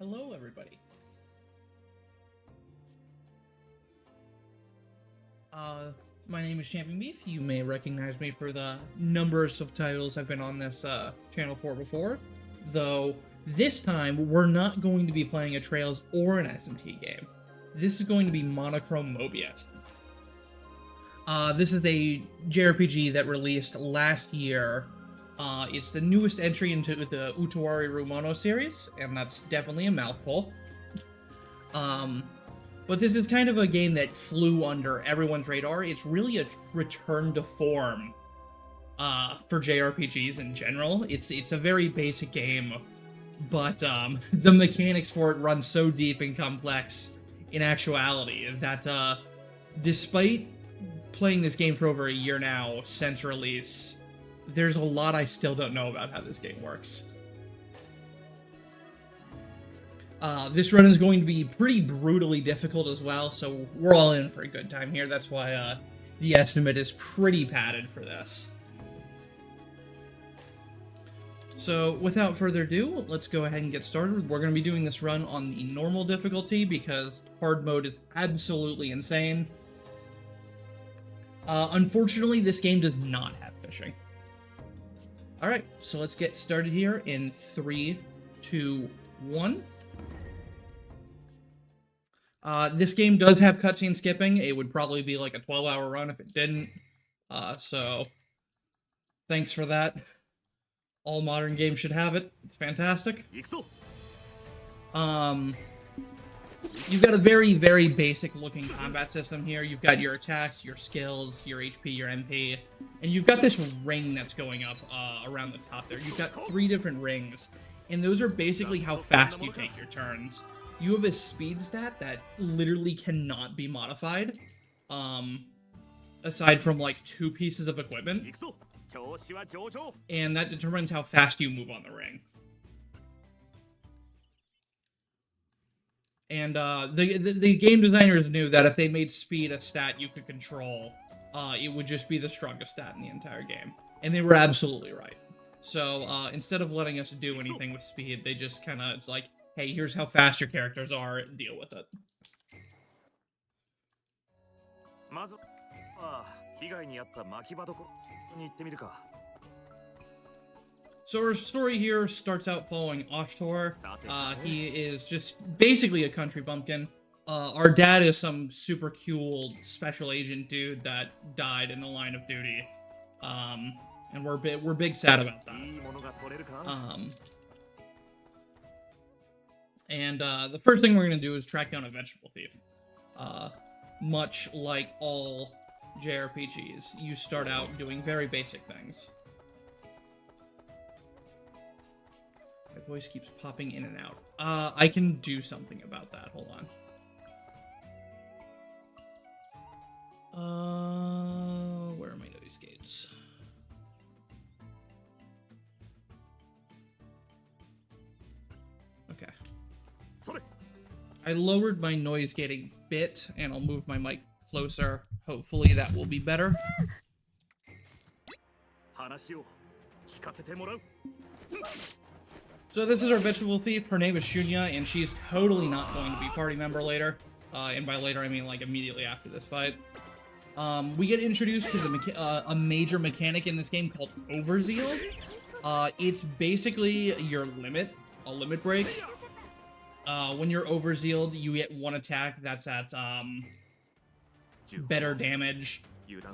Hello, everybody. My name is ChampionBeef. You may recognize me for the number of subtitles I've been on this channel for before, though this time we're not going to be playing a Trails or an SMT game. This is going to be Monochrome Mobius. This is a JRPG that released last year. It's the newest entry into the Utawari Rumono series, and that's definitely a mouthful. But this is kind of a game that flew under everyone's radar. It's really a return to form for JRPGs in general. It's a very basic game, but the mechanics for it run so deep and complex in actuality that despite playing this game for over a year now since release, there's a lot I still don't know about how this game works. This run is going to be pretty brutally difficult as well, so we're all in for a good time here. That's why the estimate is pretty padded for this. So without further ado, let's go ahead and get started. We're going to be doing this run on the normal difficulty because hard mode is absolutely insane. Unfortunately, this game does not have fishing. Alright, so let's get started here in 3, 2, 1. This game does have cutscene skipping. It would probably be like a 12-hour run if it didn't. So thanks for that. All modern games should have it. It's fantastic. You've got a very, very basic looking combat system here. You've got your attacks, your skills, your HP, your MP, and you've got this ring that's going up around the top there. You've got 3 different rings, and those are basically how fast you take your turns. You have a speed stat that literally cannot be modified, aside from like 2 pieces of equipment, and that determines how fast you move on the ring. And the game designers knew that if they made speed a stat you could control, it would just be the strongest stat in the entire game. And they were absolutely right. So instead of letting us do anything with speed, they just kind of, it's like, hey, here's how fast your characters are, deal with it. So our story here starts out following Ashtor. He is just basically a country bumpkin. Our dad is some super cool special agent dude that died in the line of duty. And we're big sad about that. The first thing we're going to do is track down a vegetable thief. Much like all JRPGs, you start out doing very basic things. My voice keeps popping in and out. I can do something about that. Hold on. Where are my noise gates? Okay. I lowered my noise gate a bit, and I'll move my mic closer. Hopefully that will be better. So this is our vegetable thief. Her name is Shunya, and she's totally not going to be party member later. And by later, I mean like immediately after this fight. We get introduced to the a major mechanic in this game called Overzeal. It's basically your limit, a limit break. When you're overzealed, you get 1 attack that's at better damage.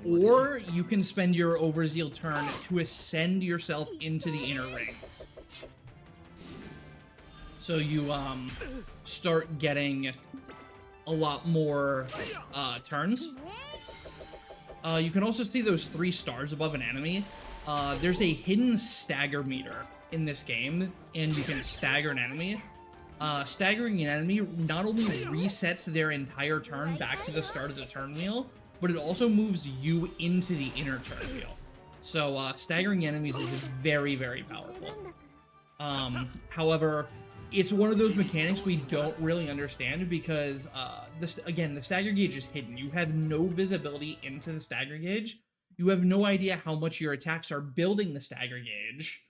Or you can spend your overzeal turn to ascend yourself into the inner rings. So you start getting a lot more turns. You can also see those 3 stars above an enemy. There's a hidden stagger meter in this game, and you can stagger an enemy. Staggering an enemy not only resets their entire turn back to the start of the turn wheel, but it also moves you into the inner turn wheel. So staggering enemies is very, very powerful. However, it's one of those mechanics we don't really understand because, again, the stagger gauge is hidden. You have no visibility into the stagger gauge. You have no idea how much your attacks are building the stagger gauge.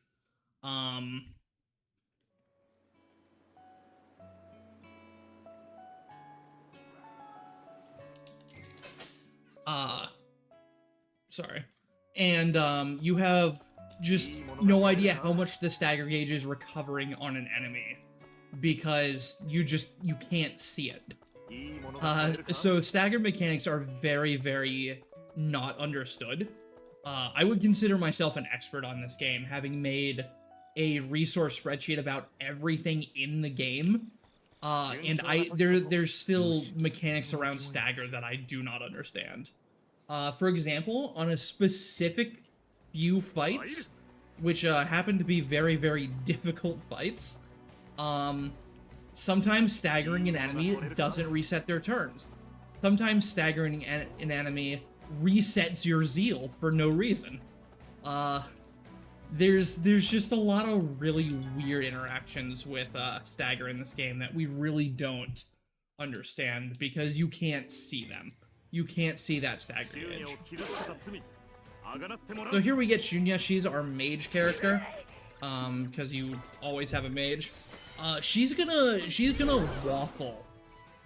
Sorry. And you have just no idea how much the stagger gauge is recovering on an enemy because you can't see it. So staggered mechanics are very, very not understood. I would consider myself an expert on this game, having made a resource spreadsheet about everything in the game. And there's still mechanics around stagger that I do not understand. For example, on a specific few fights, which happen to be very, very difficult fights, sometimes staggering an enemy doesn't reset their turns. Sometimes staggering an enemy resets your zeal for no reason. There's just a lot of really weird interactions with stagger in this game that we really don't understand because you can't see them. You can't see that stagger gauge. So here we get Shunya. She's our mage character, because you always have a mage. She's gonna waffle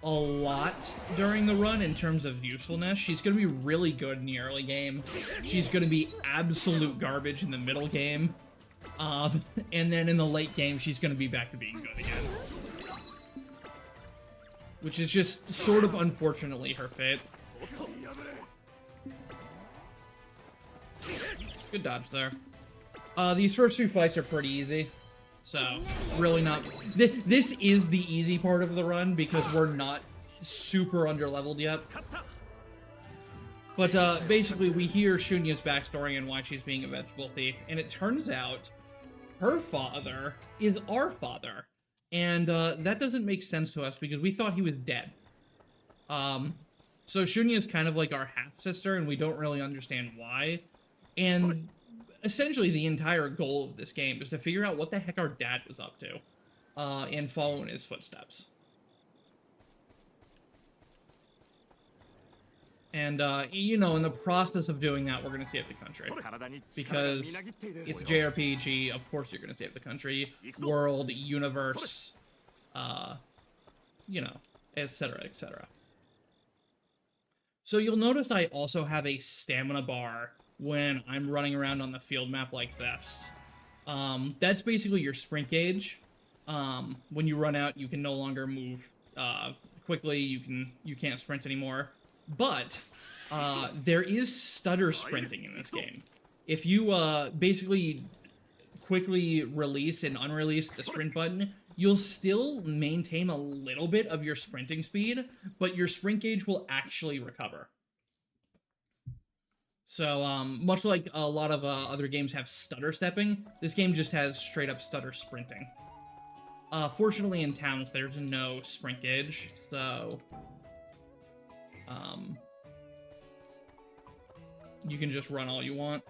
a lot during the run in terms of usefulness. She's gonna be really good in the early game. She's gonna be absolute garbage in the middle game. And then in the late game, she's gonna be back to being good again. Which is just sort of unfortunately her fate. Good dodge there. These first few fights are pretty easy. So, really not... This is the easy part of the run because we're not super underleveled yet. But basically, we hear Shunya's backstory and why she's being a vegetable thief. And it turns out her father is our father. And that doesn't make sense to us because we thought he was dead. So Shunya is kind of like our half-sister, and we don't really understand why. And essentially the entire goal of this game is to figure out what the heck our dad was up to, and follow in his footsteps. And, you know, in the process of doing that, we're going to save the country. Because it's JRPG, of course you're going to save the country, world, universe, you know, etc., etc. So you'll notice I also have a stamina bar when I'm running around on the field map like this. That's basically your sprint gauge. When you run out, you can no longer move quickly. You can't sprint anymore. But there is stutter sprinting in this game. If you basically quickly release and unrelease the sprint button, you'll still maintain a little bit of your sprinting speed, but your sprint gauge will actually recover. So, much like a lot of other games have stutter stepping, this game just has straight up stutter sprinting. Fortunately in towns, there's no sprint gauge, so... you can just run all you want.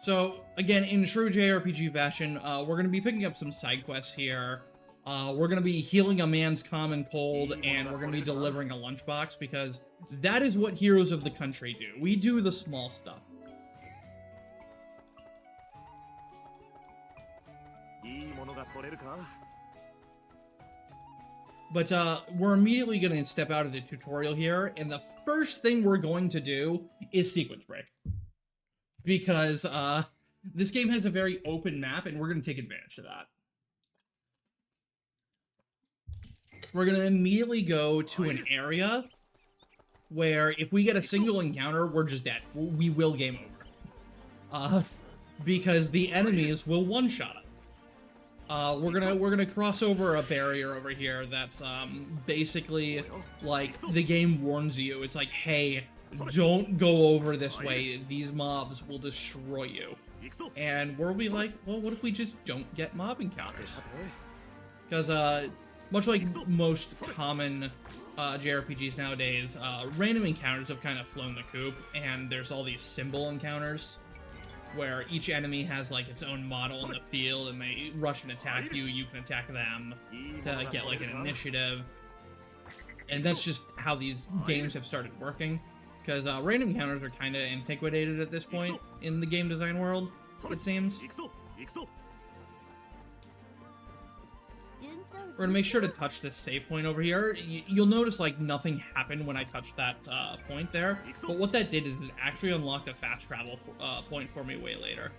So, again, in true JRPG fashion, we're going to be picking up some side quests here. We're going to be healing a man's common cold, and we're going to be delivering a lunchbox, because that is what heroes of the country do. We do the small stuff. But, we're immediately going to step out of the tutorial here, and the first thing we're going to do is sequence break. Because, this game has a very open map, and we're going to take advantage of that. We're going to immediately go to an area where if we get a single encounter, we're just dead. We will game over. Because the enemies will one-shot us. We're gonna cross over a barrier over here that's basically like the game warns you. It's like, hey, don't go over this way. These mobs will destroy you. And we'll be like, well, what if we just don't get mob encounters? Because much like most common JRPGs nowadays, random encounters have kind of flown the coop, and there's all these symbol encounters where each enemy has like its own model in the field, and they rush and attack you. You can attack them to get like an initiative, and that's just how these games have started working. Because random encounters are kind of antiquated at this point in the game design world, it seems. We're gonna make sure to touch this save point over here. You'll notice, like, nothing happened when I touched that point there. But what that did is it actually unlocked a fast travel point for me way later.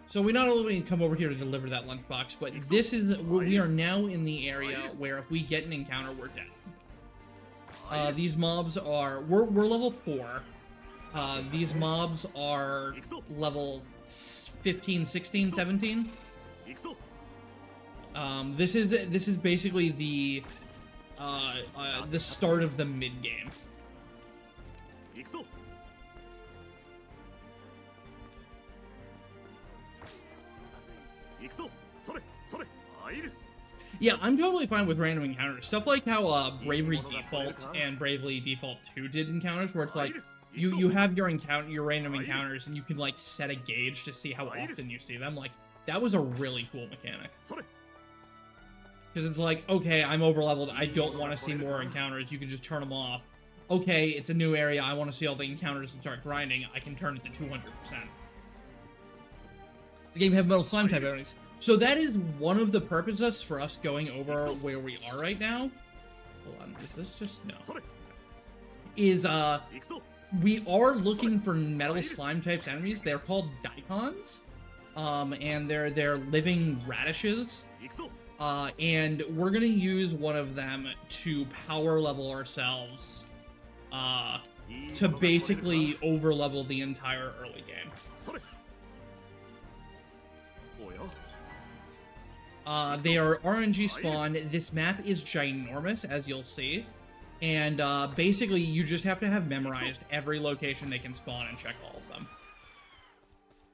So we not only come over here to deliver that lunchbox, but this is, we are now in the area where if we get an encounter, we're dead. These mobs are, we're level 4. These mobs are level 15, 16, 17. This is basically the start of the mid game. Yeah, I'm totally fine with random encounters. Stuff like how Bravery Default and Bravely Default 2 did encounters, where it's like you have your random encounters, and you can like set a gauge to see how often you see them. Like, that was a really cool mechanic. Because it's like, okay, I'm overleveled, I don't want to see more encounters, you can just turn them off. Okay, it's a new area, I want to see all the encounters and start grinding, I can turn it to 200%. The game have metal slime type enemies. So that is one of the purposes for us going over where we are right now. Hold on, is this just, no. Is, we are looking for metal slime types enemies, they're called Dions. And they're living radishes. And we're gonna use one of them to power level ourselves, to basically over level the entire early game. They are RNG spawn. This map is ginormous, as you'll see. And basically, you just have to have memorized every location they can spawn and check all of them.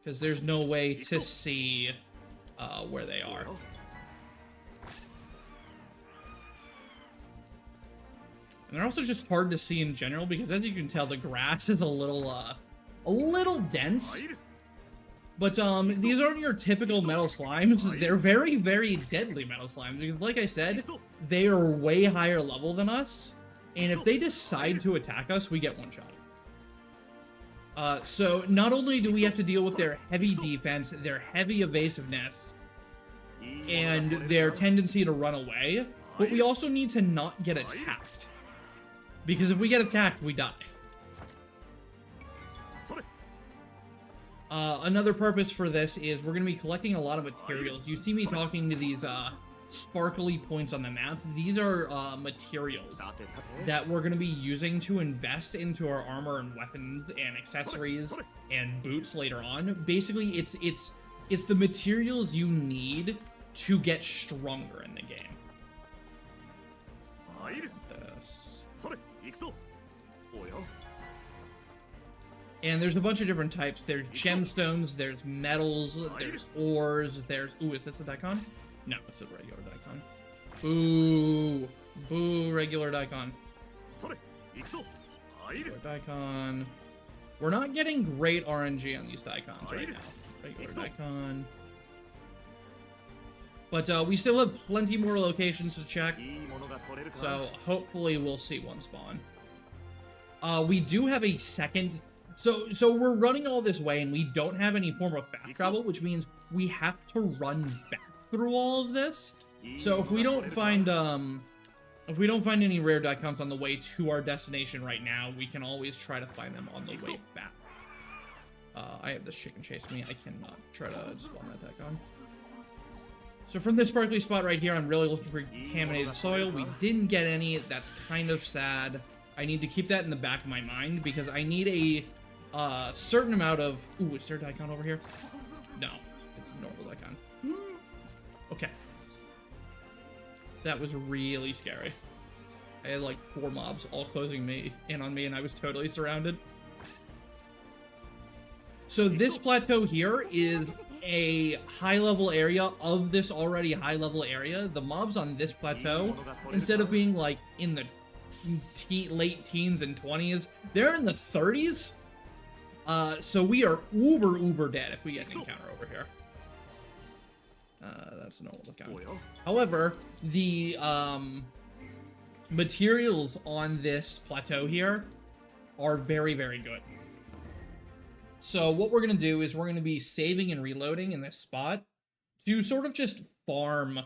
Because there's no way to see where they are. And they're also just hard to see in general, because as you can tell, the grass is a little dense. But these aren't your typical metal slimes. They're very, very deadly metal slimes, because like I said, they are way higher level than us. And if they decide to attack us, we get one shot. So not only do we have to deal with their heavy defense, their heavy evasiveness, and their tendency to run away, but we also need to not get attacked. Because if we get attacked, we die. Another purpose for this is we're going to be collecting a lot of materials. You see me talking to these sparkly points on the map. These are materials that we're going to be using to invest into our armor and weapons and accessories and boots later on. Basically, it's the materials you need to get stronger in the game. This. And there's a bunch of different types. There's gemstones, there's metals, there's ores, there's... Ooh, is this a Daikon? No, it's a regular Daikon. Boo! Boo, regular Daikon. Regular Daikon. We're not getting great RNG on these Daikons right now. Regular Daikon. But we still have plenty more locations to check. So hopefully we'll see one spawn. We do have a second... So we're running all this way, and we don't have any form of fast travel, which means we have to run back through all of this. So if we don't find any rare Daikons on the way to our destination right now, we can always try to find them on the way back. I have this chicken chase me. I cannot try to spawn that Daikon. So from this sparkly spot right here, I'm really looking for contaminated soil. We didn't get any. That's kind of sad. I need to keep that in the back of my mind, because I need a certain amount of... Ooh, is there a Daikon over here? No, it's a normal Daikon. Okay. That was really scary. I had like 4 mobs all closing in on me, and I was totally surrounded. So this plateau here is a high-level area of this already high-level area. The mobs on this plateau, instead of being like in the late teens and 20s, they're in the 30s. So we are uber dead if we get an encounter over here. That's an old account. However, the materials on this plateau here are very, very good. So what we're going to do is we're going to be saving and reloading in this spot to sort of just farm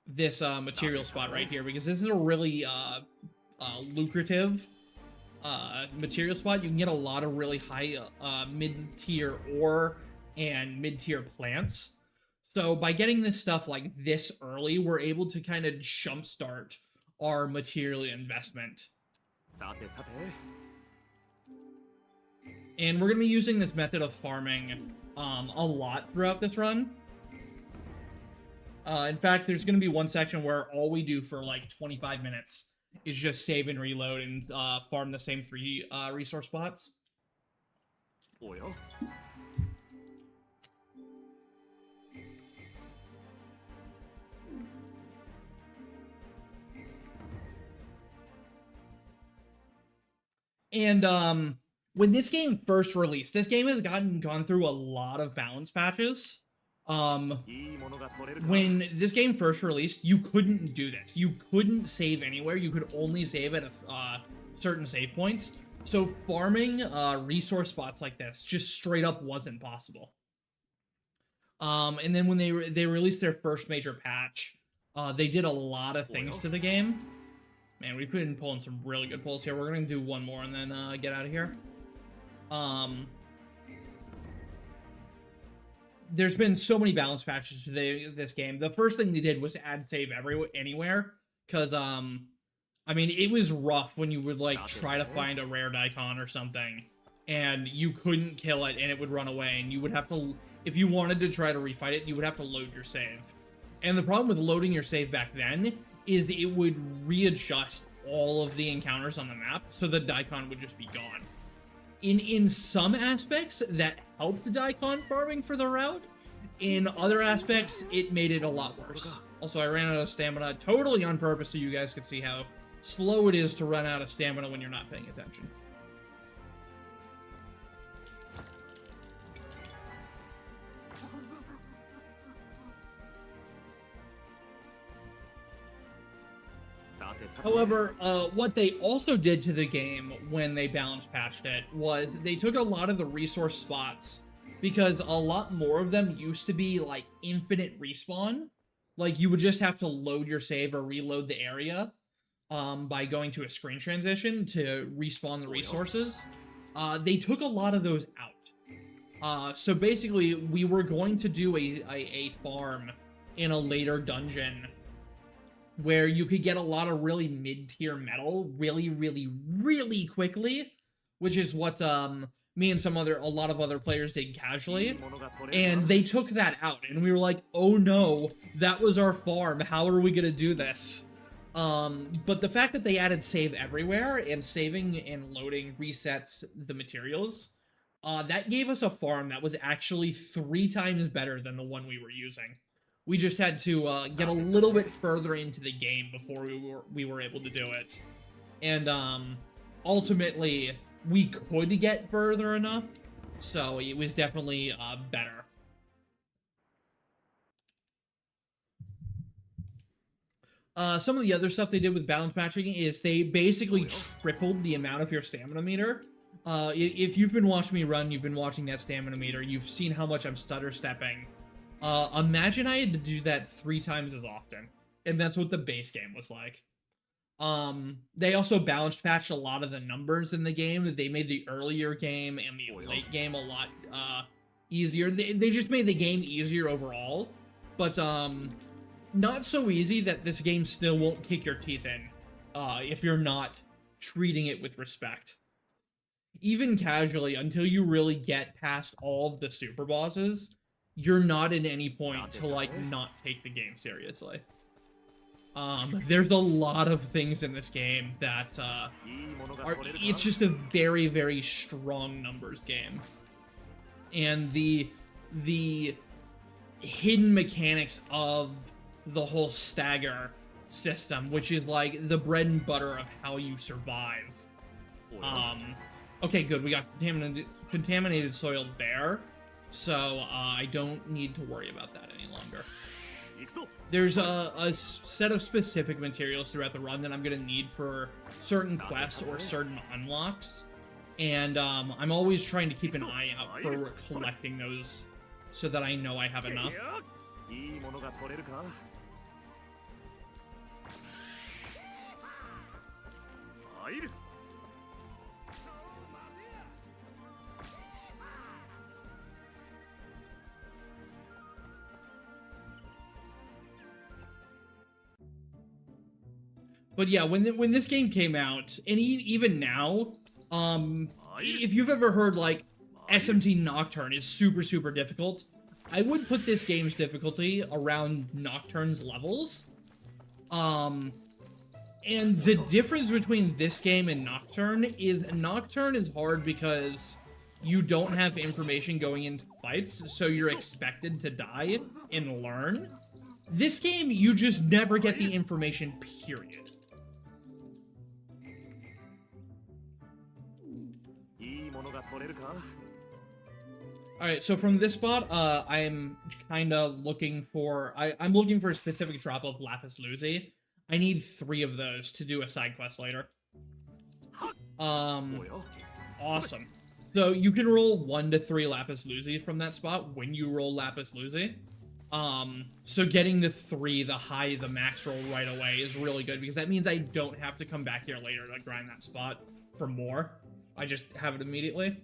this material spot right here, because this is a really lucrative material spot. You can get a lot of really high mid-tier ore and mid-tier plants. So by getting this stuff like this early, we're able to kind of jumpstart our material investment. And we're going to be using this method of farming a lot throughout this run. In fact, there's going to be one section where all we do for like 25 minutes is just save and reload and farm the same 3 resource spots. And when this game first released, this game has gone through a lot of balance patches. When this game first released, you couldn't do this. You couldn't save anywhere. You could only save at certain save points. So farming resource spots like this just straight up wasn't possible. And then when they released their first major patch, they did a lot of things to the game. Man, we've been pulling some really good pulls here. We're gonna do one more and then get out of here. There's been so many balance patches to this game. The first thing they did was add save anywhere, because I mean, it was rough when you would like try to find a rare Dion or something and you couldn't kill it and it would run away, and you would have to, if you wanted to try to refight it, you would have to load your save. And the problem with loading your save back then is it would readjust all of the encounters on the map, so the Dion would just be gone. In some aspects, that helped the Dion farming for the route. In other aspects, it made it a lot worse. Also, I ran out of stamina totally on purpose so you guys could see how slow it is to run out of stamina when you're not paying attention. However, what they also did to the game when they balance patched it was they took a lot of the resource spots, because a lot more of them used to be like infinite respawn. Like you would just have to load your save or reload the area by going to a screen transition to respawn the resources. They took a lot of those out. So basically, we were going to do a farm in a later dungeon where you could get a lot of really mid-tier metal really quickly, which is what me and a lot of other players did casually. And they took that out, and we were like, oh no, that was our farm, how are we gonna do this? But the fact that they added save everywhere, and saving and loading resets the materials, that gave us a farm that was actually 3 times better than the one we were using. We just had to get a little bit further into the game before we were able to do it. And ultimately, we could get further enough, so it was definitely better. Some of the other stuff they did with balance patching is they basically tripled the amount of your stamina meter. If you've been watching me run, you've been watching that stamina meter, you've seen how much I'm stutter stepping. Imagine I had to do that 3 times as often, and that's what the base game was like. They also balance patched a lot of the numbers in the game. They made the earlier game and the late game a lot easier. They just made the game easier overall, but not so easy that this game still won't kick your teeth in if you're not treating it with respect. Even casually, until you really get past all of the super bosses, you're not at any point to, like, not take the game seriously. There's a lot of things in this game that, it's just a very strong numbers game. And the hidden mechanics of the whole stagger system, which is, like, the bread and butter of how you survive. Okay, good, we got contaminated soil there. So, I don't need to worry about that any longer. There's a set of specific materials throughout the run that I'm going to need for certain quests or certain unlocks. And I'm always trying to keep an eye out for collecting those so that I know I have enough. But yeah, when this game came out, and even now, if you've ever heard like SMT Nocturne is super difficult, I would put this game's difficulty around Nocturne's levels. And the difference between this game and Nocturne is hard because you don't have information going into fights, so you're expected to die and learn. This game, you just never get the information, period. Alright, so from this spot, I'm kind of looking for... I'm looking for a specific drop of Lapis Lazuli. I need 3 of those to do a side quest later. Awesome. So you can roll 1 to 3 Lapis Lazuli from that spot when you roll Lapis Lazuli. So getting the 3, the max roll right away is really good, because that means I don't have to come back here later to grind that spot for more. I just have it immediately.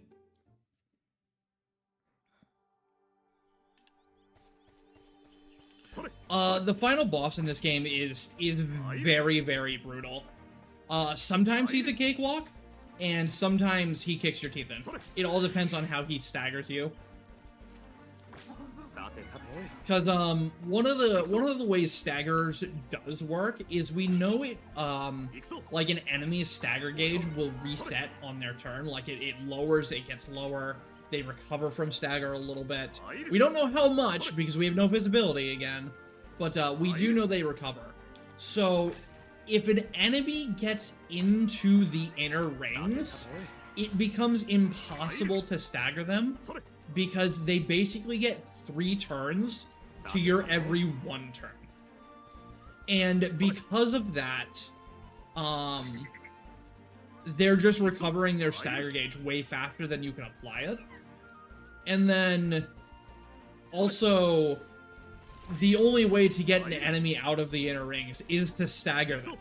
The final boss in this game is very brutal. Sometimes he's a cakewalk, and sometimes he kicks your teeth in. It all depends on how he staggers you. Because one of the ways staggers does work is we know it like an enemy's stagger gauge will reset on their turn. Like it lowers, it gets lower. They recover from stagger a little bit. We don't know how much because we have no visibility again, but we do know they recover. So if an enemy gets into the inner rings, it becomes impossible to stagger them because they basically get 3 turns to your every 1 turn. And because of that, they're just recovering their stagger gauge way faster than you can apply it. And then also, the only way to get an enemy out of the inner rings is to stagger them.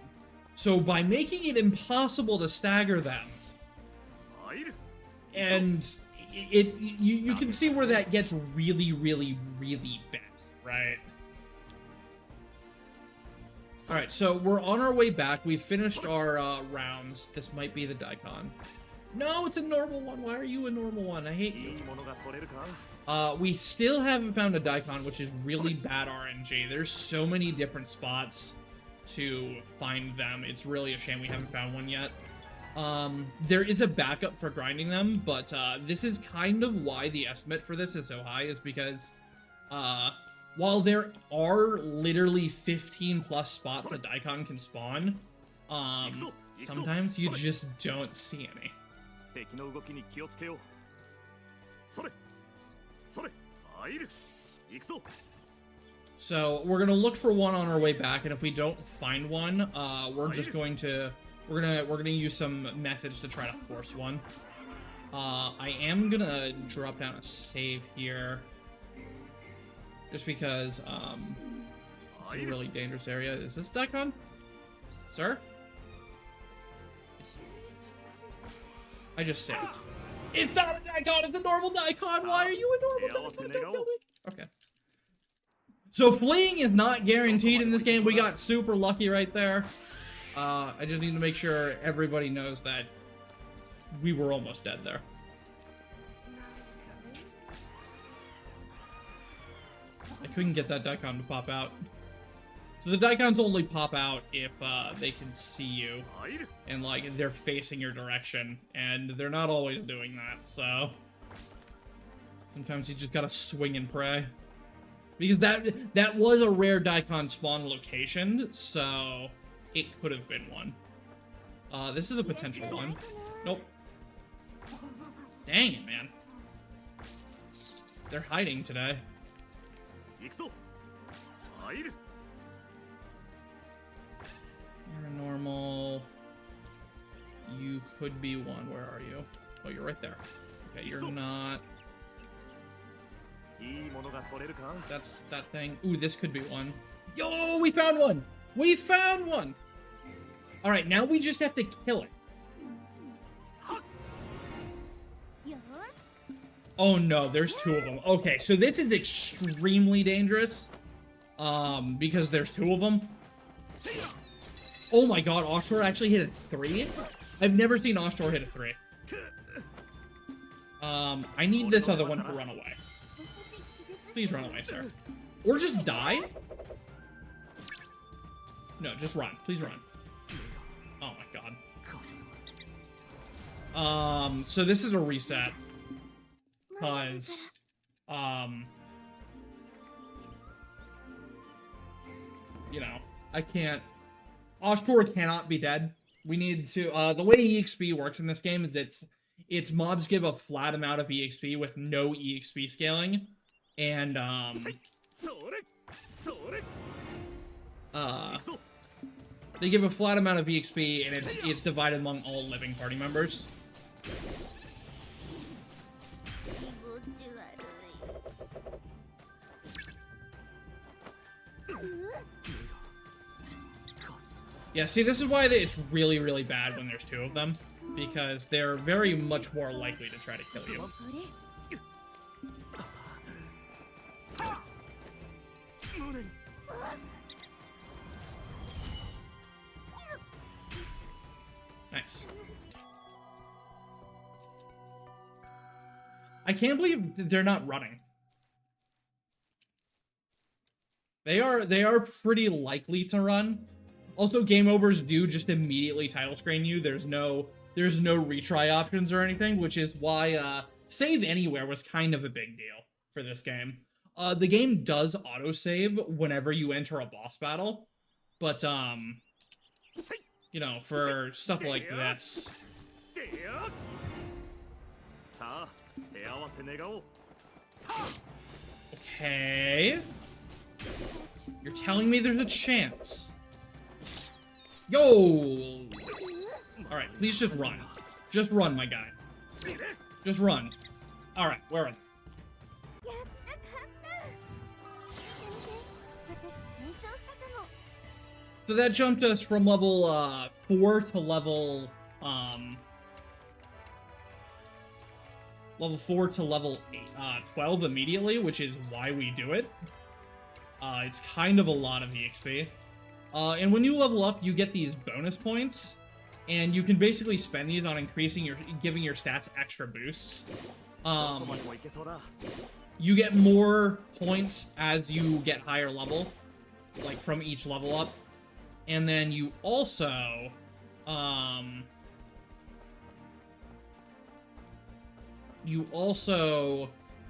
So by making it impossible to stagger them, and you can see where that gets really bad, right? Alright, so we're on our way back. We've finished our rounds. This might be the Daikon. No, it's a normal one. Why are you a normal one? I hate you. We still haven't found a Daikon, which is really bad RNG. There's so many different spots to find them. It's really a shame we haven't found one yet. There is a backup for grinding them, but this is kind of why the estimate for this is so high, is because while there are literally 15 plus spots a Daikon can spawn, sometimes you just don't see any. So we're gonna look for one on our way back, and if we don't find one, we're just going to we're gonna use some methods to try to force one. I am gonna drop down a save here, just because it's a really dangerous area. Is this Daikon, sir? I just saved. It's not a Daikon, it's a normal Daikon! Why are you a normal Daikon? Don't kill me. Okay. So fleeing is not guaranteed in this game. We got super lucky right there. I just need to make sure everybody knows that we were almost dead there. I couldn't get that Daikon to pop out. So the Daikons only pop out if they can see you and like they're facing your direction, and they're not always doing that, so sometimes you just gotta swing and pray. Because that was a rare Daikon spawn location, so it could have been one. This is a potential one. Nope. Dang it, man. They're hiding today. You're a normal. You could be one. Where are you? Oh, you're right there. Okay, you're not. That's that thing. Ooh, this could be one. Yo, we found one! We found one! Alright, now we just have to kill it. Oh no, there's two of them. Okay, so this is extremely dangerous. Because there's two of them. Oh my god, Offshore actually hit a 3? I've never seen Offshore hit a 3. I need this other one to run away. Please run away, sir. Or just die? No, just run. Please run. Oh my god. So this is a reset. Because, you know, I can't... Offshore cannot be dead. We need to... the way EXP works in this game is it's mobs give a flat amount of EXP with no EXP scaling. And, they give a flat amount of EXP, and it's divided among all living party members. Yeah, see, this is why it's really, really bad when there's two of them, because they're very much more likely to try to kill you. Nice. I can't believe they're not running. They are pretty likely to run. Also, game overs do just immediately title screen you. There's no retry options or anything, which is why save anywhere was kind of a big deal for this game. The game does autosave whenever you enter a boss battle, but you know, for stuff like this. Okay. You're telling me there's a chance. Yo! Alright, please just run. Just run, my guy. Just run. Alright, where are they? So that jumped us from level 4 to level 4 to level 12 immediately, which is why we do it. It's kind of a lot of EXP. And when you level up, you get these bonus points, and you can basically spend these on giving your stats extra boosts. You get more points as you get higher level, like from each level up. And then you also,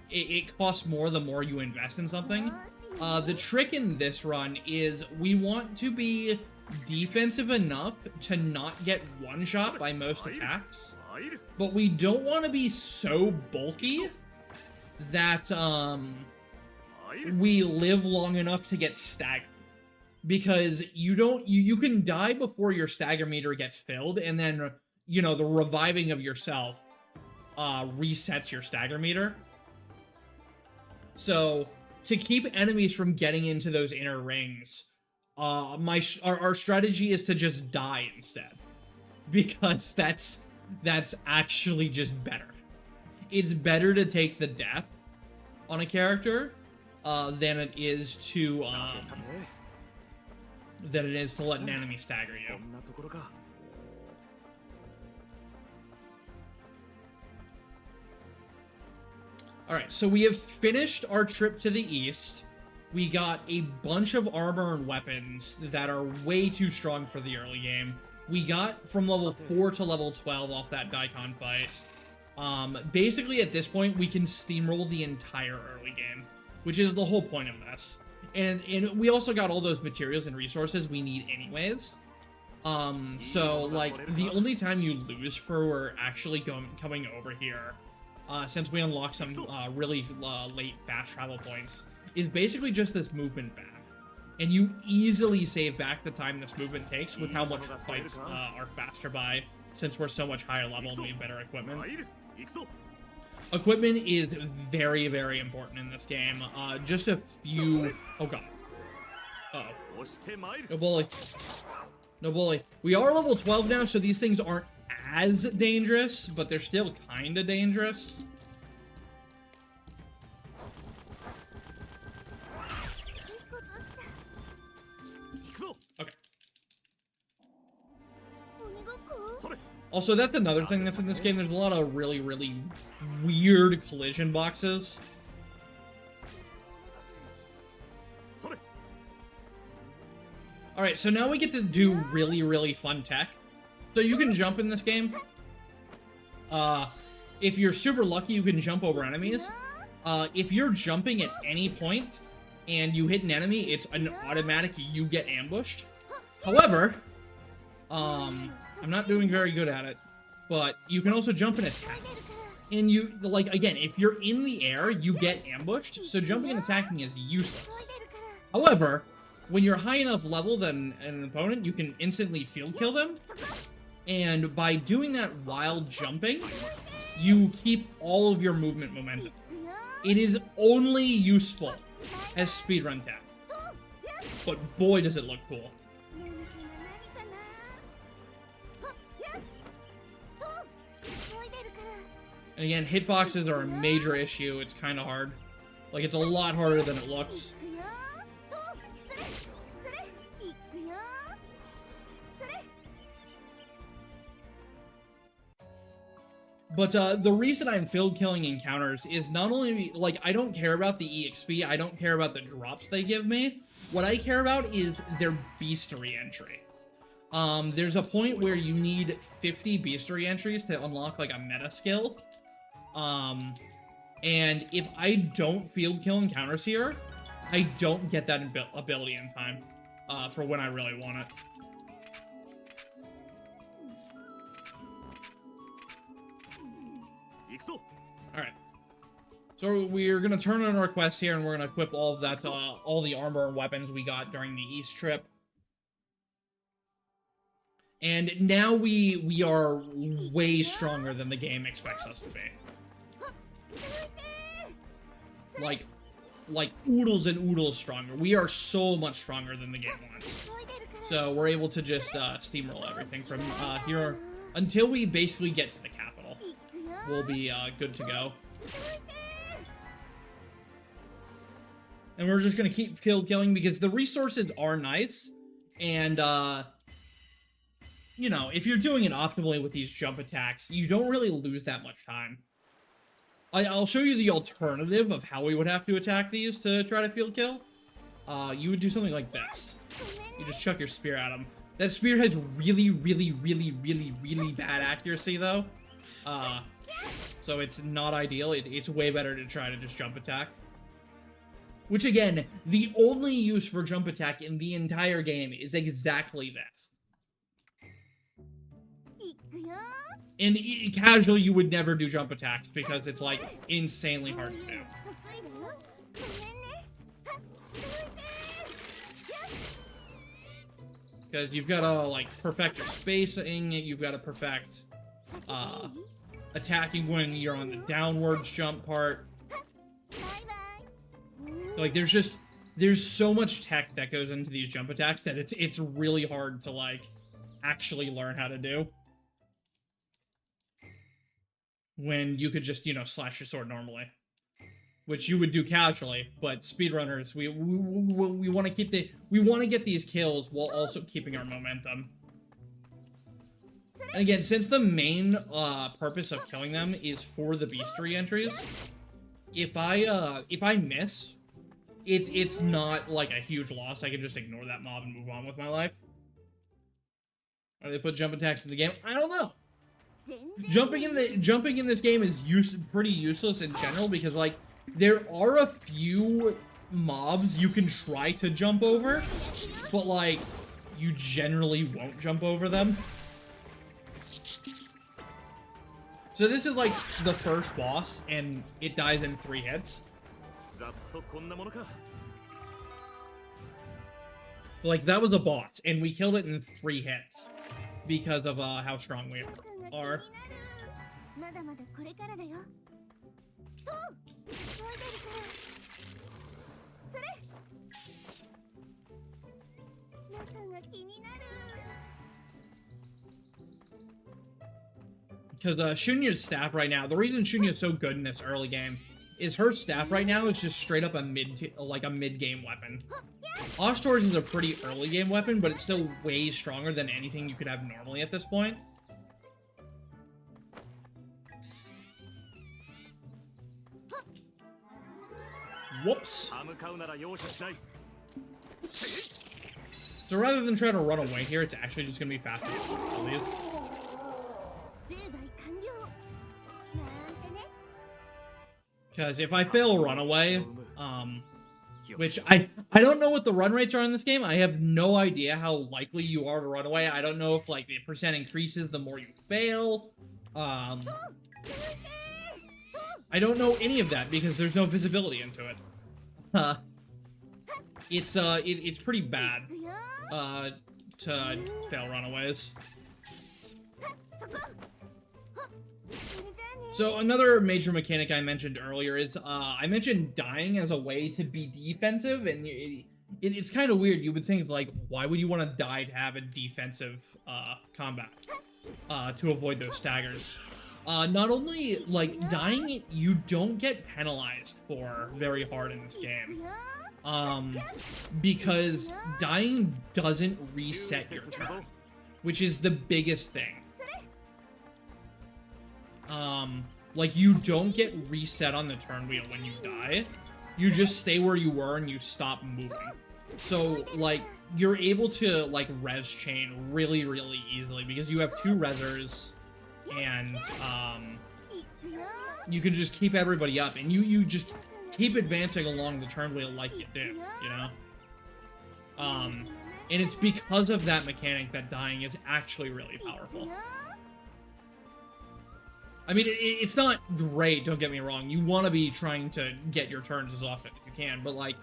it costs more the more you invest in something. The trick in this run is we want to be defensive enough to not get one-shot by most attacks, but we don't want to be so bulky that, we live long enough to get staggered. Because you can die before your stagger meter gets filled, and then, you know, the reviving of yourself resets your stagger meter. So, to keep enemies from getting into those inner rings, our strategy is to just die instead. Because that's actually just better. It's better to take the death on a character than it is to let an enemy stagger you. Alright, so we have finished our trip to the east. We got a bunch of armor and weapons that are way too strong for the early game. We got from level 4 to level 12 off that Daikon fight. Basically, at this point, we can steamroll the entire early game, which is the whole point of this. And we also got all those materials and resources we need anyways. So, like, the only time you lose for actually coming over here, since we unlocked some really late fast travel points, is basically just this movement back. And you easily save back the time this movement takes with how much fights are faster by, since we're so much higher level and we have better equipment. Equipment is very, very important in this game. Just a few... Oh, God. Uh-oh. No bully. No bully. We are level 12 now, so these things aren't as dangerous, but they're still kind of dangerous. Okay. Also, that's another thing that's in this game. There's a lot of really, really weird collision boxes. Alright, so now we get to do really, really fun tech. So you can jump in this game. If you're super lucky, you can jump over enemies. If you're jumping at any point and you hit an enemy, it's an automatic you get ambushed. However, I'm not doing very good at it, but you can also jump and attack. And you, like, again, if you're in the air, you get ambushed, so jumping and attacking is useless. However, when you're high enough level than an opponent, you can instantly field kill them. And by doing that while jumping, you keep all of your movement momentum. It is only useful as speedrun tech. But boy, does it look cool. And again, hitboxes are a major issue. It's kind of hard. Like, it's a lot harder than it looks. But the reason I'm field killing encounters is not only, like, I don't care about the EXP, I don't care about the drops they give me. What I care about is their beast re-entry. There's a point where you need 50 beast re-entries to unlock, like, a meta skill. And if I don't field kill encounters here, I don't get that ability in time, for when I really want it. Alright. So we're gonna turn on our quest here, and we're gonna equip all of that, all the armor and weapons we got during the East trip. And now we are way stronger than the game expects us to be. Like oodles and oodles stronger. We are so much stronger than the game wants. So we're able to just steamroll everything from here until we basically get to the capital. We'll be good to go. And we're just gonna keep field killing because the resources are nice. And, you know, if you're doing it optimally with these jump attacks, you don't really lose that much time. I'll show you the alternative of how we would have to attack these to try to field kill. You would do something like this. You just chuck your spear at them. That spear has really, really, really, really, really bad accuracy, though. So it's not ideal. It's way better to try to just jump attack. Which, again, the only use for jump attack in the entire game is exactly this. And casually, you would never do jump attacks because it's, like, insanely hard to do. Because you've got to, like, perfect your spacing, you've got to perfect, attacking when you're on the downwards jump part. Like, there's so much tech that goes into these jump attacks that it's really hard to, like, actually learn how to do. When you could just, you know, slash your sword normally. Which you would do casually, but speedrunners, we want to keep we want to get these kills while also keeping our momentum. And again, since the main purpose of killing them is for the beast re-entries, if I miss, it's not like a huge loss. I can just ignore that mob and move on with my life. Or they put jump attacks in the game? I don't know. Jumping in this game is pretty useless in general because, like, there are a few mobs you can try to jump over, but, like, you generally won't jump over them. So this is, like, the first boss, and it dies in 3 hits. Like, that was a boss, and we killed it in 3 hits because of how strong we are. Because Shunya's staff right now, the reason Shunya's so good in this early game is her staff right now is just straight up a mid-game weapon. Oshtor's is a pretty early game weapon, but it's still way stronger than anything you could have normally at this point. Whoops. So rather than try to run away here, it's actually just gonna be faster. Because if I fail a runaway, which I don't know what the run rates are in this game. I have no idea how likely you are to run away. I don't know if like the percent increases the more you fail. I don't know any of that because there's no visibility into it. It's pretty bad to fail runaways. So another major mechanic I mentioned earlier is I mentioned dying as a way to be defensive, and it's kind of weird. You would think like, why would you want to die to have a defensive combat to avoid those staggers? Not only like dying, you don't get penalized for very hard in this game, because dying doesn't reset your turn, which is the biggest thing. Like, you don't get reset on the turn wheel when you die. You just stay where you were and you stop moving. So, like, you're able to, like, res chain really, really easily because you have 2 resers and, you can just keep everybody up and you just keep advancing along the turn wheel like you do, you know? And it's because of that mechanic that dying is actually really powerful. I mean, it's not great, don't get me wrong. You want to be trying to get your turns as often as you can, but, like,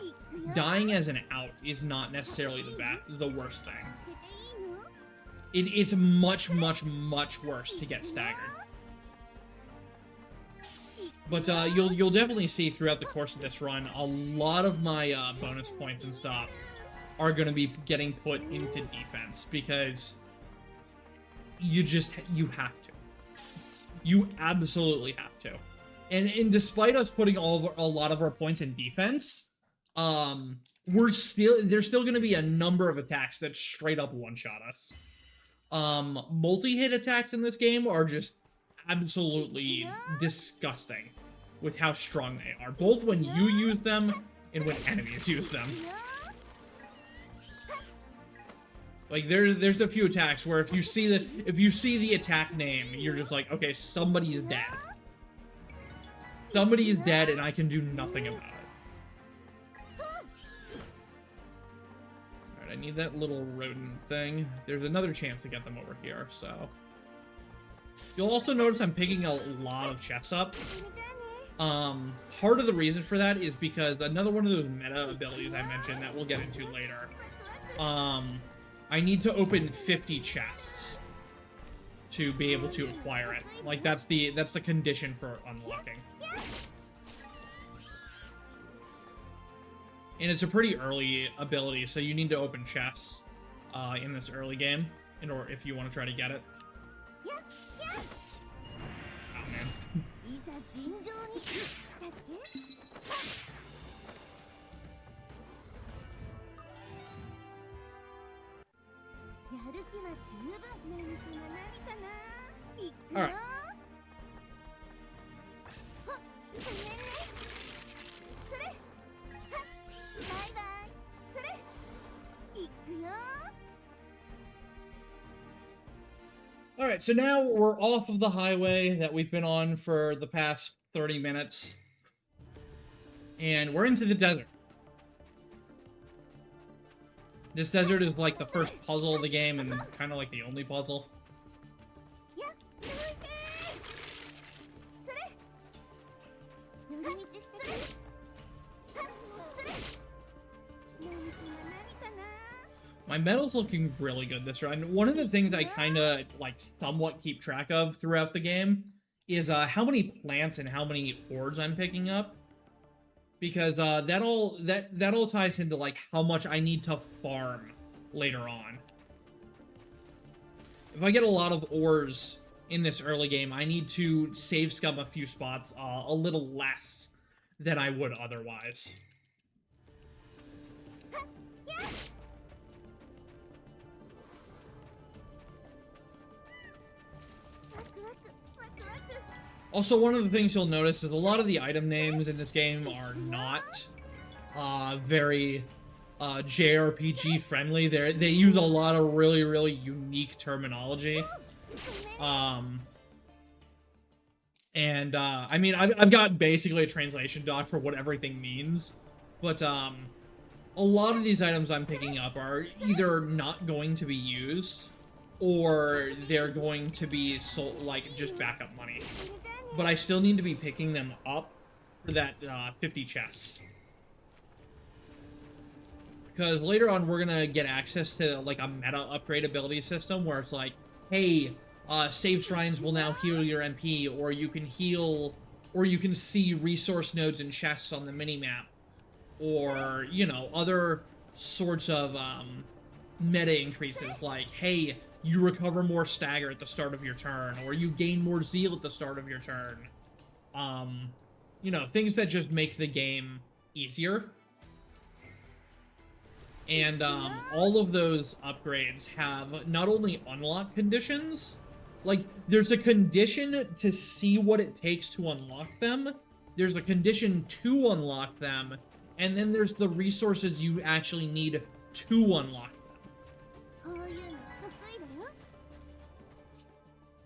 dying as an out is not necessarily the worst thing. It's much, much, much worse to get staggered. But you'll definitely see throughout the course of this run, a lot of my bonus points and stuff are going to be getting put into defense, because you have to. You absolutely have to. And despite us putting a lot of our points in defense, there's still going to be a number of attacks that straight up one-shot us. Multi-hit attacks in this game are just absolutely disgusting with how strong they are, both when you use them and when enemies use them. Like, there's a few attacks where if you see the attack name, you're just like, okay, somebody's dead. Somebody is dead and I can do nothing about it. Alright, I need that little rodent thing. There's another chance to get them over here, so. You'll also notice I'm picking a lot of chests up. Part of the reason for that is because another one of those meta abilities I mentioned that we'll get into later, I need to open 50 chests to be able to acquire it. Like, that's the condition for unlocking. And it's a pretty early ability, so you need to open chests in this early game in order if you want to try to get it. Oh, man. Alright. Alright, so now we're off of the highway that we've been on for the past 30 minutes. And we're into the desert. This desert is like the first puzzle of the game and kind of like the only puzzle. My metal's looking really good this run. One of the things I kind of, like, somewhat keep track of throughout the game is how many plants and how many ores I'm picking up. Because that all ties into like how much I need to farm later on. If I get a lot of ores in this early game, I need to save scum a few spots a little less than I would otherwise. Also, one of the things you'll notice is a lot of the item names in this game are not very JRPG friendly. They use a lot of really, really unique terminology. I mean, I've got basically a translation doc for what everything means, but a lot of these items I'm picking up are either not going to be used, or they're going to be sold, like, just backup money. But I still need to be picking them up for that 50 chests. Because later on, we're gonna get access to, like, a meta upgrade ability system where it's like, hey, save shrines will now heal your MP, or you can heal, or you can see resource nodes and chests on the minimap, or, you know, other sorts of meta increases, like, hey, you recover more stagger at the start of your turn, or you gain more zeal at the start of your turn. You know, things that just make the game easier. And all of those upgrades have not only unlock conditions, like, there's a condition to see what it takes to unlock them, there's a condition to unlock them, and then there's the resources you actually need to unlock them.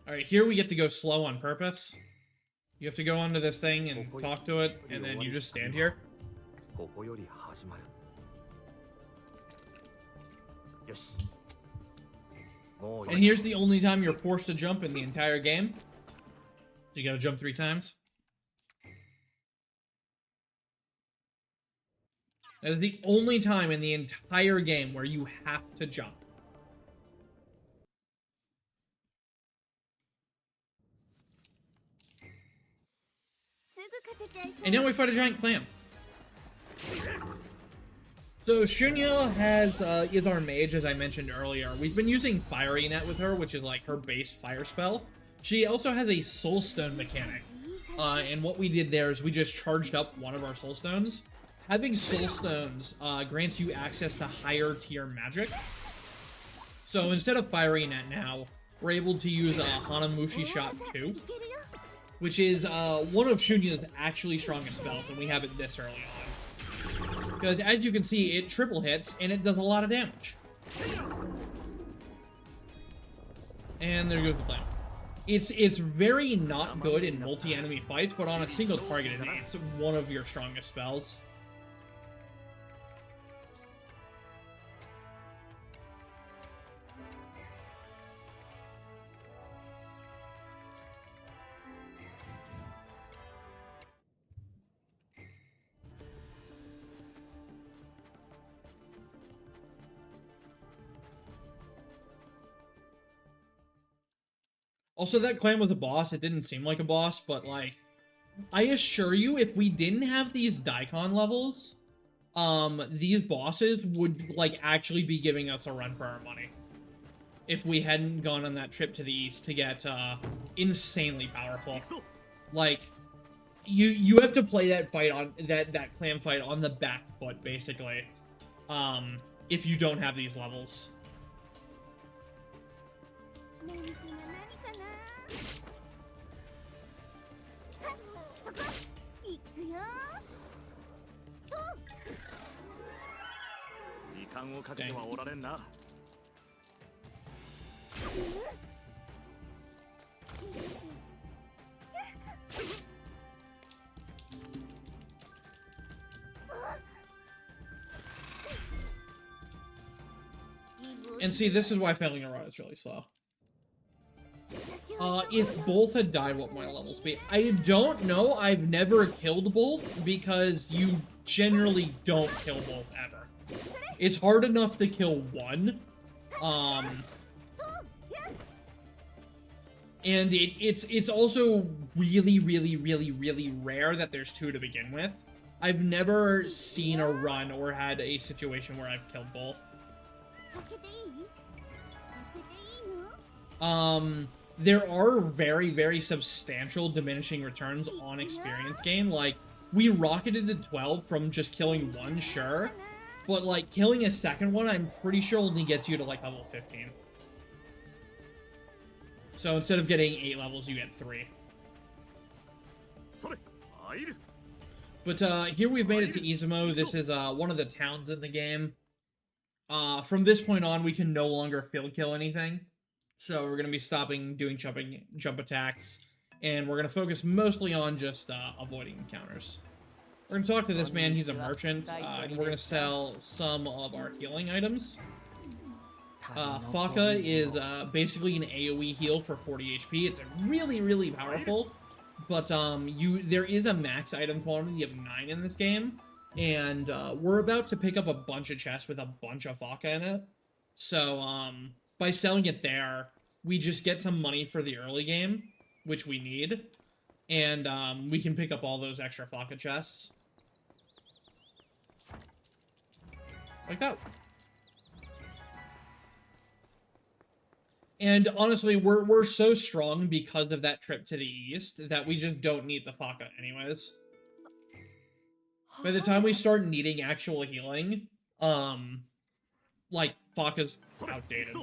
Alright, here we get to go slow on purpose. You have to go onto this thing and talk to it, and then you just stand here. And here's the only time you're forced to jump in the entire game. You gotta jump 3 times. That is the only time in the entire game where you have to jump. And now we fight a giant clam. So Shunya is our mage, as I mentioned earlier. We've been using Fiery Net with her, which is like her base fire spell. She also has a Soulstone mechanic. And what we did there is we just charged up one of our Soulstones. Having Soulstones grants you access to higher tier magic. So instead of Fiery Net now, we're able to use Hanamushi Shot 2. Which is one of Shunya's actually strongest spells, and we have it this early on. Because as you can see, it triple hits, and it does a lot of damage. And there goes the flame. It's very not good in multi-enemy fights, but on a single target, it's one of your strongest spells. Also, that clan was a boss. It didn't seem like a boss, but, like, I assure you, if we didn't have these Daikon levels, these bosses would, like, actually be giving us a run for our money. If we hadn't gone on that trip to the east to get, insanely powerful. Like, you have to play that fight on, that clan fight on the back foot, basically. If you don't have these levels. Dang. And see, this is why failing a run is really slow. If both had died, what might levels be? I don't know. I've never killed both because you generally don't kill both ever. It's hard enough to kill one. And it's also really rare that there's two to begin with. I've never seen a run or had a situation where I've killed both. There are very substantial diminishing returns on experience gain. Like, we rocketed to 12 from just killing one, sure. But, like, killing a second one, I'm pretty sure only gets you to, like, level 15. So instead of getting 8 levels, you get 3. But, here we've made it to Izumo. This is, one of the towns in the game. From this point on, we can no longer field kill anything. So we're going to be stopping doing jump attacks, and we're going to focus mostly on just avoiding encounters. We're going to talk to this man. He's a merchant, and we're going to sell some of our healing items. Faka is basically an AoE heal for 40 HP. It's really powerful, but there is a max item quantity of 9 in this game, and we're about to pick up a bunch of chests with a bunch of Faka in it. So by selling it there, we just get some money for the early game, which we need, and we can pick up all those extra Faka chests. Like that. And honestly, we're so strong because of that trip to the east that we just don't need the Faka anyways. By the time we start needing actual healing, like, Faka's outdated.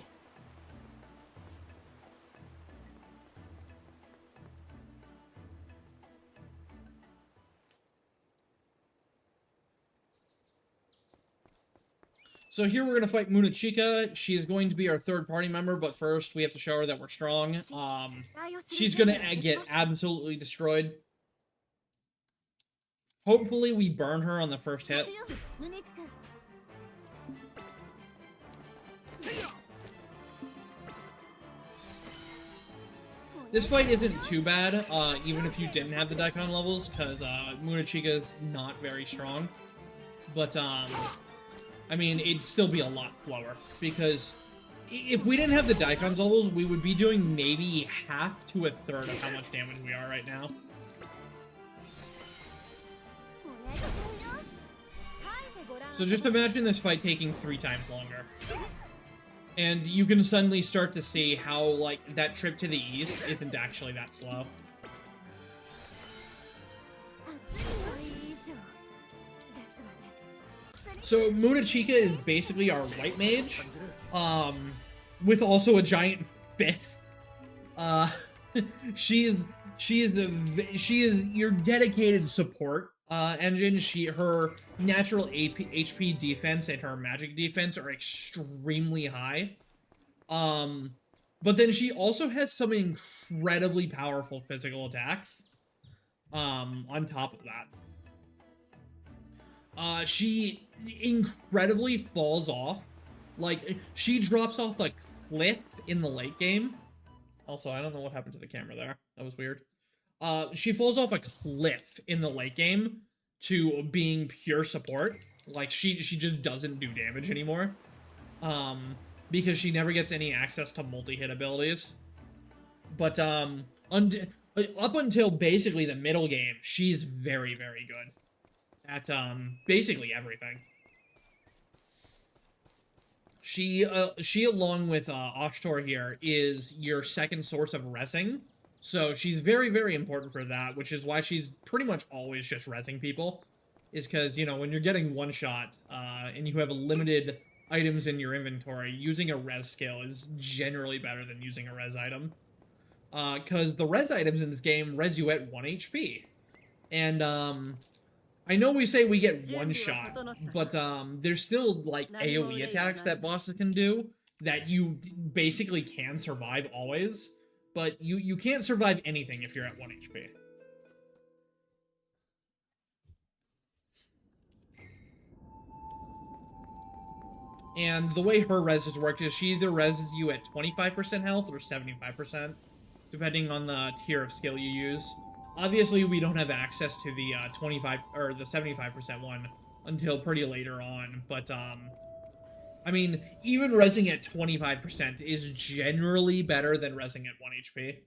So here we're going to fight Monochrome. She is going to be our third party member, but first we have to show her that we're strong. She's going to get absolutely destroyed. Hopefully we burn her on the first hit. This fight isn't too bad, even if you didn't have the Daikon levels, because Monochrome is not very strong. But, I mean, it'd still be a lot slower, because if we didn't have the Daikon's levels, we would be doing maybe half to a third of how much damage we are right now. So just imagine this fight taking 3 times longer. And you can suddenly start to see how, like, that trip to the east isn't actually that slow. So Monochrome is basically our white mage, with also a giant fist. She is your dedicated support engine. Her natural HP defense and her magic defense are extremely high. But then she also has some incredibly powerful physical attacks. On top of that. She incredibly falls off. Like, she drops off a cliff in the late game. Also, I don't know what happened to the camera there. That was weird. She falls off a cliff in the late game to being pure support. Like, she just doesn't do damage anymore. Because she never gets any access to multi-hit abilities. But, up until basically the middle game, she's very good at, basically everything. She along with, Ashtor here, is your second source of rezzing. So she's very important for that, which is why she's pretty much always just rezzing people. Is because, you know, when you're getting one shot, and you have limited items in your inventory, using a res skill is generally better than using a res item. Because the res items in this game res you at 1 HP. And, I know we say we get one shot, but there's still, like, AoE attacks that bosses can do that you basically can survive always, but you can't survive anything if you're at 1 HP. And the way her reses work is she either reses you at 25% health or 75%, depending on the tier of skill you use. Obviously, we don't have access to the 25 or the 75% one until pretty later on, but I mean, even resing at 25% is generally better than resing at 1 HP.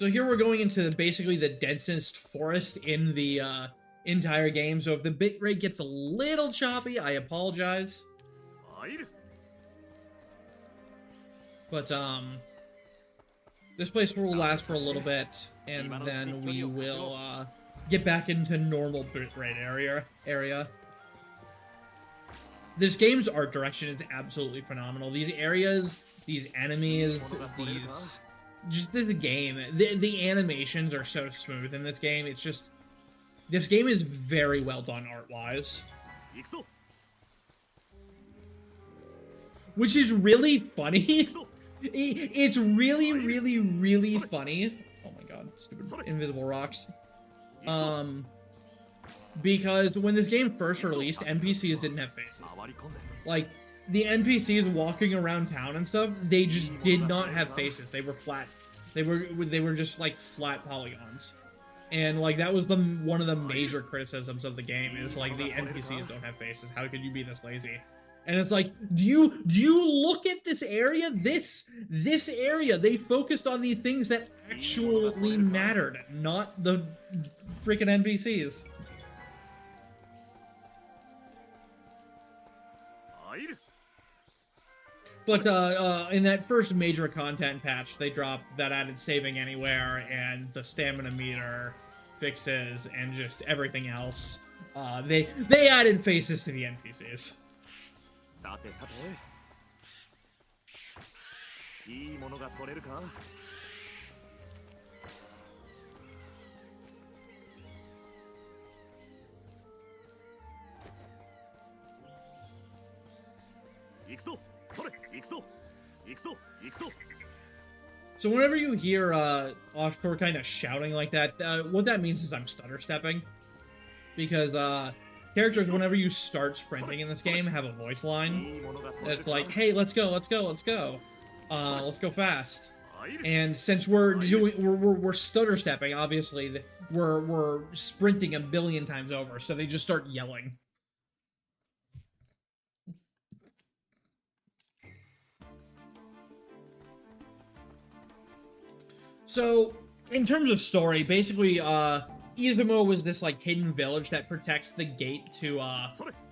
So here we're going into basically the densest forest in the entire game. So if the bitrate gets a little choppy, I apologize. But this place will last for a little bit, and then we will get back into normal bitrate area. This game's art direction is absolutely phenomenal. These areas, these enemies, this game. The animations are so smooth in this game. It's just, this game is very well done art-wise. Which is really funny. It's really, really, really funny. Oh my god, stupid invisible rocks. Because when this game first released, NPCs didn't have faces. Like, the NPCs walking around town and stuff, they just did not have faces. They were flat. They were just like flat polygons. And like that was one of the major criticisms of the game, is like the NPCs don't have faces. How could you be this lazy? And it's like, do you look at this area? This area, they focused on the things that actually mattered, not the freaking NPCs. But in that first major content patch, they dropped that added saving anywhere and the stamina meter fixes and just everything else. They added faces to the NPCs. So whenever you hear Offshore kind of shouting like that, what that means is I'm stutter stepping. Because characters, whenever you start sprinting in this game, have a voice line that's like, hey, let's go, let's go, let's go. Let's go fast. And since we're stutter stepping, obviously we're sprinting a billion times over, so they just start yelling. So, in terms of story, basically, Izumo was this, like, hidden village that protects the gate to,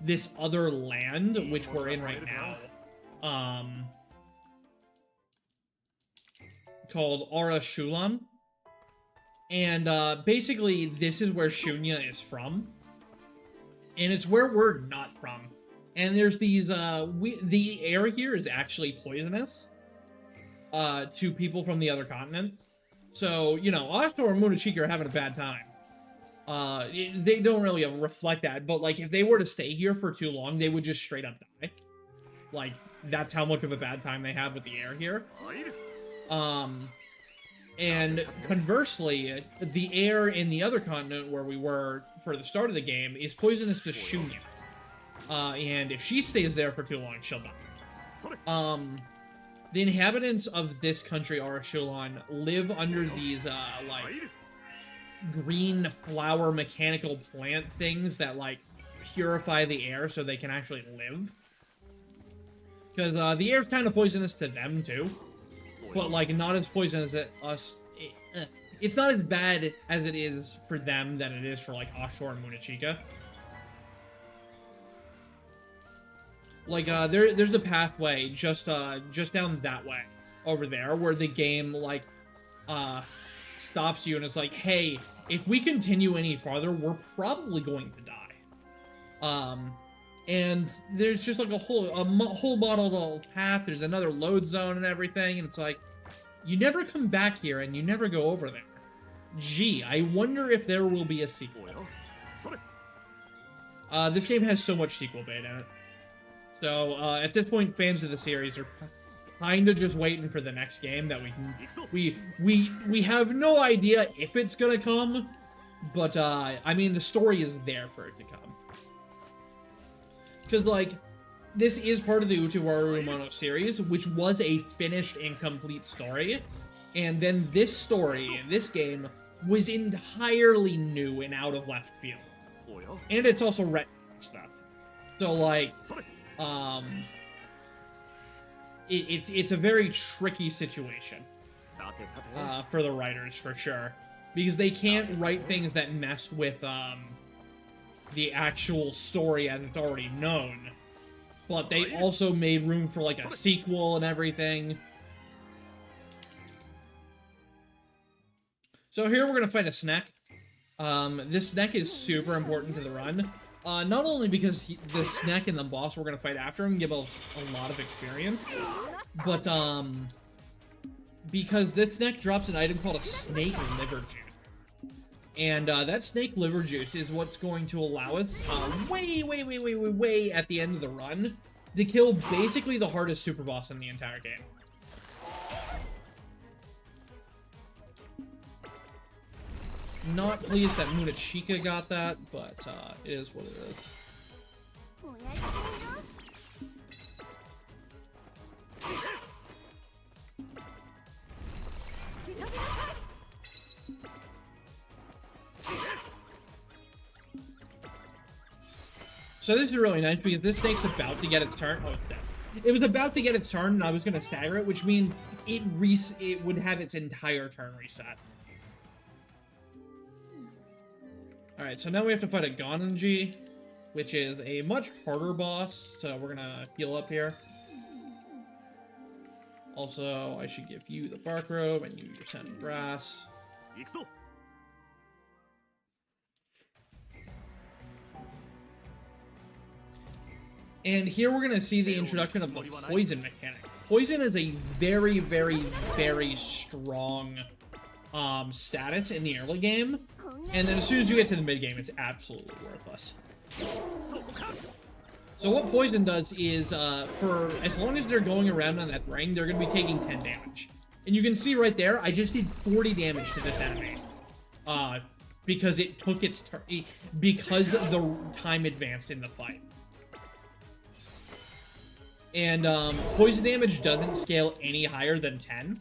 this other land, which we're in right now, called Aulan. And, basically, this is where Shunya is from. And it's where we're not from. And there's these, the air here is actually poisonous, to people from the other continent. So, you know, Ashtor and Munachika are having a bad time. They don't really reflect that, but, like, if they were to stay here for too long, they would just straight up die. Like, that's how much of a bad time they have with the air here. And conversely, the air in the other continent where we were for the start of the game is poisonous to Shunya. And if she stays there for too long, she'll die. The inhabitants of this country, Aulan, live under these, like, green flower mechanical plant things that, like, purify the air so they can actually live. Because, the air's kind of poisonous to them, too. But, like, not as poisonous as us. It's not as bad as it is for them than it is for, like, Ashtor and Munachika. Like, there's a pathway just down that way, over there, where the game, like, stops you and it's like, hey, if we continue any farther, we're probably going to die. And there's just, like, a whole modeled path, there's another load zone and everything, and it's like, you never come back here and you never go over there. Gee, I wonder if there will be a sequel. This game has so much sequel bait in it. So, at this point, fans of the series are kind of just waiting for the next game that we have no idea if it's gonna come, but, I mean, the story is there for it to come. Because, like, this is part of the Uchiwaru Mono series, which was a finished and complete story, and then this story, this game, was entirely new and out of left field. And it's also retcon stuff. So, like, it's a very tricky situation. for the writers, for sure. Because they can't write things that mess with the actual story as it's already known. But they also made room for, like, a sequel and everything. So here we're going to fight a snack. This snack is super important to the run. Not only because the snack and the boss we're going to fight after him give a lot of experience, but because this snack drops an item called a snake liver juice. And that snake liver juice is what's going to allow us, way at the end of the run, to kill basically the hardest super boss in the entire game. Not pleased that Munachika got that, but it is what it is. So this is really nice because this snake's about to get its turn. Oh, it's dead. It was about to get its turn, and I was going to stagger it, which means it would have its entire turn reset. Alright, so now we have to fight a Gonenji, which is a much harder boss, so we're gonna heal up here. Also, I should give you the bark robe and you your sand grass. And here we're gonna see the introduction of the poison mechanic. Poison is a very, very, very strong status in the early game, and then as soon as you get to the mid game, it's absolutely worthless. So what poison does is, for as long as they're going around on that ring, they're going to be taking 10 damage. And you can see right there, I just did 40 damage to this enemy, because it took its turn, because the time advanced in the fight. And poison damage doesn't scale any higher than 10,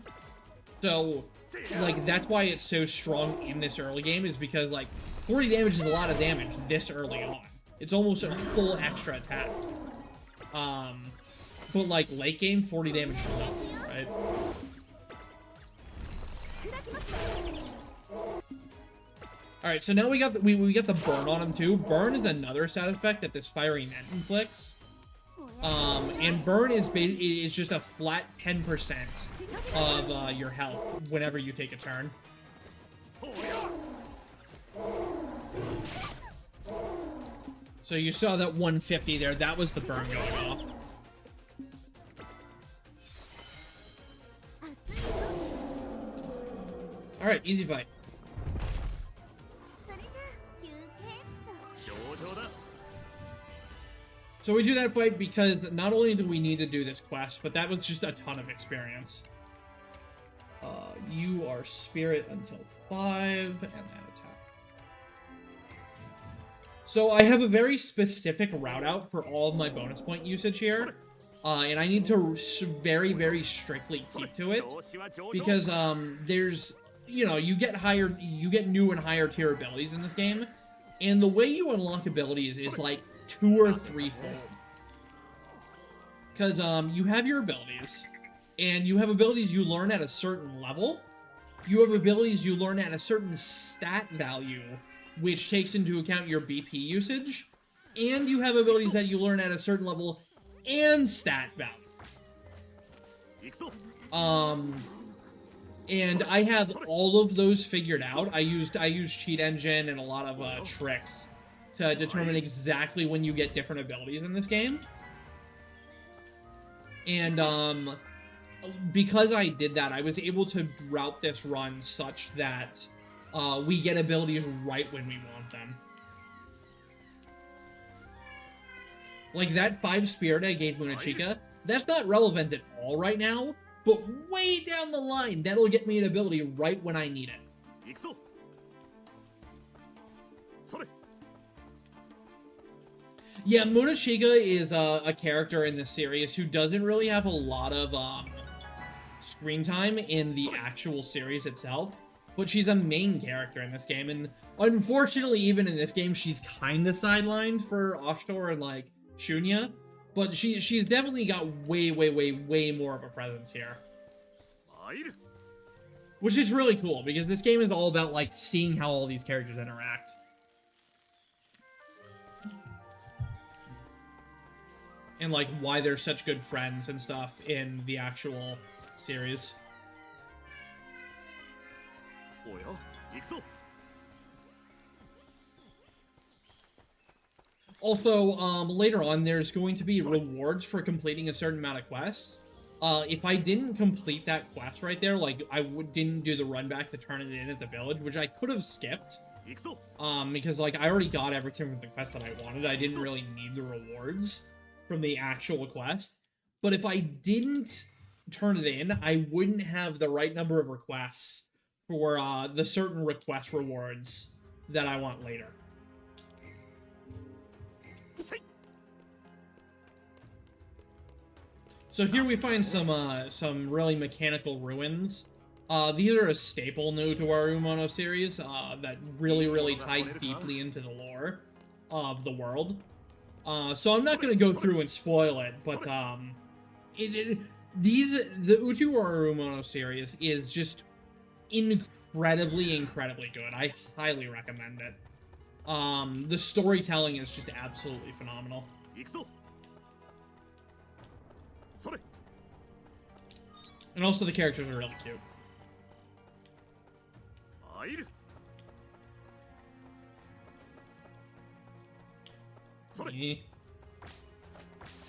so like, that's why it's so strong in this early game, is because, like, 40 damage is a lot of damage this early on. It's almost a full extra attack. But, like, late game, 40 damage is nothing, right? Alright, so now we got the burn on him, too. Burn is another side effect that this fiery net inflicts. And burn is just a flat 10% of your health whenever you take a turn. So you saw that 150 there, that was the burn going off. Alright, easy fight. So we do that fight because not only do we need to do this quest, but that was just a ton of experience. You are spirit until 5, and then attack. So I have a very specific route out for all of my bonus point usage here. And I need to very, very strictly keep to it. Because there's, you know, you get new and higher tier abilities in this game. And the way you unlock abilities is like 2 or 3 fold. Because you have your abilities, and you have abilities you learn at a certain level. You have abilities you learn at a certain stat value, which takes into account your BP usage. And you have abilities that you learn at a certain level and stat value. And I have all of those figured out. I used Cheat Engine and a lot of tricks to determine exactly when you get different abilities in this game. And because I did that, I was able to route this run such that we get abilities right when we want them. Like that 5 spirit I gave Munachika, that's not relevant at all right now, but way down the line, that'll get me an ability right when I need it. Yeah, Munachika is a character in this series who doesn't really have a lot of screen time in the actual series itself, but she's a main character in this game, and unfortunately, even in this game, she's kind of sidelined for Ashtor and, like, Shunya, but she's definitely got way more of a presence here. Which is really cool, because this game is all about, like, seeing how all these characters interact. And, like, why they're such good friends and stuff in the actual series. Also, later on, there's going to be rewards for completing a certain amount of quests. If I didn't complete that quest right there, like, didn't do the run back to turn it in at the village, which I could have skipped. Because, like, I already got everything from the quest that I wanted. I didn't really need the rewards from the actual quest. But if I didn't turn it in, I wouldn't have the right number of requests for, the certain request rewards that I want later. So here we find some really mechanical ruins. These are a staple new to our Umono series, that really tie deeply into the lore of the world. So I'm not gonna go through and spoil it, but the Utu Umono series is just incredibly good. I highly recommend it. The storytelling is just absolutely phenomenal. And also the characters are really cute.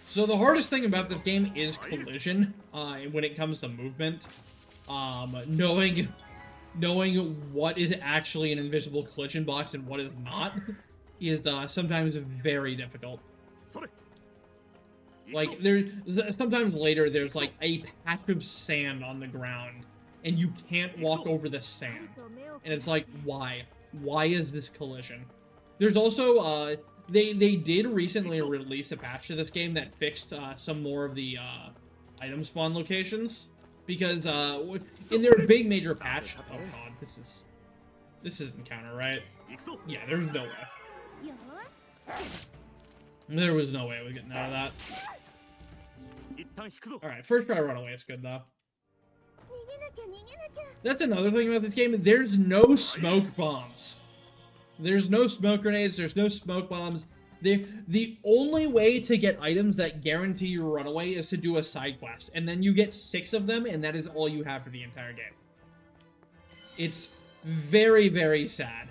So the hardest thing about this game is collision, when it comes to movement. Knowing what is actually an invisible collision box and what is not is sometimes very difficult. Like, sometimes later there's like a patch of sand on the ground and you can't walk over the sand. And it's like, why? Why is this collision? There's also, they did recently release a patch to this game that fixed some more of the item spawn locations. Because in their big major patch, oh god, this isn't counter, right? Yeah, there's no way. There was no way I was getting out of that. Alright, first try runaway is good though. That's another thing about this game, there's no smoke bombs. There's no smoke grenades, there's no smoke bombs. The only way to get items that guarantee you runaway is to do a side quest, and then you get 6 of them, and that is all you have for the entire game. It's very sad.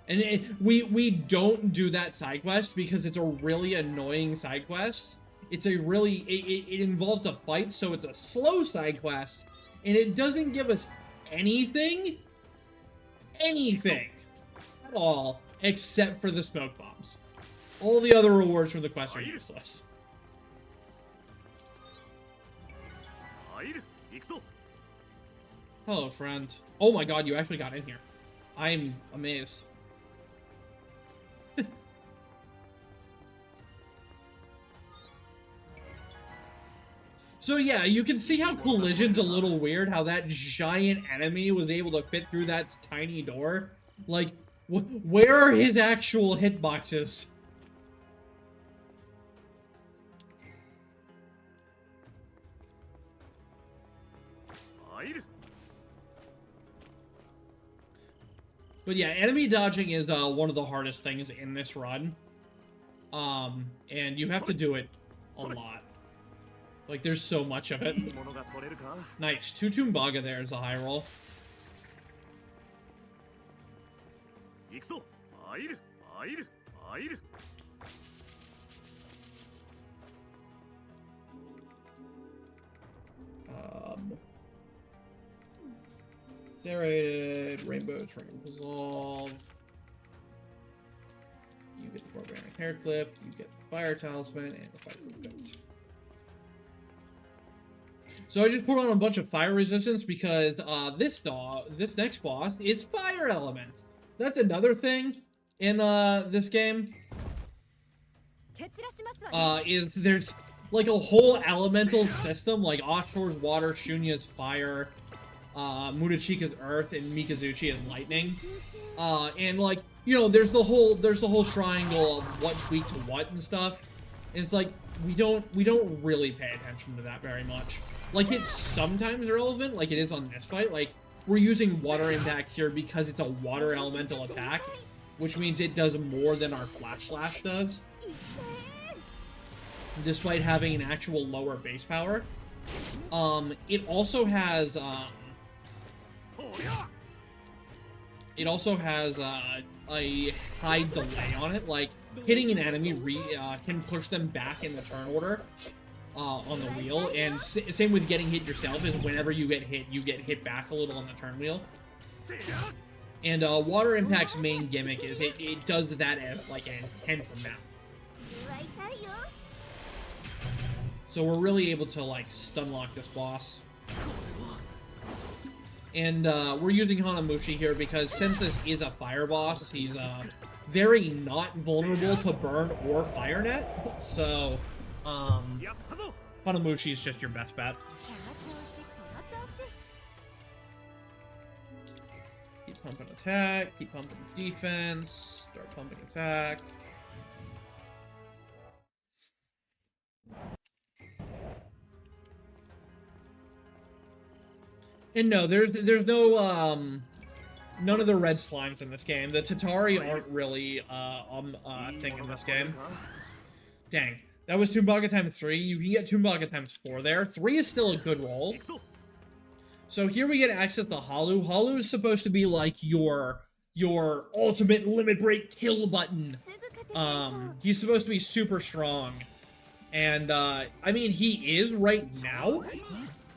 And we don't do that side quest because it's a really annoying side quest. It's a really, it involves a fight, so it's a slow side quest, and it doesn't give us anything at all, except for the smoke bombs. All the other rewards from the quest are useless. Hello, friend. Oh my god, you actually got in here. I'm amazed. So yeah, you can see how collision's a little weird, how that giant enemy was able to fit through that tiny door. Like, where are his actual hitboxes? But yeah, enemy dodging is one of the hardest things in this run. And you have to do it a lot. Like, there's so much of it. Nice. 2 Tumbaga there is a high roll. Serrated, Rainbow, Shrink and Resolve. You get the Programming Hair Clip, you get the Fire Talisman, and the Fight Goat. So I just put on a bunch of fire resistance because this next boss is fire element. That's another thing in this game. Is there's like a whole elemental system, like Oshore's water, Shunya's fire, Mudachika's earth, and Mikazuchi is lightning. And like, you know, there's the whole triangle of what's weak to what and stuff. And it's like we don't really pay attention to that very much. like, it's sometimes irrelevant, like it is on this fight. Like, we're using water impact here because it's a water elemental attack, which means it does more than our Flash Slash does, despite having an actual lower base power. It also has a high delay on it. Like, hitting an enemy can push them back in the turn order on the wheel, and same with getting hit yourself. Is whenever you get hit back a little on the turn wheel. And Water Impact's main gimmick is it does that as like an intense amount. So we're really able to like stun lock this boss. And we're using Hanamushi here because since this is a fire boss, he's very not vulnerable to burn or fire net. So Hanamushi is just your best bet. Keep pumping attack, keep pumping defense, start pumping attack. And no, there's no none of the red slimes in this game. The Tatari aren't really a thing in this game. Dang. That was Tumbaga times 3. You can get Tumbaga times 4 there. 3 is still a good roll. So here we get access to Halu. Halu is supposed to be like your ultimate limit break kill button. He's supposed to be super strong. And I mean, he is right now.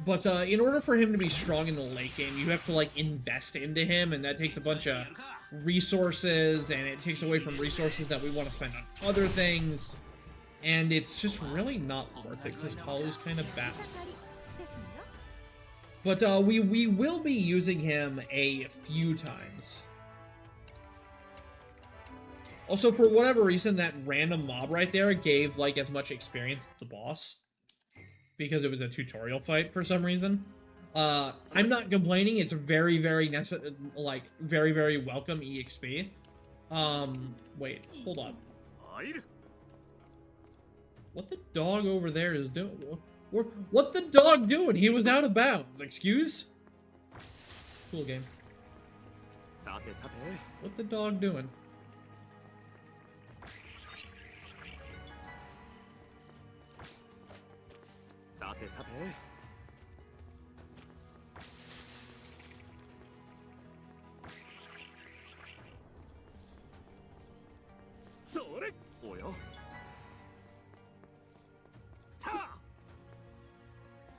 But in order for him to be strong in the late game, you have to like invest into him, and that takes a bunch of resources, and it takes away from resources that we want to spend on other things. And it's just really not worth it because Halu's kind of bad. But we will be using him a few times. Also, for whatever reason, that random mob right there gave like as much experience as the boss, because it was a tutorial fight for some reason. I'm not complaining. It's very, very necessary, like very, very welcome EXP. Wait, hold up. What the dog over there is doing? What the dog doing? He was out of bounds. Excuse? Cool game. What the dog doing?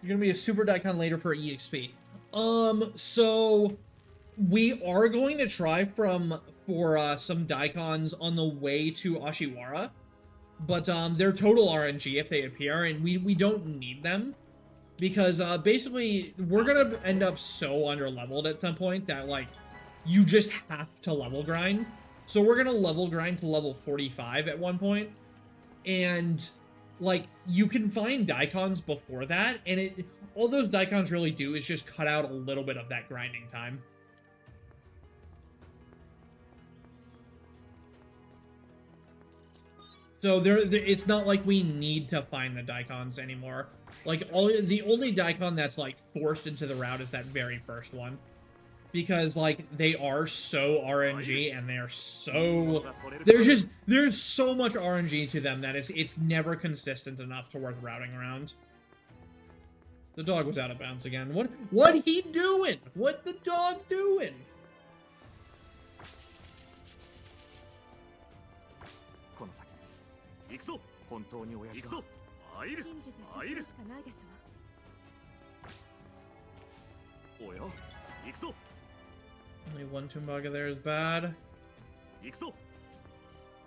You're gonna be a super daikon later for EXP. So we are going to try for some daikons on the way to Ashiwara, but they're total RNG if they appear, and we don't need them because basically we're gonna end up so under leveled at some point that like you just have to level grind. So we're gonna level grind to level 45 at one point, and like, you can find daikons before that, and all those daikons really do is just cut out a little bit of that grinding time. So it's not like we need to find the daikons anymore. Like, the only daikon that's, like, forced into the route is that very first one. Because, like, they are so RNG, and they're so... There's so much RNG to them that it's never consistent enough to worth routing around. The dog was out of bounds again. What he doing? What the dog doing? Only one Tumbaga there is bad.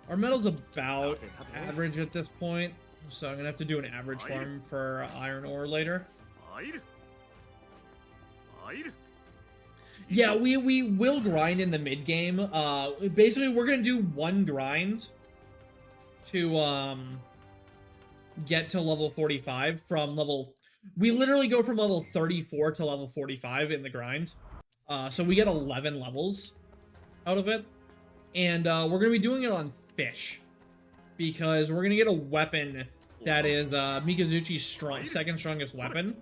Our metal's about average at this point, so I'm gonna have to do an average farm for iron ore later. Yeah, we will grind in the mid game. Basically, we're gonna do one grind to get to level 45 from level. We literally go from level 34 to level 45 in the grind. So we get 11 levels out of it. And we're going to be doing it on fish. Because we're going to get a weapon that is Mikazuchi's second strongest weapon.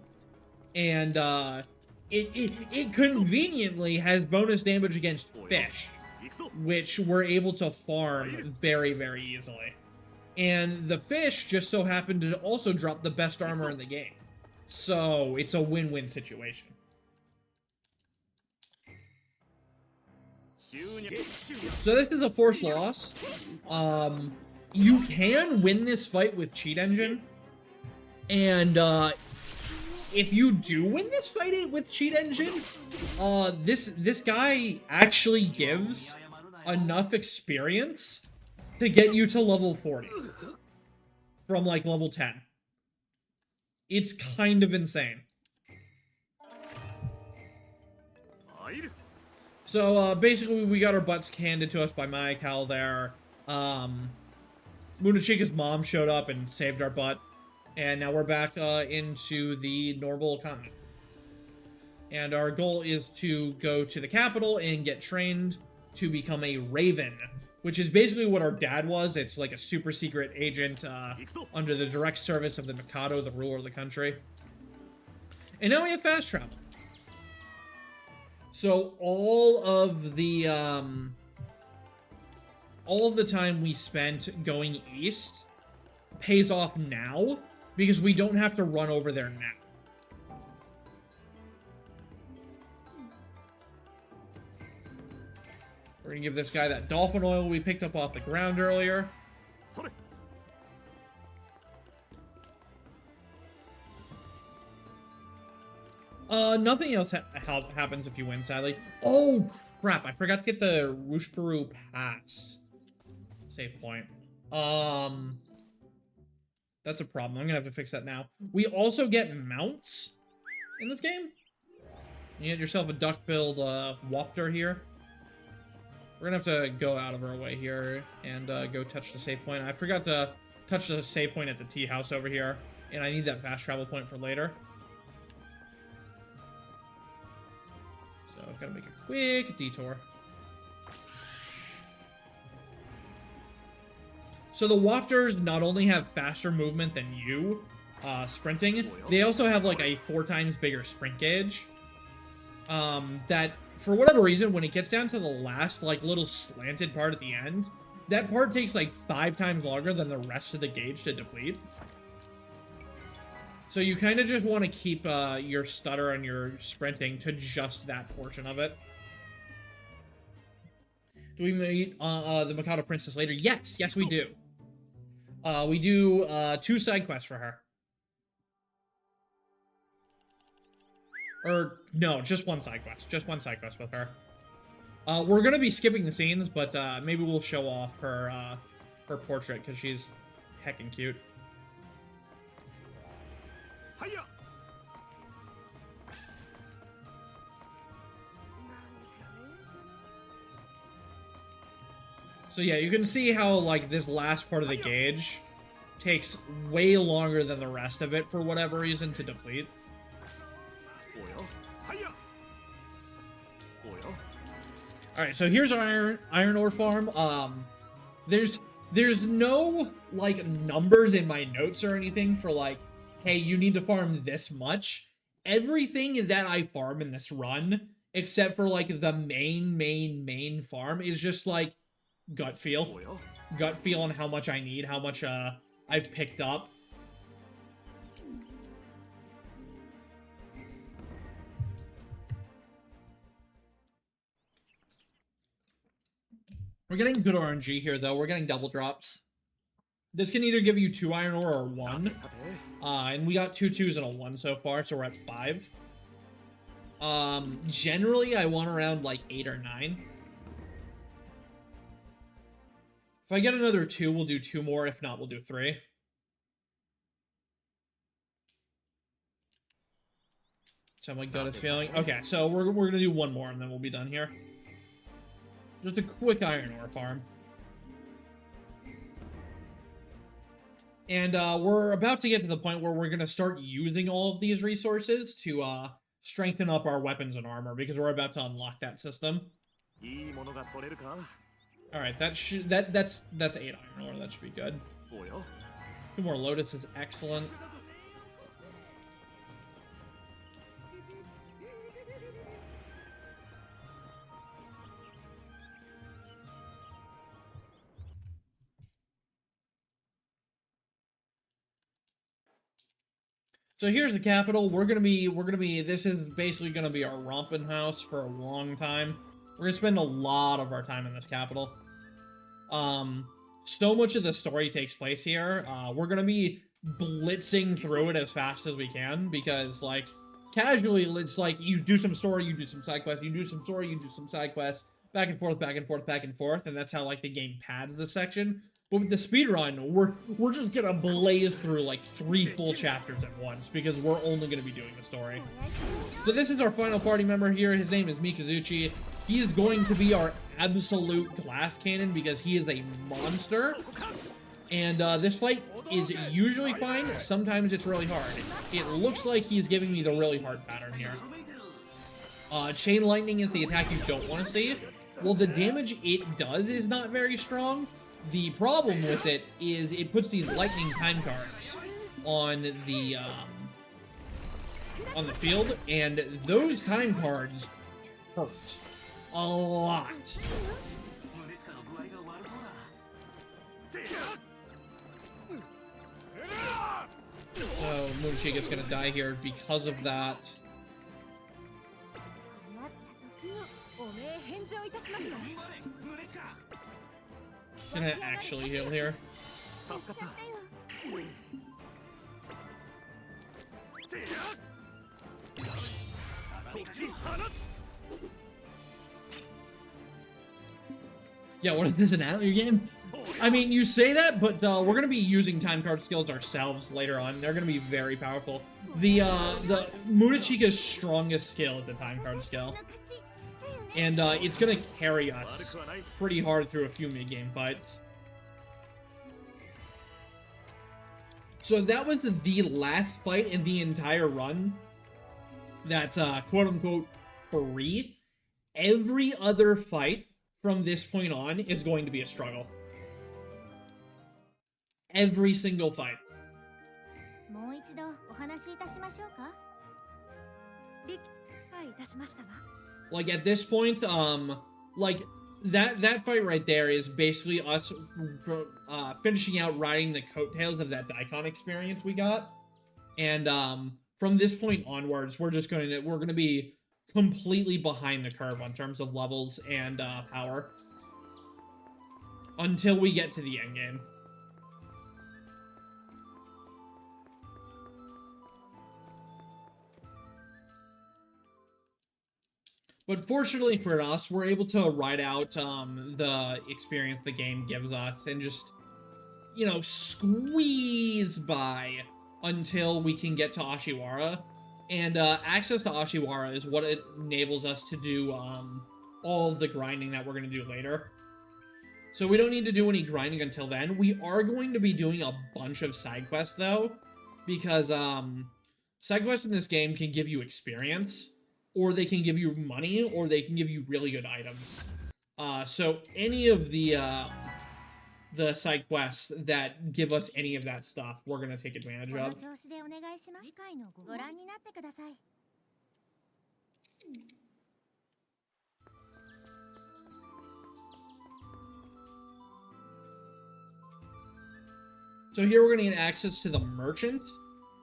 and it conveniently has bonus damage against fish, which we're able to farm very, very easily. And the fish just so happened to also drop the best armor in the game. So it's a win-win situation. So this is a forced loss. You can win this fight with Cheat Engine. And if you do win this fight with Cheat Engine, this guy actually gives enough experience to get you to level 40 from like level 10. It's kind of insane. So basically we got our butts handed to us by Mayakal there. Munachika's mom showed up and saved our butt. And now we're back into the normal continent. And our goal is to go to the capital and get trained to become a Raven, which is basically what our dad was. It's like a super secret agent under the direct service of the Mikado, the ruler of the country. And now we have fast travel. So all of the time we spent going east pays off now because we don't have to run over there now. We're gonna give this guy that dolphin oil we picked up off the ground earlier. Nothing else happens if you win, sadly. Oh, crap. I forgot to get the Rushparu Pass. Save point. That's a problem. I'm gonna have to fix that now. We also get mounts in this game. You get yourself a duck-billed Waptor here. We're gonna have to go out of our way here and go touch the save point. I forgot to touch the save point at the tea house over here, and I need that fast travel point for later. So I've got to make a quick detour. So the Waptors not only have faster movement than you, sprinting, they also have like a 4 times bigger sprint gauge. That, for whatever reason, when it gets down to the last, like, little slanted part at the end, that part takes like 5 times longer than the rest of the gauge to deplete. So you kind of just want to keep your stutter and your sprinting to just that portion of it. Do we meet the Mikado Princess later? Yes, yes we do. We do 2 side quests for her. Or, no, just 1 side quest. Just 1 side quest with her. We're gonna be skipping the scenes, but maybe we'll show off her, her portrait, because she's heckin' cute. So yeah, you can see how, like, this last part of the gauge takes way longer than the rest of it for whatever reason to deplete. Alright, so here's our iron ore farm. There's no, like, numbers in my notes or anything for, like, hey, you need to farm this much. Everything that I farm in this run, except for, like, the main farm, is just, like, gut feel. Gut feel on how much I need, how much, I've picked up. We're getting good RNG here, though. We're getting double drops. This can either give you 2 iron ore or 1. And we got 2 2s and a 1 so far, so we're at 5. Generally, I want around, like, 8 or 9. If I get another 2, we'll do 2 more. If not, we'll do 3. So my gut is feeling. Okay, so we're gonna do 1 more and then we'll be done here. Just a quick iron ore farm. And we're about to get to the point where we're gonna start using all of these resources to strengthen up our weapons and armor, because we're about to unlock that system. Alright, that's 8 iron ore, that should be good. 2 more Lotus is excellent. So here's the capital. We're gonna be. This is basically gonna be our romping house for a long time. We're gonna spend a lot of our time in this capital. So much of the story takes place here. We're gonna be blitzing through it as fast as we can because, like, casually, it's like you do some story, you do some side quests, you do some story, you do some side quests, back and forth, back and forth, back and forth, and that's how, like, the game pads the section. But with the speedrun, we're just gonna blaze through like 3 full chapters at once because we're only gonna be doing the story. So this is our final party member here. His name is Mikazuchi. He is going to be our absolute glass cannon because he is a monster. And this fight is usually fine. Sometimes it's really hard. It looks like he's giving me the really hard pattern here. Chain lightning is the attack you don't want to see. Well, the damage it does is not very strong. The problem with it is it puts these lightning time cards on the field, and those time cards hurt a lot. So Moonchiga's gonna die here because of that. Gonna actually heal here. Yeah, what is this, an Atelier game? I mean, you say that, but we're gonna be using time card skills ourselves later on. They're gonna be very powerful. The Mudachika's strongest skill is the time card skill. And it's gonna carry us pretty hard through a few mid-game fights. So that was the last fight in the entire run that's quote-unquote free. Every other fight from this point on is going to be a struggle. Every single fight. Like, at this point, like, that fight right there is basically us finishing out riding the coattails of that Daikon experience we got. And, from this point onwards, we're gonna be completely behind the curve on terms of levels and, power. Until we get to the endgame. But fortunately for us, we're able to ride out the experience the game gives us and just, you know, squeeze by until we can get to Ashiwara. And access to Ashiwara is what enables us to do all of the grinding that we're going to do later. So we don't need to do any grinding until then. We are going to be doing a bunch of side quests, though, because side quests in this game can give you experience, or they can give you money, or they can give you really good items. So any of the side quests that give us any of that stuff, we're going to take advantage of. So here we're going to get access to the Merchant.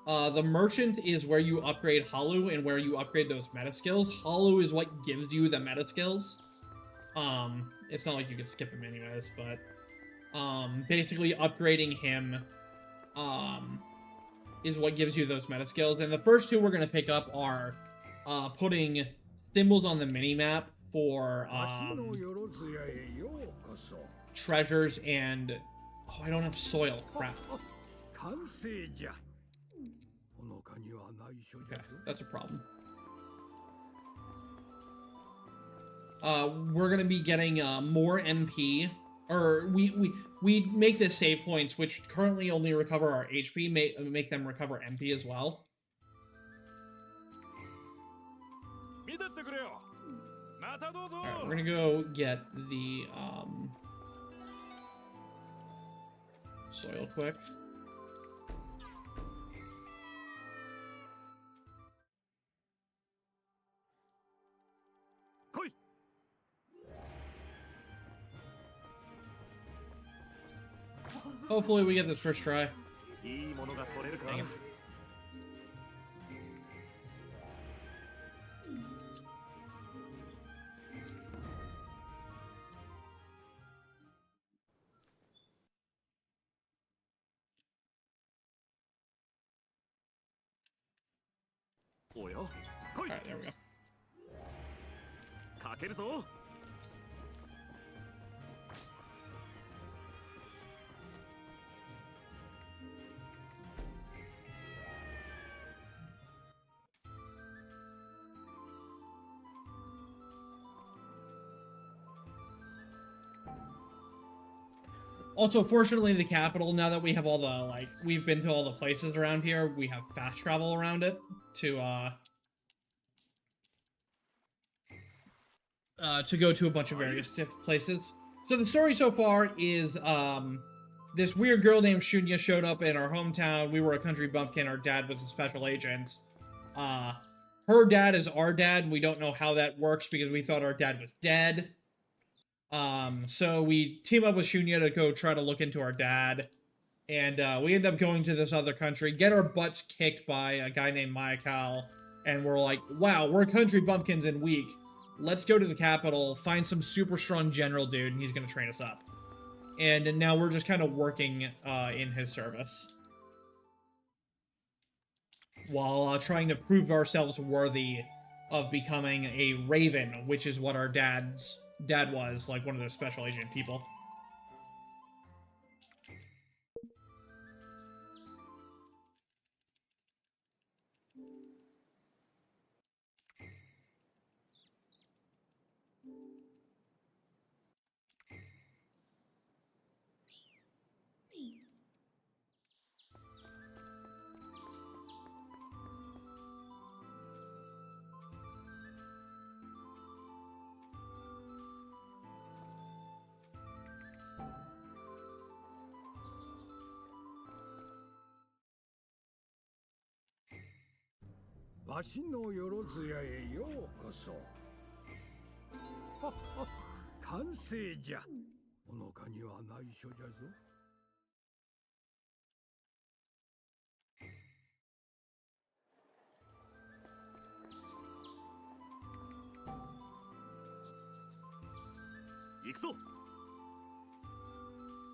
The Merchant is where you upgrade Halu and where you upgrade those meta skills. Halu is what gives you the meta skills. It's not like you can skip him anyways, but basically upgrading him is what gives you those meta skills. And the first two we're going to pick up are putting symbols on the minimap for treasures and... Oh, I don't have soil. Crap. Okay, that's a problem. We're gonna be getting more MP, or we make the save points, which currently only recover our HP, make them recover MP as well. Alright, we're gonna go get the soil quick. Hopefully we get this first try. Dang it. Alright, there we go. Also, fortunately, the capital, now that we have all the, like, we've been to all the places around here, we have fast travel around it to go to a bunch of various different places. So the story so far is, this weird girl named Shunya showed up in our hometown. We were a country bumpkin. Our dad was a special agent. Her dad is our dad, and we don't know how that works because we thought our dad was dead. So we team up with Shunya to go try to look into our dad. And, we end up going to this other country, get our butts kicked by a guy named Mayakal. And we're like, wow, we're country bumpkins and weak. Let's go to the capital, find some super strong general dude, and he's gonna train us up. And now we're just kind of working, in his service. While, trying to prove ourselves worthy of becoming a raven, which is what our dad was, like one of those special agent people.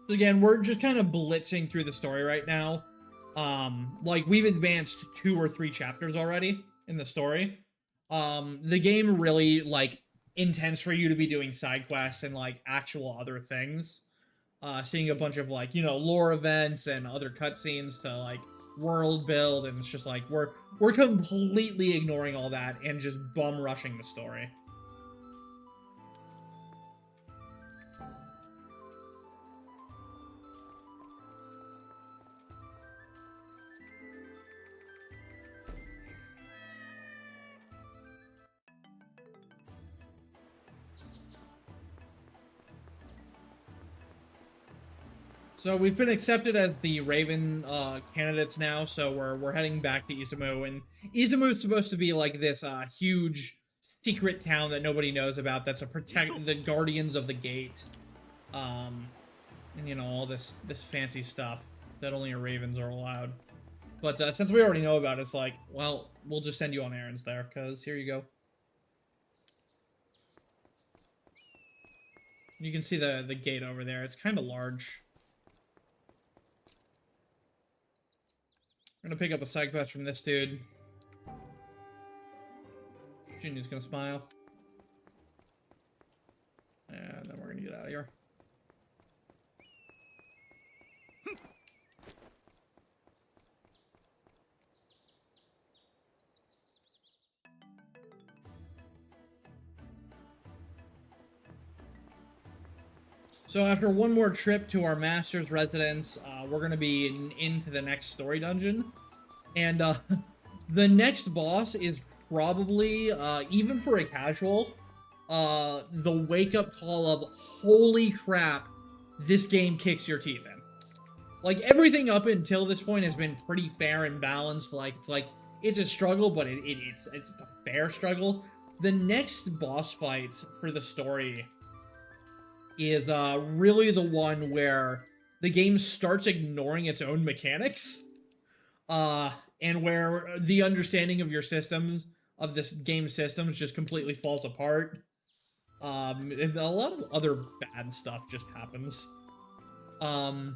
Again, we're just kind of blitzing through the story right now. Like, we've advanced 2 or 3 chapters already in the story. The game really, like, intends for you to be doing side quests and, like, actual other things. Seeing a bunch of, like, you know, lore events and other cutscenes to, like, world build, and it's just like, we're completely ignoring all that and just bum rushing the story. So we've been accepted as the Raven candidates now, so we're heading back to Izumo, and Izumo's supposed to be like this huge secret town that nobody knows about that's the guardians of the gate. And you know, all this fancy stuff that only Ravens are allowed. But since we already know about it, it's like, well, we'll just send you on errands there, because here you go. You can see the gate over there. It's kind of large. We're gonna pick up a side quest from this dude. Junior's gonna smile. And then we're gonna get out of here. So after one more trip to our master's residence, we're going to be into the next story dungeon. And the next boss is probably, even for a casual, the wake-up call of, holy crap, this game kicks your teeth in. Like, everything up until this point has been pretty fair and balanced. Like, it's a struggle, but it's a fair struggle. The next boss fight for the story is really the one where the game starts ignoring its own mechanics, and where the understanding of your systems, of this game's systems, just completely falls apart. And a lot of other bad stuff just happens. And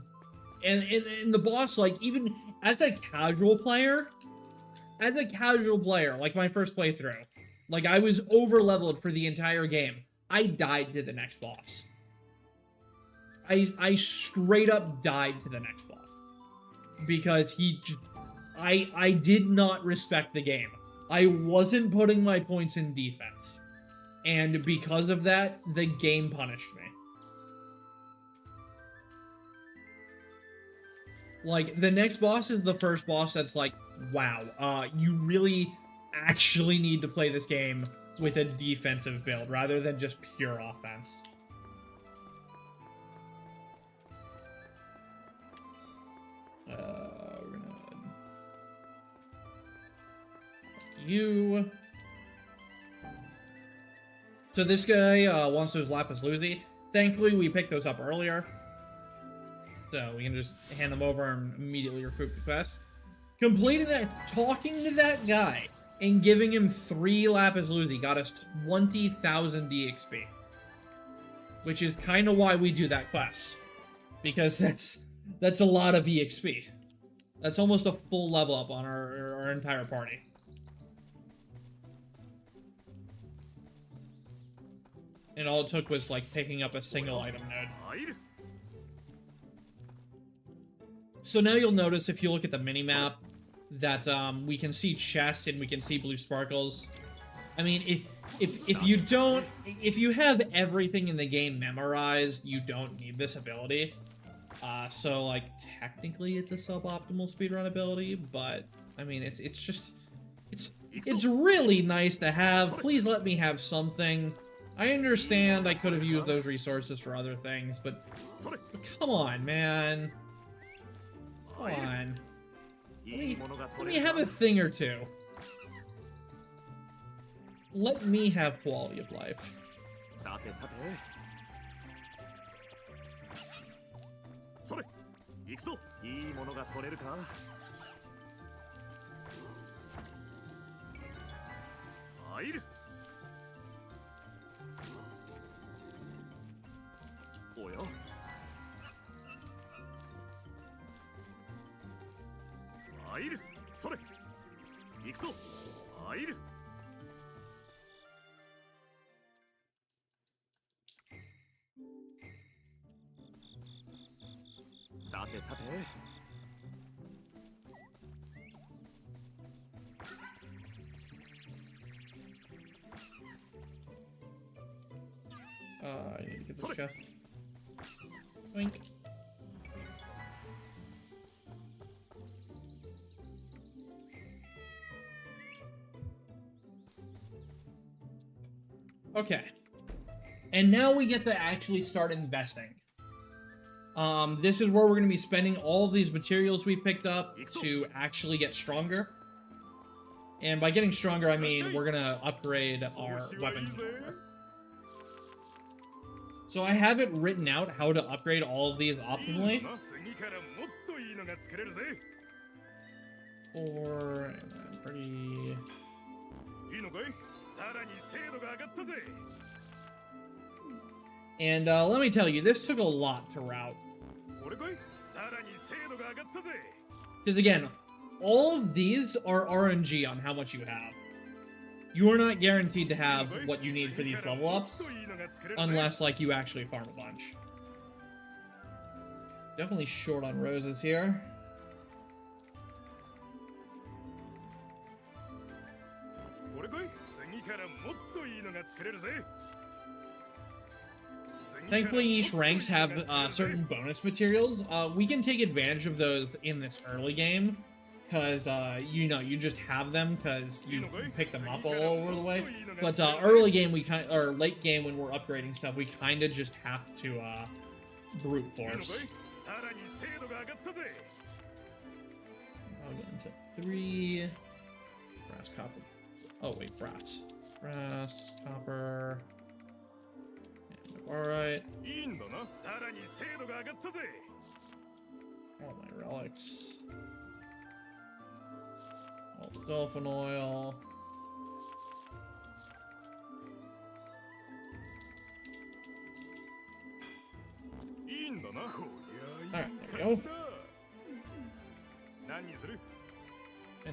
the boss, like, even as a casual player, as a casual player, like my first playthrough, like I was over-leveled for the entire game. I died to the next boss. I straight up died to the next boss. Because I did not respect the game. I wasn't putting my points in defense. And because of that, the game punished me. Like, the next boss is the first boss that's like, wow, you really actually need to play this game with a defensive build rather than just pure offense. We're gonna... You... So this guy wants those Lapis Lazuli. Thankfully, we picked those up earlier. So we can just hand them over and immediately recruit the quest. Completing that, talking to that guy, and giving him 3 Lapis Lazuli got us 20,000 DXP. Which is kind of why we do that quest. Because that's a lot of EXP. That's almost a full level up on our entire party. And all it took was, like, picking up a single item node. So now you'll notice, if you look at the mini-map, that we can see chests and we can see blue sparkles. I mean, if you have everything in the game memorized, you don't need this ability. So, like, technically it's a suboptimal speedrun ability, but, I mean, it's really nice to have. Please let me have something. I understand I could have used those resources for other things, but come on, man. Come on. Let me have a thing or two. Let me have quality of life. I need to get this chest. Boink. Okay. And now we get to actually start investing. This is where we're going to be spending all of these materials we picked up to actually get stronger. And by getting stronger, I mean we're going to upgrade our weapons. So I have it written out how to upgrade all of these optimally. Pretty... And let me tell you, this took a lot to route. Because again, all of these are RNG on how much you have. You are not guaranteed to have what you need for these level ups, unless like you actually farm a bunch. Definitely short on roses here. Thankfully, each ranks have certain bonus materials. We can take advantage of those in this early game, because, you know, you just have them because you pick them up all over the way. But early game, or late game when we're upgrading stuff, we kind of just have to brute force. I'll get into 3. Brass, copper. Oh, wait, brass. Brass, copper. Alright. All my relics. All the dolphin oil. Alright, there we go.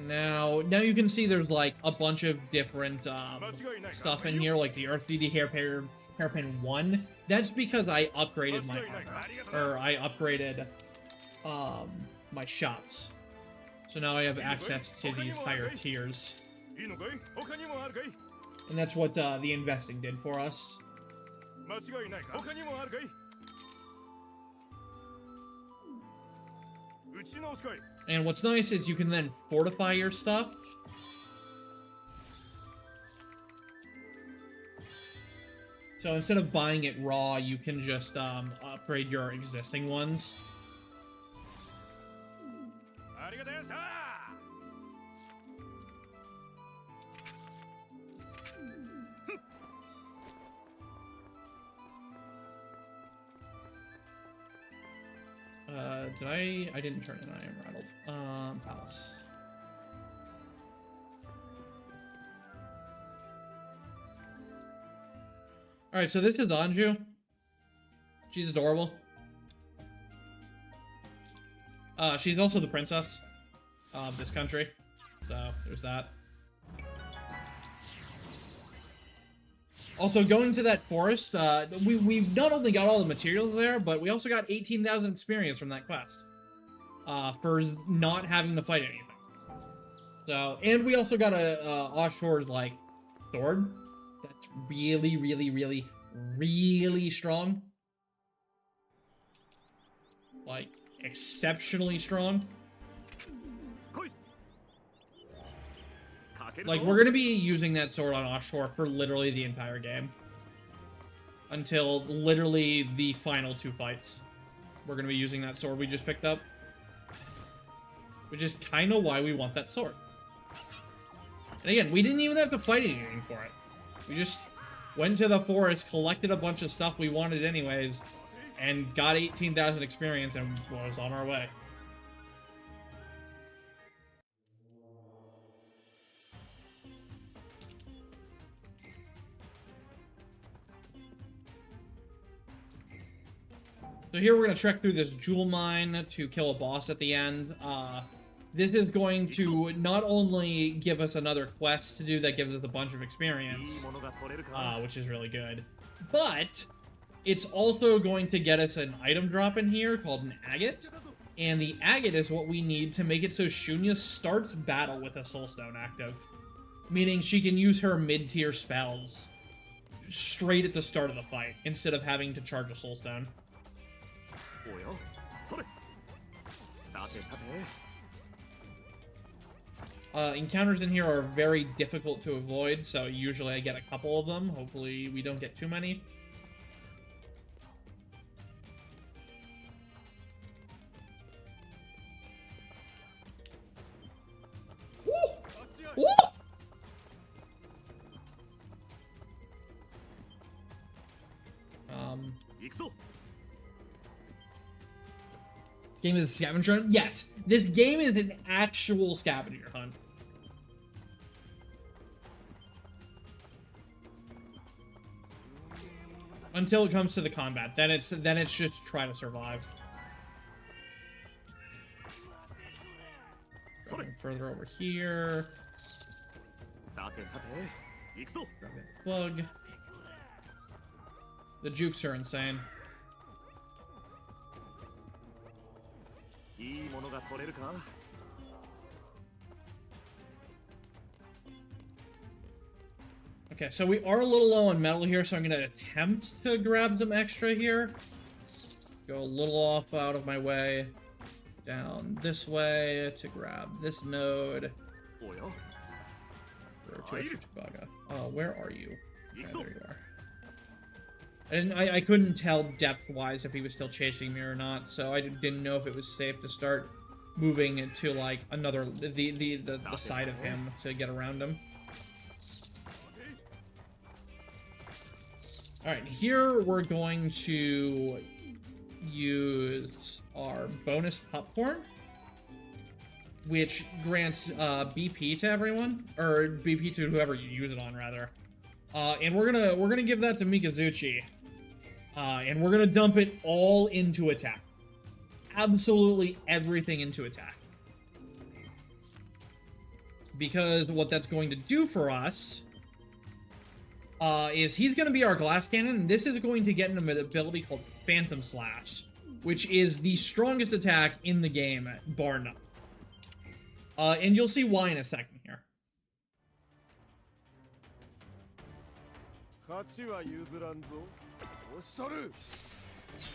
And now you can see there's like a bunch of different stuff in here, like the Earth DD Hairpin 1. That's because I upgraded my armor, or I upgraded my shops. So now I have access to these higher tiers. And that's what the investing did for us. And what's nice is you can then fortify your stuff. So instead of buying it raw, you can just upgrade your existing ones. I didn't turn in Iron Rattled. Palace. Alright, so this is Anju. She's adorable. She's also the princess of this country. So, there's that. Also, going to that forest, we've not only got all the materials there, but we also got 18,000 experience from that quest. For not having to fight anything. So, and we also got a Oshore's, like, sword. That's really, really, really, really strong. Like, exceptionally strong. Like, we're gonna be using that sword on Oshore for literally the entire game. Until literally the final 2 fights. We're gonna be using that sword we just picked up. Which is kind of why we want that sword. And again, we didn't even have to fight anything for it. We just went to the forest, collected a bunch of stuff we wanted anyways, and got 18,000 experience and was on our way. So here we're going to trek through this jewel mine to kill a boss at the end. This is going to not only give us another quest to do that gives us a bunch of experience, which is really good, but it's also going to get us an item drop in here called an agate. And the agate is what we need to make it so Shunya starts battle with a soulstone active. Meaning she can use her mid-tier spells straight at the start of the fight, instead of having to charge a soulstone. Encounters in here are very difficult to avoid, so usually I get a couple of them. Hopefully we don't get too many. Woo! Woo! This game is a scavenger hunt? Yes, this game is an actual scavenger hunt. Until it comes to the combat, then it's just try to survive. Going further over here. Grab that plug. The jukes are insane. Okay, so we are a little low on metal here, so I'm going to attempt to grab some extra here. Go a little off out of my way. Down this way to grab this node. Where are you? Okay, there you are. And I couldn't tell depth-wise if he was still chasing me or not, so I didn't know if it was safe to start moving to like another the side of him to get around him. All right, here we're going to use our bonus popcorn, which grants BP to everyone, or BP to whoever you use it on, rather. And we're gonna give that to Mikazuchi, and we're gonna dump it all into attack. Absolutely everything into attack. because what that's going to do for us is he's going to be our glass cannon. This is going to get him an ability called Phantom Slash, which is the strongest attack in the game, bar none. And you'll see why in a second here.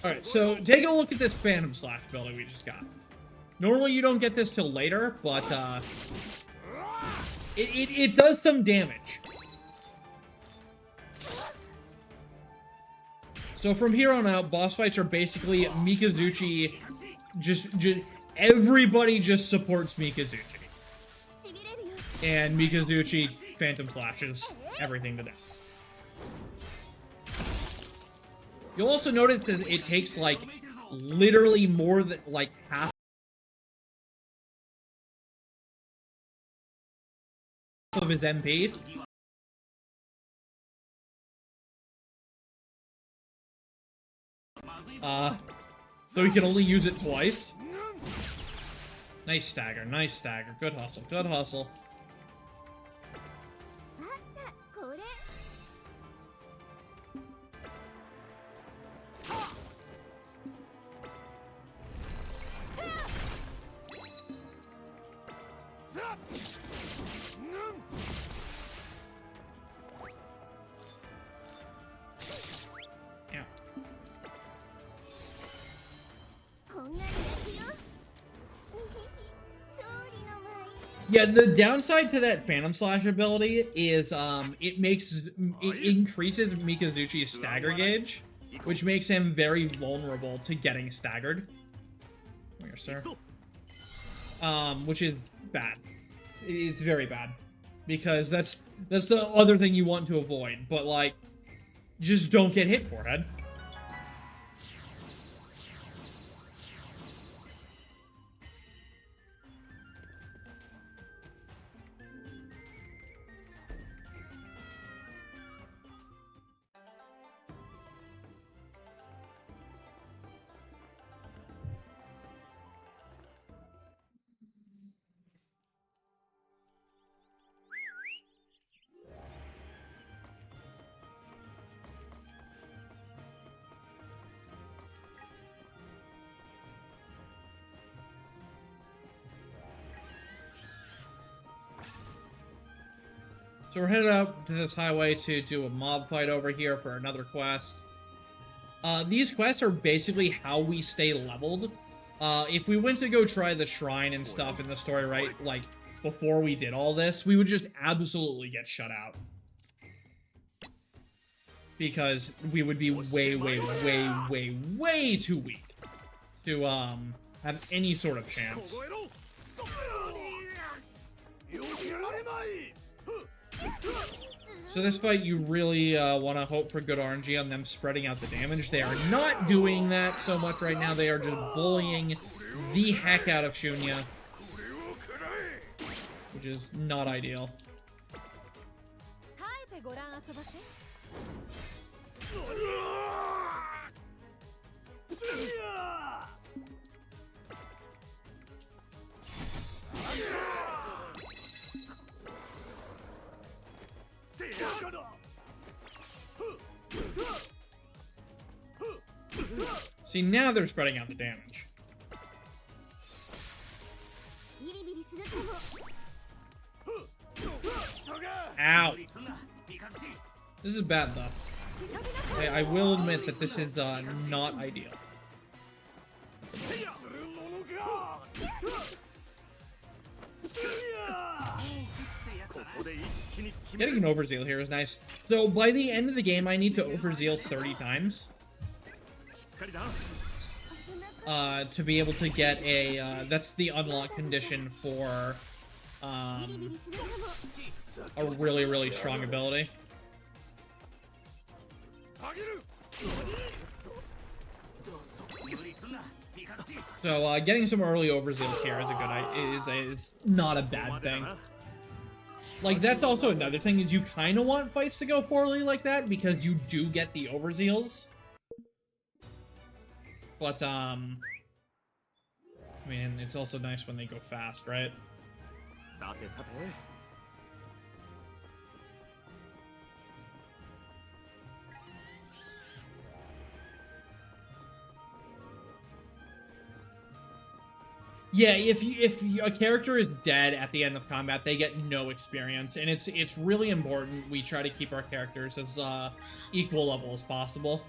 Alright, so take a look at this Phantom Slash ability we just got. Normally you don't get this till later, but it does some damage. So from here on out, boss fights are basically Mikazuchi, just everybody just supports Mikazuchi. And Mikazuchi Phantom Slashes everything to death. You'll also notice that it takes, like, literally more than, like, half of his MP. So he can only use it twice. Nice stagger, nice stagger. Good hustle, good hustle. Yeah, the downside to that Phantom Slash ability is it increases Mikazuchi's stagger gauge, which makes him very vulnerable to getting staggered. Come here, sir. Which is bad. It's very bad, because that's the other thing you want to avoid. But like, just don't get hit, forehead. So we're headed out to this highway to do a mob fight over here for another quest. These quests are basically how we stay leveled. If we went to go try the shrine and stuff in the story, right, like, before we did all this, we would just absolutely get shut out. Because we would be way too weak to, have any sort of chance. So this fight, you really want to hope for good RNG on them spreading out the damage. They are not doing that so much right now. They are just bullying the heck out of Shunya, which is not ideal. See, now they're spreading out the damage. Ow. This is bad, though. I will admit that this is not ideal. Getting an overzeal here is nice. So by the end of the game, I need to overzeal 30 times. To be able to get a, that's the unlock condition for, a really strong ability. So, getting some early overzeals here is not a bad thing. Like, that's also another thing, is you kind of want fights to go poorly like that, because you do get the overzeals. But, I mean, it's also nice when they go fast, right? Yeah, a character is dead at the end of combat, they get no experience, and it's really important we try to keep our characters as equal level as possible.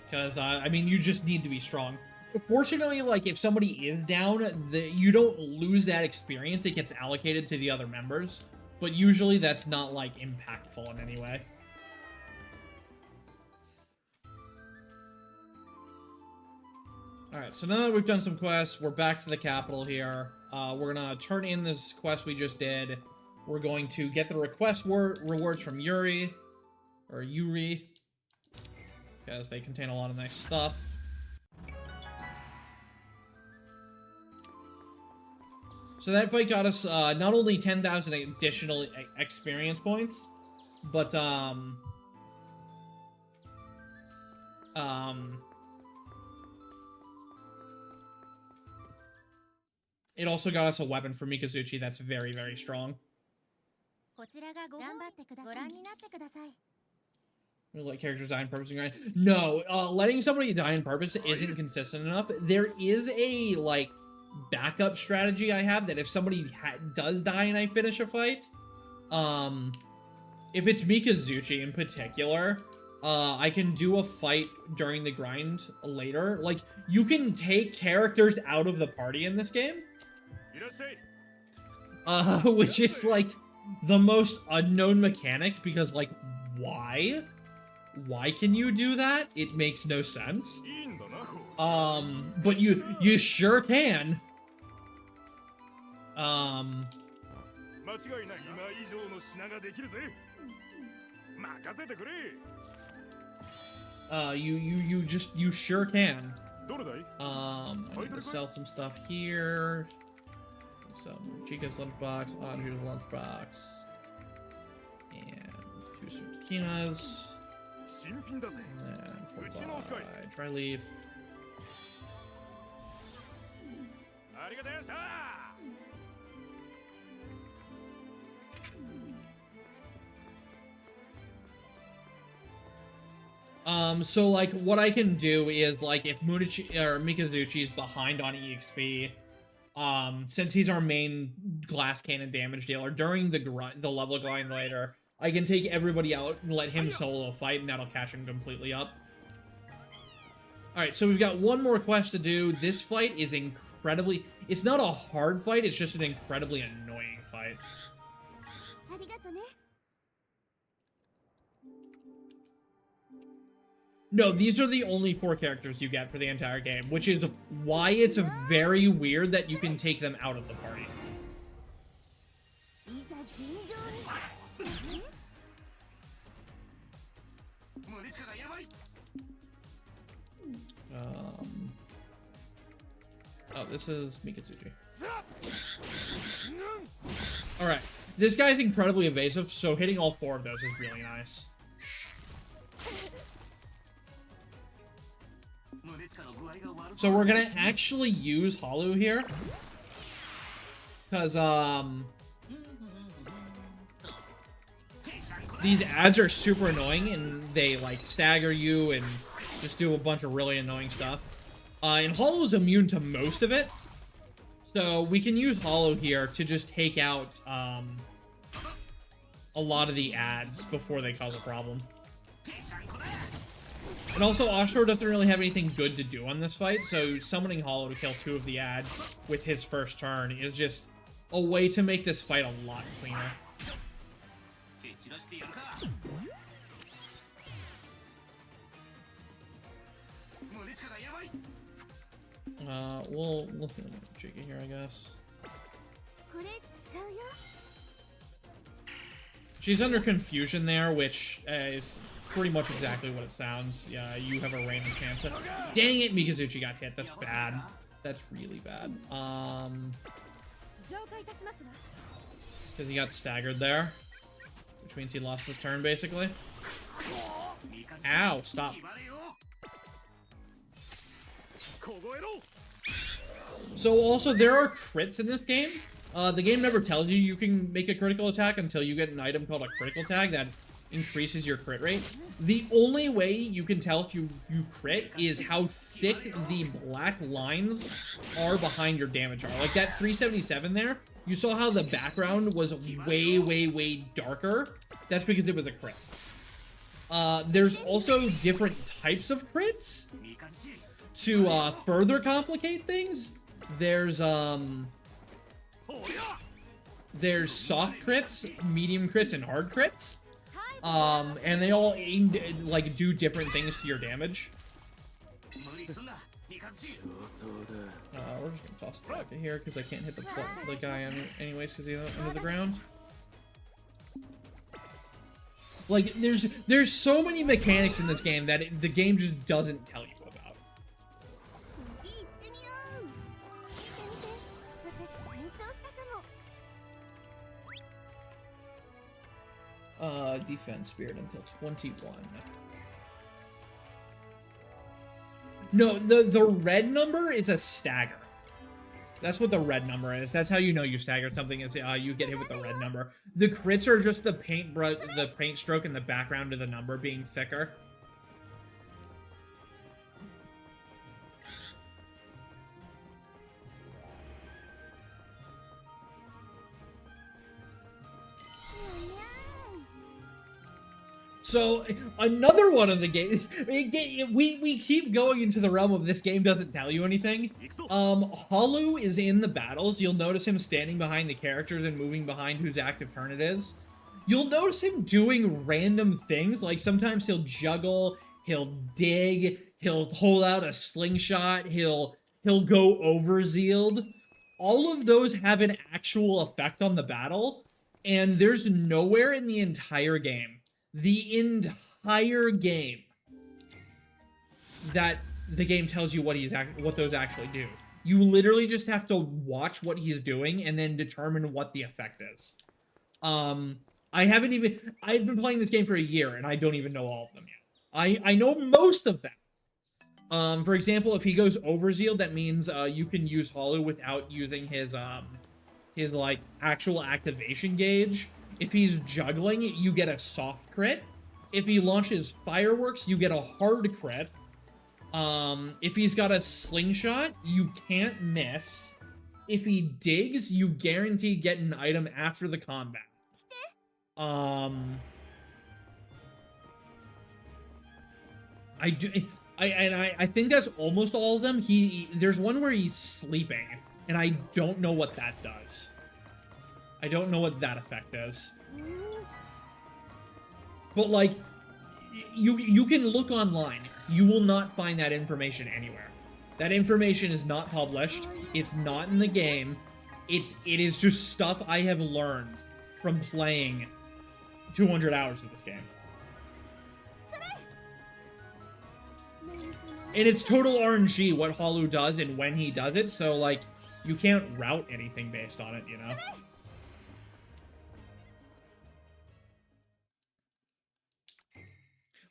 Because I mean, you just need to be strong. Fortunately, like if somebody is down, you don't lose that experience; it gets allocated to the other members. But usually, that's not like impactful in any way. Alright, so now that we've done some quests, we're back to the capital here. We're gonna turn in this quest we just did. We're going to get the request rewards from Yuri, because they contain a lot of nice stuff. So that fight got us not only 10,000 additional experience points, but it also got us a weapon for Mikazuchi that's very, very strong. We let characters die on purpose and grind. No, letting somebody die on purpose isn't consistent enough. There is a, like, backup strategy I have that if somebody does die and I finish a fight, if it's Mikazuchi in particular, I can do a fight during the grind later. Like, you can take characters out of the party in this game. Which is, like, the most unknown mechanic, because, like, why? Why can you do that? It makes no sense. But you sure can. You sure can. I need to sell some stuff here. So, Chica's lunchbox, Andrew's lunchbox, and 2 Sukinas, and then 4 dry leaf. So like what I can do is like if Mikazuchi's behind on EXP, since he's our main glass cannon damage dealer, during the level grind later, I can take everybody out and let him solo fight, and that'll catch him completely up. Alright, so we've got one more quest to do. This fight is incredibly... It's not a hard fight, it's just an incredibly annoying fight. No, these are the only 4 characters you get for the entire game, which is why it's very weird that you can take them out of the party. Oh, this is Mikazuchi. Alright, this guy's incredibly evasive, so hitting all 4 of those is really nice. So we're gonna actually use Hollow here, because these ads are super annoying and they like stagger you and just do a bunch of really annoying stuff. And Hollow's immune to most of it, so we can use Hollow here to just take out a lot of the ads before they cause a problem. And also, Ashura doesn't really have anything good to do on this fight, so summoning Hollow to kill 2 of the ads with his first turn is just a way to make this fight a lot cleaner. We'll check it here, I guess. She's under confusion there, which is pretty much exactly what it sounds. Yeah, you have a random chance. Dang it, Mikazuchi got hit. That's bad. That's really bad. Because he got staggered there, which means he lost his turn, basically. Ow, stop. So also, there are crits in this game. The game never tells you you can make a critical attack until you get an item called a critical tag that increases your crit rate. The only way you can tell if you crit is how thick the black lines are behind your damage are. Like that 377 there, you saw how the background was way, way, way darker. That's because it was a crit. There's also different types of crits to further complicate things. There's soft crits, medium crits, and hard crits. And they all aim to, like, do different things to your damage. We're just gonna toss it back in here because I can't hit the guy anyways because he's under the ground. Like, there's so many mechanics in this game that the game just doesn't tell you about. Defense spirit until 21. No, the red number is a stagger. That's what the red number is. That's how you know you staggered something, is you get hit with the red number. The crits are just the paint stroke and the background of the number being thicker. So, another one of the games, we keep going into the realm of this game doesn't tell you anything. Halu is in the battles. You'll notice him standing behind the characters and moving behind whose active turn it is. You'll notice him doing random things, like sometimes he'll juggle, he'll dig, he'll hold out a slingshot, he'll go overzealed. All of those have an actual effect on the battle, and there's nowhere in the entire game that the game tells you what those actually do. You literally just have to watch what he's doing and then determine what the effect is. I've been playing this game for a year and I don't even know all of them yet. I know most of them. For example, if he goes overzealed, that means you can use Halu without using his like actual activation gauge. If he's juggling, you get a soft crit. If he launches fireworks, you get a hard crit. If he's got a slingshot, you can't miss. If he digs, you guarantee get an item after the combat. I think that's almost all of them. There's one where he's sleeping, and I don't know what that does. I don't know what that effect is. But, like, you can look online. You will not find that information anywhere. That information is not published. It's not in the game. It is just stuff I have learned from playing 200 hours of this game. And it's total RNG what Halu does and when he does it, so, like, you can't route anything based on it, you know?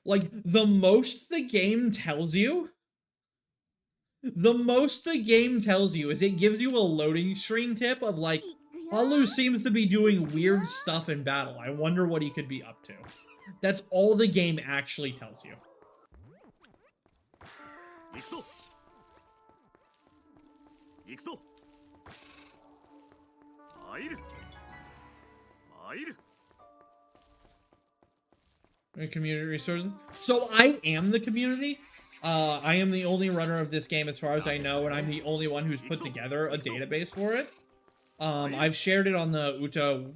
Like, the most the game tells you is it gives you a loading screen tip of, like, Halu seems to be doing weird stuff in battle. I wonder what he could be up to. That's all the game actually tells you. Community resources. So I am the community. I am the only runner of this game as far as I know, and I'm the only one who's put together a database for it. I've shared it on the Uto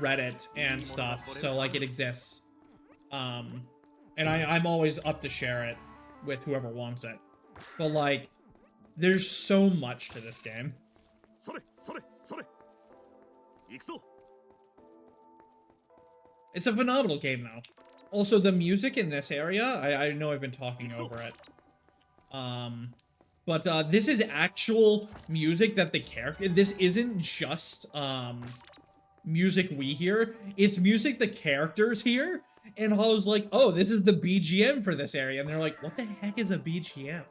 Reddit and stuff, so like it exists. And I'm always up to share it with whoever wants it. But like, there's so much to this game. It's a phenomenal game, though. Also, the music in this area, I know I've been talking over it. But this is actual music that the character... This isn't just, music we hear. It's music the characters hear. And Halu's like, oh, this is the BGM for this area. And they're like, what the heck is a BGM?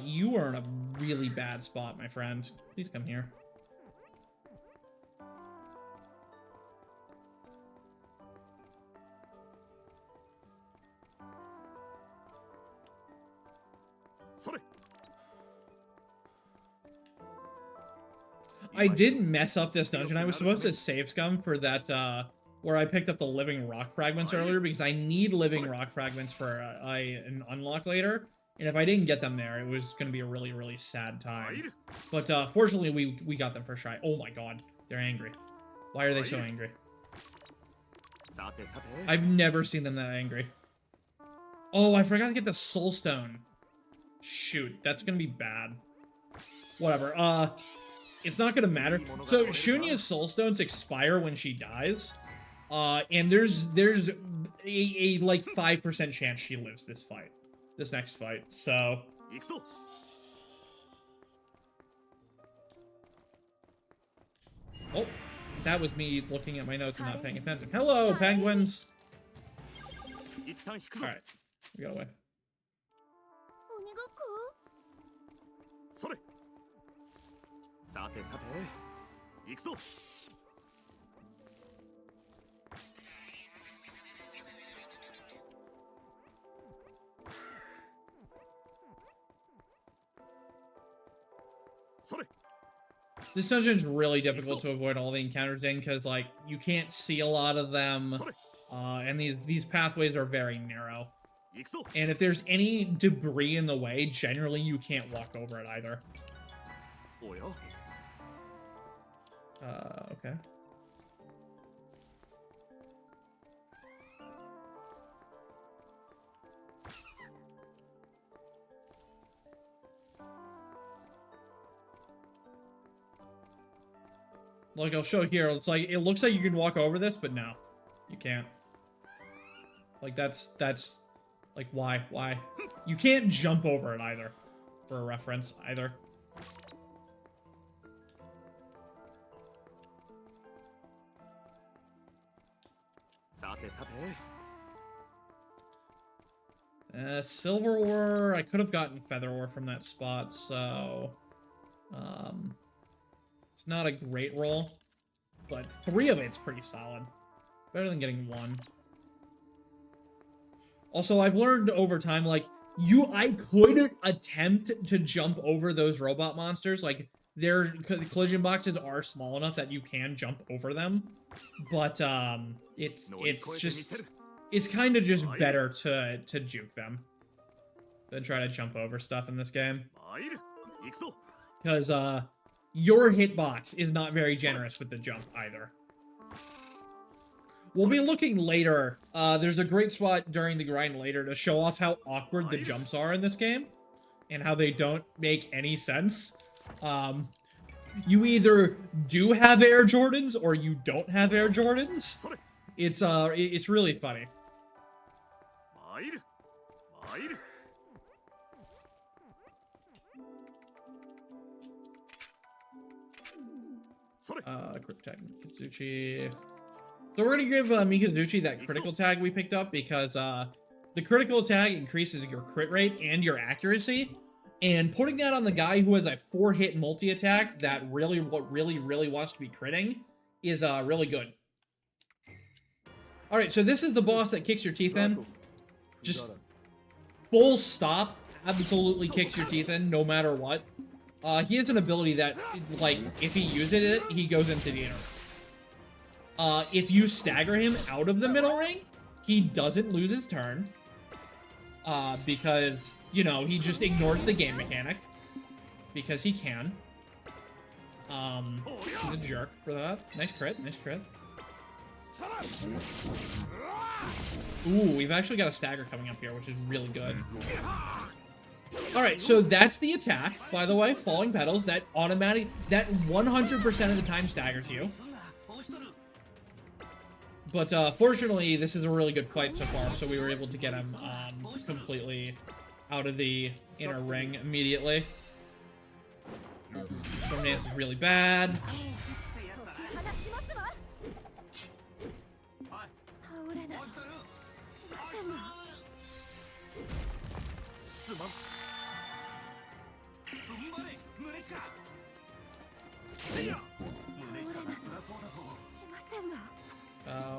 You are in a really bad spot, my friend. Please come here. I did mess up this dungeon. I was supposed to save scum for that, where I picked up the living rock fragments earlier, because I need living rock fragments for an unlock later. And if I didn't get them there, it was going to be a really, really sad time. But fortunately, we got them first try. Oh my god, they're angry. Why are they so angry? I've never seen them that angry. Oh, I forgot to get the soul stone. Shoot, that's going to be bad. Whatever. It's not gonna matter. So Shunya's soul stones expire when she dies, and there's a like 5% chance she lives this next fight. So oh, that was me looking at my notes and not paying attention. Hello, penguins. All right, we got away. This dungeon's really difficult to avoid all the encounters in, because like you can't see a lot of them, and these pathways are very narrow. And if there's any debris in the way, generally you can't walk over it either. Okay. Like, I'll show here, it's like, it looks like you can walk over this, but no, you can't. Like, that's, like, why? You can't jump over it either, for a reference, either. Silver ore, I could have gotten feather ore from that spot, so... it's not a great roll, but 3 of it's pretty solid. Better than getting 1. Also, I've learned over time, like, I could attempt to jump over those robot monsters, like, their collision boxes are small enough that you can jump over them, but, it's kind of just better to juke them than try to jump over stuff in this game. Because, your hitbox is not very generous with the jump either. We'll be looking later. There's a great spot during the grind later to show off how awkward the jumps are in this game and how they don't make any sense. You either do have Air Jordans or you don't have Air Jordans. It's really funny. Quick tag Mikazuchi. So we're gonna give Mikazuchi that critical tag we picked up because the critical tag increases your crit rate and your accuracy, and putting that on the guy who has a 4-hit multi-attack that really wants to be critting is really good. All right, so this is the boss that kicks your teeth in. Just full stop, absolutely kicks your teeth in no matter what. He has an ability that, like, if he uses it, he goes into the inner rings. If you stagger him out of the middle ring, he doesn't lose his turn. Because, you know, he just ignores the game mechanic. Because he can. He's a jerk for that. Nice crit, nice crit. Ooh, we've actually got a stagger coming up here, which is really good. Alright, so that's the attack, by the way, falling petals, that 100% of the time staggers you. But fortunately, this is a really good fight so far, so we were able to get him completely out of the inner ring immediately. Storm Dance is really bad.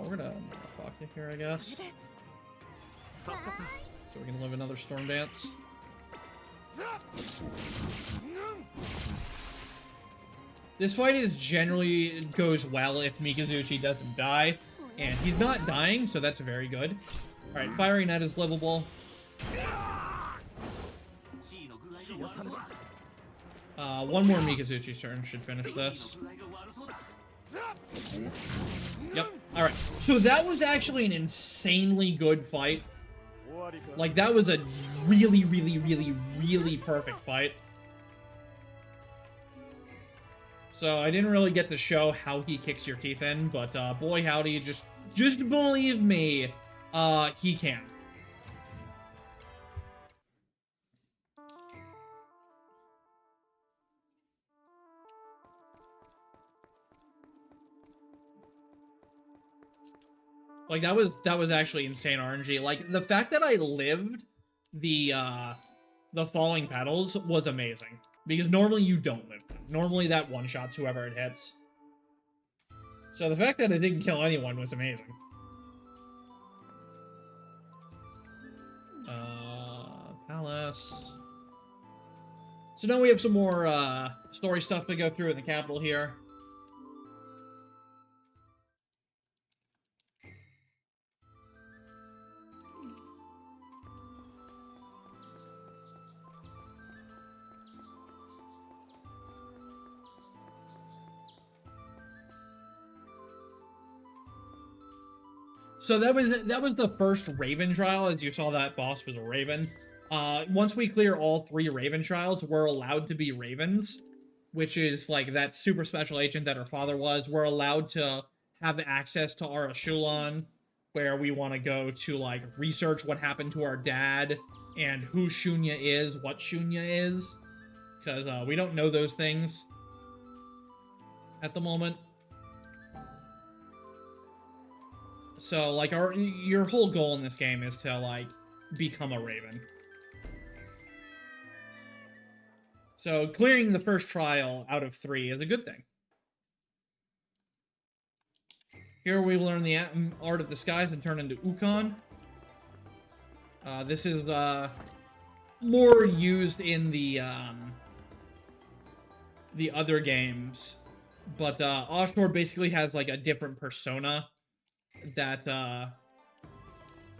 We're gonna pocket here, I guess. So we can live another Storm Dance. This fight is generally goes well if Mikazuchi doesn't die, and he's not dying, so that's very good. Alright, Fiery Net is livable. One more Mikazuchi's turn should finish this. Yep. Alright, so that was actually an insanely good fight. Like, that was a really, really, really, really perfect fight. So I didn't really get to show how he kicks your teeth in, but boy howdy, just believe me, he can. Like, that was actually insane RNG. Like, the fact that I lived the falling petals was amazing. Because normally you don't live them. Normally that one-shots whoever it hits. So the fact that it didn't kill anyone was amazing. Palace. So now we have some more, story stuff to go through in the capital here. So that was the first Raven trial, as you saw that boss was a Raven. Once we clear all 3 Raven trials, we're allowed to be Ravens, which is like that super special agent that her father was. We're allowed to have access to our Aulan, where we want to go to like research what happened to our dad and who Shunya is, what Shunya is, because we don't know those things at the moment. So, like, your whole goal in this game is to, like, become a Raven. So, clearing the first trial out of 3 is a good thing. Here we learn the art of disguise and turn into Ukon. This is, more used in the other games. But, Offshore basically has, like, a different persona that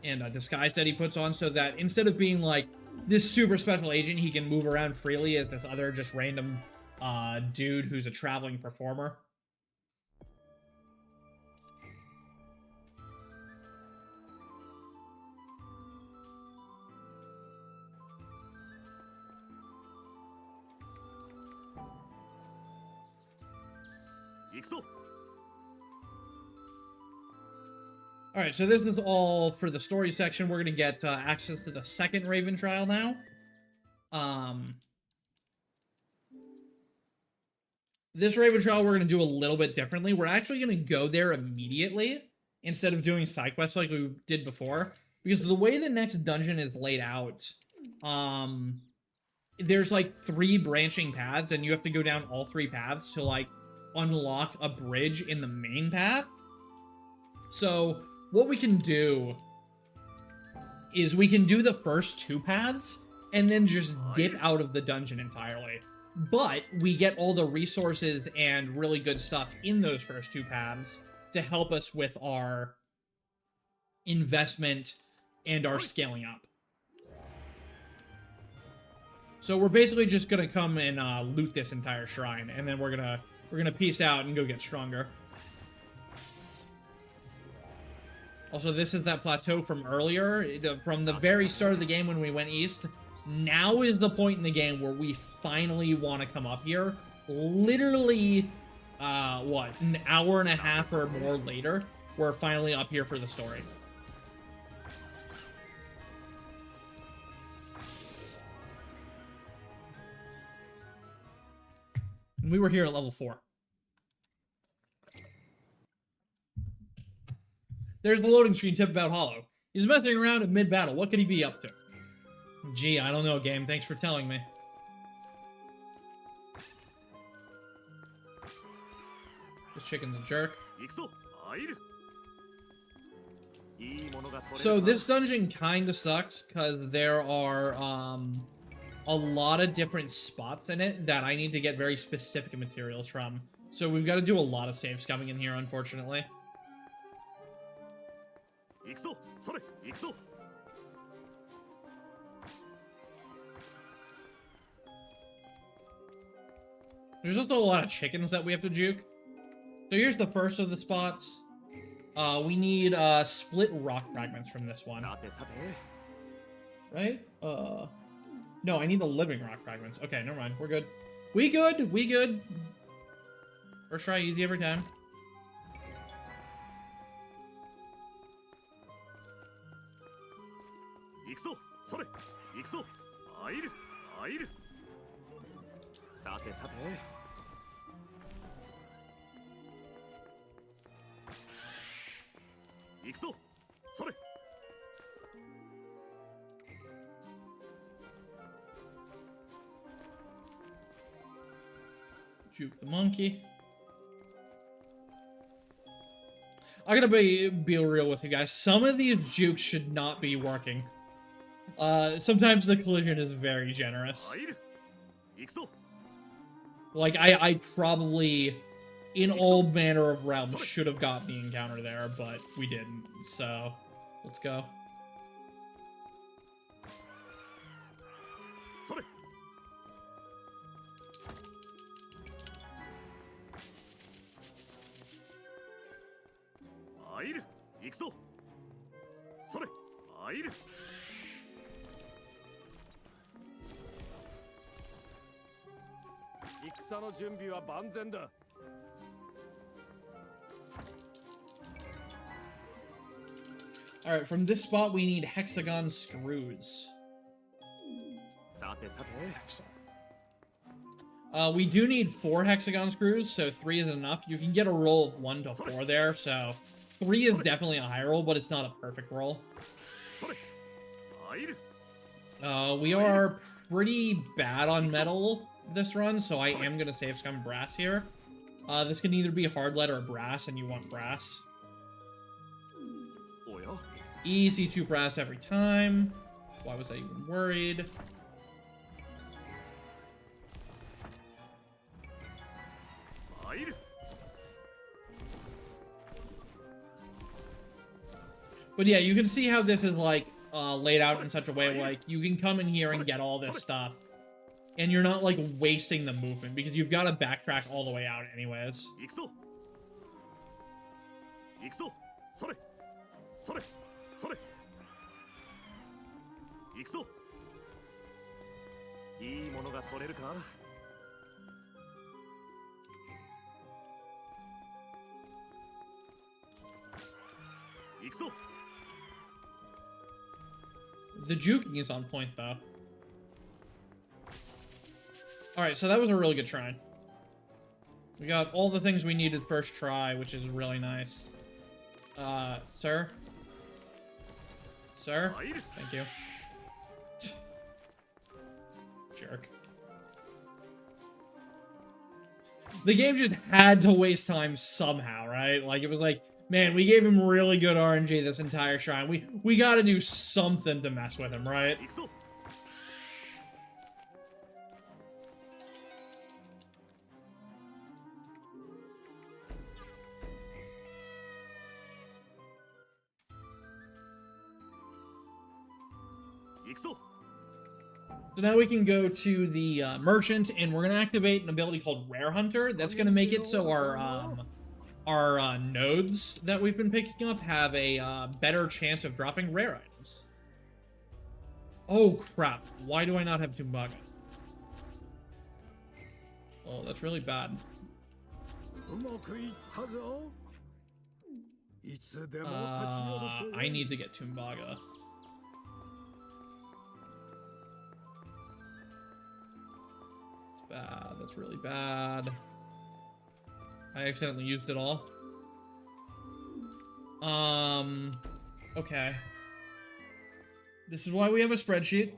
and a disguise that he puts on, so that instead of being like this super special agent, he can move around freely as this other just random dude who's a traveling performer. Alright, so this is all for the story section. We're going to get access to the second Raven trial now. This Raven trial we're going to do a little bit differently. We're actually going to go there immediately instead of doing side quests like we did before. Because the way the next dungeon is laid out, there's like 3 branching paths and you have to go down all 3 paths to like unlock a bridge in the main path. So what we can do is we can do the first 2 paths and then just dip out of the dungeon entirely. But we get all the resources and really good stuff in those first 2 paths to help us with our investment and our scaling up. So we're basically just gonna come and loot this entire shrine, and then we're gonna peace out and go get stronger. Also, this is that plateau from earlier, from the very start of the game when we went east. Now is the point in the game where we finally want to come up here. Literally, what, an hour and a half or more later, we're finally up here for the story. And we were here at level 4. There's the loading screen tip about Hollow. He's messing around in mid-battle. What could he be up to? Gee, I don't know, game. Thanks for telling me. This chicken's a jerk. So this dungeon kind of sucks because there are a lot of different spots in it that I need to get very specific materials from. So we've got to do a lot of save scumming in here, unfortunately. There's also a lot of chickens that we have to juke. So here's the first of the spots. We need split rock fragments from this one. Right? No, I need the living rock fragments. Okay, never mind. We're good. We good. First try, easy every time. Juke the monkey. I'm gonna be real with you guys. Some of these jukes should not be working. Sometimes the collision is very generous. Like, I probably, in all manner of realms, should have got the encounter there, but we didn't. So, let's go. Alright, from this spot we need hexagon screws. We do need 4 hexagon screws, so 3 is enough. You can get a roll of 1 to 4 there, so 3 is definitely a high roll, but it's not a perfect roll. We are pretty bad on metal this run, so I am going to save scum brass here. This can either be hard lead or brass, and you want brass. Easy 2 brass every time. Why was I even worried? But yeah, you can see how this is like laid out in such a way like you can come in here and get all this stuff, and you're not like wasting the movement because you've got to backtrack all the way out anyways. The juking is on point, though. Alright, so that was a really good try. We got all the things we needed first try, which is really nice. Sir? Sir? Thank you. Jerk. The game just had to waste time somehow, right? Like, it was like, man, we gave him really good RNG this entire shrine. We gotta do something to mess with him, right? So now we can go to the merchant, and we're gonna activate an ability called Rare Hunter. That's gonna make it so our nodes that we've been picking up have a better chance of dropping rare items. Oh crap! Why do I not have Tumbaga? Oh, that's really bad. I need to get Tumbaga. Bad. That's really bad. I accidentally used it all. Okay. This is why we have a spreadsheet.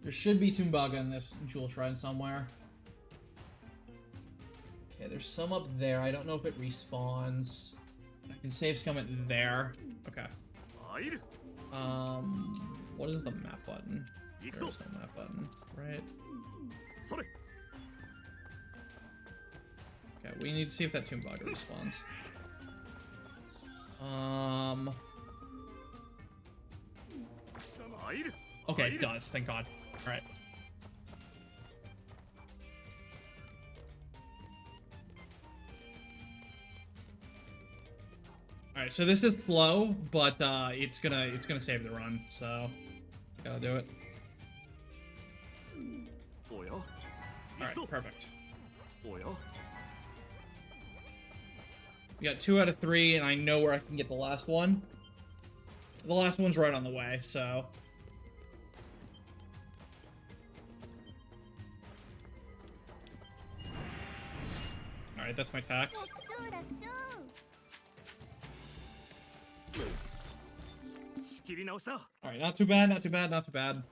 There should be Tumbaga in this jewel shrine somewhere. Okay, there's some up there. I don't know if it respawns. I can save scum it there. Okay. What is the map button? There's no map button, right? Okay, we need to see if that Tomb Bugger respawns. Okay, it does, thank God. Alright. Alright, so this is slow, but it's gonna save the run, so gotta do it. Alright, perfect. We got 2 out of 3, and I know where I can get the last one. The last one's right on the way, so. Alright, that's my tax. Alright, not too bad, not too bad, not too bad.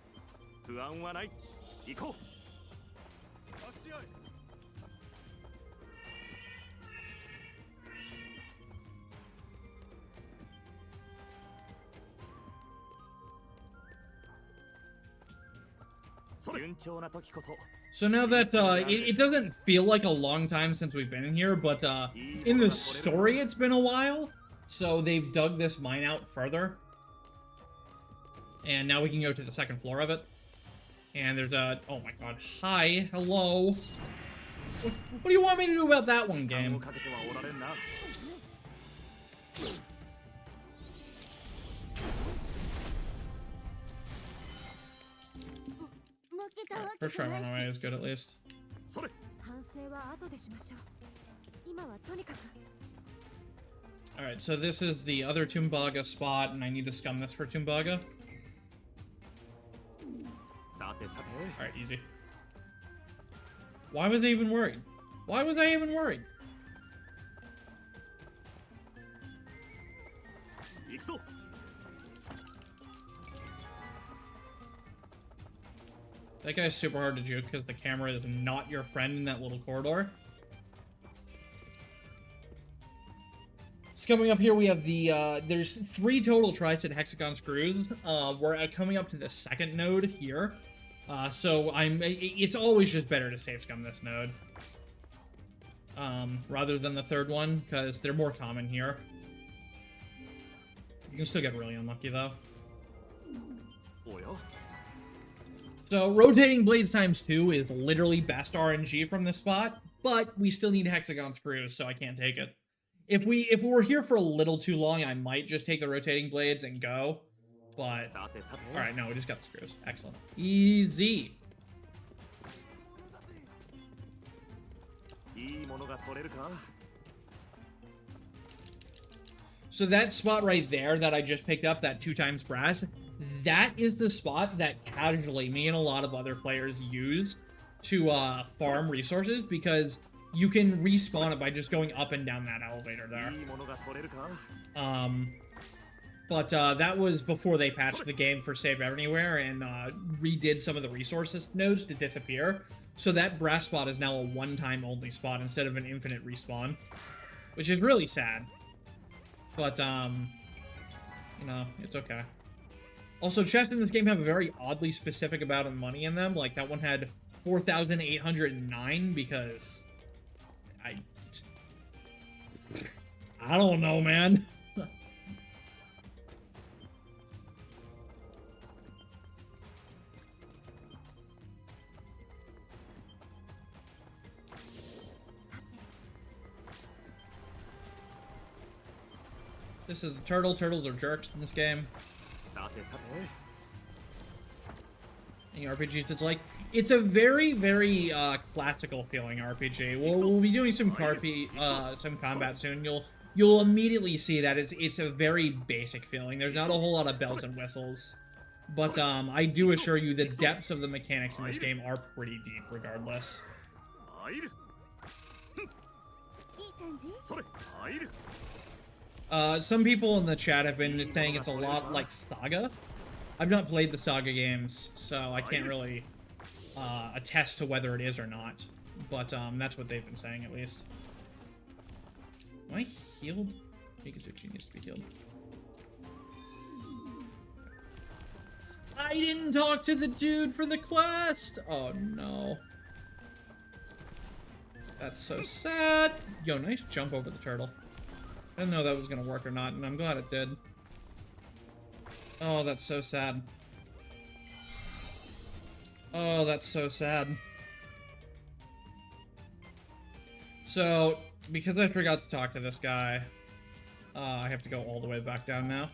So now that, it doesn't feel like a long time since we've been in here, but, in the story it's been a while, so they've dug this mine out further. And now we can go to the second floor of it. And there's a, oh my god, hi, hello. What do you want me to do about that one, game? Right, first try run away is good at least. Alright, so this is the other Tumbaga spot, and I need to scum this for Tumbaga. Alright, easy. Why was I even worried? Why was I even worried? That guy's super hard to juke because the camera is not your friend in that little corridor. So coming up here, we have the, there's 3 total tri-state hexagon screws. We're coming up to the second node here. So it's always just better to save scum this node. Rather than the third one, because they're more common here. You can still get really unlucky, though. So, rotating blades ×2 is literally best RNG from this spot, but we still need hexagon screws, so I can't take it. If we were here for a little too long, I might just take the rotating blades and go, but... Alright, no, we just got the screws. Excellent. Easy. So that spot right there that I just picked up, that 2x brass, that is the spot that casually me and a lot of other players use to farm resources, because you can respawn it by just going up and down that elevator there. But that was before they patched the game for Save Everywhere and redid some of the resources nodes to disappear. So that brass spot is now a one-time only spot instead of an infinite respawn, which is really sad. But, you know, it's okay. Also, chests in this game have a very oddly specific amount of money in them. Like, that one had 4,809 because... I don't know, man. This is a turtle. Turtles are jerks in this game. Any RPGs it's like? It's a very, very classical feeling RPG. We'll be doing some combat soon. You'll immediately see that it's a very basic feeling. There's not a whole lot of bells and whistles. But I do assure you the depths of the mechanics in this game are pretty deep regardless. Some people in the chat have been saying it's a lot like Saga. I've not played the Saga games, so I can't really attest to whether it is or not. But that's what they've been saying, at least. Am I healed? Pikachu needs to be healed. I didn't talk to the dude for the quest. Oh, no. That's so sad. Yo, nice jump over the turtle. I didn't know that was gonna work or not, and I'm glad it did. Oh, that's so sad. Oh, that's so sad. So, because I forgot to talk to this guy, I have to go all the way back down now.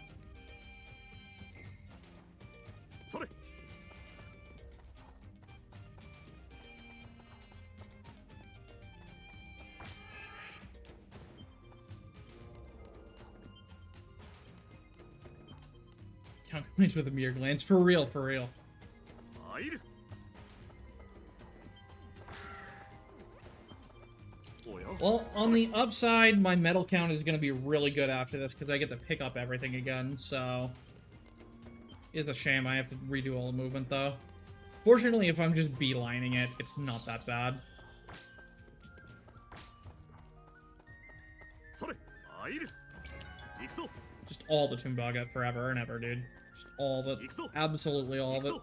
Counterpoints with a mirror glance. For real, for real. Well, on the upside, my medal count is going to be really good after this because I get to pick up everything again, so... It's a shame I have to redo all the movement, though. Fortunately, if I'm just beelining it, it's not that bad. Just all the Tumbaga forever and ever, dude. Just all of it. Absolutely all of it.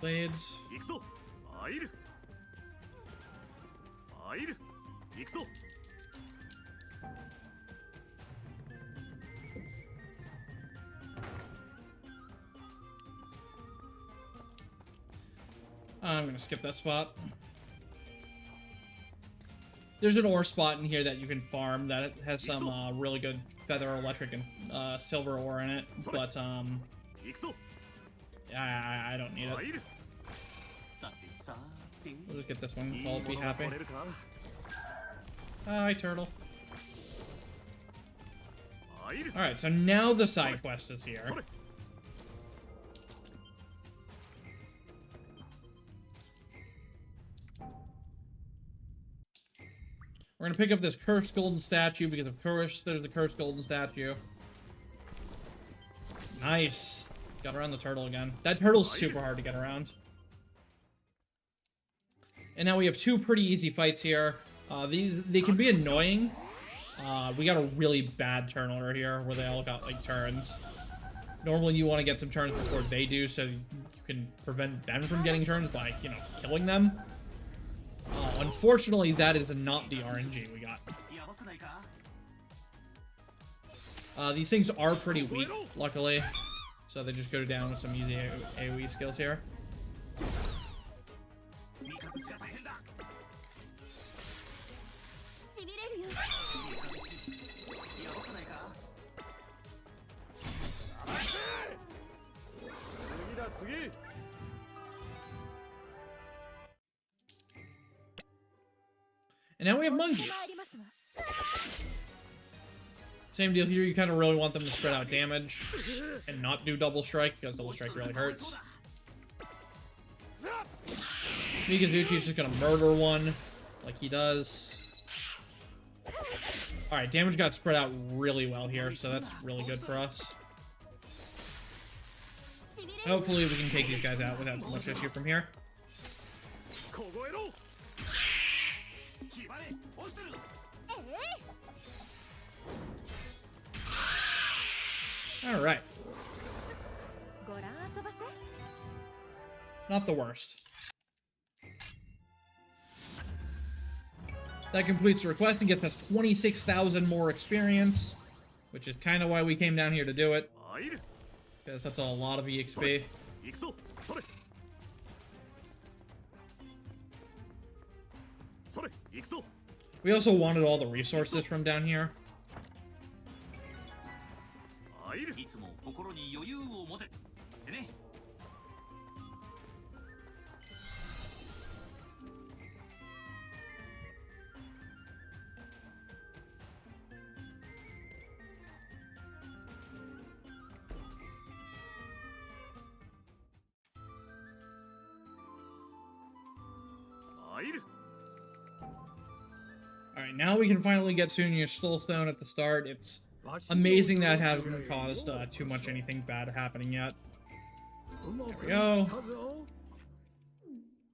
Blades. I'm gonna skip that spot. There's an ore spot in here that you can farm that has some really good feather, electric, and silver ore in it, but I don't need it. We'll just get this one. I'll be happy. Hi, turtle. Alright, so now the side quest is here. We're gonna pick up this cursed golden statue because of course there's a cursed golden statue. Nice. Got around the turtle again. That turtle's super hard to get around. And now we have two pretty easy fights here. They can be annoying. We got a really bad turn order here where they all got like turns. Normally you want to get some turns before they do so you can prevent them from getting turns by, you know, killing them. Unfortunately, that is not the RNG we got. These things are pretty weak, luckily. So they just go down with some easy AoE skills here. And now we have monkeys. Same deal here, you kind of really want them to spread out damage and not do double strike, because double strike really hurts. Mikazuchi's just gonna murder one, like he does. Alright, damage got spread out really well here, so that's really good for us. Hopefully we can take these guys out without much issue from here. Alright. Not the worst. That completes the request and gets us 26,000 more experience, which is kind of why we came down here to do it. Because that's a lot of EXP. We also wanted all the resources from down here. Alright, now we can finally get Sunya's Stone at the start. It's amazing that hasn't caused too much anything bad happening yet. There we go. I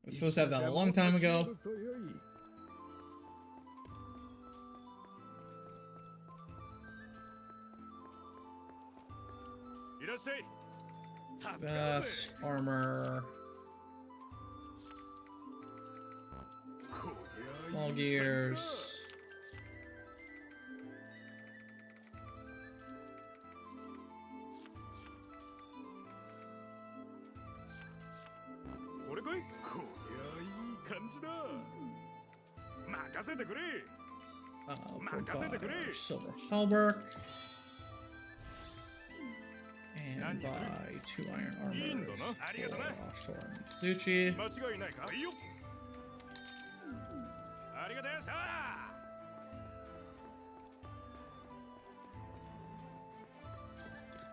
was supposed to have that a long time ago. Best armor. Small gears. Silver halberd. And buy 2 iron armor for Storm Mizuchi.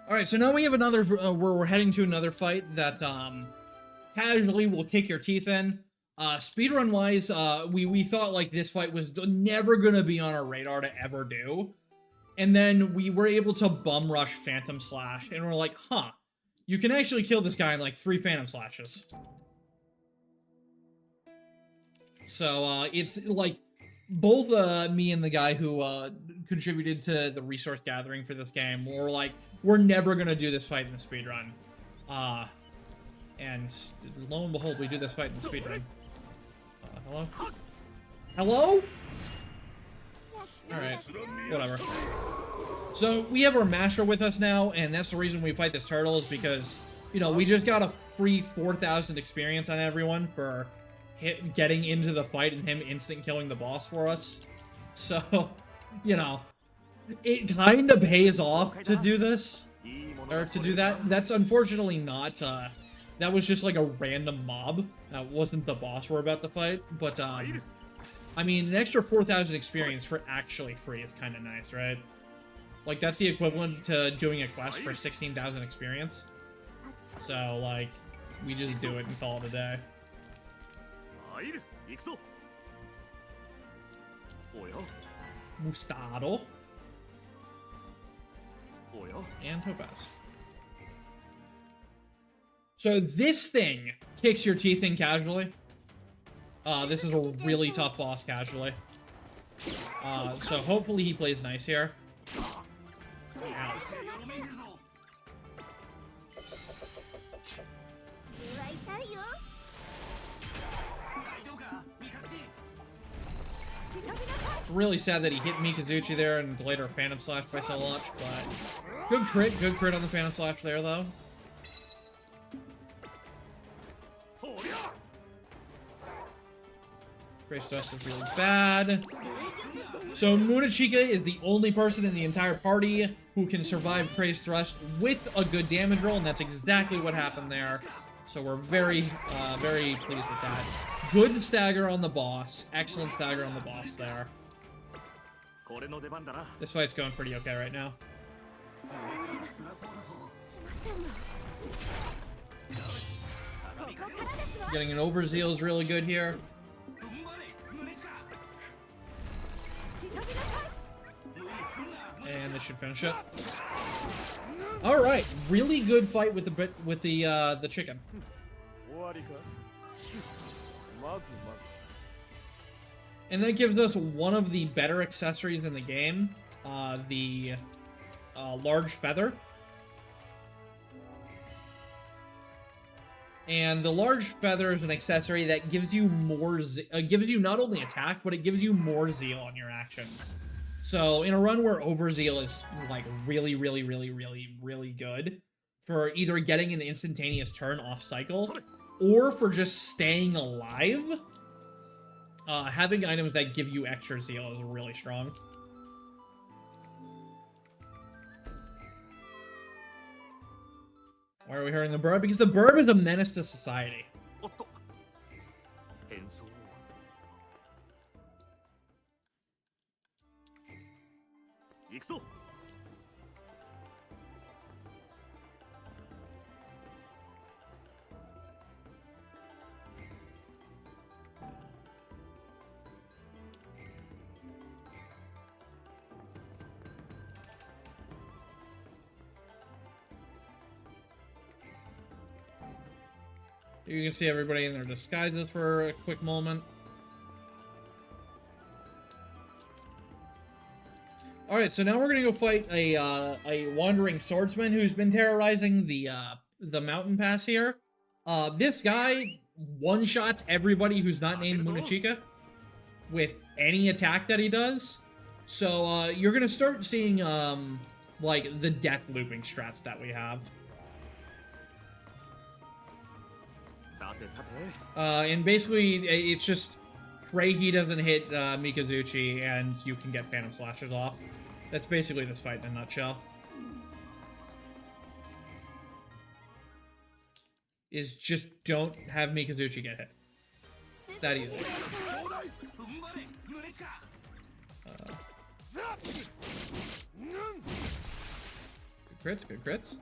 Alright, so now we have another, we're heading to another fight that, casually will kick your teeth in. Speedrun-wise, we thought, like, this fight was never gonna be on our radar to ever do. And then we were able to bum rush Phantom Slash, and we're like, huh, you can actually kill this guy in, like, 3 Phantom Slashes. So, it's, like, both, me and the guy who, contributed to the resource gathering for this game were like, we're never gonna do this fight in the speedrun. And lo and behold, we do this fight in the speedrun. Hello? Hello? Alright, whatever. So, we have our Masher with us now, and that's the reason we fight this turtle, is because, you know, we just got a free 4,000 experience on everyone for getting into the fight and him instant killing the boss for us. So, you know, it kind of pays off to do this, or to do that. That's unfortunately not, that was just like a random mob. That wasn't the boss we're about to fight, but, I mean, an extra 4,000 experience for actually free is kind of nice, right? Like, that's the equivalent to doing a quest for 16,000 experience. So, like, we just do it and call it a day. Mustado. And Topaz. So this thing kicks your teeth in casually. This is a really tough boss casually. So hopefully he plays nice here. Ow. It's really sad that he hit Mikazuchi there and delayed our Phantom Slash by so much, but good crit on the Phantom Slash there though. Grace Dust is really bad. So Munachika is the only person in the entire party who can survive Craze Thrust with a good damage roll, and that's exactly what happened there. So we're very pleased with that. Good stagger on the boss. Excellent stagger on the boss there. This fight's going pretty okay right now. Getting an overzeal is really good here. And this should finish it. All right, really good fight with the chicken. And that gives us one of the better accessories in the game, the large feather. And the large feather is an accessory that gives you more, gives you not only attack, but it gives you more zeal on your actions. So in a run where overzeal is like really good for either getting an instantaneous turn off cycle or for just staying alive, having items that give you extra zeal is really strong. Why are we hearing the burb? Because the burb is a menace to society. You can see everybody in their disguises for a quick moment. Alright, so now we're gonna go fight a wandering swordsman who's been terrorizing the mountain pass here. This guy one-shots everybody who's not named Munachika with any attack that he does. So, you're gonna start seeing, like, the death looping strats that we have. And basically, it's just pray he doesn't hit Mikazuchi, and you can get Phantom Slashes off. That's basically this fight in a nutshell. Is just don't have Mikazuchi get hit. It's that easy. Good crits, good crits.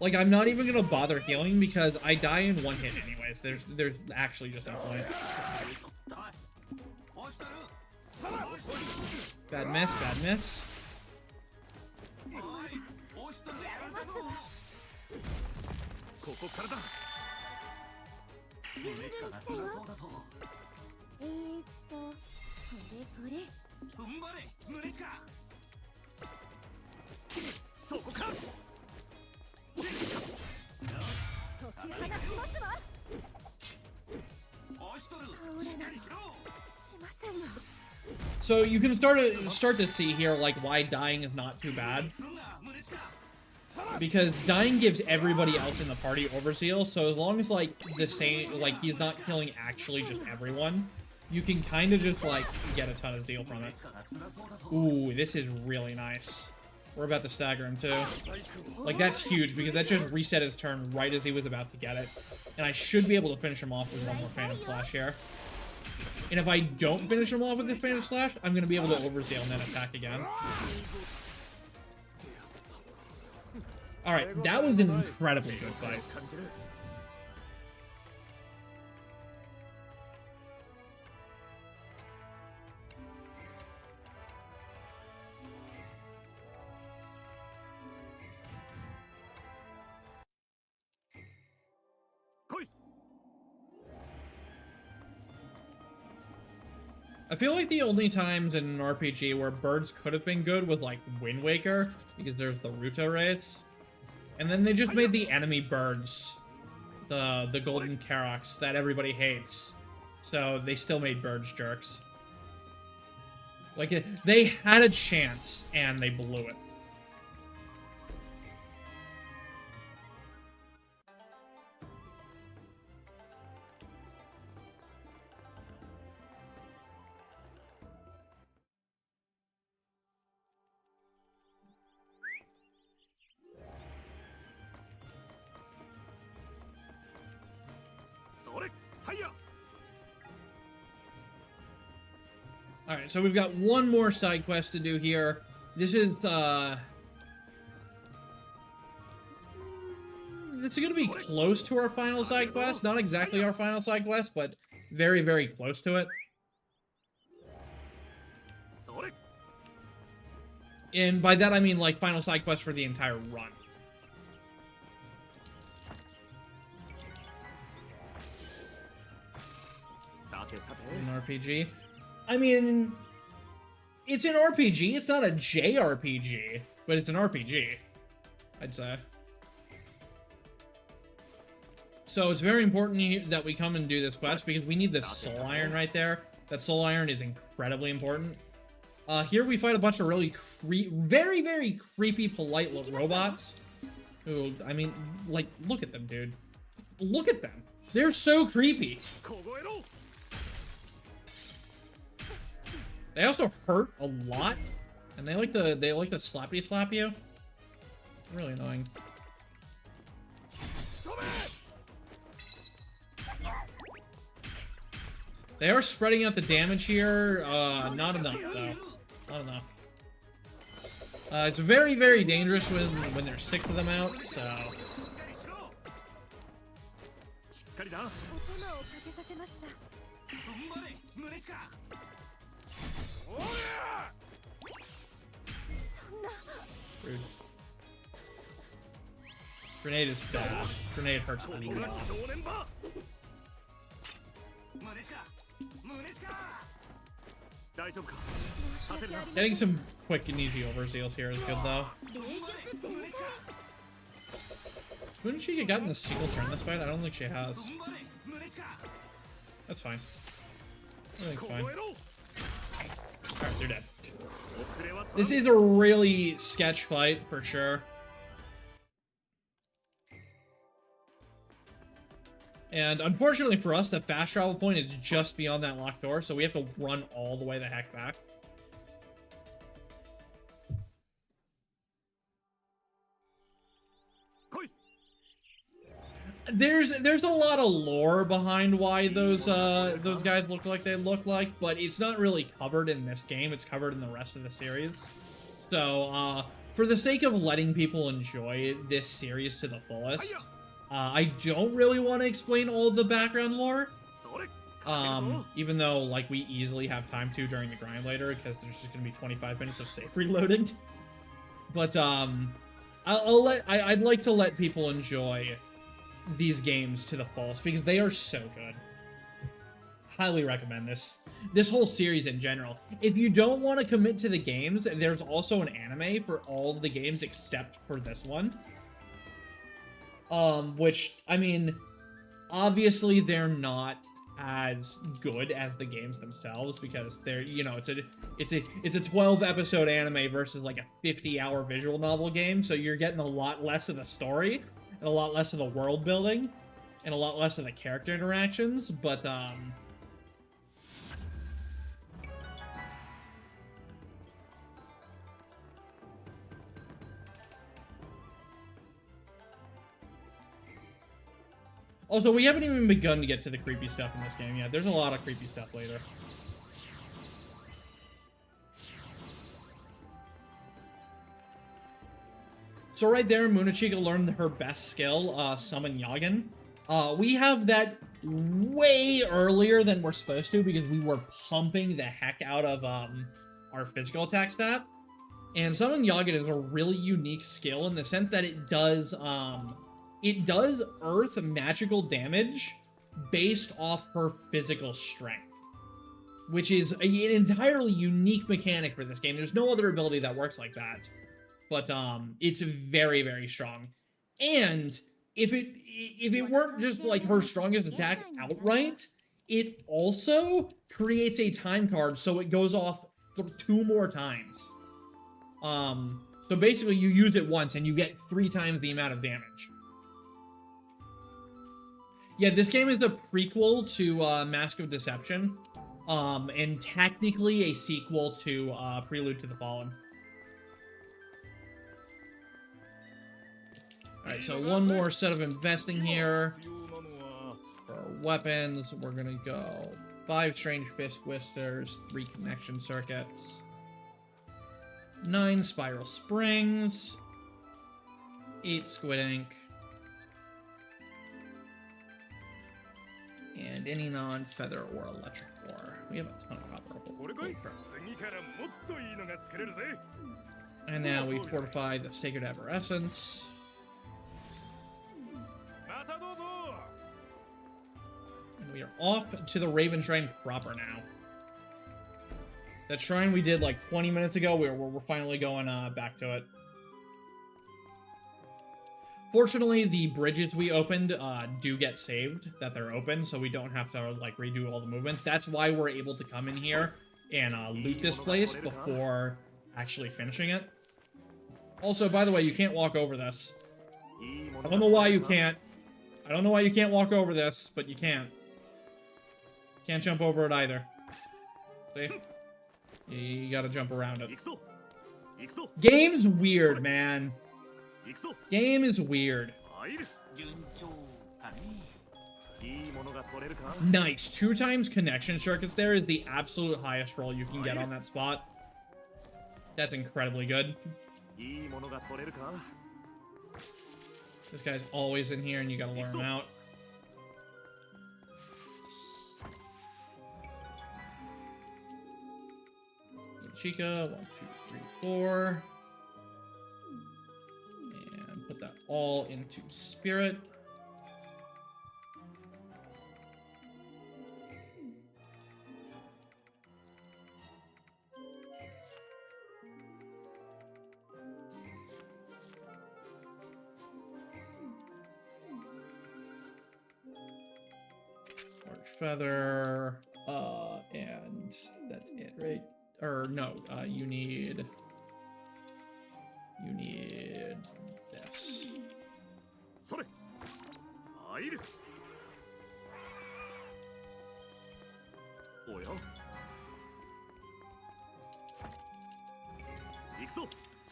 Like, I'm not even gonna bother healing because I die in one hit anyways. There's actually just no point. Bad miss, bad miss. So you can start to see here like why dying is not too bad. Because dying gives everybody else in the party overzeal, so as long as like the same like he's not killing actually just everyone, you can kind of just like get a ton of zeal from it. Ooh, this is really nice. We're about to stagger him too. Like that's huge because that just reset his turn right as he was about to get it. And I should be able to finish him off with one more Phantom Slash here. And if I don't finish him off with the Phantom Slash, I'm going to be able to overzeal and then attack again. Alright, that was an incredibly good fight. I feel like the only times in an RPG where birds could have been good was like Wind Waker, because there's the Ruto race. And then they just made the enemy birds the golden Karoks that everybody hates. So they still made birds jerks. Like, they had a chance, and they blew it. Alright, so we've got one more side quest to do here. This is, it's gonna be close to our final side quest. Not exactly our final side quest, but very, very close to it. And by that I mean, like, final side quest for the entire run. An RPG. I mean, it's an RPG. It's not a JRPG, but it's an RPG, I'd say. So it's very important that we come and do this quest because we need this soul iron right there. That soul iron is incredibly important. Here we fight a bunch of really very, very creepy, polite robots. Who, I mean, like, look at them, dude. Look at them. They're so creepy. They also hurt a lot, and they like to slappy slap you. Really annoying. They are spreading out the damage here. Not enough though. Not enough. It's very, very dangerous when there's 6 of them out. So. Rude. Grenade is bad. Grenade hurts a lot. Getting some quick and easy overseals here is good, though. Wouldn't she get gotten a single turn this fight? I don't think she has. That's fine. Everything's fine. Alright, they're dead. This is a really sketch fight, for sure. And unfortunately for us, the fast travel point is just beyond that locked door, so we have to run all the way the heck back. There's a lot of lore behind why those guys look like they look like, but it's not really covered in this game. It's covered in the rest of the series. So, for the sake of letting people enjoy this series to the fullest, I don't really want to explain all the background lore. Even though, like, we easily have time to during the grind later, because there's just gonna be 25 minutes of safe reloading. But, I'd like to let people enjoy these games to the fullest because they are so good. Highly recommend this whole series in general. If you don't want to commit to the games, there's also an anime for all of the games except for this one. Which, I mean, obviously they're not as good as the games themselves because they're, you know, it's a 12 episode anime versus like a 50-hour visual novel game, so you're getting a lot less of the story and a lot less of the world building and a lot less of the character interactions, but also, we haven't even begun to get to the creepy stuff in this game yet. There's a lot of creepy stuff later. So right there, Munachika learned her best skill, Summon Yagen. We have that way earlier than we're supposed to because we were pumping the heck out of our physical attack stat. And Summon Yagen is a really unique skill in the sense that it does earth magical damage based off her physical strength, which is an entirely unique mechanic for this game. There's no other ability that works like that. But it's very, very strong. And if it weren't just like her strongest attack outright, it also creates a time card so it goes off 2 more times. So basically you use it once and you get 3 times the amount of damage. Yeah, this game is a prequel to Mask of Deception, and technically a sequel to Prelude to the Fallen. Alright, so one more set of investing here. For our weapons, we're gonna go 5 Strange Fist Twisters, 3 Connection Circuits, 9 Spiral Springs, 8 Squid Ink, and any non-feather or electric ore. We have a ton of copper. And now we fortify the Sacred Evanescence. And we are off to the Raven Shrine proper now. That shrine we did like 20 minutes ago, we're finally going back to it. Fortunately, the bridges we opened do get saved, that they're open, so we don't have to like redo all the movement. That's why we're able to come in here and loot this place before actually finishing it. Also, by the way, you can't walk over this. I don't know why you can't. I don't know why you can't walk over this, but you can't. Can't jump over it either. See? You gotta jump around it. Game's weird, man. Game is weird. Nice. 2 times connection circuits there is the absolute highest roll you can get on that spot. That's incredibly good. This guy's always in here and you gotta lure him out. Chica, 1, 2, 3, 4. that all into Spirit. Feather, and that's it, right? Or no, you need this.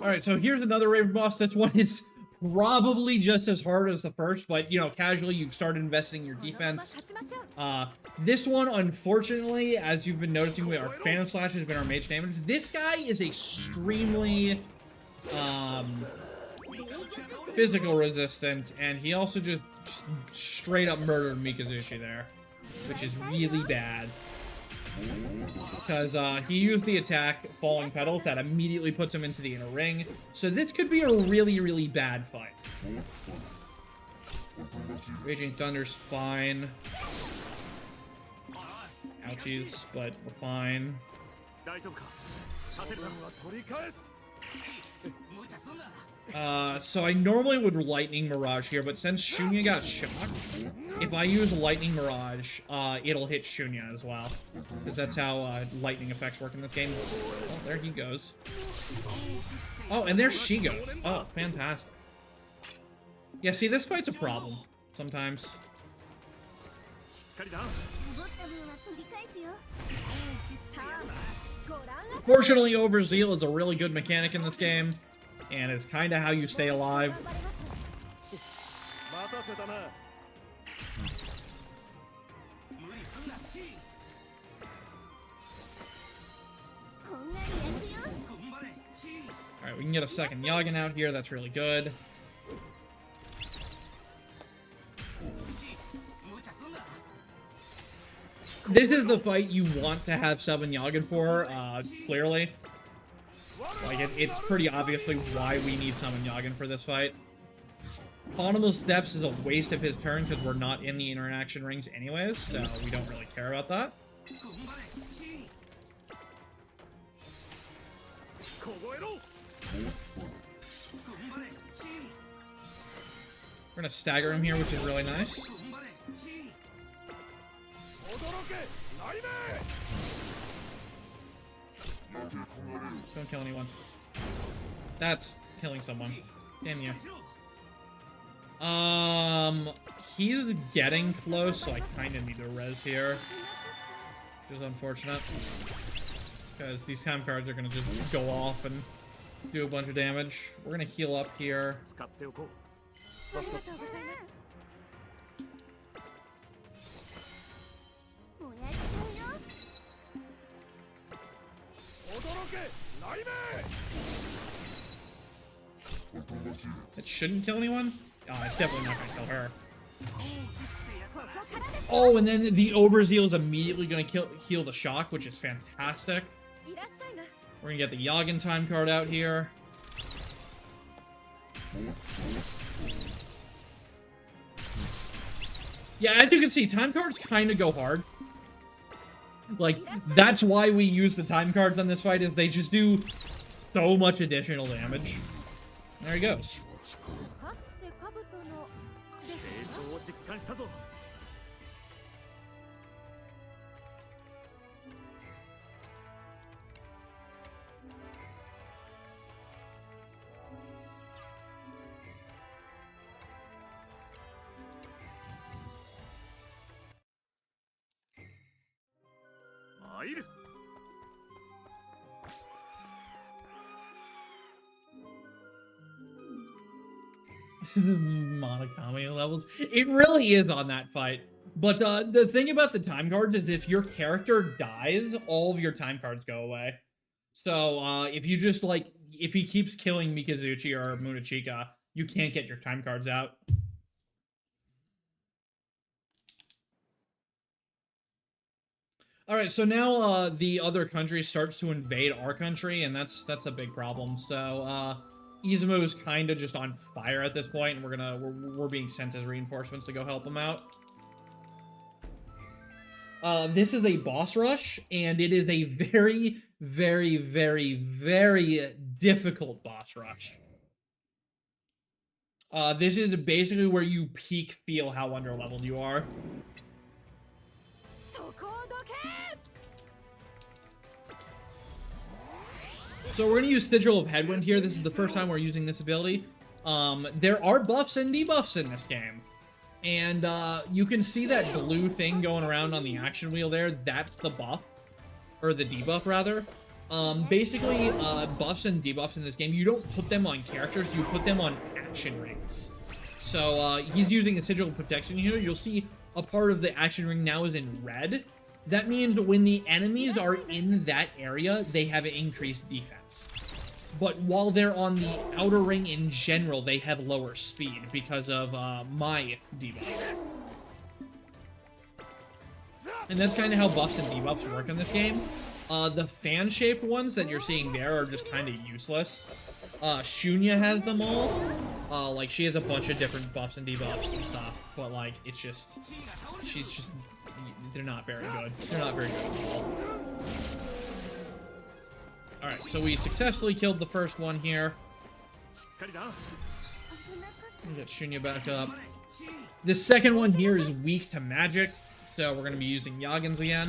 Alright, so here's another Raven boss. This one is probably just as hard as the first, but, you know, casually you've started investing in your defense. This one, unfortunately, as you've been noticing, our Phantom Slash has been our mage damage. This guy is extremely, physical resistant, and he also just straight up murdered Mikazuchi there, which is really bad. Because he used the attack Falling Petals that immediately puts him into the inner ring. So this could be a really, really bad fight. Raging Thunder's fine. Ouchies, but we're fine. So I normally would Lightning Mirage here, but since Shunya got shocked, if I use Lightning Mirage, it'll hit Shunya as well. Because that's how lightning effects work in this game. Oh, there he goes. Oh, and there she goes. Oh, fantastic. Yeah, see, this fight's a problem sometimes. Fortunately, Overzeal is a really good mechanic in this game, and it's kind of how you stay alive. Alright, we can get a second Yagen out here, that's really good. This is the fight you want to have 7 Yagen for, clearly. Like, it's pretty obviously why we need Summon Yagen for this fight. Autonomous Steps is a waste of his turn because we're not in the interaction rings anyways, so we don't really care about that. We're gonna stagger him here, which is really nice. Don't kill anyone. That's killing someone. Damn you. He's getting close, so I kind of need to res here. Which is unfortunate. Because these time cards are going to just go off and do a bunch of damage. We're going to heal up here. It shouldn't kill anyone? Oh, it's definitely not gonna kill her. Oh, and then the Overzeal is immediately gonna heal the shock, which is fantastic. We're gonna get the Yagen time card out here. Yeah, as you can see, time cards kind of go hard. Like, that's why we use the time cards on this fight, is they just do so much additional damage. There he goes. Monochrome levels. It really is on that fight. But the thing about the time cards is if your character dies, all of your time cards go away. So if you just, like, if he keeps killing Mikazuchi or Munachika, you can't get your time cards out. Alright, so now the other country starts to invade our country, and that's a big problem. So Izumo's kind of just on fire at this point, and we're being sent as reinforcements to go help him out. This is a boss rush, and it is a very, very, very, very difficult boss rush. This is basically where you peak feel how underleveled you are. So we're going to use Sigil of Headwind here. This is the first time we're using this ability. There are buffs and debuffs in this game. And you can see that blue thing going around on the action wheel there. That's the buff. Or the debuff, rather. Basically, buffs and debuffs in this game, you don't put them on characters. You put them on action rings. So he's using a Sigil of Protection here. You'll see a part of the action ring now is in red. That means when the enemies are in that area, they have increased defense. But while they're on the outer ring in general, they have lower speed because of my debuff. And that's kind of how buffs and debuffs work in this game. The fan-shaped ones that you're seeing there are just kind of useless. Shunya has them all. Like, she has a bunch of different buffs and debuffs and stuff. But, like, it's just... she's just... they're not very good. They're not very good at all. Alright, so we successfully killed the first one here. We got Shunya back up. The second one here is weak to magic, so we're going to be using Yagins again.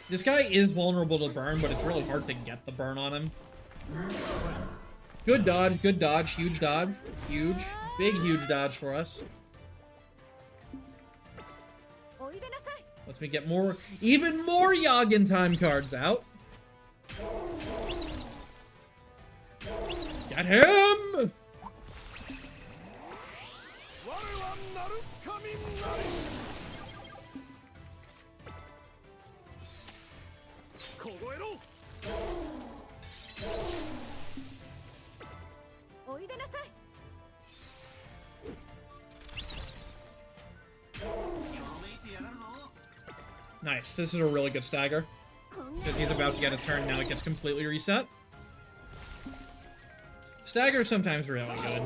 This guy is vulnerable to burn, but it's really hard to get the burn on him. Good dodge, huge dodge. Huge. Big, huge dodge for us. Let's me get more, even more Yagin time cards out. Get him! Nice. This is a really good stagger. Because he's about to get a turn, now it gets completely reset. Stagger is sometimes really good.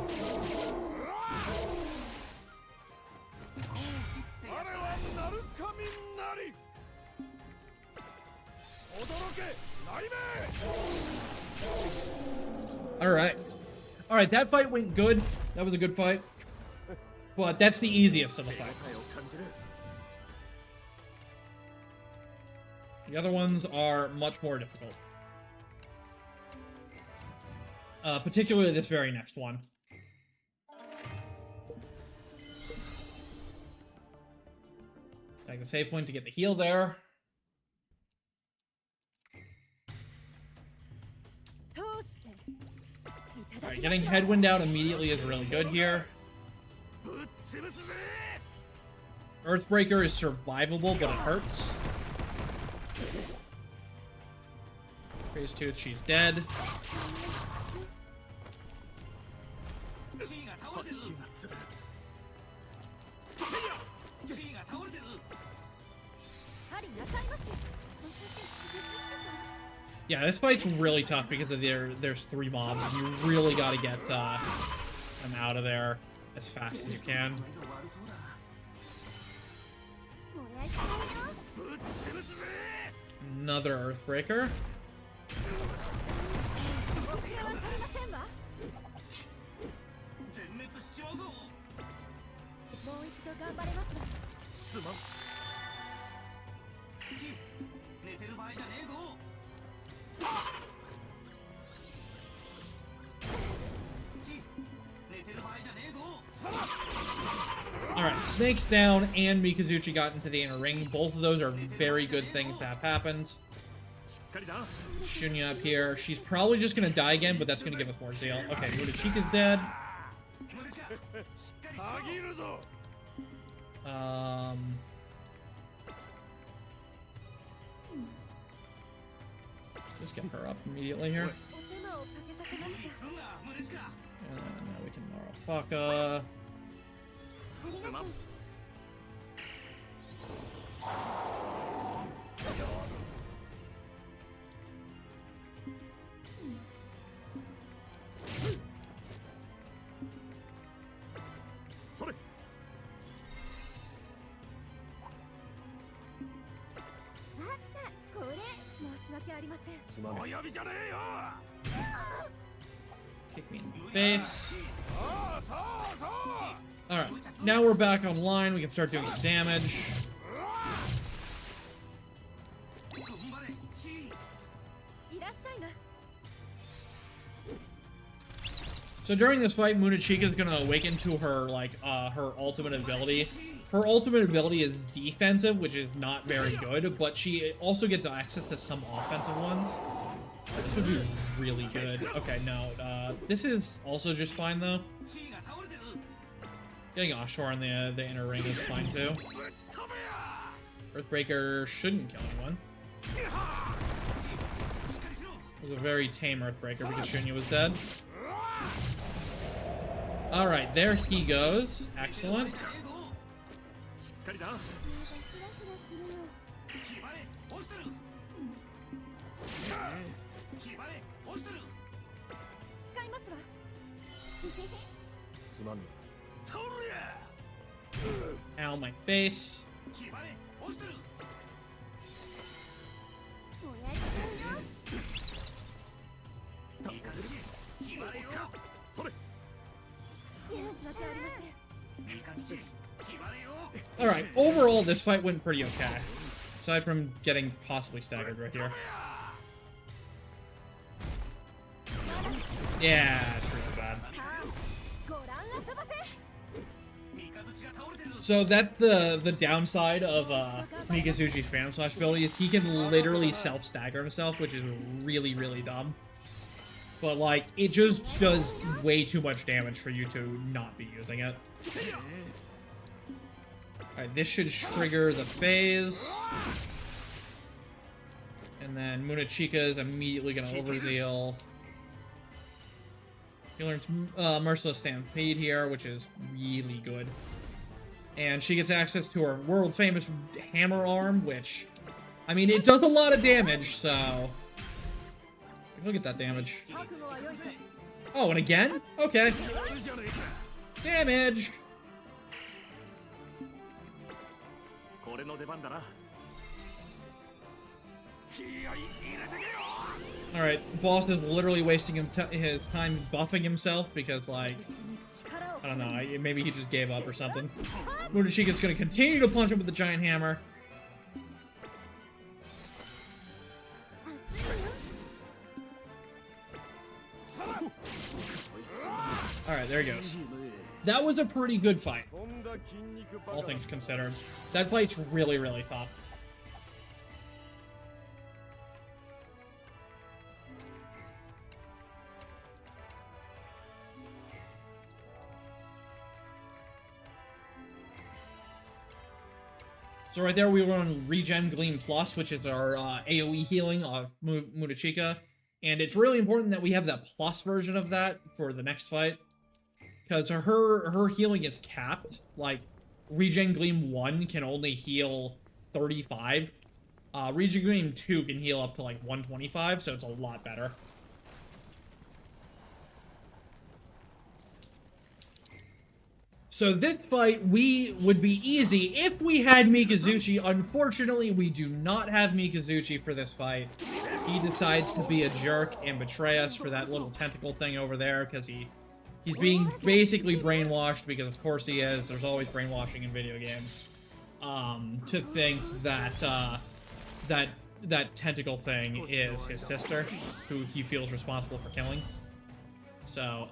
Alright. Alright, that fight went good. That was a good fight. But that's the easiest of the fights. The other ones are much more difficult. Particularly this very next one. Take the save point to get the heal there. Alright, getting Headwind out immediately is really good here. Earthbreaker is survivable, but it hurts. Phase Tooth, she's dead. Yeah, this fight's really tough because of there's 3 mobs. You really gotta get them out of there as fast as you can. Another Earthbreaker. Alright, Snake's down and Mikazuchi got into the inner ring. Both of those are very good things to have happened. Shunya up here. She's probably just going to die again, but that's going to give us more zeal. Okay, Mutachika's dead. Just get her up immediately here. Now we can Marafaka. Kick me in the face. Alright, now we're back online. We can start doing some damage. So during this fight, Munachika is gonna awaken to her, like, her ultimate ability. Her ultimate ability is defensive, which is not very good, but she also gets access to some offensive ones. This would be really good. Okay, no, this is also just fine, though. Getting offshore in the inner ring is fine, too. Earthbreaker shouldn't kill anyone. It was a very tame Earthbreaker because Shunya was dead. Alright, there he goes. Excellent. Ow, my face. Alright, overall this fight went pretty okay. Aside from getting possibly staggered right here. Yeah, it's really bad. So that's the downside of Mikazuchi's Phantom Slash ability is he can literally self-stagger himself, which is really, really dumb. But, like, it just does way too much damage for you to not be using it. Alright, this should trigger the phase. And then Munachika is immediately going to overzeal. He learns Merciless Stampede here, which is really good. And she gets access to her world-famous hammer arm, which, I mean, it does a lot of damage, so... Look at that damage. Oh, and again? Okay. Damage! Alright, boss is literally wasting his time buffing himself because, like, I don't know, maybe he just gave up or something. Munachika's gonna continue to punch him with the giant hammer. Alright, there he goes. That was a pretty good fight, all things considered. That fight's really, really tough. So right there we were on Regen Gleam Plus, which is our AoE healing of Munachika. And it's really important that we have that plus version of that for the next fight. Because her healing is capped. Like, Regen Gleam 1 can only heal 35. Regen Gleam 2 can heal up to like 125, so it's a lot better. So this fight would be easy if we had Mikazuchi. Unfortunately, we do not have Mikazuchi for this fight. He decides to be a jerk and betray us for that little tentacle thing over there because he's being basically brainwashed, because of course he is. There's always brainwashing in video games. To think that that tentacle thing is his sister, who he feels responsible for killing. So,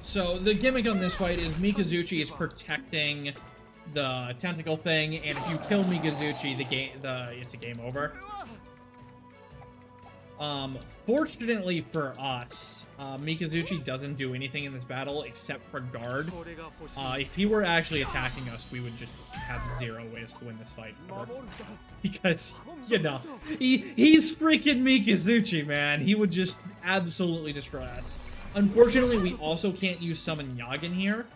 So the gimmick on this fight is Mikazuchi is protecting the tentacle thing, and if you kill Mikazuchi, it's a game over. Fortunately for us, Mikazuchi doesn't do anything in this battle except for guard. If he were actually attacking us, we would just have 0 ways to win this fight. Because, you know, he's freaking Mikazuchi, man. He would just absolutely destroy us. Unfortunately, we also can't use Summon Yagin here,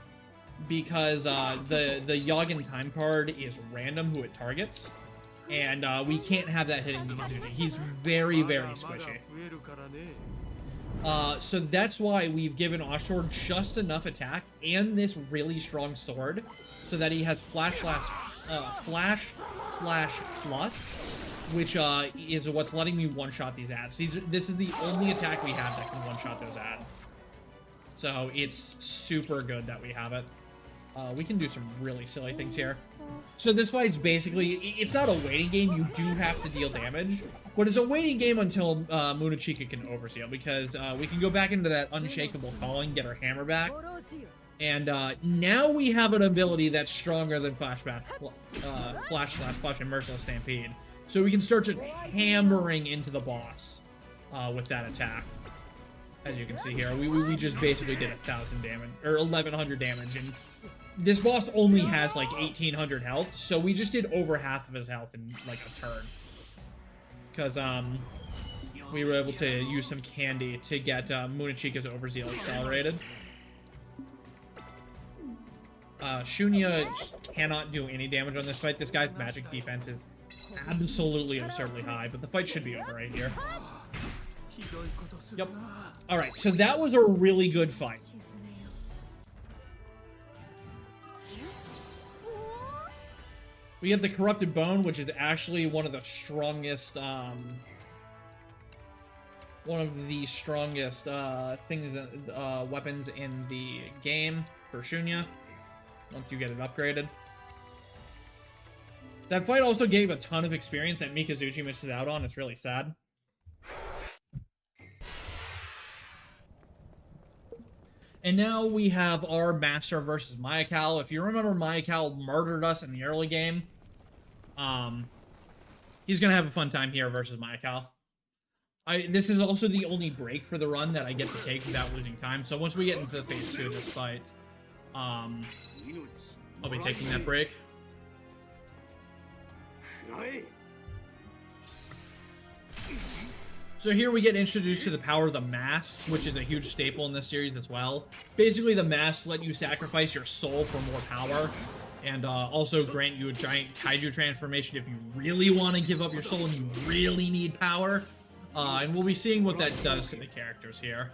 because the Yagin time card is random who it targets. And we can't have that hitting Mikazuchi. He's very, very squishy. So that's why we've given Ashtor just enough attack and this really strong sword, so that he has flash slash plus, which is what's letting me one-shot these ads. This is the only attack we have that can one-shot those ads. So it's super good that we have it. We can do some really silly things here. So this fight's basically, it's not a waiting game, you do have to deal damage, but it's a waiting game until Munechika can overseal, because we can go back into that unshakable calling, get our hammer back, and now we have an ability that's stronger than Flash and Merciless Stampede, so we can start just hammering into the boss with that attack. As you can see here, we just basically did 1,000 damage, or 1,100 damage, and this boss only has like 1,800 health, so we just did over half of his health in like a turn. Because we were able to use some candy to get Munechika's overzeal accelerated. Shunya just cannot do any damage on this fight. This guy's magic defense is absolutely absurdly high, but the fight should be over right here. Yep. Alright, so that was a really good fight. We have the Corrupted Bone, which is actually one of the strongest, weapons in the game for Shunya, once you get it upgraded. That fight also gave a ton of experience that Mikazuchi misses out on. It's really sad. And now we have our Master versus Mayakal. If you remember, Mayakal murdered us in the early game. He's going to have a fun time here versus Mayakal. This is also the only break for the run that I get to take without losing time. So once we get into phase 2 of this fight, I'll be taking that break. So here we get introduced to the power of the masks, which is a huge staple in this series as well. Basically, the masks let you sacrifice your soul for more power, and also grant you a giant kaiju transformation if you really want to give up your soul and you really need power. And we'll be seeing what that does to the characters here.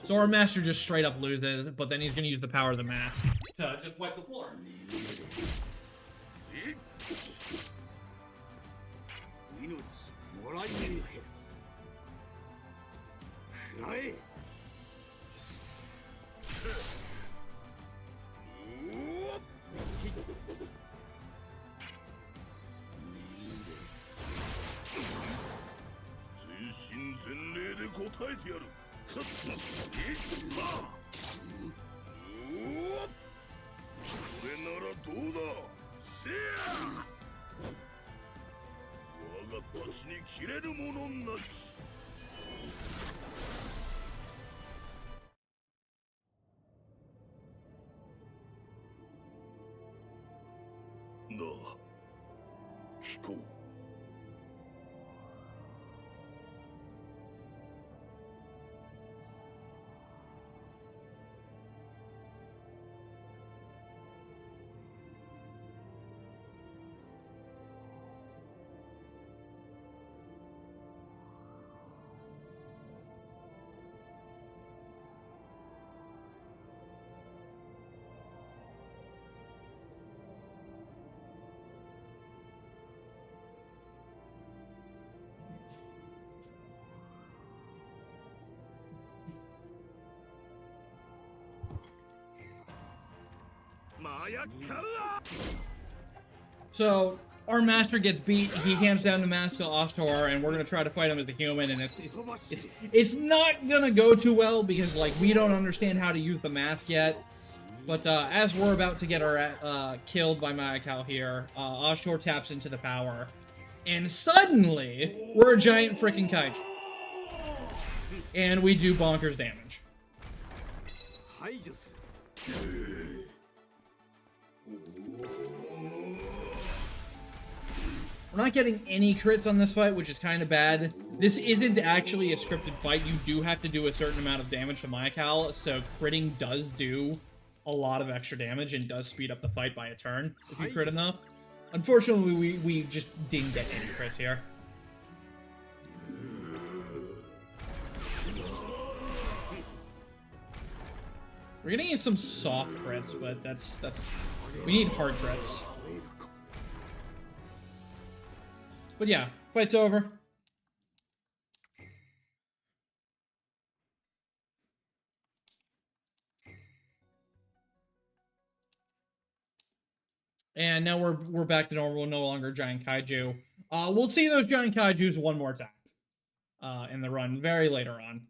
So our master just straight up loses, but then he's going to use the power of the mask to just wipe the floor. So our master gets beat. He hands down the mask to Ashtor, and we're gonna try to fight him as a human. And it's not gonna go too well because like we don't understand how to use the mask yet. But as we're about to get our killed by Mayakal here, Ashtor taps into the power, and suddenly we're a giant freaking kaiju. and we do bonkers damage. We're not getting any crits on this fight, which is kind of bad. This isn't actually a scripted fight. You do have to do a certain amount of damage to Mayakal, so critting does do a lot of extra damage and does speed up the fight by a turn if you crit enough. Unfortunately, we just didn't get any crits here. We're getting some soft crits, but that's we need hard crits. But yeah, fight's over. And now we're back to normal, no longer giant kaiju. We'll see those giant kaijus one more time in the run very later on.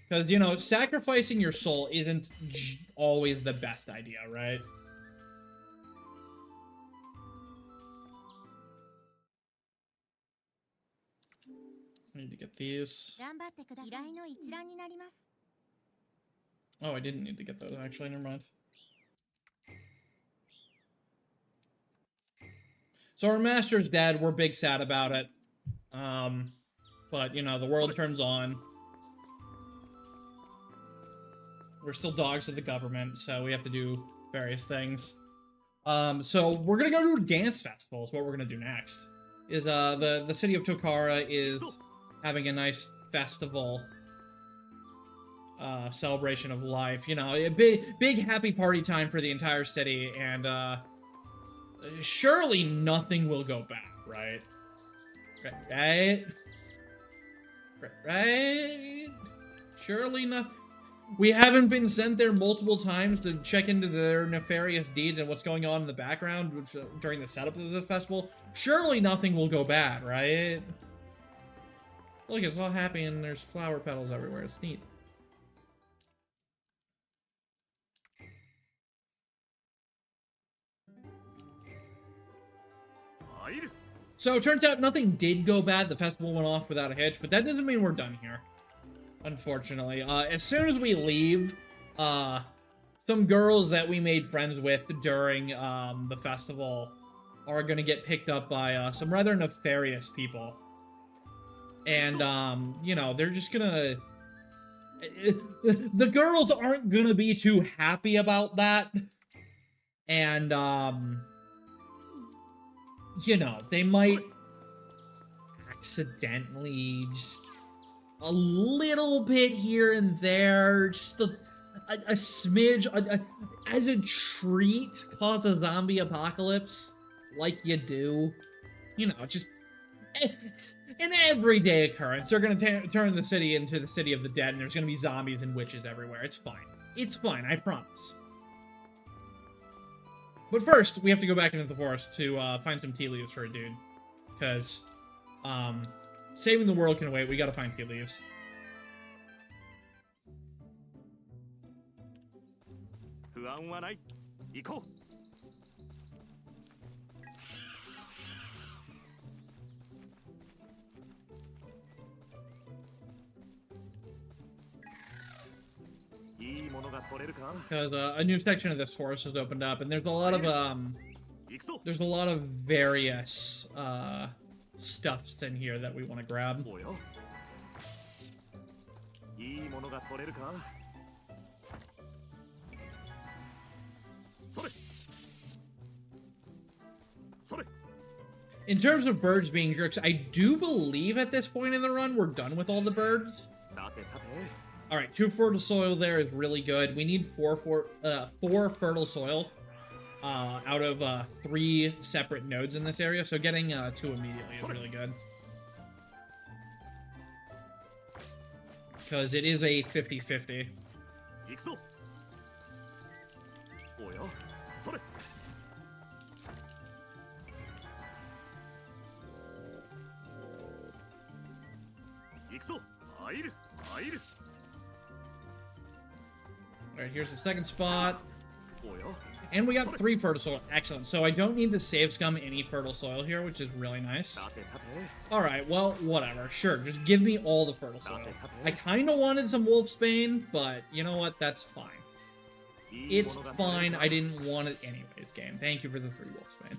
Because, you know, sacrificing your soul isn't always the best idea, right? I need to get these. Oh, I didn't need to get those, actually. Never mind. So our master's dead. We're big sad about it. But, you know, the world turns on. We're still dogs of the government, so we have to do various things. So we're gonna go to a dance festival is what we're gonna do next. Is, the city of Tokara is having a nice festival. Celebration of life. You know, a big happy party time for the entire city, and, surely nothing will go bad, right? Right? Right? Surely not. We haven't been sent there multiple times to check into their nefarious deeds and what's going on in the background during the setup of the festival. Surely nothing will go bad, right? Look, it's all happy and there's flower petals everywhere. It's neat. So it turns out nothing did go bad. The festival went off without a hitch, but that doesn't mean we're done here. Unfortunately. As soon as we leave, some girls that we made friends with during the festival are gonna get picked up by some rather nefarious people. And, you know, they're just gonna... The girls aren't gonna be too happy about that. And, you know, they might accidentally just a little bit here and there, just a smidge, as a treat, cause a zombie apocalypse, like you do. You know, just an everyday occurrence. They're gonna turn the city into the city of the dead, and there's gonna be zombies and witches everywhere. It's fine. It's fine, I promise. But first, we have to go back into the forest to find some tea leaves for a dude. Because, saving the world can wait. We gotta find tea leaves. Because a new section of this forest has opened up, and there's a lot of various stuffs in here that we want to grab. In terms of birds being jerks, I do believe at this point in the run we're done with all the birds. Alright, 2 fertile soil there is really good. We need 4 fertile soil out of 3 separate nodes in this area, so getting 2 immediately is really good. Because it is a 50-50. Alright, here's the second spot. And we got 3 fertile soil. Excellent. So I don't need to save scum any fertile soil here, which is really nice. Alright, well, whatever. Sure, just give me all the fertile soil. I kind of wanted some wolfsbane, but you know what? That's fine. It's fine. I didn't want it anyways, game. Thank you for the 3 wolfsbane.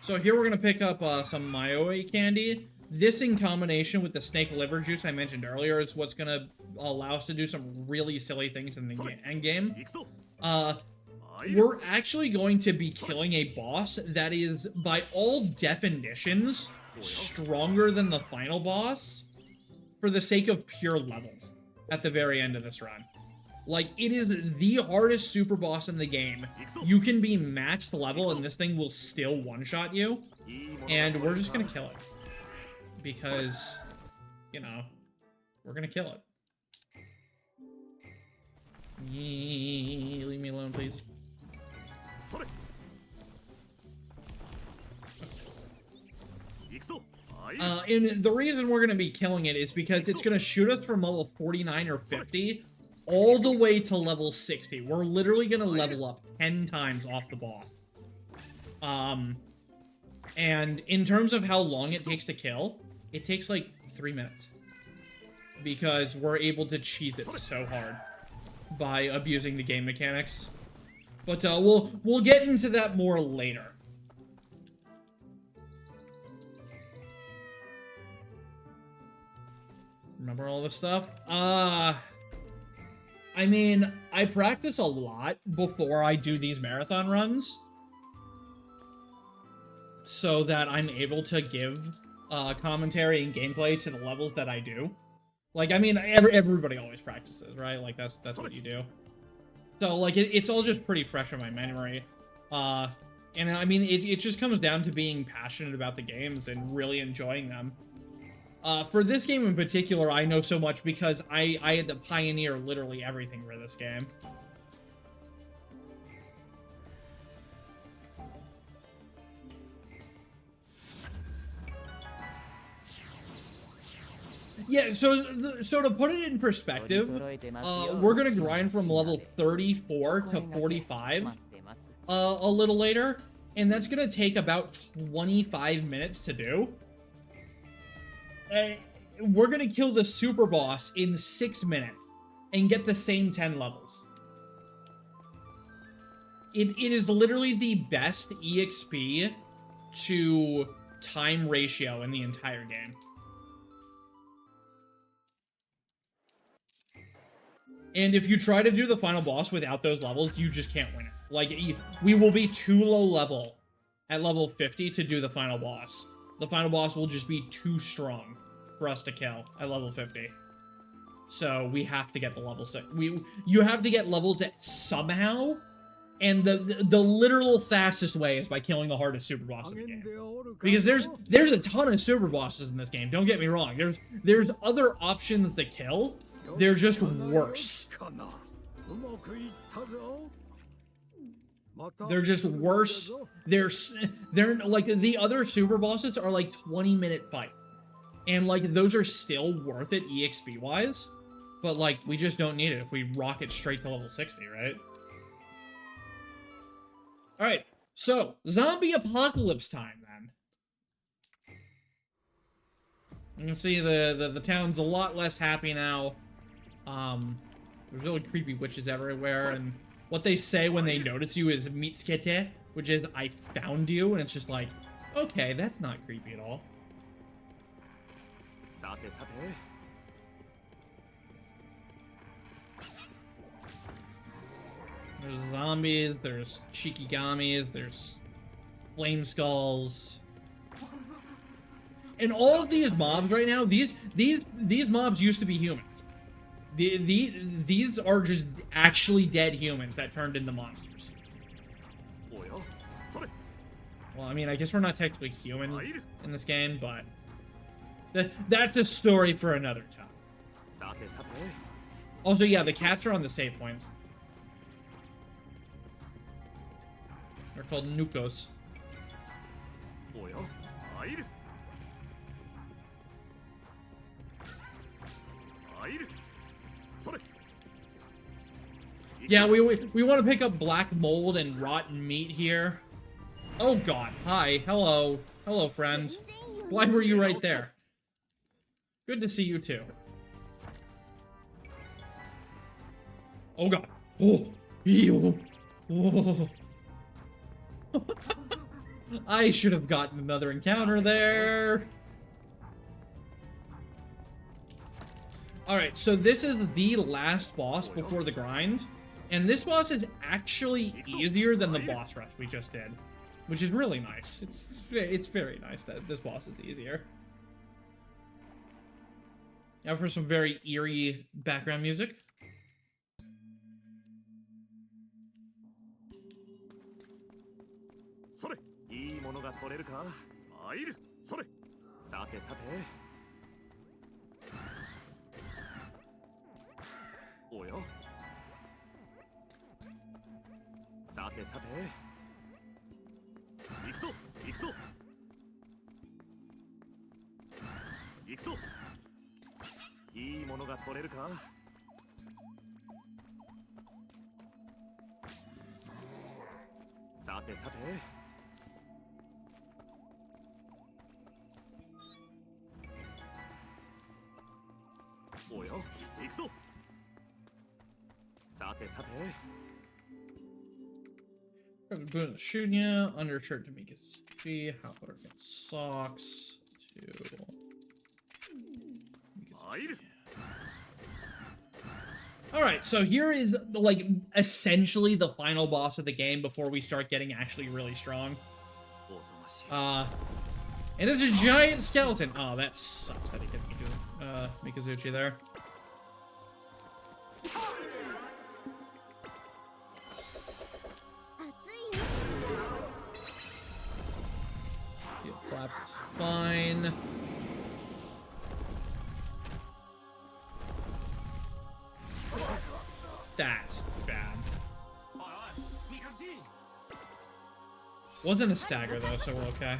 So here we're going to pick up some Mayoe candy. This in combination with the snake liver juice I mentioned earlier is what's going to allow us to do some really silly things in the end game. We're actually going to be killing a boss that is, by all definitions, stronger than the final boss for the sake of pure levels at the very end of this run. Like, it is the hardest super boss in the game. You can be maxed level and this thing will still one-shot you. And we're just gonna kill it. Because, you know, we're gonna kill it. Leave me alone, please. And the reason we're gonna be killing it is because it's gonna shoot us from level 49 or 50 all the way to level 60. We're literally gonna level up 10 times off the boss. And in terms of how long it takes to kill, it takes like 3 minutes. Because we're able to cheese it so hard by abusing the game mechanics. But we'll get into that more later. Remember all this stuff? I mean, I practice a lot before I do these marathon runs. So that I'm able to give commentary and gameplay to the levels that I do. Like, I mean, everybody always practices, right? Like, that's what you do. So, like, it's all just pretty fresh in my memory. And, I mean, it just comes down to being passionate about the games and really enjoying them. For this game in particular, I know so much because I had to pioneer literally everything for this game. Yeah, so to put it in perspective, we're gonna grind from level 34 to 45 a little later, and that's gonna take about 25 minutes to do. We're gonna kill the super boss in 6 minutes and get the same 10 levels. It is literally the best EXP to time ratio in the entire game. And if you try to do the final boss without those levels, you just can't win it. Like, we will be too low level at level 50 to do the final boss. The final boss will just be too strong for us to kill at level 50. So we have to get the level 6. You have to get levels at somehow, and the literal fastest way is by killing the hardest super boss in the game. Because there's a ton of super bosses in this game. Don't get me wrong. There's other options to kill. They're just worse. They're just worse. They're like, the other super bosses are like 20-minute fights. And like, those are still worth it EXP wise. But like, we just don't need it if we rocket straight to level 60, right? Alright, so zombie apocalypse time then. You can see the town's a lot less happy now. There's really creepy witches everywhere, and what they say when they notice you is "mitskete," which is "I found you," and it's just like, okay, that's not creepy at all. There's zombies, there's shikigamis, there's flame skulls. And all of these mobs right now, these mobs used to be humans. These are just actually dead humans that turned into monsters. Well, I mean, I guess we're not technically human in this game, but that's a story for another time. Also, yeah, the cats are on the save points. They're called Nukos. Yeah, we want to pick up black mold and rotten meat here. Oh god, hi, hello. Hello, friend. Why were you right there? Good to see you too. Oh god. Oh. Ew. Oh. I should have gotten another encounter there. Alright, so this is the last boss before the grind. And this boss is actually easier than the boss rush we just did. Which is really nice. It's very nice that this boss is easier. Now for some very eerie background music. Boot of the Shunya, undershirt to Mikazuchi, half order socks to Mikazuchi. Alright, so here is, like, essentially the final boss of the game before we start getting actually really strong. And it's a giant skeleton. Oh, that sucks that he couldn't do Mikazuchi there. Collapse is fine. That's bad. Wasn't a stagger though, so we're okay.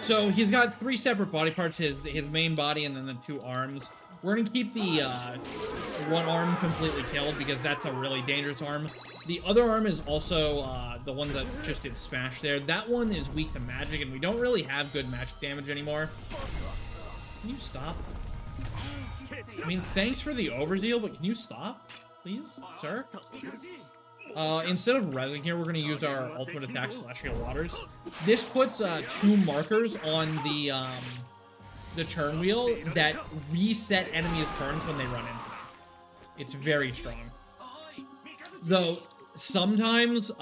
So he's got 3 separate body parts, his main body and then the 2 arms. We're gonna keep the 1 arm completely killed because that's a really dangerous arm. The other arm is also the one that just did smash there. That one is weak to magic and we don't really have good magic damage anymore. Can you stop? I mean, thanks for the overzeal, but can you stop? Please, sir? Instead of rezzing here, we're going to use our ultimate attack, Celestial Waters. This puts 2 markers on the turn wheel that reset enemies' turns when they run into them. It's very strong. Though, sometimes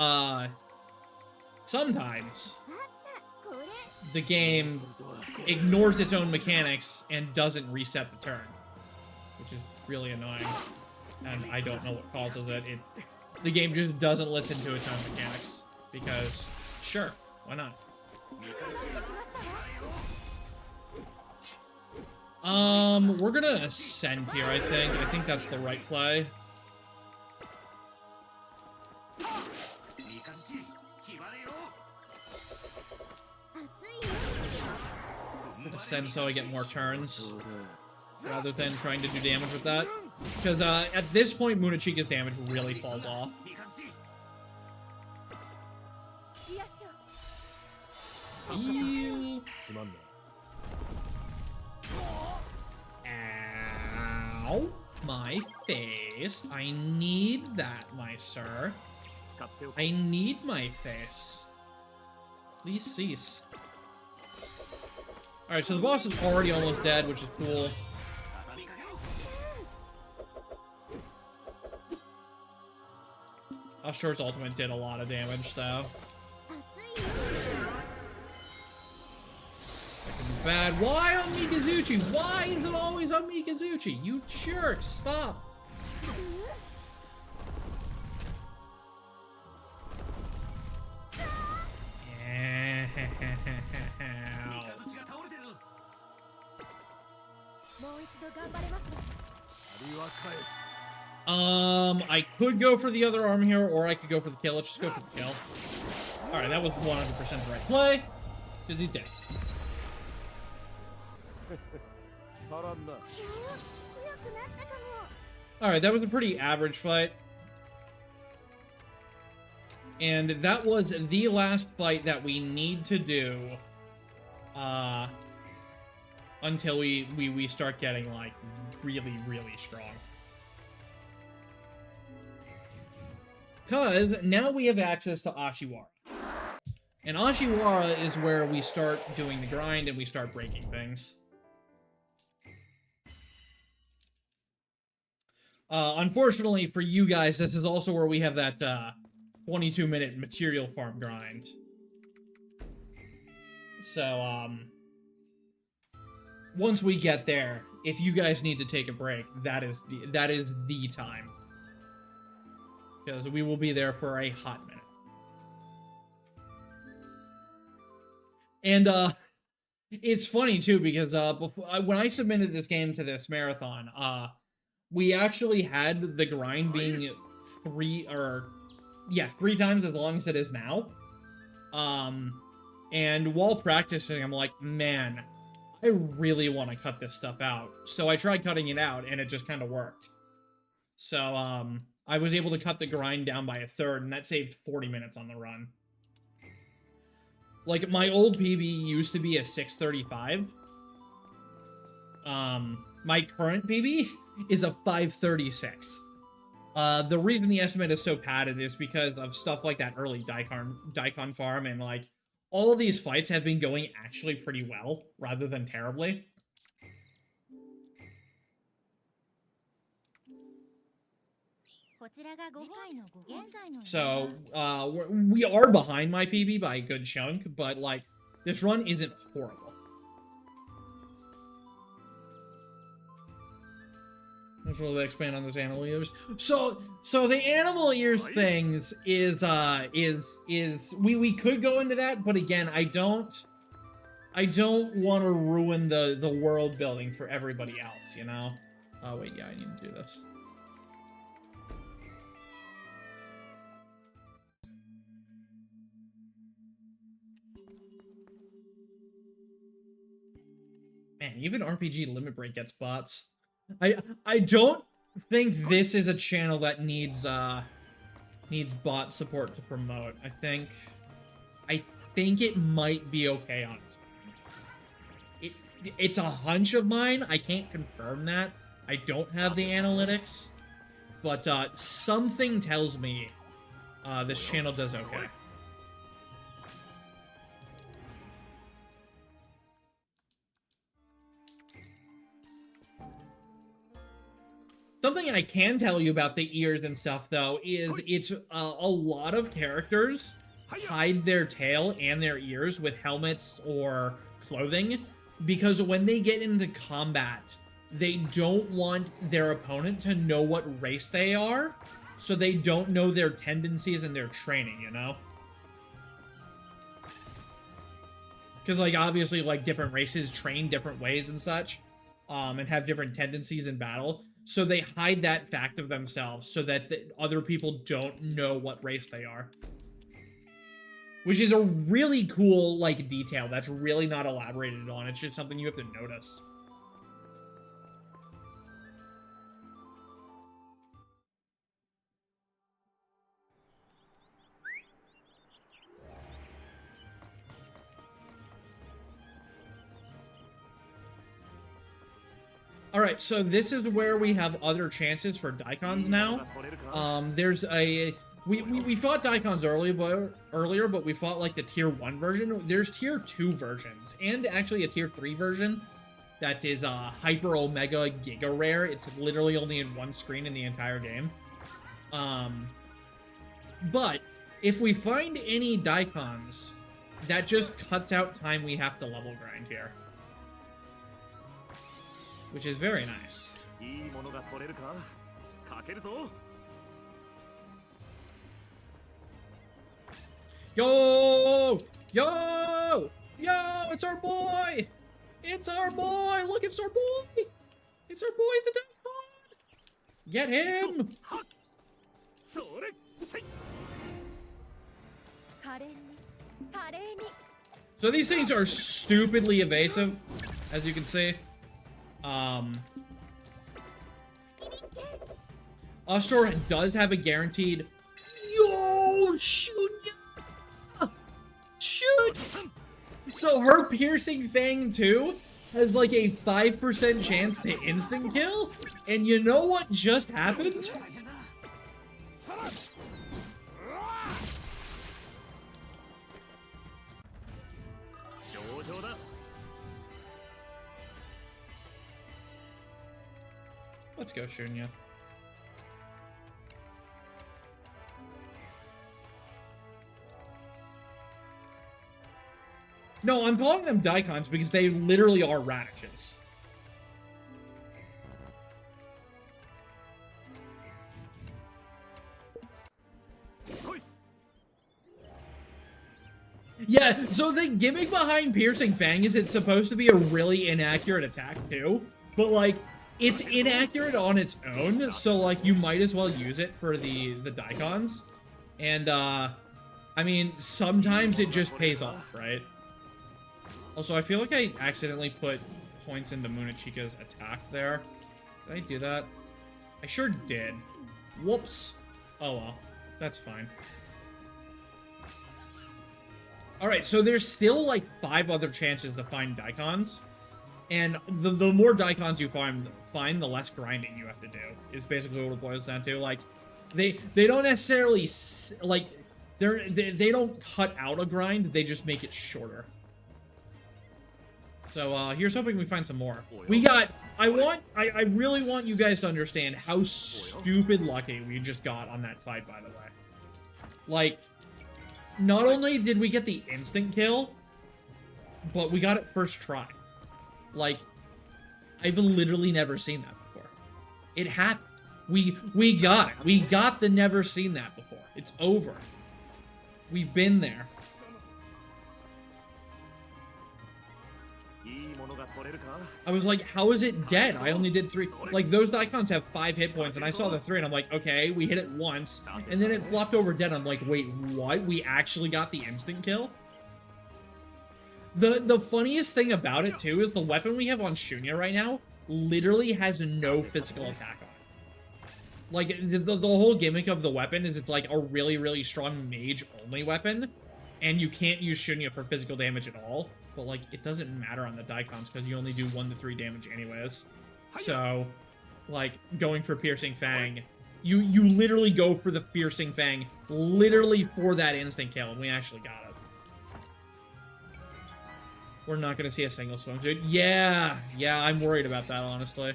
the game ignores its own mechanics and doesn't reset the turn, which is really annoying. And I don't know what causes it. The game just doesn't listen to its own mechanics. Because, sure, why not? We're gonna ascend here, I think. I think that's the right play. Ascend so I get more turns. Rather than trying to do damage with that. Because at this point, Munachika's damage really falls off. Ew. Ow. My face. I need that, my sir. I need my face. Please cease. Alright, so the boss is already almost dead, which is cool. Usher's ultimate did a lot of damage, so... that could be bad. Why on Mikazuchi? Why is it always on Mikazuchi? You jerk, stop! I could go for the other arm here, or I could go for the kill. Let's just go for the kill. Alright, that was 100% the right play. Because he's dead. Alright, that was a pretty average fight. And that was the last fight that we need to do. Until we start getting, like, really, really strong. Because now we have access to Ashiwara. And Ashiwara is where we start doing the grind and we start breaking things. Unfortunately for you guys, this is also where we have that 22-minute material farm grind. So, once we get there, if you guys need to take a break, that is the time. Because we will be there for a hot minute. And, it's funny, too, because, when I submitted this game to this marathon, we actually had the grind being 3 times as long as it is now. And while practicing, I'm like, man, I really want to cut this stuff out. So I tried cutting it out, and it just kind of worked. So, I was able to cut the grind down by 1/3, and that saved 40 minutes on the run. Like, my old PB used to be a 6:35. My current PB is a 5:36. The reason the estimate is so padded is because of stuff like that early Daikon farm, and, like, all of these fights have been going actually pretty well, rather than terribly. So, we are behind my PB by a good chunk, but, like, this run isn't horrible. Let's really expand on this animal ears. So the animal ears things is we could go into that, but again, I don't want to ruin the world building for everybody else, you know? Oh wait, yeah, I need to do this. Man, even RPG Limit Break gets bots. I don't think this is a channel that needs bot support to promote. I think it might be okay on its own. It's a hunch of mine. I can't confirm that. I don't have the analytics, but something tells me this channel does okay. Something I can tell you about the ears and stuff, though, is it's a lot of characters hide their tail and their ears with helmets or clothing, because when they get into combat, they don't want their opponent to know what race they are, so they don't know their tendencies and their training, you know? Because, like, obviously, like, different races train different ways and such, and have different tendencies in battle. So they hide that fact of themselves so that other people don't know what race they are. Which is a really cool, like, detail that's really not elaborated on. It's just something you have to notice. Alright, so this is where we have other chances for Daikons now. There's a... We fought Daikons earlier, but we fought, like, the Tier 1 version. There's Tier 2 versions, and actually a Tier 3 version that is Hyper Omega Giga Rare. It's literally only in one screen in the entire game. But if we find any Daikons, that just cuts out time we have to level grind here. Which is very nice. Yo! Yo! Yo! It's our boy! It's our boy! Look, it's our boy! It's our boy, the Daikon! Get him! So these things are stupidly evasive, as you can see. Ustor does have a guaranteed... Yo, shoot ya! Shoot! So her Piercing Fang, too, has like a 5% chance to instant kill. And you know what just happened? Let's go, Shunya. No, I'm calling them Dions because they literally are radishes. Yeah, so the gimmick behind Piercing Fang is it's supposed to be a really inaccurate attack too, but like, it's inaccurate on its own, so like, you might as well use it for the Dions. And I mean, sometimes it just pays off, right? Also, I feel like I accidentally put points into Munachika's attack there. Did I do that? I sure did. Whoops. Oh well, that's fine. Alright, so there's still like 5 other chances to find Dions. And the more Dions you find, the less grinding you have to do, is basically what it boils down to. Like, they don't necessarily, like, they don't cut out a grind, they just make it shorter. So, here's hoping we find some more. We got, I really want you guys to understand how stupid lucky we just got on that fight, by the way. Like, not only did we get the instant kill, but we got it first try. Like, I've literally never seen that before. It happened. We got it. We got the never seen that before. It's over. We've been there. I was like, how is it dead? I only did 3. Like, those Dions have 5 hit points, and I saw the 3, and I'm like, okay, we hit it once, and then it flopped over dead. I'm like, wait, what? We actually got the instant kill? The funniest thing about it, too, is the weapon we have on Shunya right now literally has no physical attack on it. Like, the whole gimmick of the weapon is it's like a really, really strong mage-only weapon, and you can't use Shunya for physical damage at all. But, like, it doesn't matter on the Dions because you only do 1 to 3 damage anyways. So, like, going for Piercing Fang, you literally go for the Piercing Fang literally for that instant kill, and we actually got it. We're not going to see a single swimsuit. Yeah, I'm worried about that, honestly.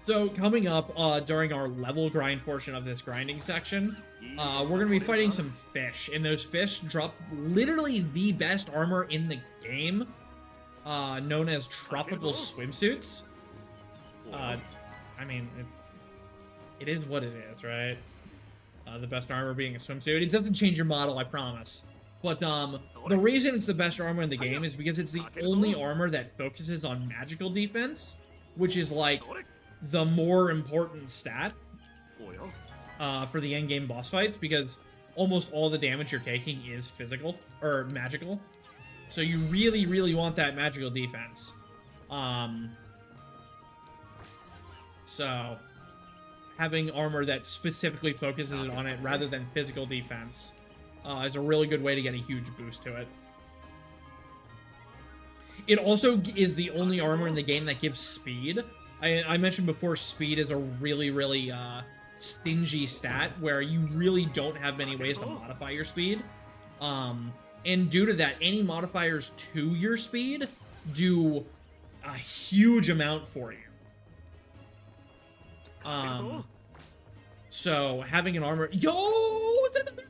So, coming up during our level grind portion of this grinding section, we're going to be fighting some fish. And those fish drop literally the best armor in the game, known as tropical swimsuits. I mean, it is what it is, right? The best armor being a swimsuit. It doesn't change your model, I promise. But the reason it's the best armor in the game is because it's the only armor that focuses on magical defense, which is like the more important stat for the endgame boss fights, because almost all the damage you're taking is physical or magical. So you really, really want that magical defense. So having armor that specifically focuses on it rather than physical defense is a really good way to get a huge boost to it. It also is the only armor in the game that gives speed. I mentioned before, speed is a really, really stingy stat where you really don't have many ways to modify your speed. And due to that, any modifiers to your speed do a huge amount for you. So having an armor... Yo! What's another...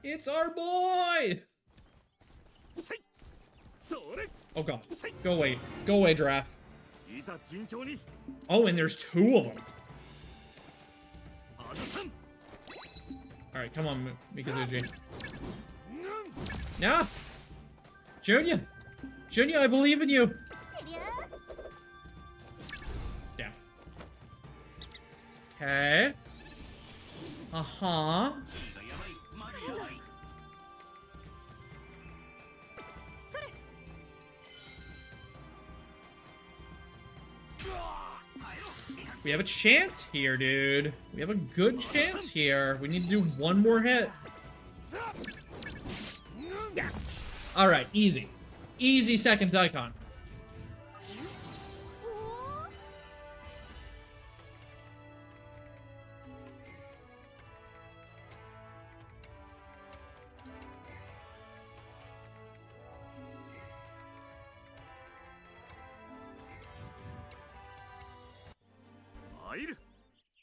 It's our boy! Oh god. Go away. Go away, giraffe. Oh, and there's 2 of them. Alright, come on, Mikazuchi. Yeah! Junya! Junya, I believe in you! Yeah. Okay. Uh-huh. We have a chance here, dude. We have a good chance here. We need to do one more hit. Yes. All right, easy. Easy second Daikon.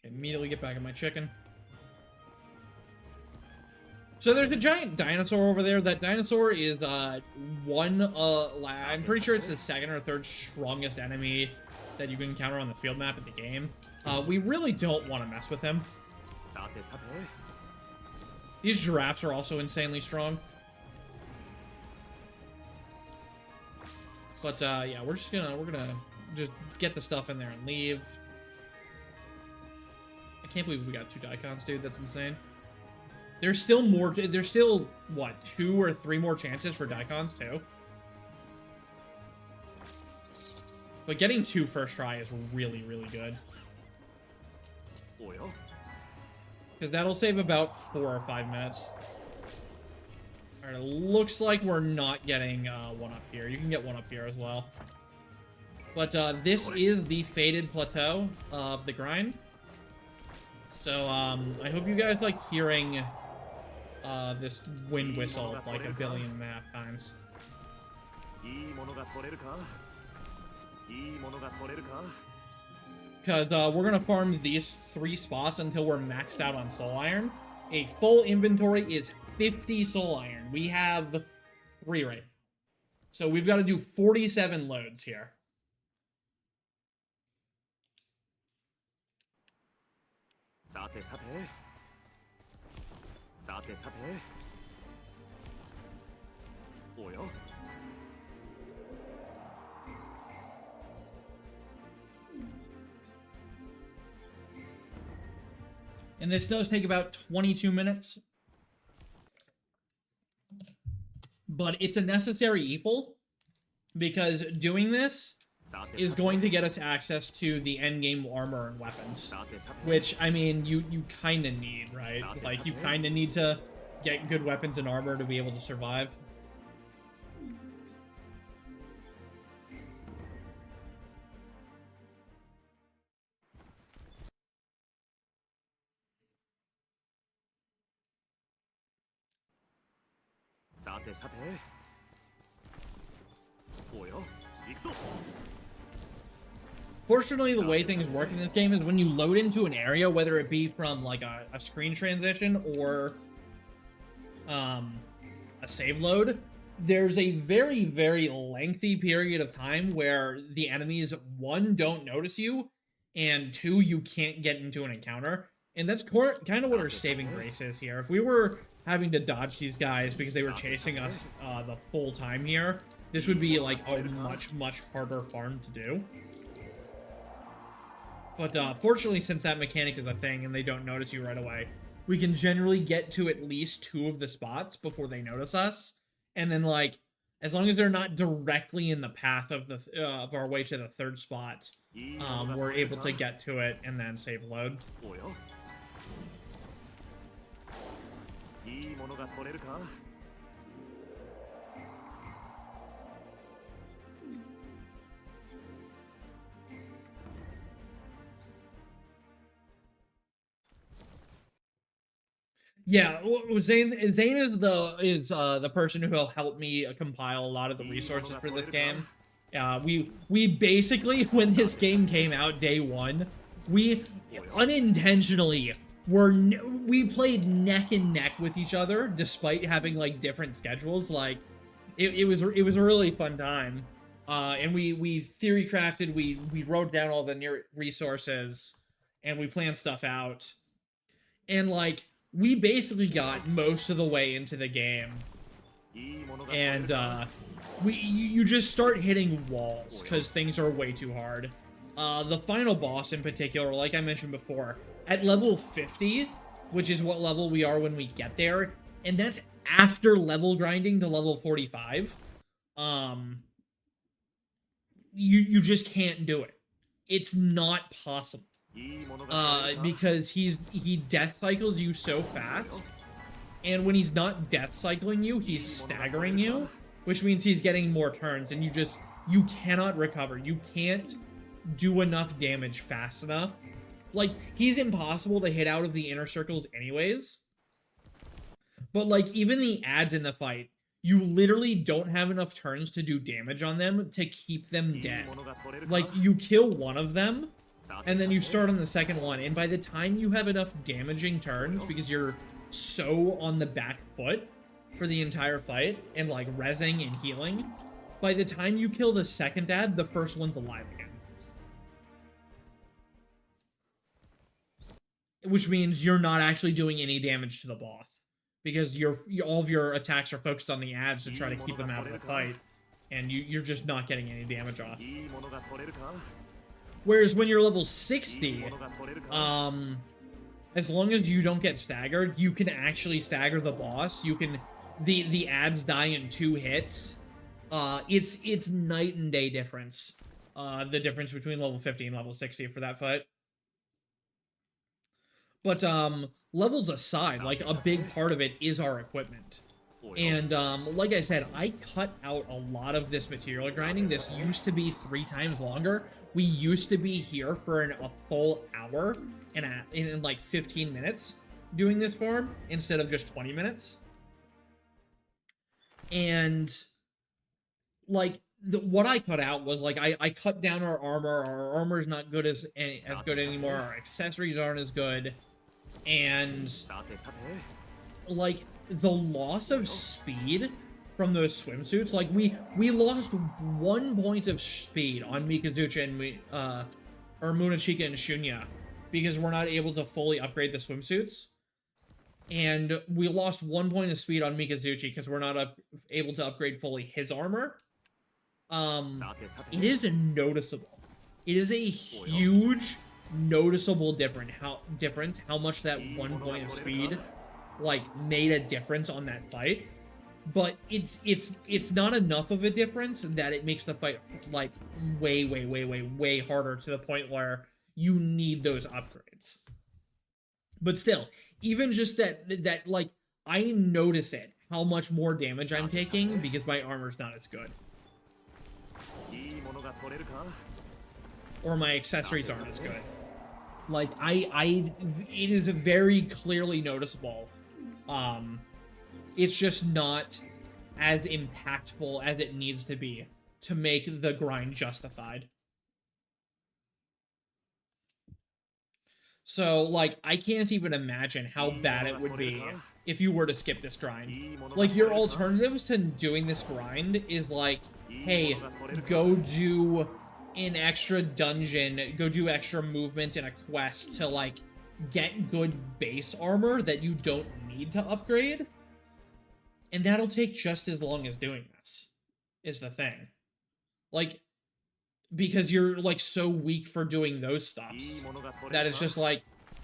Immediately get back at my chicken. So there's a giant dinosaur over there. That dinosaur is I'm pretty sure it's the second or third strongest enemy that you can encounter on the field map in the game. We really don't want to mess with him. These giraffes are also insanely strong. But yeah, we're gonna just get the stuff in there and leave. I can't believe we got 2 Daikons, dude. That's insane. There's still more. There's still, what, 2 or 3 more chances for Daikons, too? But getting 2 first try is really, really good. Because that'll save about 4 or 5 minutes. Alright, it looks like we're not getting 1 up here. You can get 1 up here as well. But this is the Fated Plateau of the grind. So, I hope you guys like hearing this wind whistle like a billion and a half times. Because we're going to farm these 3 spots until we're maxed out on Soul Iron. A full inventory is 50 Soul Iron. We have 3 right now. So we've got to do 47 loads here. And this does take about 22 minutes. But it's a necessary evil, because doing this is going to get us access to the endgame armor and weapons. Which, I mean, you kind of need, right? Like, you kind of need to get good weapons and armor to be able to survive. Fortunately, the way things work in this game is when you load into an area, whether it be from like a screen transition or a save load, there's a very, very lengthy period of time where the enemies, 1, don't notice you, and 2, you can't get into an encounter. And that's kind of what our saving grace is here. If we were having to dodge these guys because they were chasing us the full time here, this would be like a much, much harder farm to do. But fortunately, since that mechanic is a thing and they don't notice you right away, we can generally get to at least 2 of the spots before they notice us. And then, like, as long as they're not directly in the path of the of our way to the 3rd spot, we're able to get to it and then save load. Yeah, Zane is the person who will help me compile a lot of the resources for this game. We basically, when this game came out day 1, we unintentionally we played neck and neck with each other despite having like different schedules. Like it was a really fun time. And we theory crafted, we wrote down all the near resources and we planned stuff out. And like we basically got most of the way into the game, and you just start hitting walls because things are way too hard. The final boss in particular, like I mentioned before, at level 50, which is what level we are when we get there, and that's after level grinding to level 45. You just can't do it. It's not possible. Because he death cycles you so fast, and when he's not death cycling you, he's staggering you, which means he's getting more turns, and you cannot recover. You can't do enough damage fast enough. Like, he's impossible to hit out of the inner circles anyways. But, like, even the ads in the fight, you literally don't have enough turns to do damage on them to keep them dead. Like, you kill one of them, and then you start on the second one, and by the time you have enough damaging turns, because you're so on the back foot for the entire fight, and, like, rezzing and healing, by the time you kill the second ad, the first one's alive again. Which means you're not actually doing any damage to the boss, because all of your attacks are focused on the ads to try to keep them out of the fight, and you're just not getting any damage off. Whereas when you're level 60, as long as you don't get staggered, you can actually stagger the boss. You can, the ads die in 2 hits. It's night and day difference. The difference between level 50 and level 60 for that fight. But, levels aside, like, a big part of it is our equipment. And, like I said, I cut out a lot of this material grinding. This used to be 3 times longer. We used to be here for a full hour in like 15 minutes doing this farm instead of just 20 minutes. And, like, what I cut out was, like, I cut down our armor. Our armor's not good as good anymore. Our accessories aren't as good. And, like, the loss of speed from those swimsuits, like, we lost 1 point of speed on Mikazuchi and or Munachika and Shunya, because we're not able to fully upgrade the swimsuits. And we lost 1 point of speed on Mikazuchi because we're not able to upgrade fully his armor. It is noticeable. It is a huge noticeable difference how much that 1 point of speed, like, made a difference on that fight. But it's not enough of a difference that it makes the fight, like, way harder, to the point where you need those upgrades. But still, even just that like, I notice it, how much more damage I'm taking because my armor's not as good. Or my accessories aren't as good. Like, it is very clearly noticeable. It's just not as impactful as it needs to be to make the grind justified. So, like, I can't even imagine how bad it would be if you were to skip this grind. Like, your alternatives to doing this grind is, like, hey, go do an extra dungeon, go do extra movement in a quest to, like, get good base armor that you don't need to upgrade. And that'll take just as long as doing this, is the thing. Like, because you're, like, so weak for doing those stuffs that it's just like,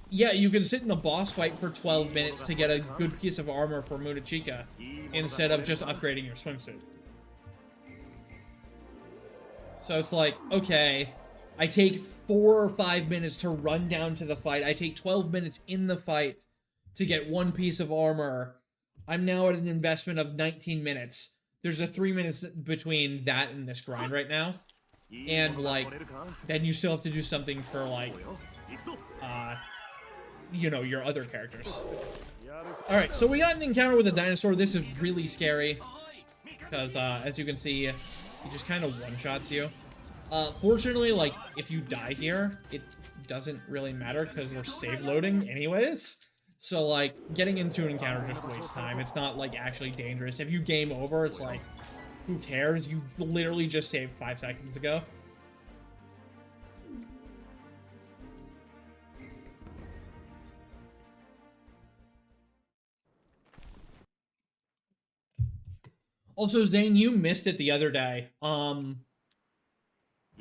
yeah, you can sit in a boss fight for 12 minutes to get a good piece of armor for Munachika instead of just upgrading your swimsuit. So it's like, okay, I take 4 or 5 minutes to run down to the fight. I take 12 minutes in the fight to get 1 piece of armor. I'm now at an investment of 19 minutes. There's a 3 minutes between that and this grind right now. And, like, then you still have to do something for, like, you know, your other characters. Alright, so we got an encounter with a dinosaur. This is really scary. Because, as you can see, he just kind of one-shots you. Fortunately, like, if you die here, it doesn't really matter because we're save loading anyways. So, like, getting into an encounter just wastes time. It's not, like, actually dangerous. If you game over, it's like, who cares? You literally just saved 5 seconds ago. Also, Zane, you missed it the other day. When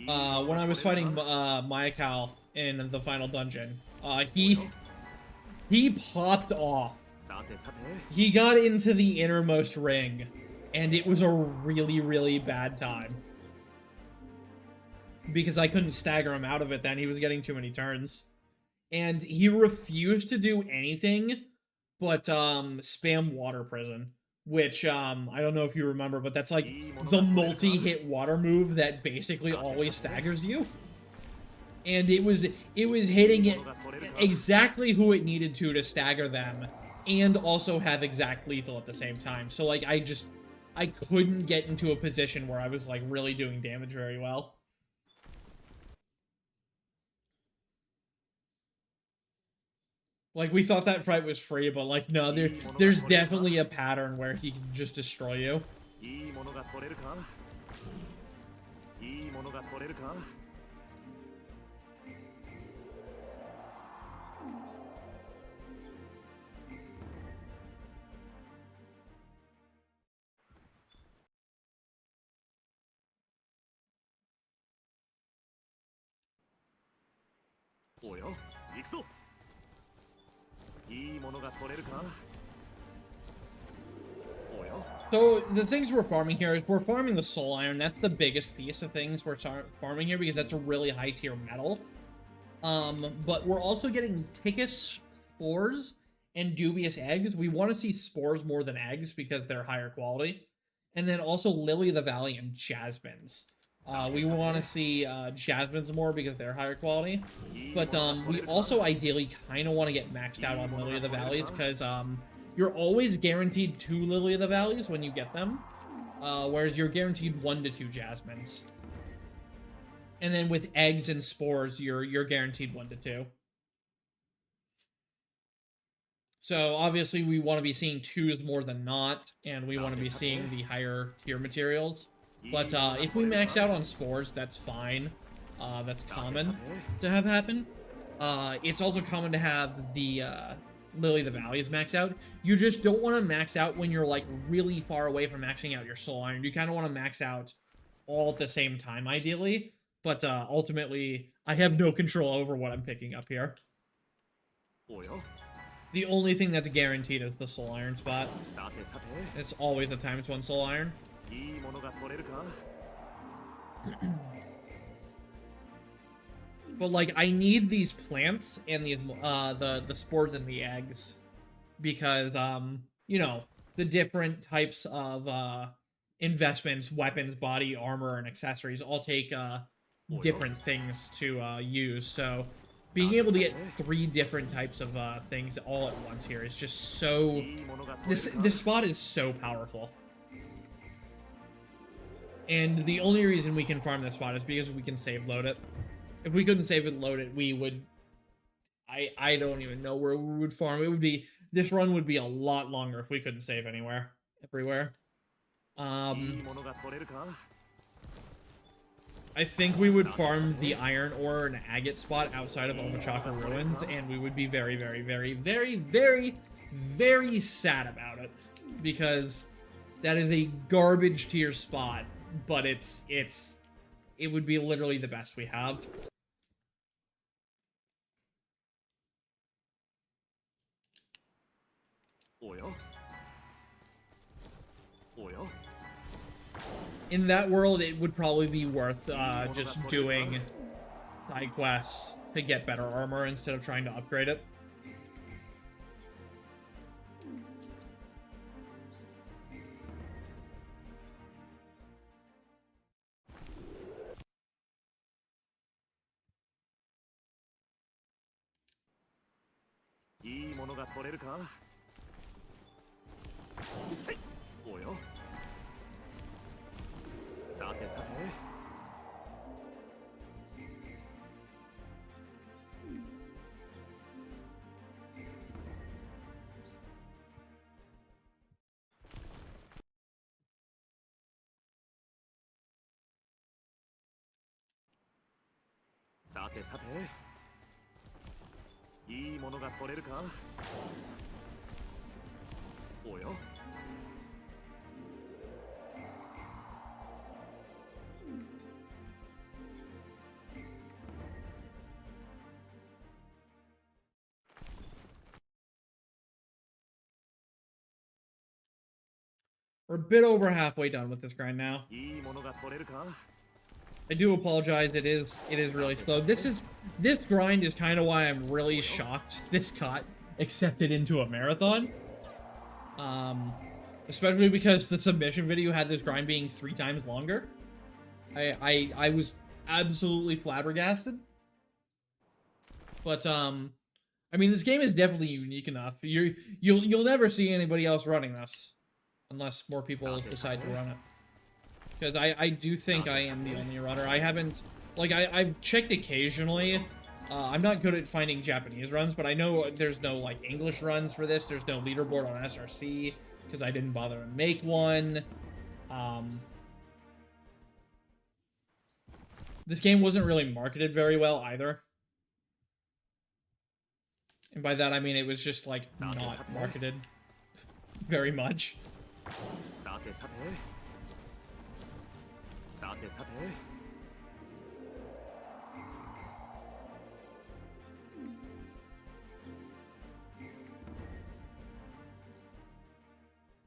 I was fighting Mayakal in the final dungeon, he He popped off. He got into the innermost ring, and it was a really, really bad time. Because I couldn't stagger him out of it then. He was getting too many turns. And he refused to do anything but spam Water Prison. Which, I don't know if you remember, but that's like the multi-hit water move that basically always staggers you. And it was hitting it exactly who it needed to stagger them, and also have exact lethal at the same time. So, like, I couldn't get into a position where I was, like, really doing damage very well. Like, we thought that fight was free, but, like, no, there's definitely a pattern where he can just destroy you. So, the things we're farming here is we're farming the Soul Iron. That's the biggest piece of things we're farming here because that's a really high tier metal. But we're also getting Tickus Spores and Dubious Eggs. We want to see Spores more than Eggs because they're higher quality. And then also Lily of the Valley and Jasmines. We want to see Jasmines more because they're higher quality. But we also ideally kind of want to get maxed out on Lily of the Valleys because you're always guaranteed 2 Lily of the Valleys when you get them. Whereas you're guaranteed 1 to 2 Jasmines. And then with Eggs and Spores, you're guaranteed 1 to 2. So obviously we want to be seeing 2s more than not, and we want to be seeing the higher tier materials. But if we max out on Spores, that's fine. That's common to have happen. It's also common to have the Lily of the Valleys max out. You just don't want to max out when you're like really far away from maxing out your Soul Iron. You kind of want to max out all at the same time, ideally. But ultimately, I have no control over what I'm picking up here. The only thing that's guaranteed is the Soul Iron spot. It's always the ×1 Soul Iron. But like, I need these plants and these the spores and the eggs because you know, the different types of investments, weapons, body armor, and accessories all take different things to use. So being able to get 3 different types of things all at once here is just so... This spot is so powerful. And the only reason we can farm this spot is because we can save load it. If we couldn't save and load it, we would... I don't even know where we would farm. It would be... This run would be a lot longer if we couldn't save anywhere. Everywhere. I think we would farm the iron ore and agate spot outside of Omachaka Ruins, and we would be very, very, very, very, very, very sad about it. Because that is a garbage tier spot, but it would be literally the best we have. In that world, it would probably be worth just doing side quests to get better armor instead of trying to upgrade it. We're a bit over halfway done with this grind now. I do apologize. It is really slow. This grind is kind of why I'm really shocked this got accepted into a marathon. Especially because the submission video had this grind being 3 times longer. I was absolutely flabbergasted. But I mean, this game is definitely unique enough. You'll never see anybody else running this unless more people decide to run it. Because I do think I am the only runner. I haven't, like, I've checked occasionally. I'm not good at finding Japanese runs, but I know there's no, like, English runs for this. There's no leaderboard on SRC, because I didn't bother to make one. This game wasn't really marketed very well, either. And by that, I mean it was just, like, not marketed very much.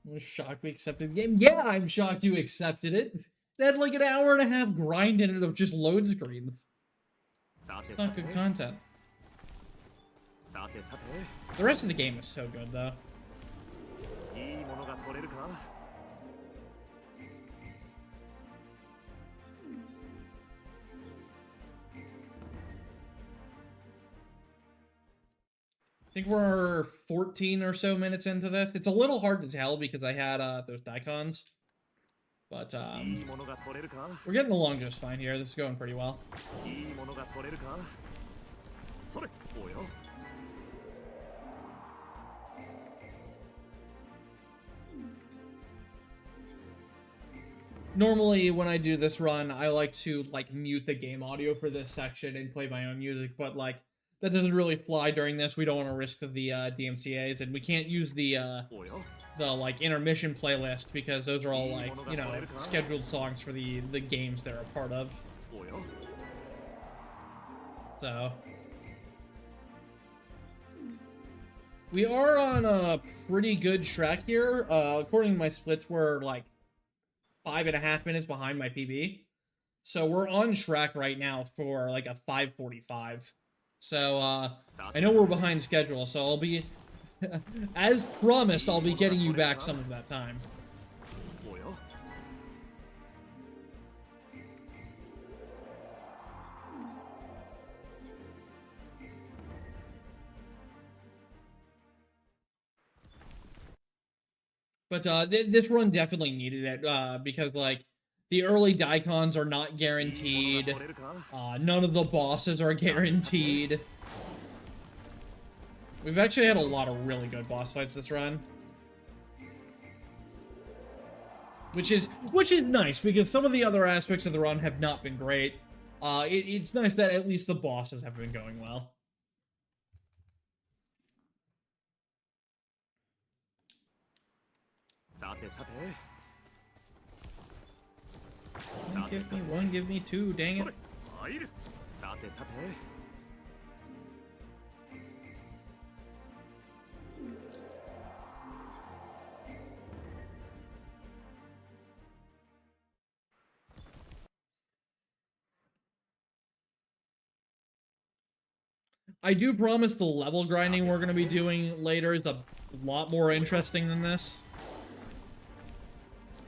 I'm shocked we accepted the game. Yeah, I'm shocked you accepted it. They had like an hour and a half grind in it of just load screens. Not good content. The rest of the game is so good, though. I think we're 14 or so minutes into this. It's a little hard to tell because I had those Dions. But we're getting along just fine here. This is going pretty well. Normally, when I do this run, I like to, like, mute the game audio for this section and play my own music, but, like, that doesn't really fly during this. We don't want to risk the DMCAs, and we can't use the like, intermission playlist, because those are all, like, you know, scheduled songs for the games they're a part of. So we are on a pretty good track here. According to my splits, we're, like, 5.5 minutes behind my PB. So we're on track right now for, like, a 5:45. So, I know we're behind schedule, so I'll be, as promised, I'll be getting you back some of that time. But, this run definitely needed it, because, like, the early Dions are not guaranteed. None of the bosses are guaranteed. We've actually had a lot of really good boss fights this run. Which is nice, because some of the other aspects of the run have not been great. It's nice that at least the bosses have been going well. Don't give me one, give me two, dang it. I do promise the level grinding we're going to be doing later is a lot more interesting than this.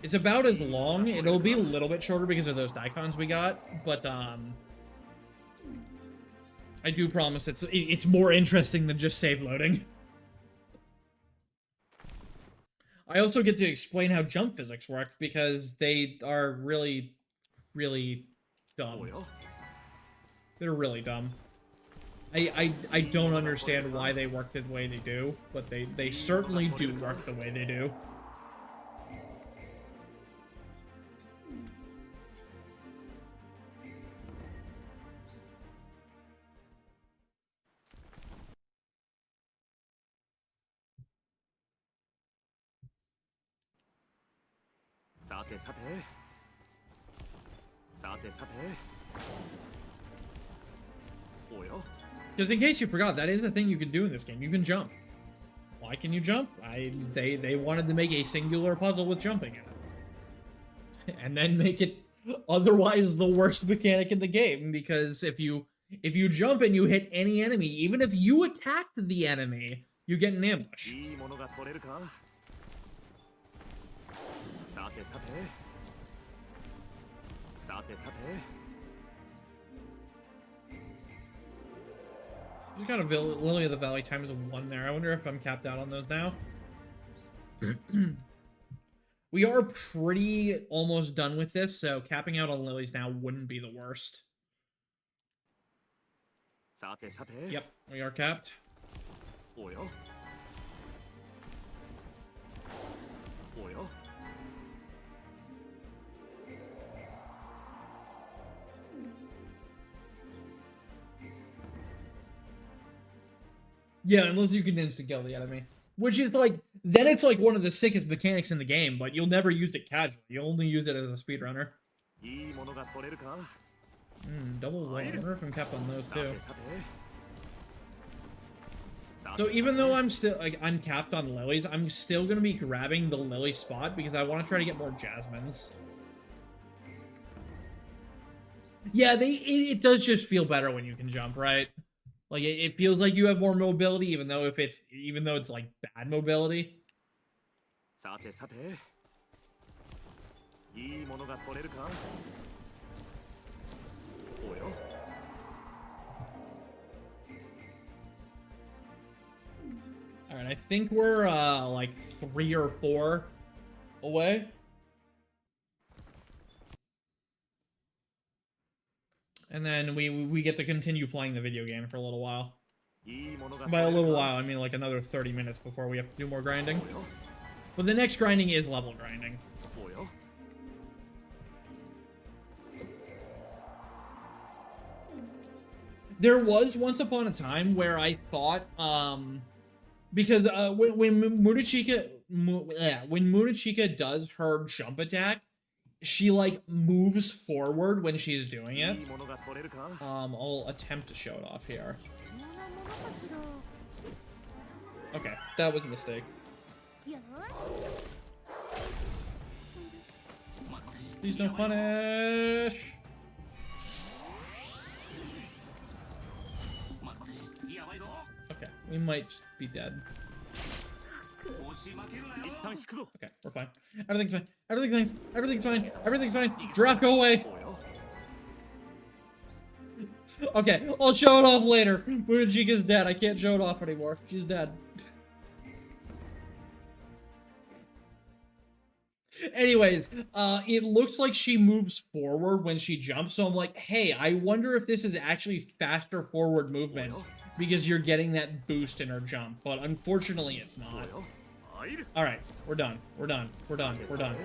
It's about as long. It'll be a little bit shorter because of those Dions we got, but I do promise it's more interesting than just save loading. I also get to explain how jump physics work because they are really, really dumb. They're really dumb. I don't understand why they work the way they do, but they certainly do work the way they do. Because in case you forgot, that is a thing you can do in this game. You can jump. why can you jump? They wanted to make a singular puzzle with jumping in it. And then make it otherwise the worst mechanic in the game, because if you jump and you hit any enemy, even if you attacked the enemy, you get an ambush. Just got a Lily of the Valley times 1 there. I wonder if I'm capped out on those now. We are pretty almost done with this, so capping out on lilies now wouldn't be the worst. Yep, we are capped. Yeah, unless you can insta-kill the enemy. Which is like, then it's like one of the sickest mechanics in the game, but you'll never use it casually. You'll only use it as a speedrunner. Double wall. I wonder if I'm capped on those too. So even though I'm still, like, I'm capped on lilies, I'm still gonna be grabbing the lily spot because I want to try to get more jasmines. Yeah, it does just feel better when you can jump, right? Like, it feels like you have more mobility, even though it's like bad mobility. Alright, I think we're like 3 or 4 away. And then we get to continue playing the video game for a little while. By a little while, I mean like another 30 minutes before we have to do more grinding. But the next grinding is level grinding. There was once upon a time where I thought, because when Munachika does her jump attack, she like moves forward when she's doing it. I'll attempt to show it off here. Okay, that was a mistake. Please don't punish. Okay, we might just be dead. Okay, we're fine. Everything's fine. Everything's fine. Everything's fine. Everything's fine. Giraffe, go away. Okay, I'll show it off later. Munachika's dead. I can't show it off anymore. She's dead. Anyways, it looks like she moves forward when she jumps, so I'm like, hey, I wonder if this is actually faster forward movement because you're getting that boost in her jump, but unfortunately it's not. Alright, we're done. We're done. We're done. We're done.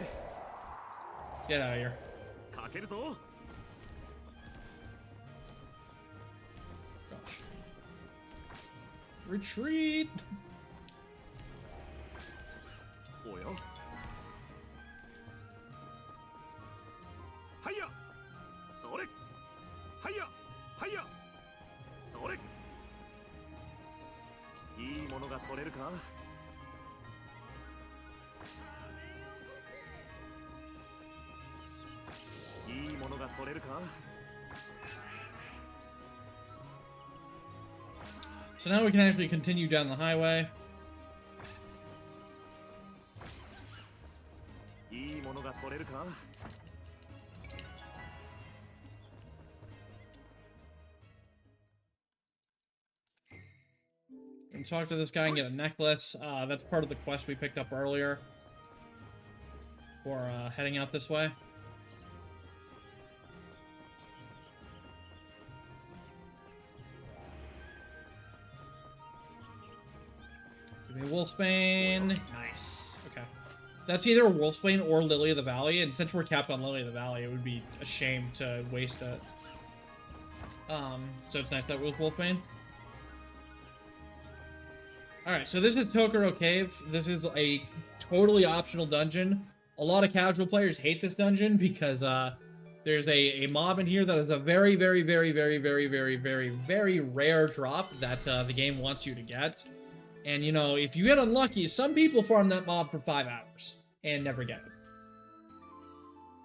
Get out of here. Gosh. Retreat! So now we can actually continue down the highway. And talk to this guy and get a necklace. That's part of the quest we picked up earlier. For heading out this way. Give me Wolfsbane. Nice. Okay. That's either Wolfsbane or Lily of the Valley, and since we're capped on Lily of the Valley, it would be a shame to waste it. So it's nice that it was Wolfsbane. Alright, so this is Tokoro Cave. This is a totally optional dungeon. A lot of casual players hate this dungeon because there's a mob in here that is a very, very, very, very, very, very, very, very rare drop that the game wants you to get. And, you know, if you get unlucky, some people farm that mob for 5 hours and never get it.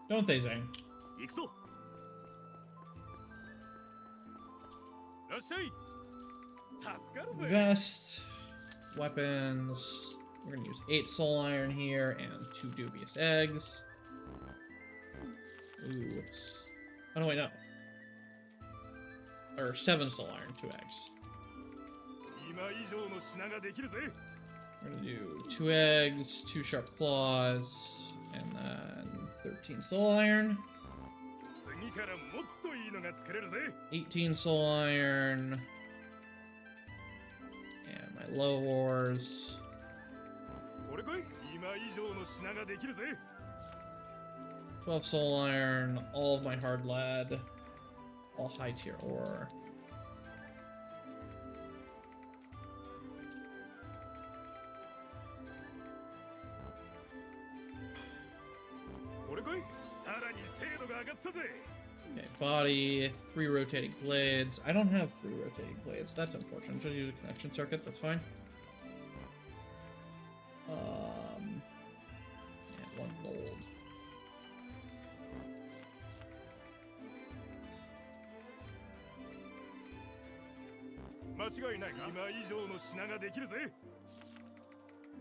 Don't they, Zane? Vest, weapons. We're gonna use 8 soul iron here and 2 dubious eggs. Ooh, whoops. Oh no, wait, no. Or 7 soul iron, 2 eggs. We're gonna do 2 eggs, 2 sharp claws, and then 13 soul iron. 18 soul iron. And my low ores. 12 soul iron, all of my hard lead, all high tier ore. Okay, body, 3 rotating blades. I don't have 3 rotating blades. That's unfortunate. Just use a connection circuit. That's fine. And 1 gold.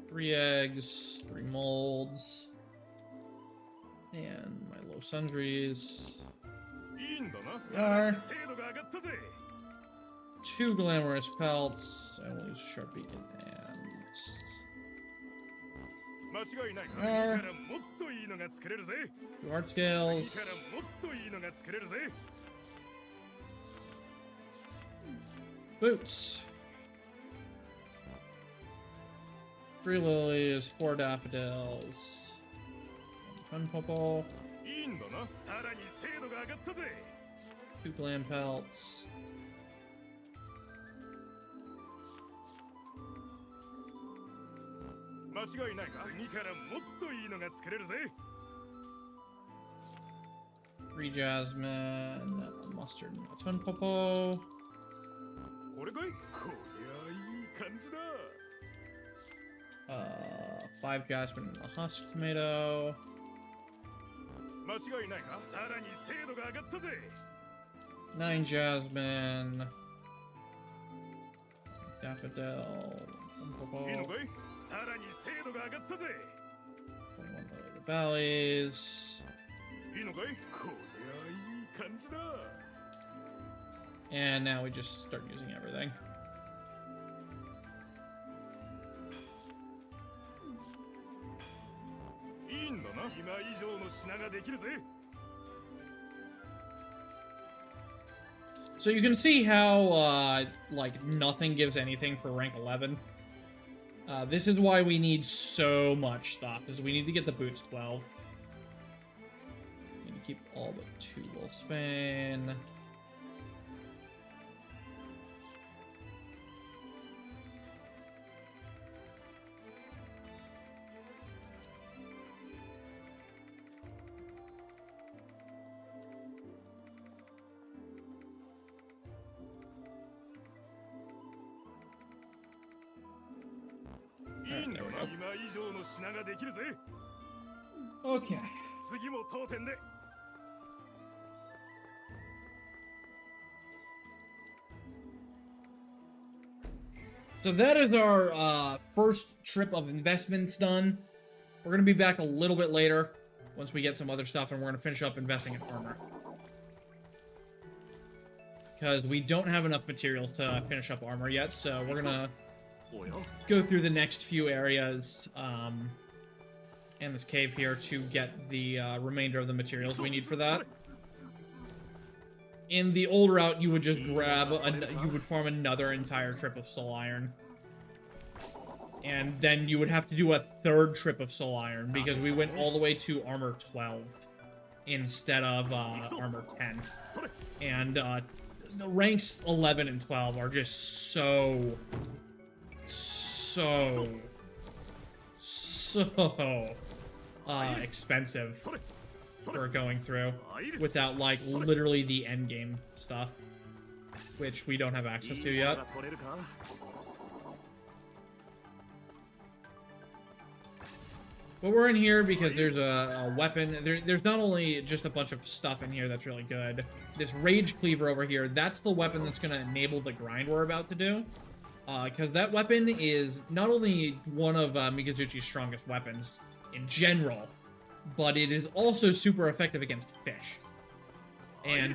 Three eggs, 3 molds, and my low sundries. Are 2 glamorous pelts. I will use sharp beacon and 2 heart scales. Boots. 3 lilies, 4 daffodils. 1 purple. 2 glam pelts. Three jasmine, a mustard, and a ton popo. 5 jasmine and a husk tomato. 9 jasmine. Daffodil. 1 popo. 21 lily valleys. And now we just start using everything. So you can see how, like, nothing gives anything for rank 11. This is why we need so much stuff, is we need to get the boots 12. We need to keep all but 2 Wolfsbane. Right, there we go. Okay. So that is our first trip of investments done. We're going to be back a little bit later once we get some other stuff, and we're going to finish up investing in armor. Because we don't have enough materials to finish up armor yet, so we're going to go through the next few areas and this cave here to get the remainder of the materials we need for that. In the old route, you would just grab, you would farm another entire trip of soul iron. And then you would have to do a 3rd trip of soul iron, because we went all the way to armor 12 instead of armor 10. And the ranks 11 and 12 are just so expensive for going through without, like, literally the end game stuff, which we don't have access to yet. But we're in here because there's a weapon. There's not only just a bunch of stuff in here that's really good. This Rage Cleaver over here, that's the weapon that's going to enable the grind we're about to do. Because that weapon is not only one of Mikazuchi's strongest weapons in general, but it is also super effective against fish. And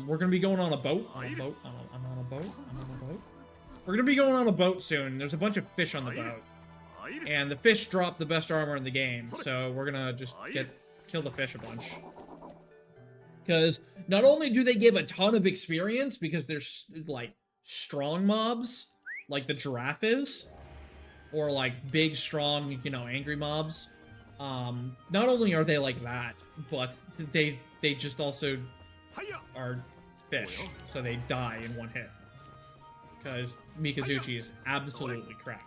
we're going to be going on a boat. I'm on a boat. We're going to be going on a boat soon. There's a bunch of fish on the boat. And the fish drop the best armor in the game, so we're gonna just kill the fish a bunch. Because not only do they give a ton of experience, because they're, like, strong mobs, like the giraffe is, or, like, big, strong, you know, angry mobs. Not only are they like that, but they just also are fish, so they die in one hit. Because Mikazuchi is absolutely cracked.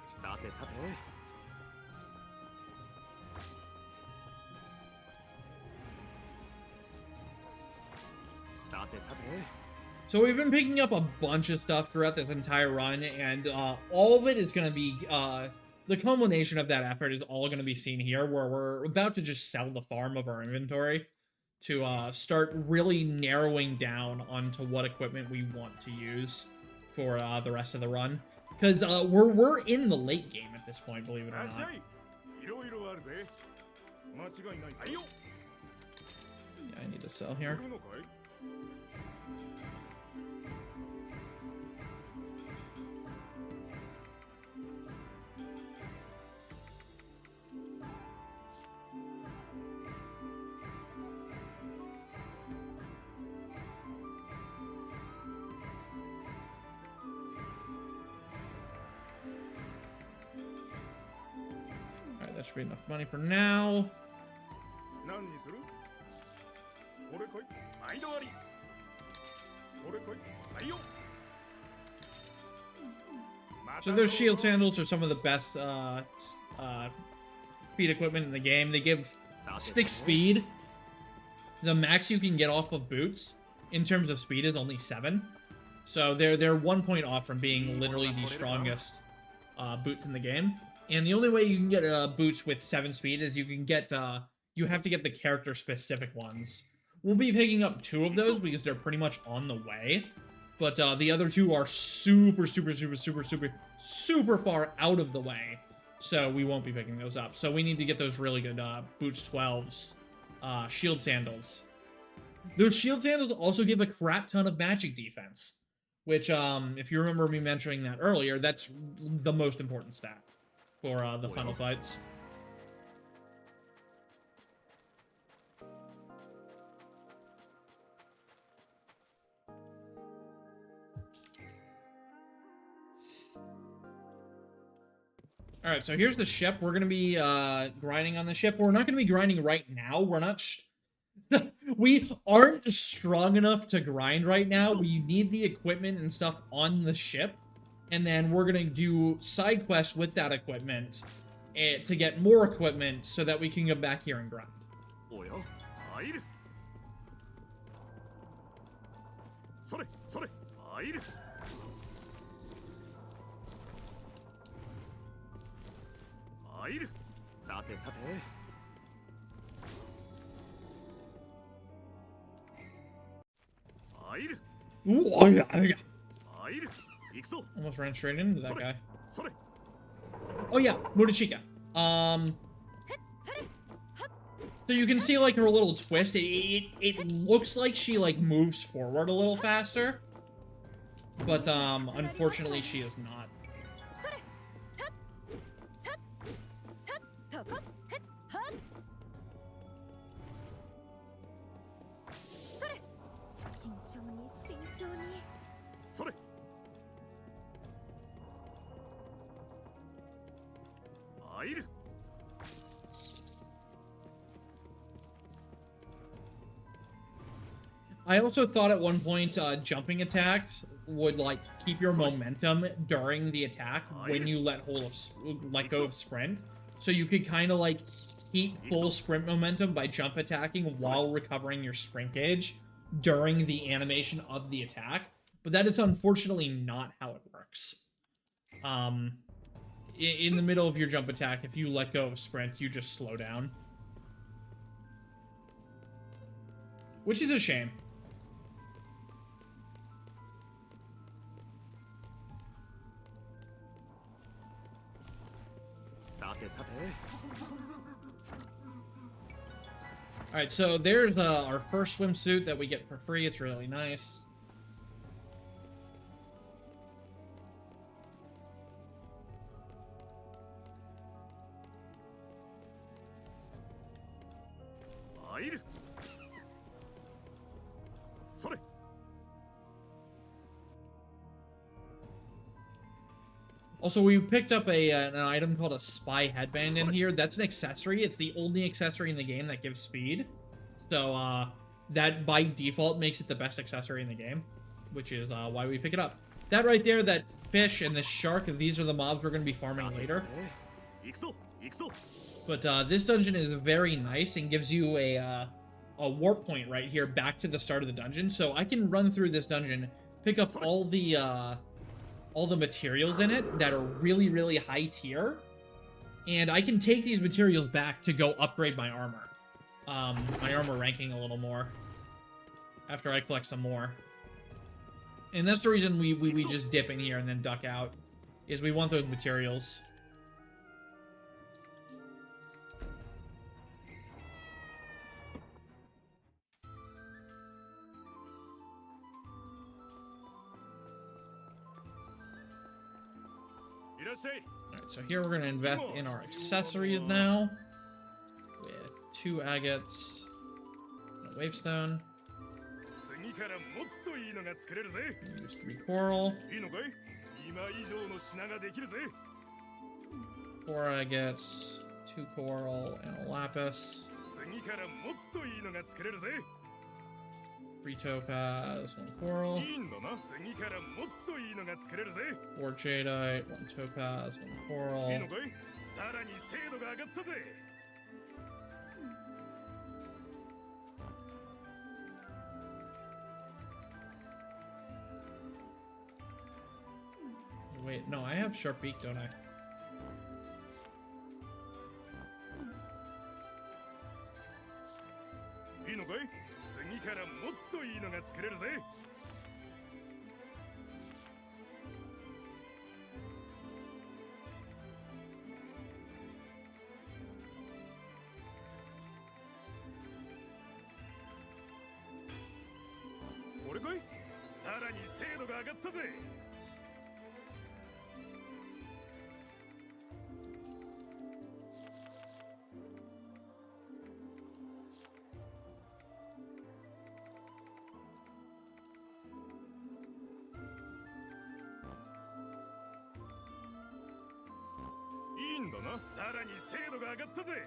So we've been picking up a bunch of stuff throughout this entire run, and all of it is going to be, the culmination of that effort is all going to be seen here, where we're about to just sell the farm of our inventory to start really narrowing down onto what equipment we want to use for the rest of the run. Because we're in the late game at this point, believe it or not. Yeah, I need to sell here. Alright, that should be enough money for now. So those shield sandals are some of the best speed equipment in the game. They give stick speed. The max you can get off of boots in terms of speed is only 7. So they're 1 point off from being literally the strongest boots in the game. And the only way you can get boots with 7 speed is you have to get the character specific ones. We'll be picking up 2 of those because they're pretty much on the way. But the other 2 are super far out of the way. So we won't be picking those up. So we need to get those really good Boots 12s. Shield Sandals. Those Shield Sandals also give a crap ton of magic defense. Which, if you remember me mentioning that earlier, that's the most important stat for the final fights. Alright, so here's the ship. We're going to be grinding on the ship. We're not going to be grinding right now. We're not... we aren't strong enough to grind right now. We need the equipment and stuff on the ship. And then we're going to do side quests with that equipment to get more equipment so that we can come back here and grind. Ooh, oh yeah. Almost ran straight into that guy. Oh yeah, Murashika. So you can see like her little twist. It looks like she like moves forward a little faster, but unfortunately she is not. I also thought at one point jumping attacks would like keep your momentum during the attack when you let go of sprint. So you could kind of like keep full sprint momentum by jump attacking while recovering your sprint gauge during the animation of the attack. But that is unfortunately not how it works. in the middle of your jump attack, if you let go of sprint, you just slow down. Which is a shame. Alright, so there's our first swimsuit that we get for free. It's really nice. Also, we picked up an item called a spy headband in here. That's an accessory. It's the only accessory in the game that gives speed. So, that by default makes it the best accessory in the game, which is why we pick it up. That right there, that fish and this shark, these are the mobs we're going to be farming later. But this dungeon is very nice and gives you a warp point right here back to the start of the dungeon. So I can run through this dungeon, pick up all the materials in it that are really, really high tier, and I can take these materials back to go upgrade my armor. My armor ranking a little more after I collect some more. And that's the reason we just dip in here and then duck out, is we want those materials. Alright, so here we're going to invest in our accessories now. With 2 agates, a wavestone. Use 3 coral. 4 agates, 2 coral, and a lapis. 3 topaz, 1 coral. 4 jadeite, 1 topaz, 1 coral. Wait, no, I have sharp beak, don't I?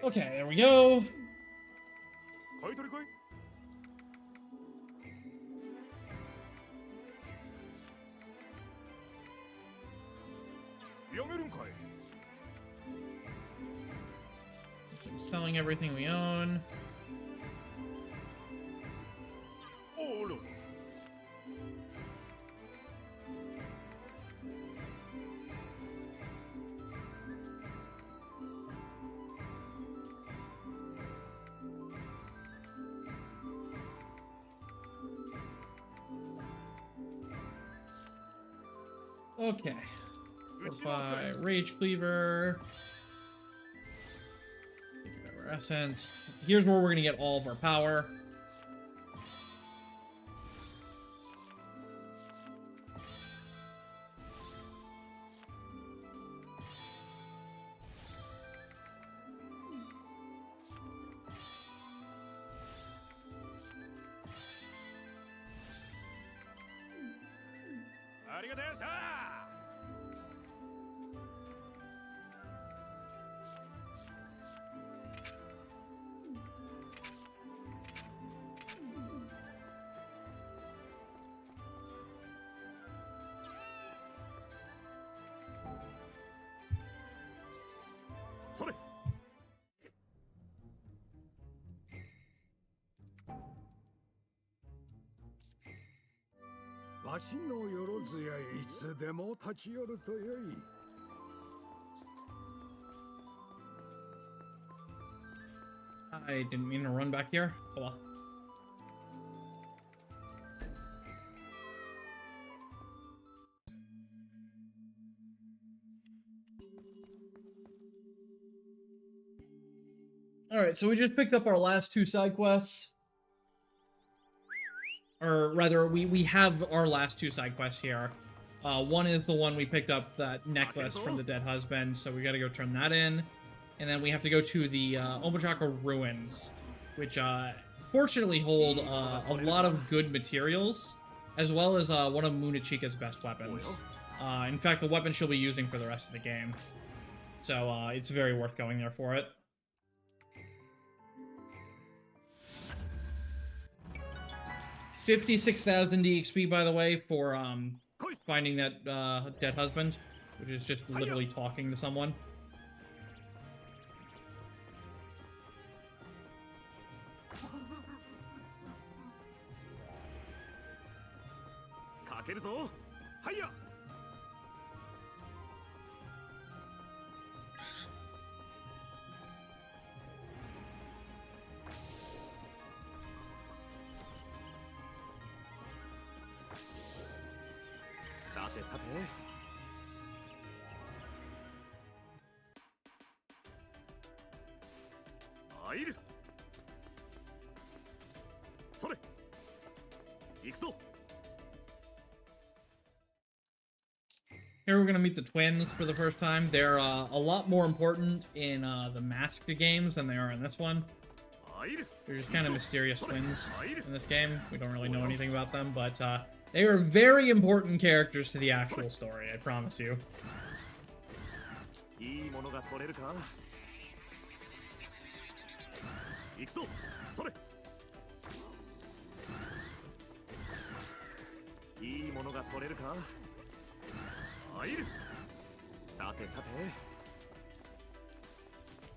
Okay, there we go. Keep selling everything we own. Okay. Fortify Rage Cleaver. Essence. Here's where we're gonna get all of our power. I didn't mean to run back here. Oh well. Alright, so we just picked up our last 2 side quests. Or rather, we have our last 2 side quests here. One is the one we picked up, that necklace from the dead husband, so we gotta go turn that in. And then we have to go to the Omachaka ruins, which fortunately hold a lot of good materials, as well as one of Munachika's best weapons. In fact, the weapon she'll be using for the rest of the game. So it's very worth going there for it. $56,000 DXP, by the way, for finding that dead husband, which is just literally talking to someone. Here we're gonna meet the twins for the first time. They're a lot more important in the Masked games than they are in this one. They're just kind of mysterious twins in this game. We don't really know anything about them, but they are very important characters to the actual story, I promise you.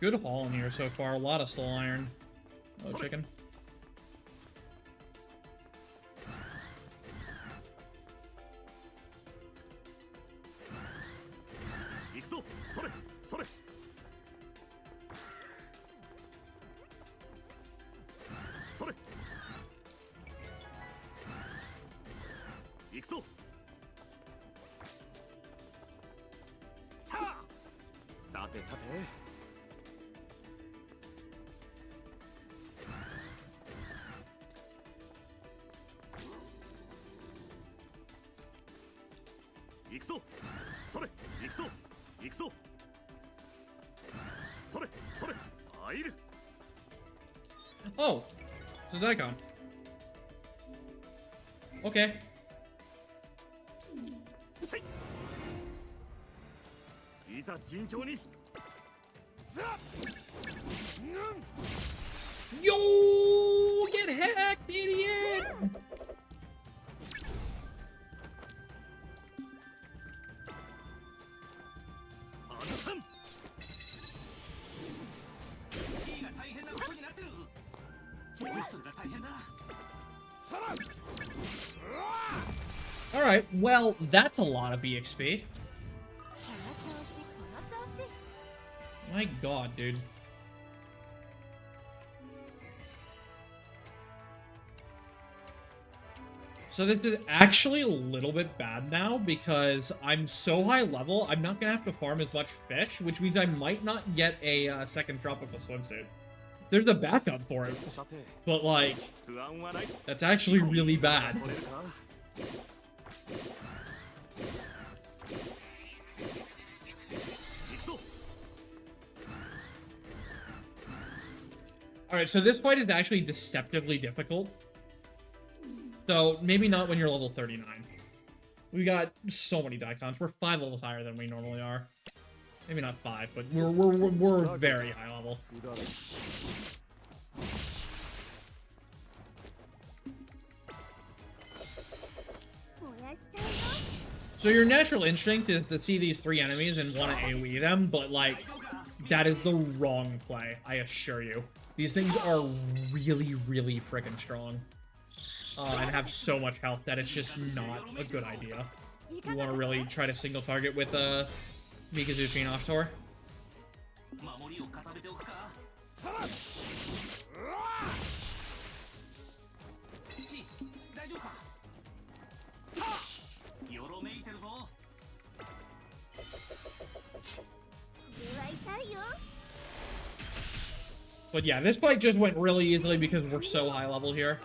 Good haul in here so far. A lot of soul iron. Oh, chicken. Oh, it's a Daikon. Okay. Yo, get hacked, idiot! Alright, well, that's a lot of EXP. My god, dude. So this is actually a little bit bad now, because I'm so high level, I'm not gonna have to farm as much fish, which means I might not get a second tropical swimsuit. There's a backup for it, but like, that's actually really bad. Alright, so this fight is actually deceptively difficult. So, maybe not when you're level 39. We got so many Daikons. We're 5 levels higher than we normally are. Maybe not 5, but we're very high level. So your natural instinct is to see these 3 enemies and want to AoE them, but like, that is the wrong play, I assure you. These things are really, really freaking strong. And have so much health that it's just not a good idea. You want to really try to single target with Mikazuchi and Ashtor. But yeah, this fight just went really easily because we're so high level here.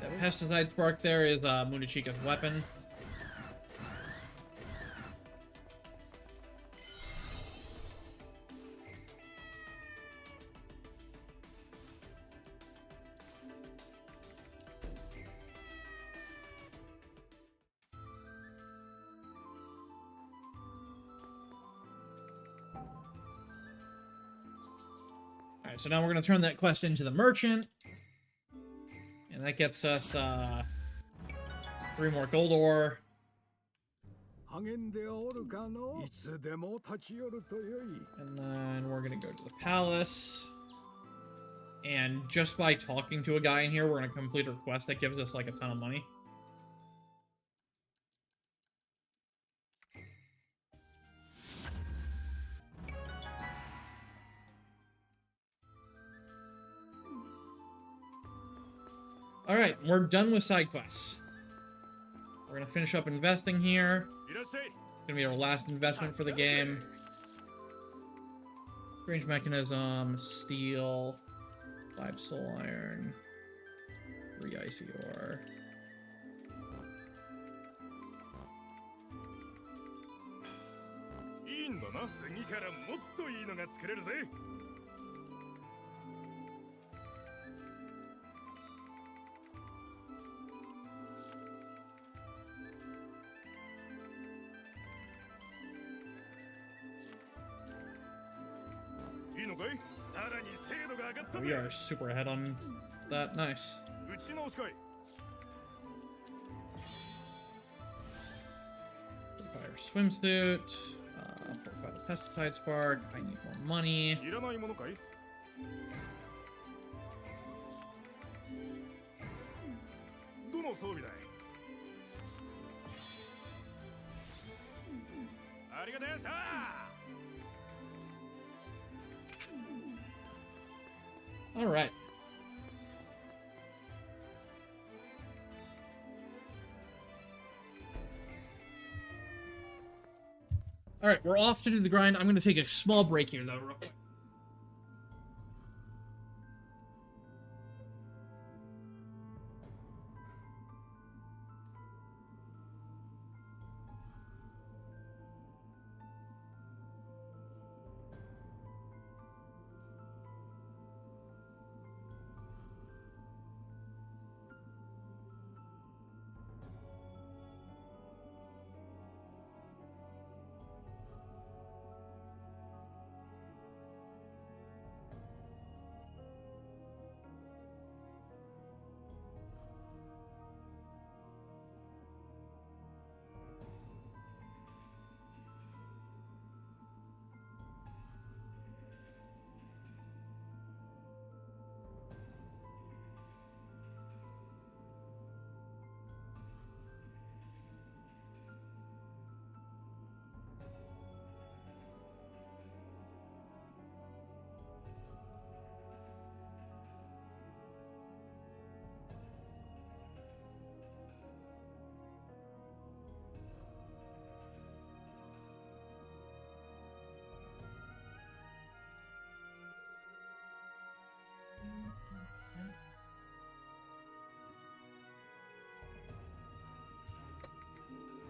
The pesticide spark there is Munachika's weapon. Alright, so now we're going to turn that quest into the merchant. And that gets us 3 more gold ore. And then we're going to go to the palace. And just by talking to a guy in here, we're going to complete a quest that gives us like a ton of money. Alright, we're done with side quests. We're gonna finish up investing here. It's gonna be our last investment for the game. Strange mechanism, steel, 5 soul iron, 3 icy ore. We are super ahead on that. Nice. Fire swimsuit. Fortify the pesticide spark. I need more money. All right. All right, we're off to do the grind. I'm going to take a small break here, though, real quick.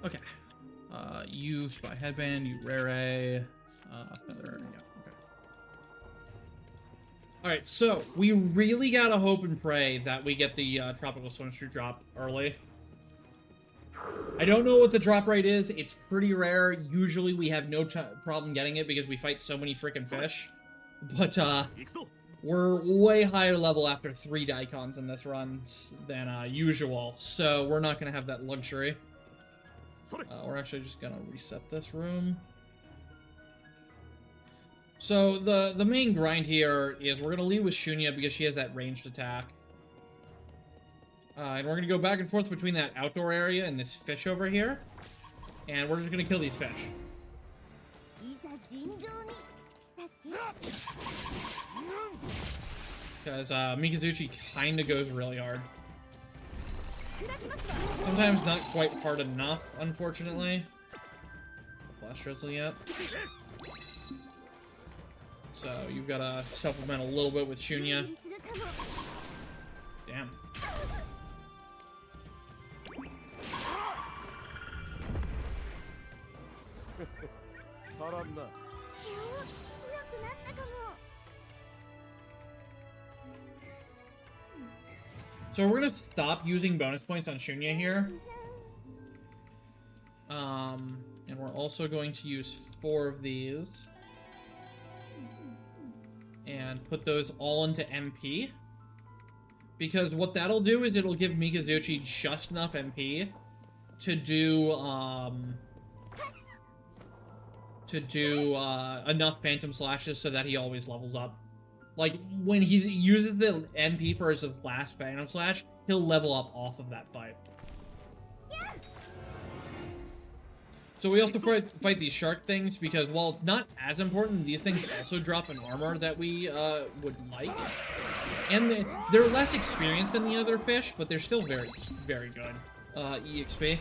Okay. You spy headband, you rare, feather, yeah, okay. Alright, so we really gotta hope and pray that we get the tropical swimsuit drop early. I don't know what the drop rate is. It's pretty rare. Usually we have no problem getting it because we fight so many freaking fish. But, we're way higher level after 3 Daikons in this run than usual, so we're not gonna have that luxury. We're actually just gonna reset this room. So the main grind here is we're gonna lead with Shunya because she has that ranged attack. And we're gonna go back and forth between that outdoor area and this fish over here. And we're just gonna kill these fish. Because Mikazuchi kind of goes really hard. Sometimes not quite hard enough, unfortunately. Flash drizzle yet. So you've got to supplement a little bit with Shunya. Damn. So we're gonna stop using bonus points on Shunya here. And we're also going to use 4 of these. And put those all into MP. Because what that'll do is it'll give Mikazuchi just enough MP to do, enough Phantom Slashes so that he always levels up. Like, when he uses the MP for his last Phantom Slash, he'll level up off of that fight. So we also fight these shark things because while it's not as important, these things also drop an armor that we would like. And they're less experienced than the other fish, but they're still very, very good. EXP.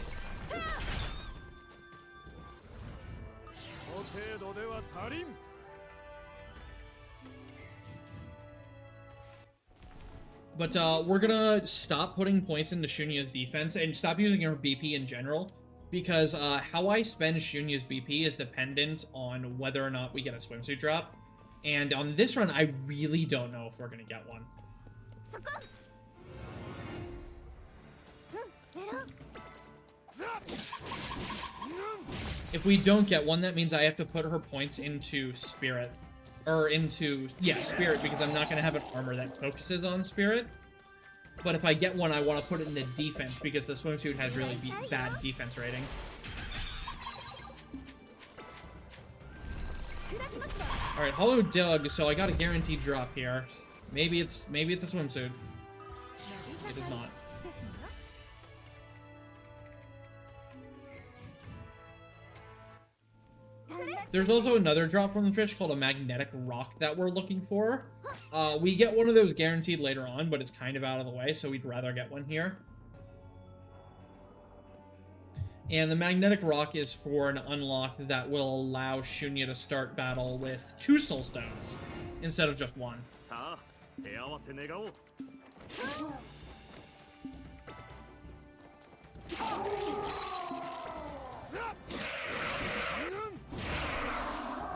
But we're gonna stop putting points into Shunya's defense and stop using her BP in general. Because how I spend Shunya's BP is dependent on whether or not we get a swimsuit drop. And on this run, I really don't know if we're going to get one. If we don't get one, that means I have to put her points into Spirit. Or into, yeah, Spirit, because I'm not going to have an armor that focuses on Spirit. But if I get one, I want to put it into defense because the swimsuit has really bad defense rating. Alright, Hollow Dug, so I got a guaranteed drop here. Maybe it's a swimsuit. It is not. There's also another drop from the fish called a magnetic rock that we're looking for. We get one of those guaranteed later on, but it's kind of out of the way, so we'd rather get one here. And the magnetic rock is for an unlock that will allow Shunya to start battle with 2 soul stones instead of just 1.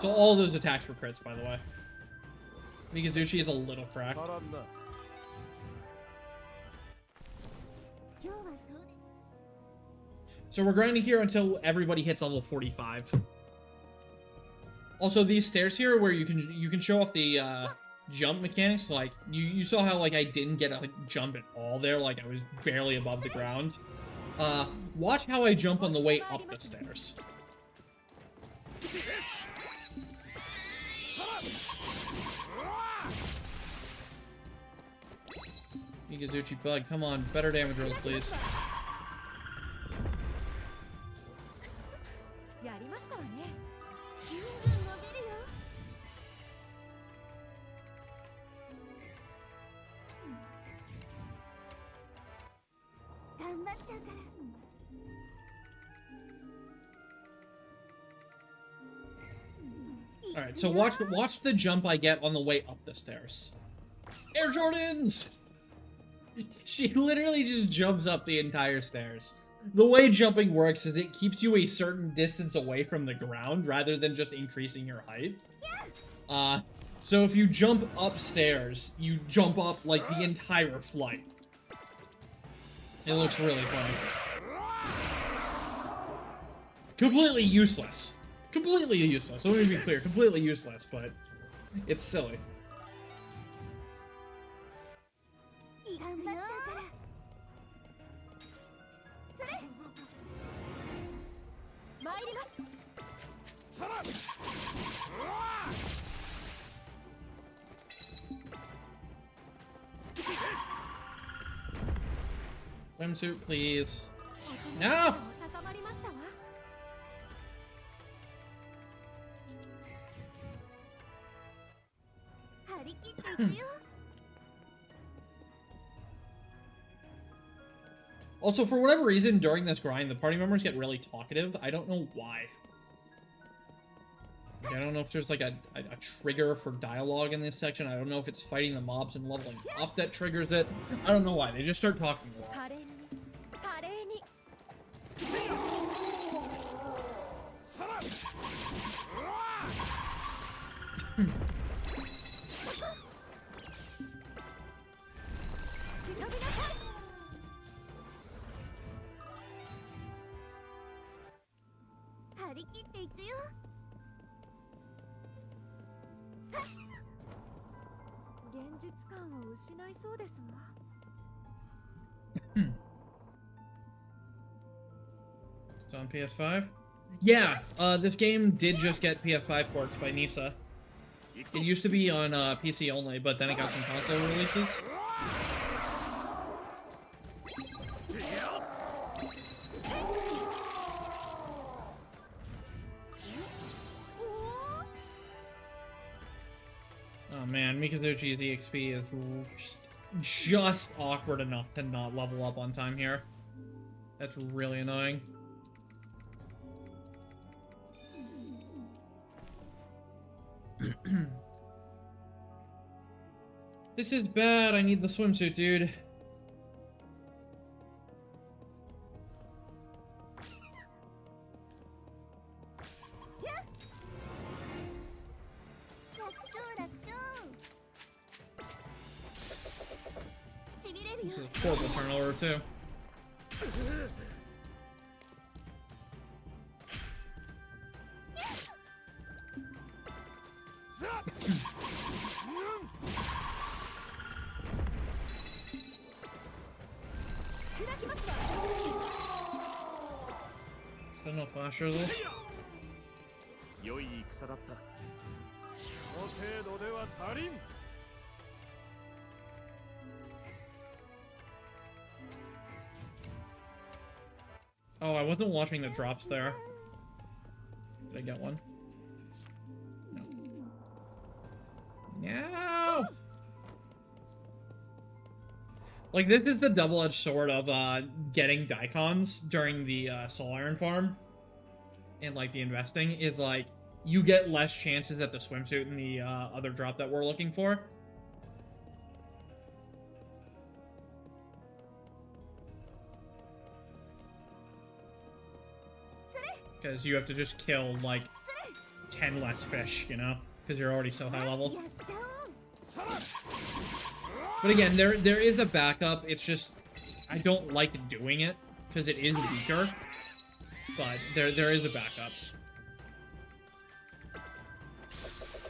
So all those attacks were crits, by the way. Mikazuchi is a little cracked. So we're grinding here until everybody hits level 45. Also, these stairs here where you can show off the jump mechanics, like you saw how like I didn't get a jump at all there, like I was barely above the ground. Watch how I jump on the way up the stairs. Mikazuchi bug, come on, better damage rolls, please. Alright, so watch the jump I get on the way up the stairs. Air Jordans! She literally just jumps up the entire stairs. The way jumping works is it keeps you a certain distance away from the ground rather than just increasing your height. So if you jump upstairs, you jump up like the entire flight. It looks really funny. Completely useless. Completely useless. Let me be clear. Completely useless, but it's silly. Swimsuit, please. No! Also, for whatever reason, during this grind, the party members get really talkative. I don't know why. Like, I don't know if there's like a trigger for dialogue in this section. I don't know if it's fighting the mobs and leveling up that triggers it. I don't know why. They just start talking a lot. It's on PS5? Yeah, this game did just get PS5 ports by Nisa. It used to be on PC only, but then it got some console releases. Oh man, Mikazuchi's EXP is just awkward enough to not level up on time here. That's really annoying. This is bad. I need the swimsuit, dude. This is a horrible turnover, too. Still no flash drizzle. Oh, I wasn't watching the drops there. Did I get one? No. No! Like, this is the double-edged sword of, getting Daikons during the, Soul Iron farm. And, like, the investing is, like, you get less chances at the swimsuit and the, other drop that we're looking for. Because you have to just kill, like, 10 less fish, you know? Because you're already so high level. But again, there is a backup. It's just, I don't like doing it, because it is weaker. But there is a backup.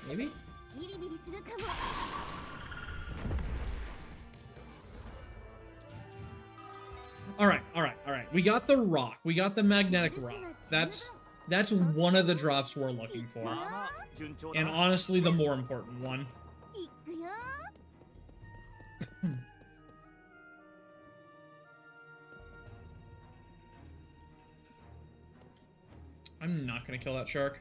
Maybe? Alright. We got the rock. We got the magnetic rock. That's one of the drops we're looking for. And honestly, the more important one. I'm not gonna kill that shark.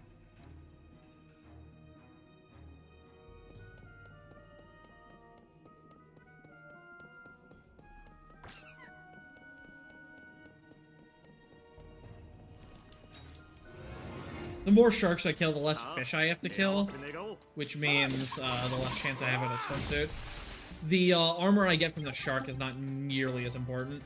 The more sharks I kill, the less fish I have to kill, which means the less chance I have at a swimsuit. The armor I get from the shark is not nearly as important.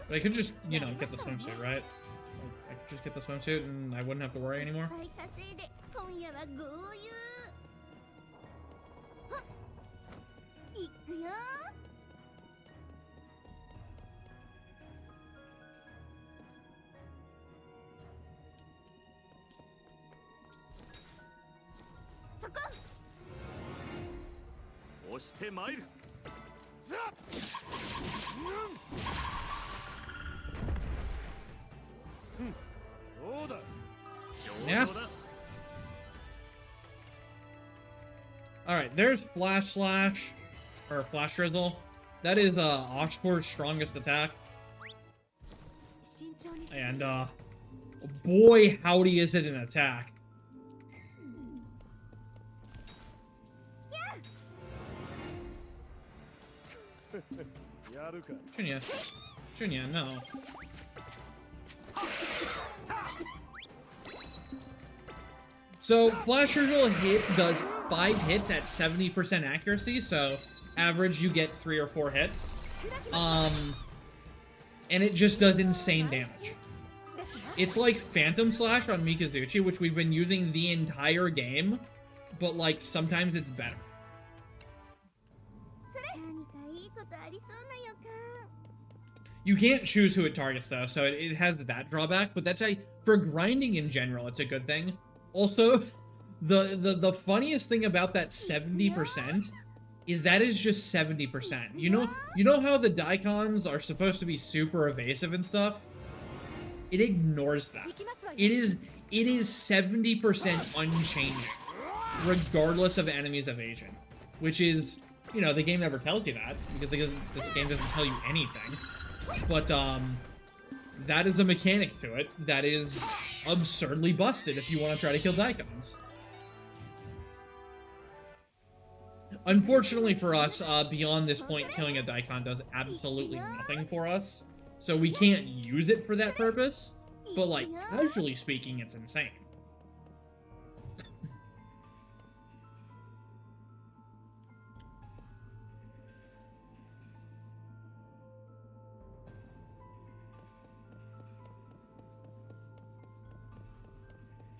But I could just, you know, get the swimsuit, right? I could just get the swimsuit and I wouldn't have to worry anymore. Yeah. Alright, there's Flash Slash, or Flash Drizzle. That is Oshkor's strongest attack. And boy howdy is it an attack. Shunya. Shunya, no. So, Flash Usual Hit does 5 hits at 70% accuracy, so average you get 3 or 4 hits. And it just does insane damage. It's like Phantom Slash on Mikazuchi, which we've been using the entire game, but like sometimes it's better. You can't choose who it targets though, so it has that drawback, but that's for grinding in general, it's a good thing. Also, the funniest thing about that 70% is that is just 70%. You know how the Dions are supposed to be super evasive and stuff? It ignores that. It is 70% unchanging, regardless of enemies' evasion. Which is, you know, the game never tells you that, because this game doesn't tell you anything. But, that is a mechanic to it that is absurdly busted if you want to try to kill Dions. Unfortunately for us, beyond this point, killing a Dion does absolutely nothing for us. So we can't use it for that purpose, but like, casually speaking, it's insane.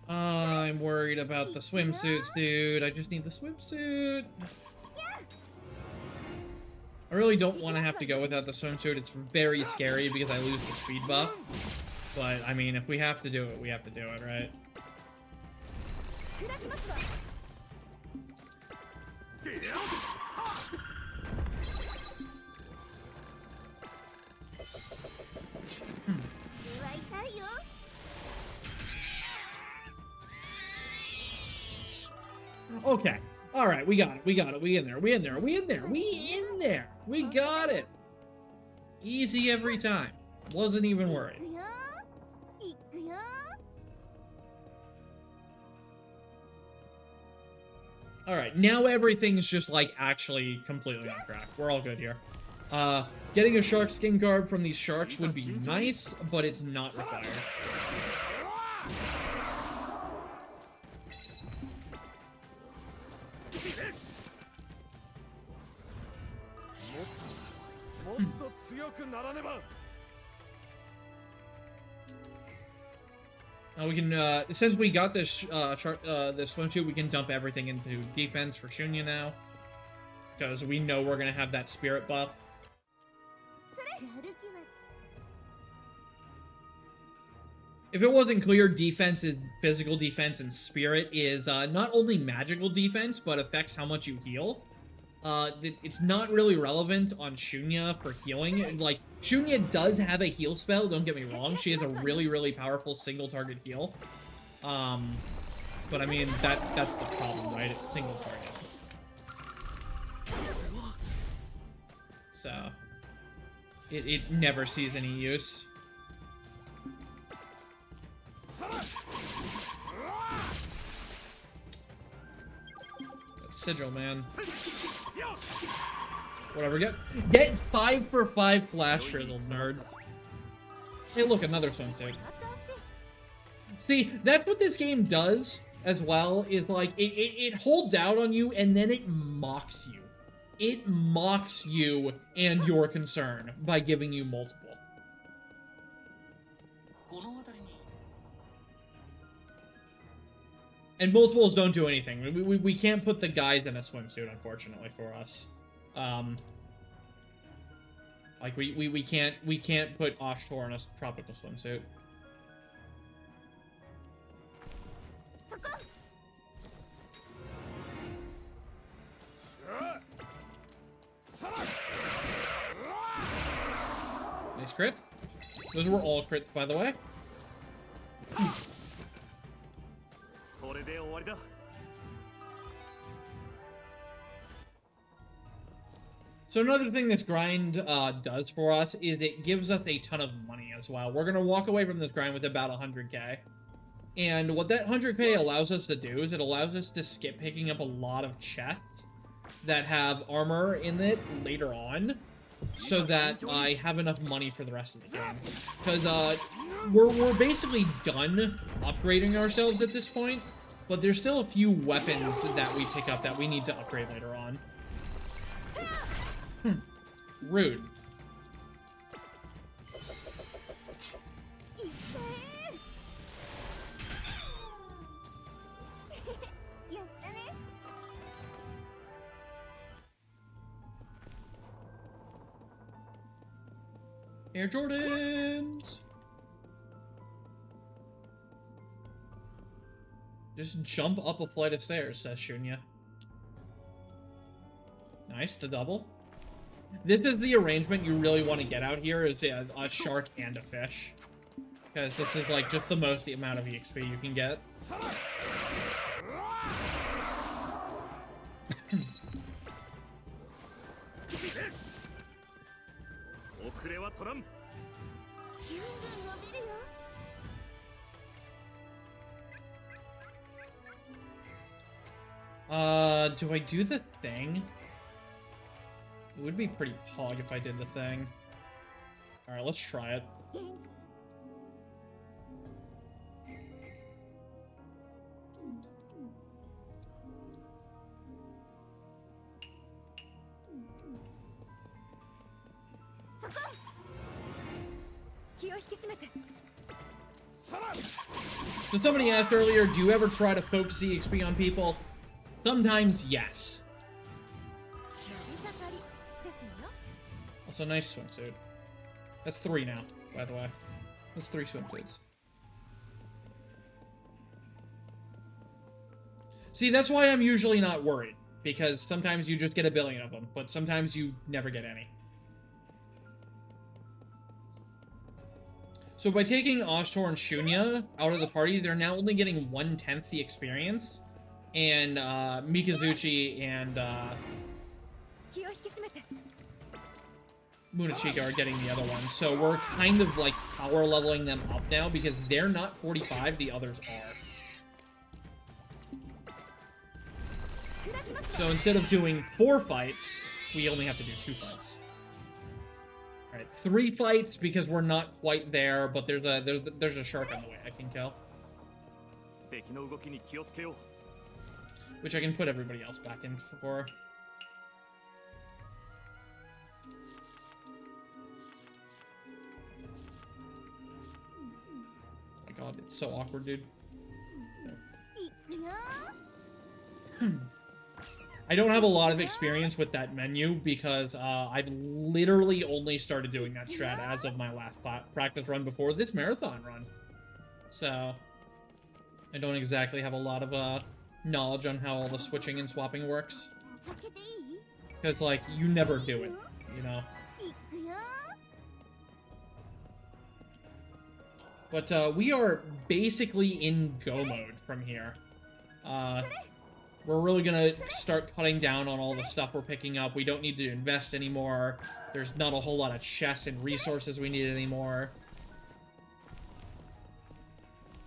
I'm worried about the swimsuits, dude. I just need the swimsuit. I really don't want to have to go without the swimsuit. It's very scary because I lose the speed buff. But, I mean, if we have to do it, we have to do it, right? Okay. Alright, we got it. We got it. We in there. We in there. We in there. We in there. We got it. Easy every time. Wasn't even worried. Alright, now everything's just like actually completely on track. We're all good here. Getting a shark skin garb from these sharks would be nice, but it's not required. We can, since we got this, this swimsuit, we can dump everything into defense for Shunya now. Because we know we're gonna have that spirit buff. If it wasn't clear, defense is physical defense and spirit is, not only magical defense, but affects how much you heal. It's not really relevant on Shunya for healing. Like, Shunya does have a heal spell, don't get me wrong. She has a really, really powerful single target heal. But I mean, that's the problem, right? It's single target. So, it never sees any use. That's Sigil, man. Whatever, get 5 for 5 flash shizzle, nerd. Hey, look, another swimsuit. See, that's what this game does as well, is like, it holds out on you and then it mocks you. It mocks you and your concern by giving you multiple. And multiples don't do anything. We can't put the guys in a swimsuit, unfortunately, for us. Like we can't put Ashtor in a tropical swimsuit. Nice crit. Those were all crits, by the way. So another thing this grind does for us is it gives us a ton of money as well. We're going to walk away from this grind with about 100k. And what that 100k allows us to do is it allows us to skip picking up a lot of chests that have armor in it later on. so that I have enough money for the rest of the game. Because we're basically done upgrading ourselves at this point, but there's still a few weapons that we pick up that we need to upgrade later on. Rude. Air Jordans! Just jump up a flight of stairs, says Shunya. Nice, to double. This is the arrangement you really want to get out here, is a shark and a fish. Because this is like just the most the amount of EXP you can get. Do I do the thing? It would be pretty pog if I did the thing. Alright, let's try it. So somebody asked earlier, do you ever try to focus EXP on people? Sometimes, yes. Also, nice swimsuit. That's 3 now, by the way. That's 3 swimsuits. See, that's why I'm usually not worried. Because sometimes you just get a billion of them, but sometimes you never get any. So by taking Ashtor and Shunya out of the party, they're now only getting 1/10 the experience. And Mikazuchi and Munachika are getting the other one. So we're kind of like power leveling them up now because they're not 45, the others are. So instead of doing 4 fights, we only have to do 2 fights. Alright, 3 fights because we're not quite there, but there's a shark on the way, I can tell. Which I can put everybody else back in for. Oh my god, it's so awkward, dude. I don't have a lot of experience with that menu because I've literally only started doing that strat as of my last practice run before this marathon run. So, I don't exactly have a lot of knowledge on how all the switching and swapping works. Because, like, you never do it, you know? But we are basically in go mode from here. We're really gonna start cutting down on all the stuff we're picking up. We don't need to invest anymore. There's not a whole lot of chests and resources we need anymore.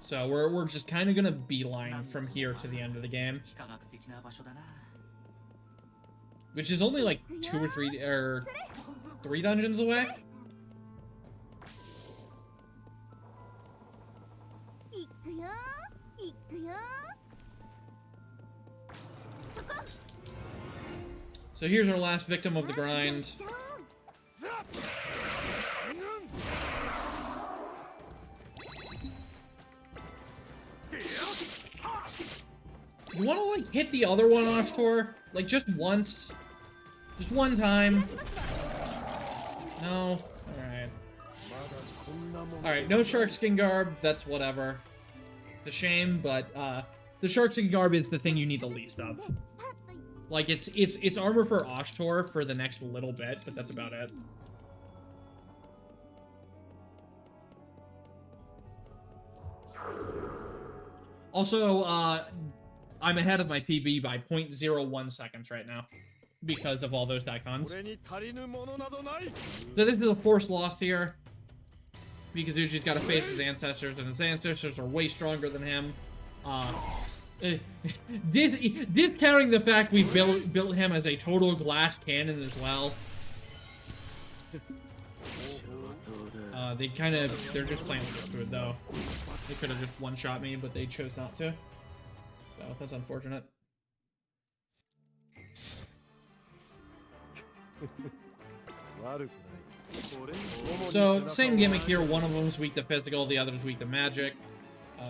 So we're just kind of gonna beeline from here to the end of the game. Which is only like 2 or 3 dungeons away. So here's our last victim of the grind. You want to, like, hit the other one, Ashtor? Like, just once? Just one time? No? Alright. Alright, no shark skin garb. That's whatever. It's a shame, but, the shark skin garb is the thing you need the least of. Like, it's armor for Ashtor for the next little bit, but that's about it. Also, I'm ahead of my PB by 0.01 seconds right now. Because of all those Dions. So this is a forced loss here. Mikazuchi's got to face his ancestors, and his ancestors are way stronger than him. Discounting the fact we built him as a total glass cannon as well. They're just playing with food though. They could have just one-shot me, but they chose not to. So that's unfortunate. So, same gimmick here. One of them's weak to physical, the other's weak to magic.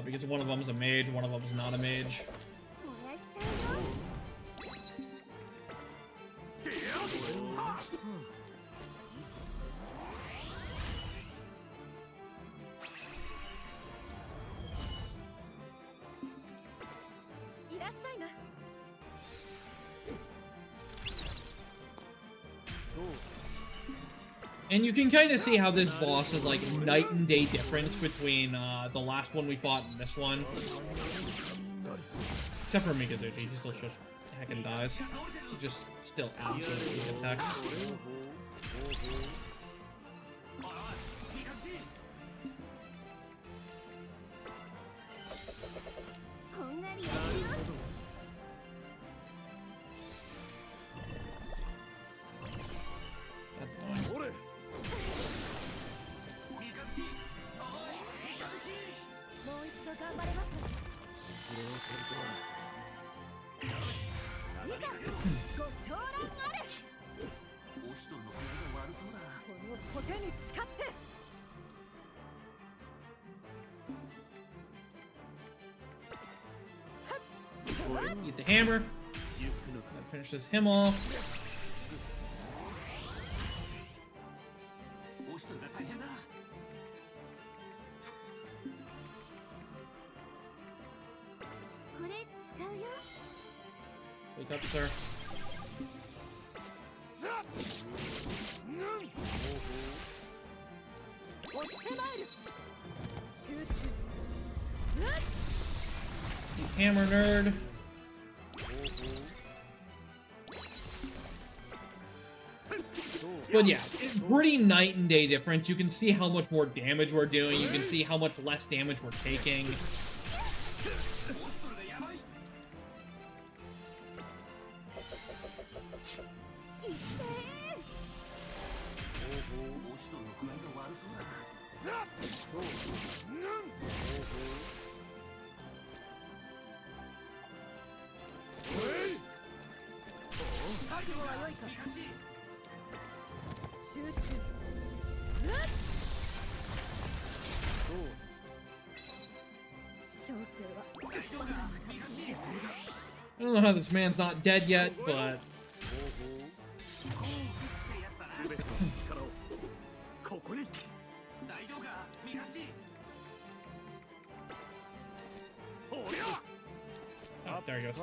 Because one of them's a mage, one of them's not a mage. And you can kind of see how this boss is like night and day difference between the last one we fought and this one. Except for Mikazuchi, he still just heckin' dies. He just still absolutely gets hacked. That's annoying. Get the hammer. That finishes him off. Wake up, sir. You hammer nerd. But yeah, it's pretty night and day difference. You can see how much more damage we're doing. You can see how much less damage we're taking. I don't know how this man's not dead yet, but... Oh, there he goes.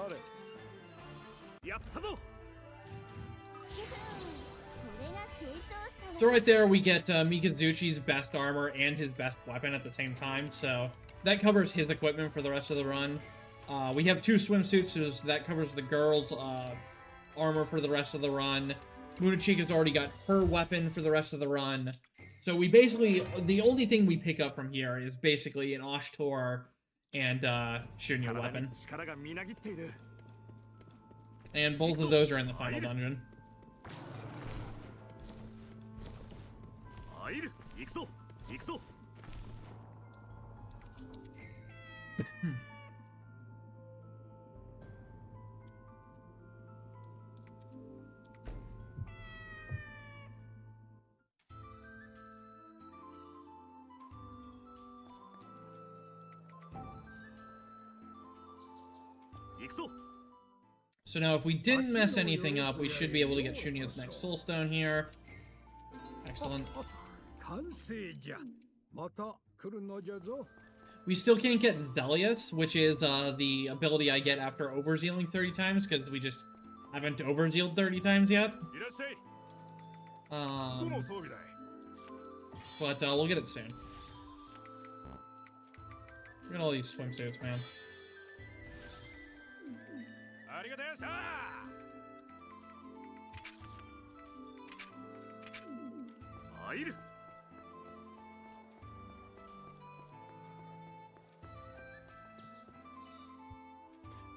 So right there, we get Mikazuchi's best armor and his best weapon at the same time, so that covers his equipment for the rest of the run. We have 2 swimsuits, so that covers the girl's armor for the rest of the run. Munachika's already got her weapon for the rest of the run. So we basically, the only thing we pick up from here is basically an Ashtor and Shunya weapon. And both of those are in the final dungeon. So now if we didn't mess anything up, we should be able to get Shunya's next soul stone here. Excellent. We still can't get Zelius, which is the ability I get after overzealing 30 times, because we just haven't overzealed 30 times yet. But we'll get it soon. Look at all these swimsuits, man.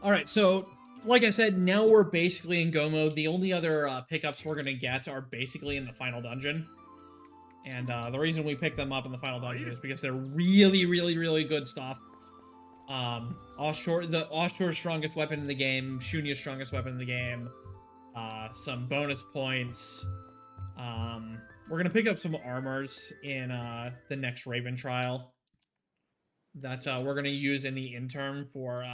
Alright, so, like I said, now we're basically in go mode. The only other pickups we're gonna get are basically in the final dungeon. And the reason we pick them up in the final dungeon is because they're really, really, really good stuff. Offshore's strongest weapon in the game, Shunya's strongest weapon in the game, some bonus points. We're gonna pick up some armors in the next Raven trial that we're gonna use in the interim for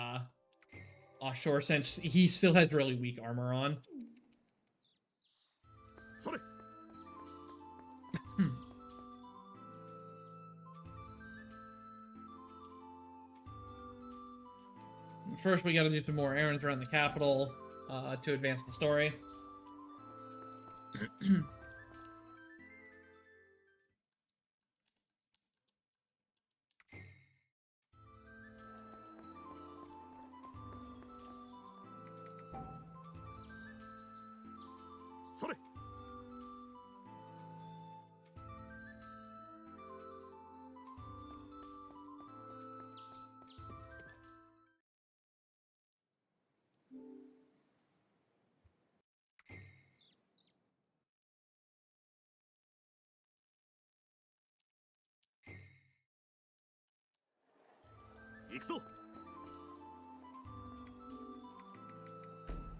Offshore, since he still has really weak armor on. First, we gotta do some more errands around the capital to advance the story.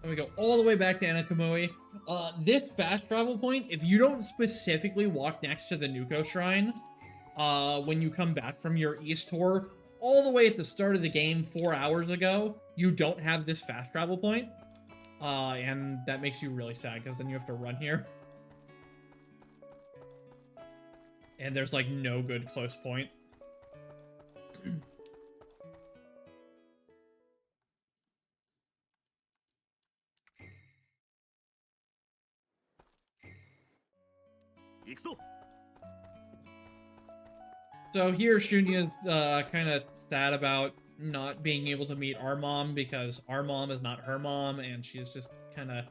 And we go all the way back to Anakamui. This fast travel point, if you don't specifically walk next to the Nuko Shrine, when you come back from your East tour, all the way at the start of the game 4 hours ago, you don't have this fast travel point. And that makes you really sad, because then you have to run here. And there's, like, no good close point. So here, Shunya's kind of sad about not being able to meet our mom, because our mom is not her mom, and she's just kind of,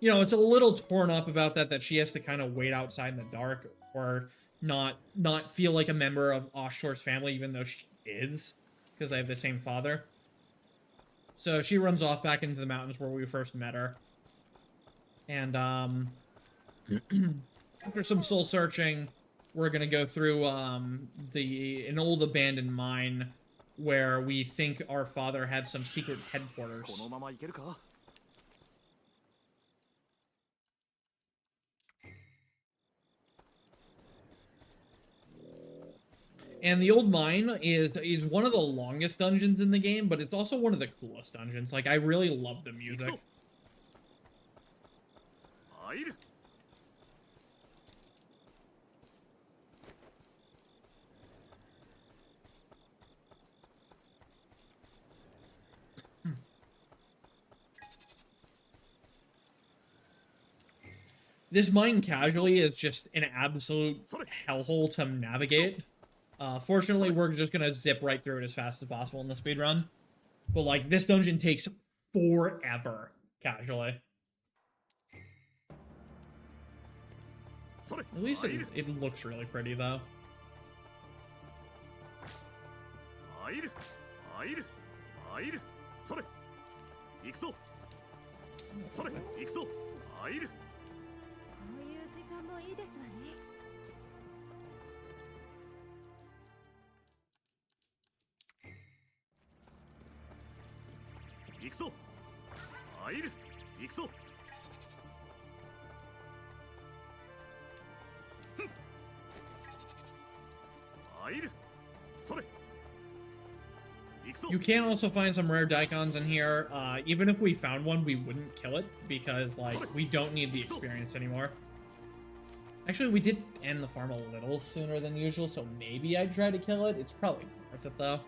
you know, it's a little torn up about that she has to kind of wait outside in the dark, or not feel like a member of Offshore's family, even though she is, because they have the same father. So she runs off back into the mountains where we first met her. And after some soul searching, we're gonna go through an old abandoned mine where we think our father had some secret headquarters. And the old mine is one of the longest dungeons in the game, but it's also one of the coolest dungeons. Like, I really love the music. This mine casually is just an absolute hellhole to navigate. Fortunately, we're just gonna zip right through it as fast as possible in the speedrun. But, like, this dungeon takes forever, casually. At least it looks really pretty, though. You can also find some rare Dions in here. Even if we found one, we wouldn't kill it, because, like, we don't need the experience anymore. Actually, we did end the farm a little sooner than usual, so maybe I'd try to kill it. It's probably worth it, though.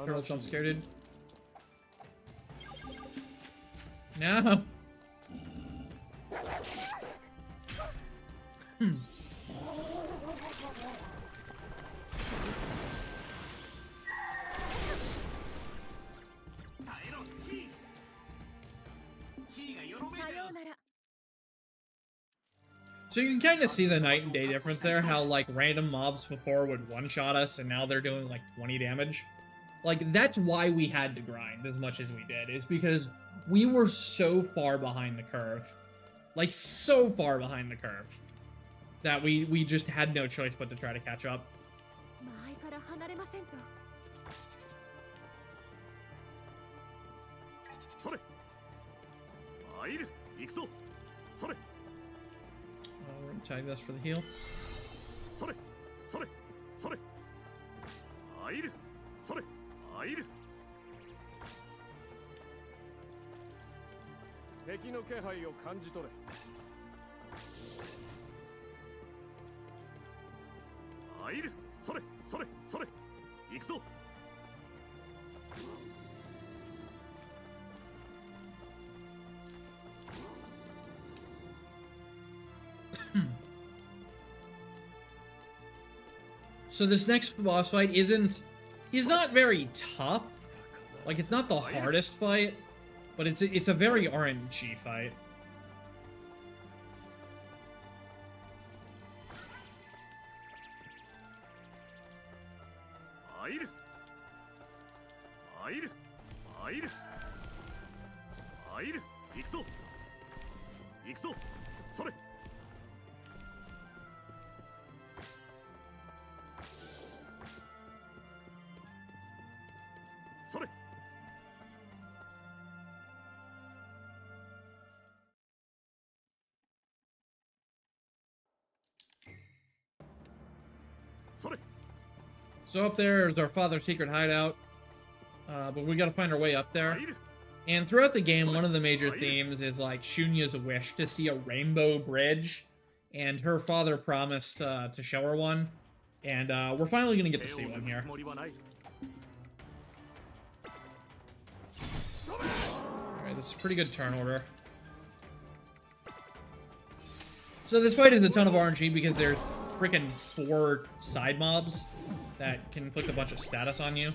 Turtle jump scare, dude. No. So you can kind of see the night and day difference there, how like random mobs before would one-shot us and now they're doing like 20 damage. Like that's why we had to grind as much as we did, is because we were so far behind the curve. Like so far behind the curve that we just had no choice but to try to catch up. We're gonna tag this for the heal. So this next boss fight isn't... He's not very tough. Like, it's not the hardest fight, but it's a very RNG fight. So up there is our father's secret hideout, but we gotta find our way up there. And throughout the game, one of the major themes is like Shunya's wish to see a rainbow bridge, and her father promised to show her one, and we're finally gonna get to see one here. Alright, this is a pretty good turn order. So this fight is a ton of RNG because there's freaking 4 side mobs that can inflict a bunch of status on you.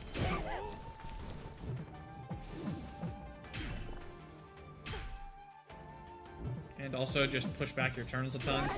And also just push back your turns a ton.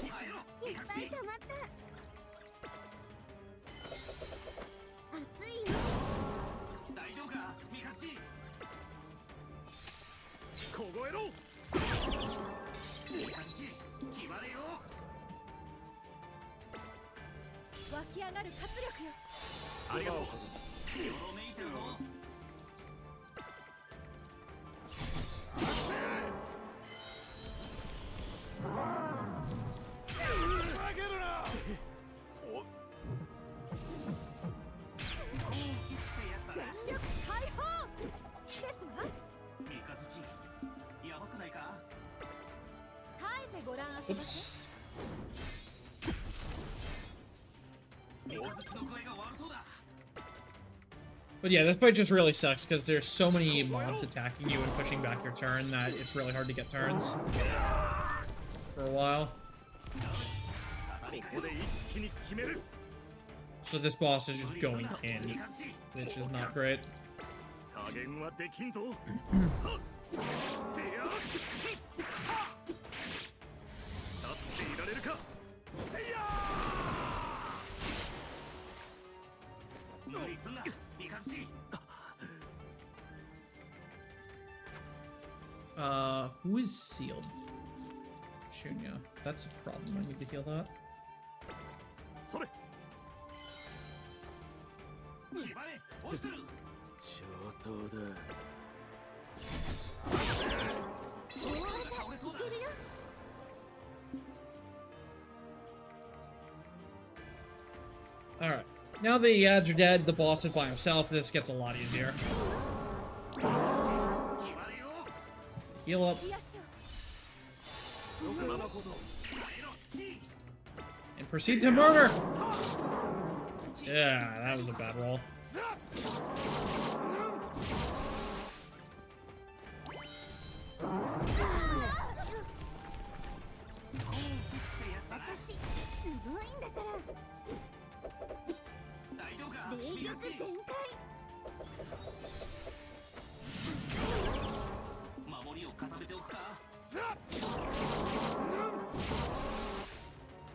Oops. But yeah, this fight just really sucks because there's so many mobs attacking you and pushing back your turn that it's really hard to get turns for a while. So this boss is just going in, which is not great. Who is sealed? Shunya. That's a problem. I need to heal that. Alright. Now the ads are dead, the boss is by himself, this gets a lot easier. Heal up. And proceed to murder! Yeah, that was a bad roll.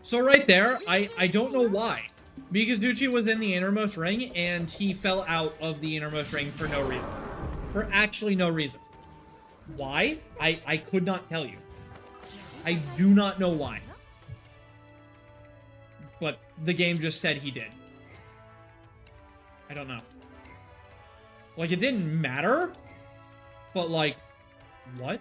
So right there, I don't know why. Mikazuchi was in the innermost ring, and he fell out of the innermost ring for no reason. For actually no reason. Why? I could not tell you. I do not know why. But the game just said he did. I don't know. Like, it didn't matter, but like, what?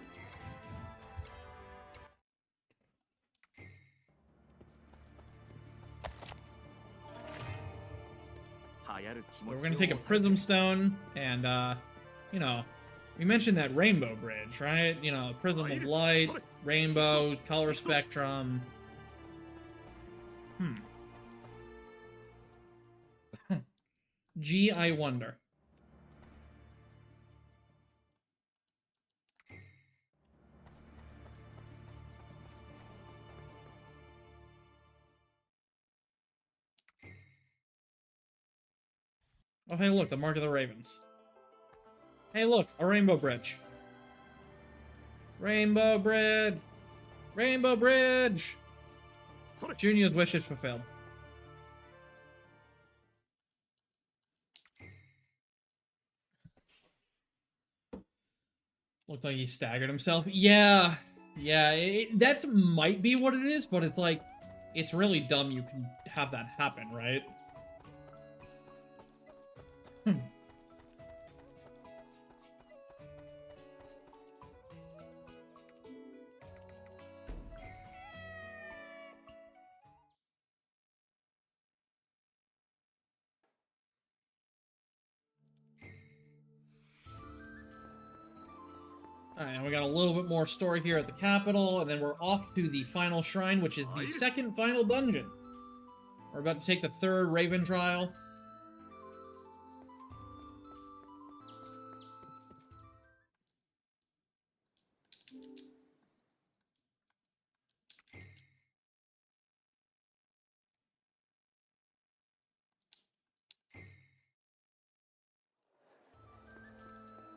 We're gonna take a Prism Stone, and, you know, we mentioned that Rainbow Bridge, right? You know, Prism of Light, Rainbow, Color Spectrum. Gee, I wonder. Oh, hey, look, the Mark of the Ravens. Hey, look, a Rainbow Bridge. Rainbow Bridge! Rainbow Bridge! Junior's wish is fulfilled. Looked like he staggered himself. Yeah. Yeah, that might be what it is, but it's like, it's really dumb you can have that happen, right? Alright, and we got a little bit more story here at the capital, and then we're off to the final shrine, which is the second final dungeon. We're about to take the third Raven trial.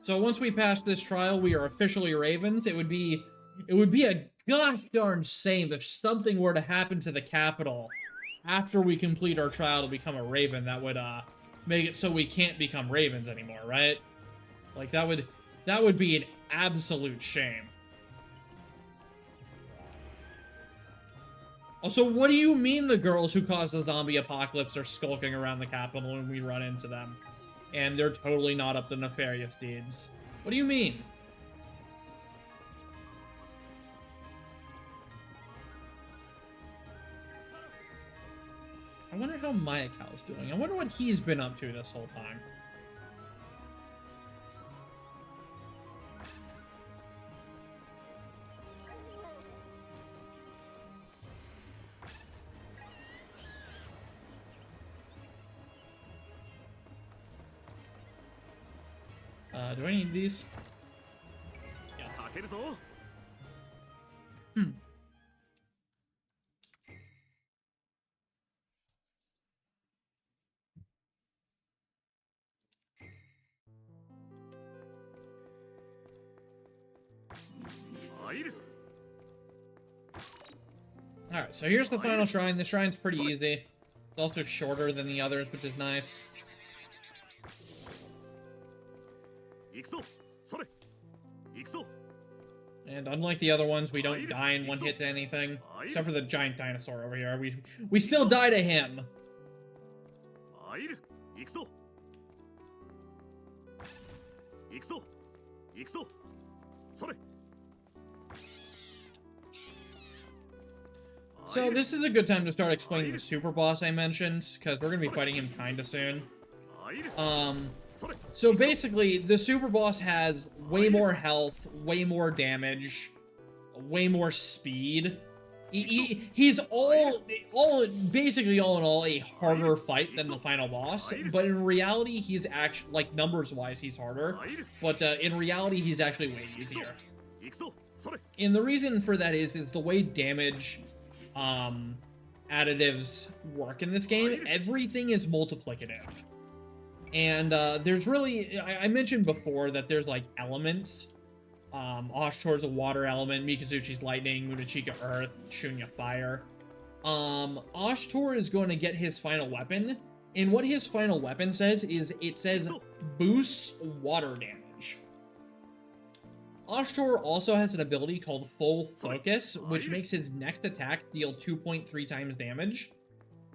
So once we pass this trial, we are officially Ravens. It would be a gosh darn shame if something were to happen to the capital after we complete our trial to become a Raven. That would make it so we can't become Ravens anymore, right? Like that would be an absolute shame. Also, what do you mean the girls who caused the zombie apocalypse are skulking around the capital when we run into them? And they're totally not up to nefarious deeds. What do you mean? I wonder how Mayakau's doing. I wonder what he's been up to this whole time. Do I need these? Yes. Alright, so here's the final shrine. The shrine's pretty easy. It's also shorter than the others, which is nice. And unlike the other ones, we don't die in one hit to anything. Except for the giant dinosaur over here. We still die to him. So this is a good time to start explaining the super boss I mentioned, because we're going to be fighting him kinda soon. So basically, the super boss has way more health, way more damage, way more speed. He's basically all in all a harder fight than the final boss, but in reality he's actually, like, numbers wise he's harder, but in reality he's actually way easier. And the reason for that is the way damage additives work in this game. Everything is multiplicative, and there's really, I mentioned before that there's like elements. Ashtor's a water element, Mikazuchi's lightning, Munachika earth, Shunya fire. Ashtor is going to get his final weapon, and what his final weapon says is, it says boosts water damage. Ashtor also has an ability called Full Focus, which makes his next attack deal 2.3 times damage.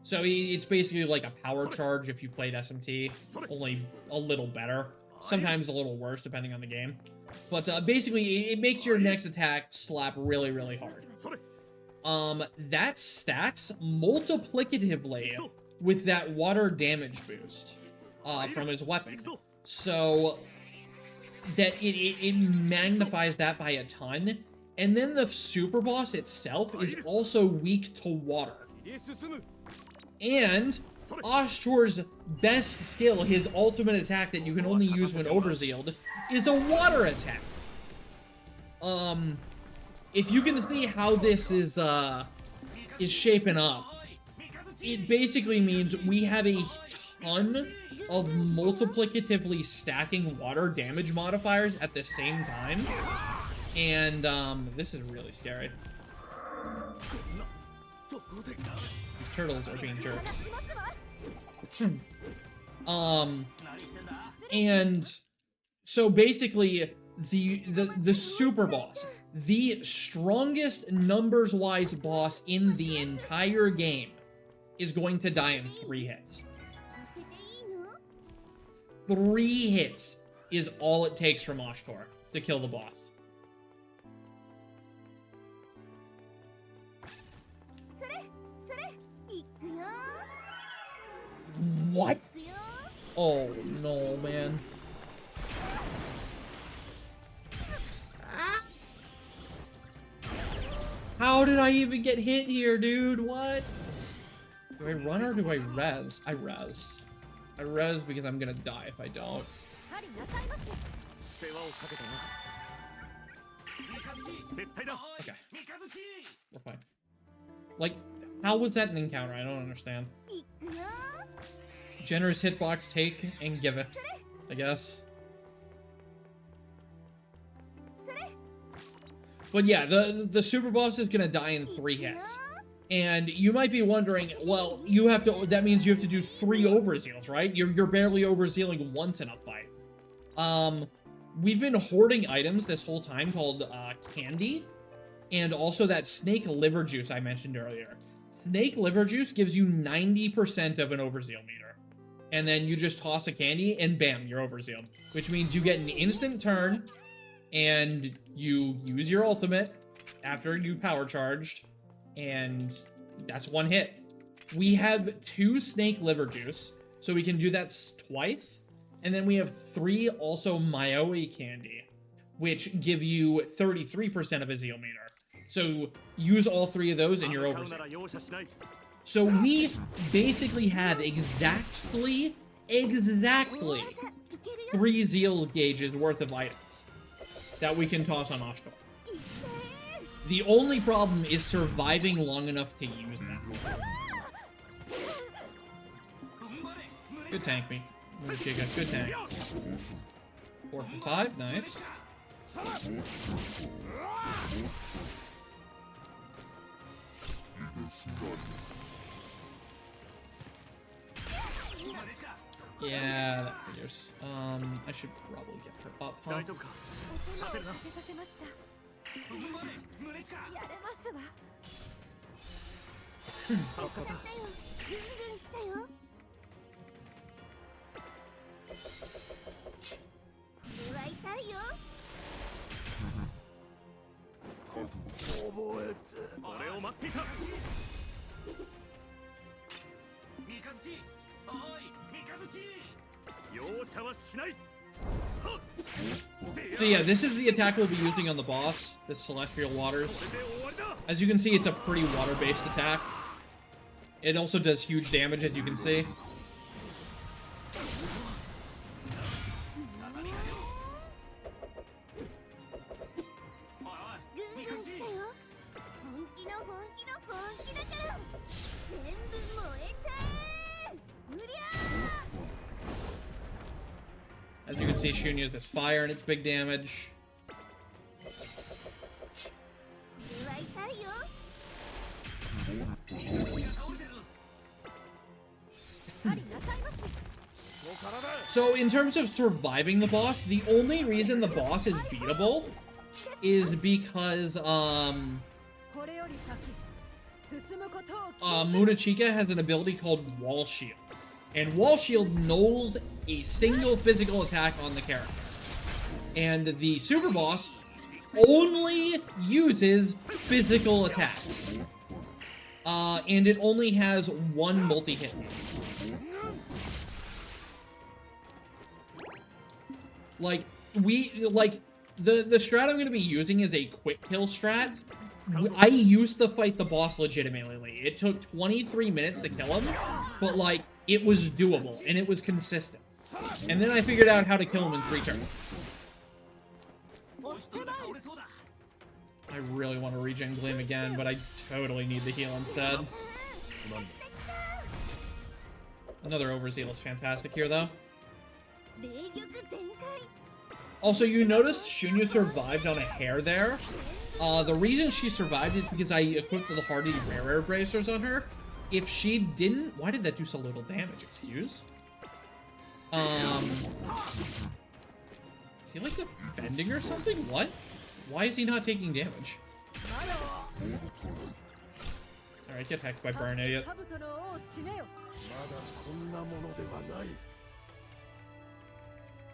So it's basically like a power charge if you played SMT, only a little better. Sometimes a little worse, depending on the game. But basically, it makes your next attack slap really, really hard. That stacks multiplicatively with that water damage boost from his weapon. So that it magnifies that by a ton. And then the super boss itself is also weak to water. And Ashtor's best skill, his ultimate attack that you can only use when overzealed, is a water attack. If you can see how this is shaping up, it basically means we have a ton of multiplicatively stacking water damage modifiers at the same time, and this is really scary. These turtles are being jerks. And so basically the super boss, the strongest numbers-wise boss in the entire game, is going to die in 3 hits. 3 hits is all it takes from Ashtor to kill the boss. What? Oh no, man. How did I even get hit here, dude? What? Do I run or do I res? I res. I res because I'm gonna die if I don't. Okay. We're fine. Like, how was that an encounter? I don't understand. Generous hitbox, take and giveth, I guess. But yeah, the super boss is gonna die in 3 hits. And you might be wondering, well, you have to, that means you have to do 3 overzeals, right? You're barely overzealing once in a fight. We've been hoarding items this whole time called candy, and also that snake liver juice I mentioned earlier. Snake liver juice gives you 90% of an overzeal meter. And then you just toss a candy and bam, you're overzealed. Which means you get an instant turn and you use your ultimate after you power charged, and that's 1 hit. We have 2 snake liver juice, so we can do that twice. And then we have 3 also Maoi candy, which give you 33% of a zeal meter. So use all 3 of those and you're overzealed. So we basically have exactly 3 zeal gauges worth of items that we can toss on Ashtor. The only problem is surviving long enough to use them. Good tank me. Good tank. 4 for 5, nice. Yeah, that figures. I should probably get her up, huh? So yeah, this is the attack we'll be using on the boss, the Celestial Waters. As you can see, it's a pretty water-based attack. It also does huge damage, as you can see. As you can see, Shun uses fire and it's big damage. So in terms of surviving the boss, the only reason the boss is beatable is because Munachika has an ability called Wall Shield. And Wall Shield nulls a single physical attack on the character. And the super boss only uses physical attacks. And it only has one multi-hit. Like, the strat I'm going to be using is a quick kill strat. I used to fight the boss legitimately. It took 23 minutes to kill him, but, like, it was doable, and it was consistent. And then I figured out how to kill him in 3 turns. I really want to regen Gleam again, but I totally need the heal instead. Another Overzeal is fantastic here, though. Also, you notice Shunya survived on a hair there. The reason she survived is because I equipped the Hardy Rare Bracers on her. If she didn't... Why did that do so little damage? Excuse? Is he, like, defending or something? What? Why is he not taking damage? Alright, get hacked by Burn, idiot.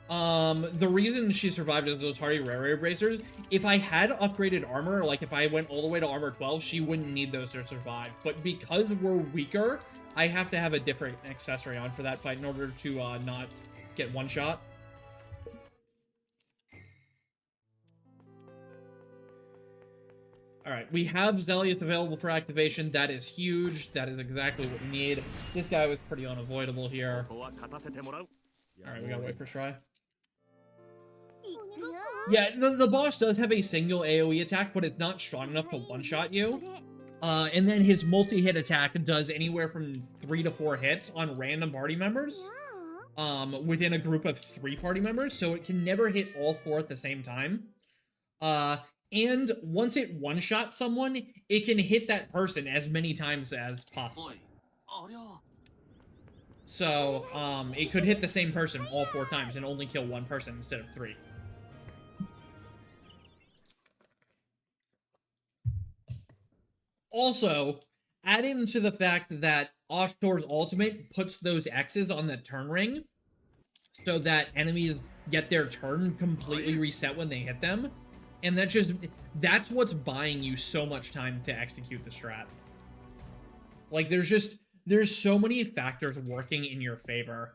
The reason she survived is those Hardy Rare Bracers. If I had upgraded armor, like if I went all the way to armor 12, she wouldn't need those to survive. But because we're weaker, I have to have a different accessory on for that fight in order to not get one shot. Alright, we have Zelius available for activation. That is huge. That is exactly what we need. This guy was pretty unavoidable here. Alright, we gotta wait for Stry. Yeah, the boss does have a single AoE attack, but it's not strong enough to one-shot you. And then his multi-hit attack does anywhere from 3 to 4 hits on random party members. Within a group of 3 party members, so it can never hit all 4 at the same time. And once it one-shots someone, it can hit that person as many times as possible. So, it could hit the same person all 4 times and only kill 1 person instead of 3. Also, add into the fact that Ashtor's ultimate puts those X's on the turn ring so that enemies get their turn completely reset when they hit them. And that's what's buying you so much time to execute the strat. Like, there's so many factors working in your favor.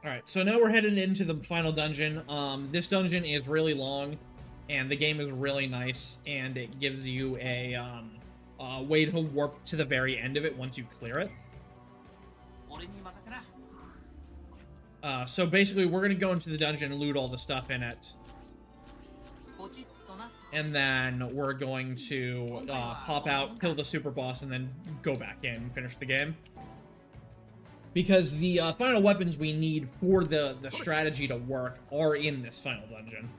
Alright, so now we're headed into the final dungeon. This dungeon is really long, and the game is really nice, and it gives you a way to warp to the very end of it once you clear it. So basically, we're going to go into the dungeon and loot all the stuff in it. And then we're going to pop out, kill the super boss, and then go back in and finish the game. Because the final weapons we need for the strategy to work are in this final dungeon.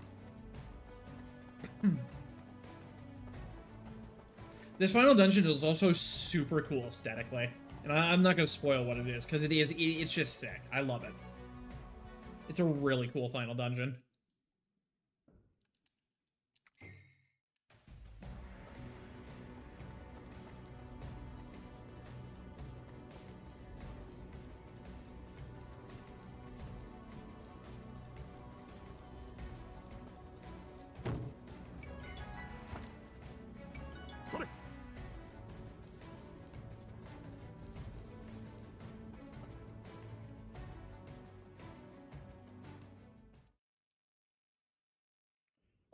This final dungeon is also super cool aesthetically. And I'm not going to spoil what it is, because it's just sick. I love it. It's a really cool final dungeon.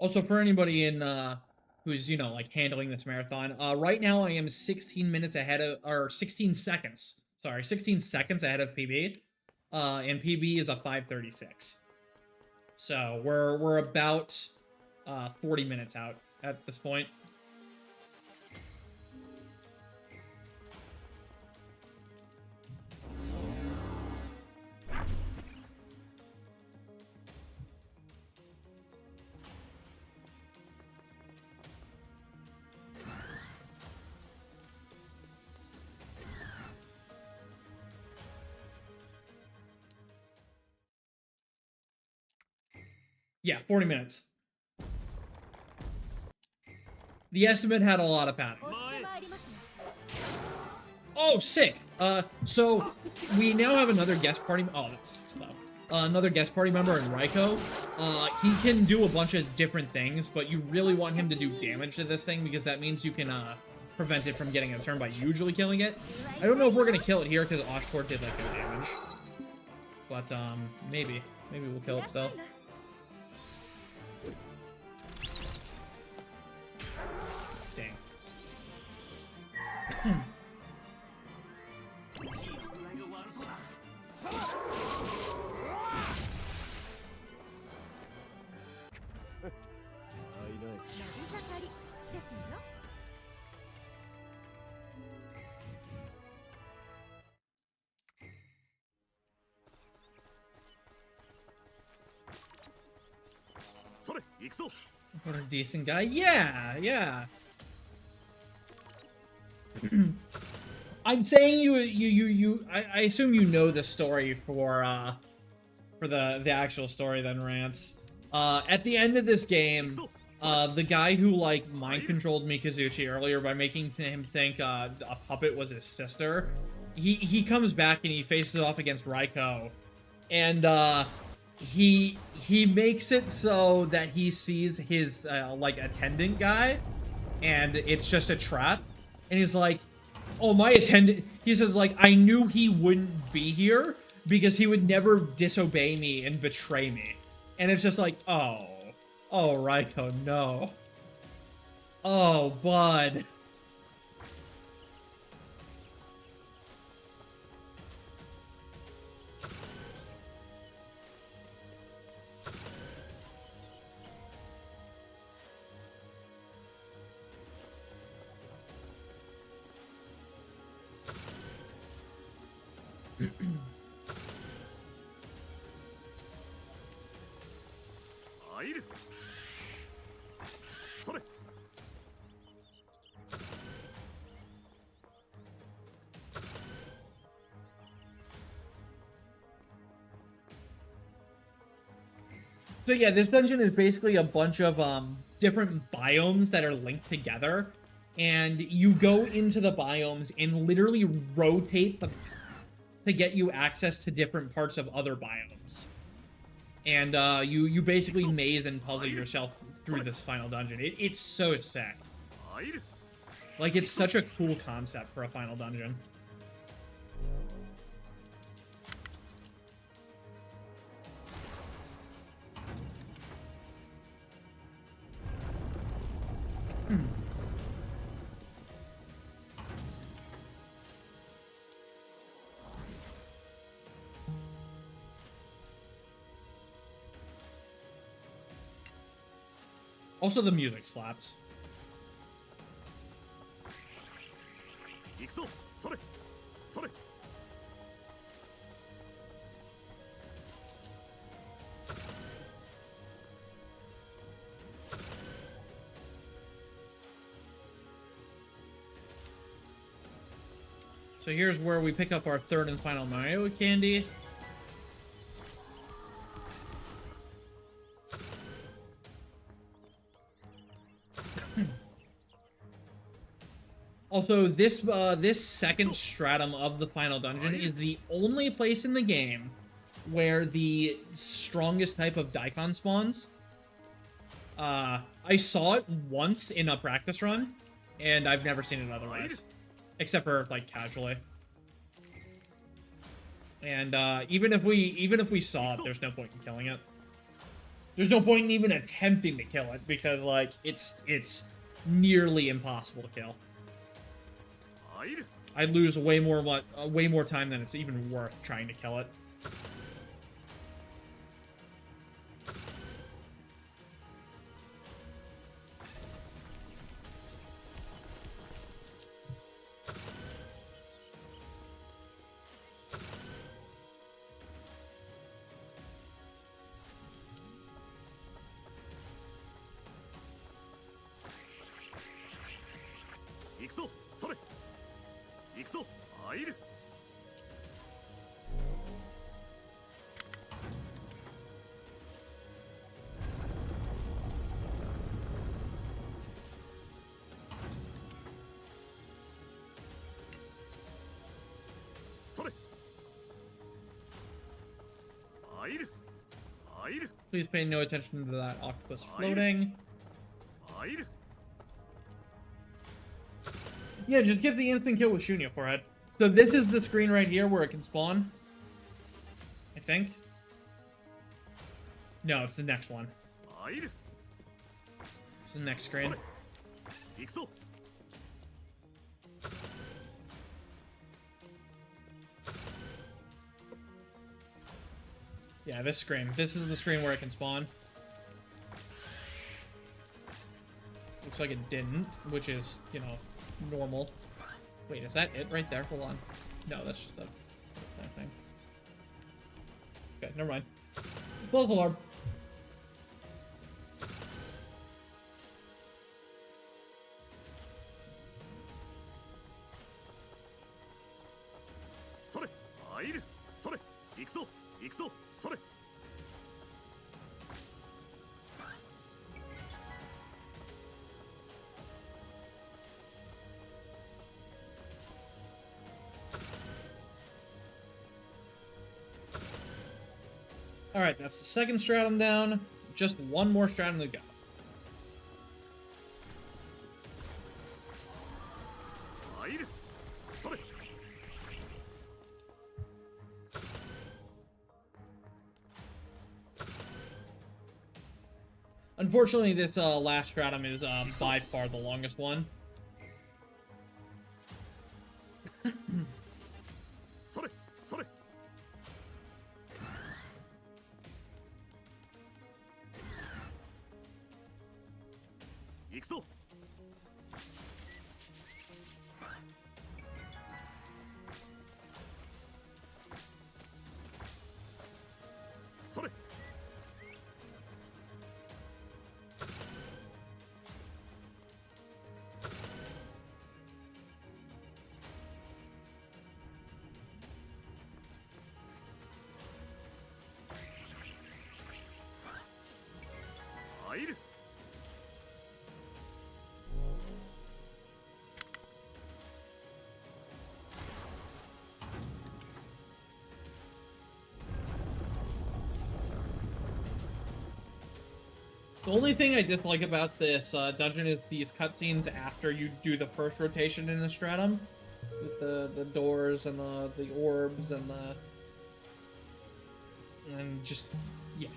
Also, for anybody in who's, you know, like handling this marathon, right now I am 16 minutes ahead of, or 16 seconds. Sorry, 16 seconds ahead of PB. And PB is a 5:36. So we're about 40 minutes out at this point. Yeah, 40 minutes. The estimate had a lot of padding. Oh, sick! So, we now have another guest party- oh, that sucks, though. Another guest party member in Raiko. He can do a bunch of different things, but you really want him to do damage to this thing, because that means you can, prevent it from getting a turn by usually killing it. I don't know if we're gonna kill it here, because Oshport did, like, no damage. But, maybe. Maybe we'll kill it still. Dang. What a decent guy. Yeah, yeah. I'm saying I assume you know the story for the actual story then, Rance. At the end of this game, the guy who like mind controlled Mikazuchi earlier by making him think a puppet was his sister, he comes back and he faces off against Raiko, and he makes it so that he sees his like attendant guy, and it's just a trap, and he's like, oh, my attendant, he says, like, I knew he wouldn't be here because he would never disobey me and betray me. And it's just like, oh, Raiko, no. Oh, bud. So yeah, this dungeon is basically a bunch of different biomes that are linked together, and you go into the biomes and literally rotate them to get you access to different parts of other biomes. And you basically maze and puzzle yourself through this final dungeon. It's so sick. Like, it's such a cool concept for a final dungeon. Also, the music slaps. So here's where we pick up our third and final Mario candy. Also, this second stratum of the final dungeon is the only place in the game where the strongest type of Daikon spawns. I saw it once in a practice run, and I've never seen it otherwise. Except for, like, casually. And, even if we saw it, there's no point in killing it. There's no point in even attempting to kill it because, like, it's nearly impossible to kill. I'd lose way more time than it's even worth trying to kill it. Please pay no attention to that octopus floating. Yeah, just get the instant kill with Shunya forehead. So this is the screen right here where it can spawn. I think. No, it's the next one. It's the next screen. Yeah, this screen. This is the screen where it can spawn. Looks like it didn't, which is, you know, normal. Wait, is that it right there? Hold on. No, that's just that thing. Okay, never mind. False alarm. Alright, that's the second stratum down. Just one more stratum to go. Unfortunately, this last stratum is by far the longest one. The only thing I dislike about this dungeon is these cutscenes after you do the first rotation in the stratum. With the doors and the orbs and just, yeah.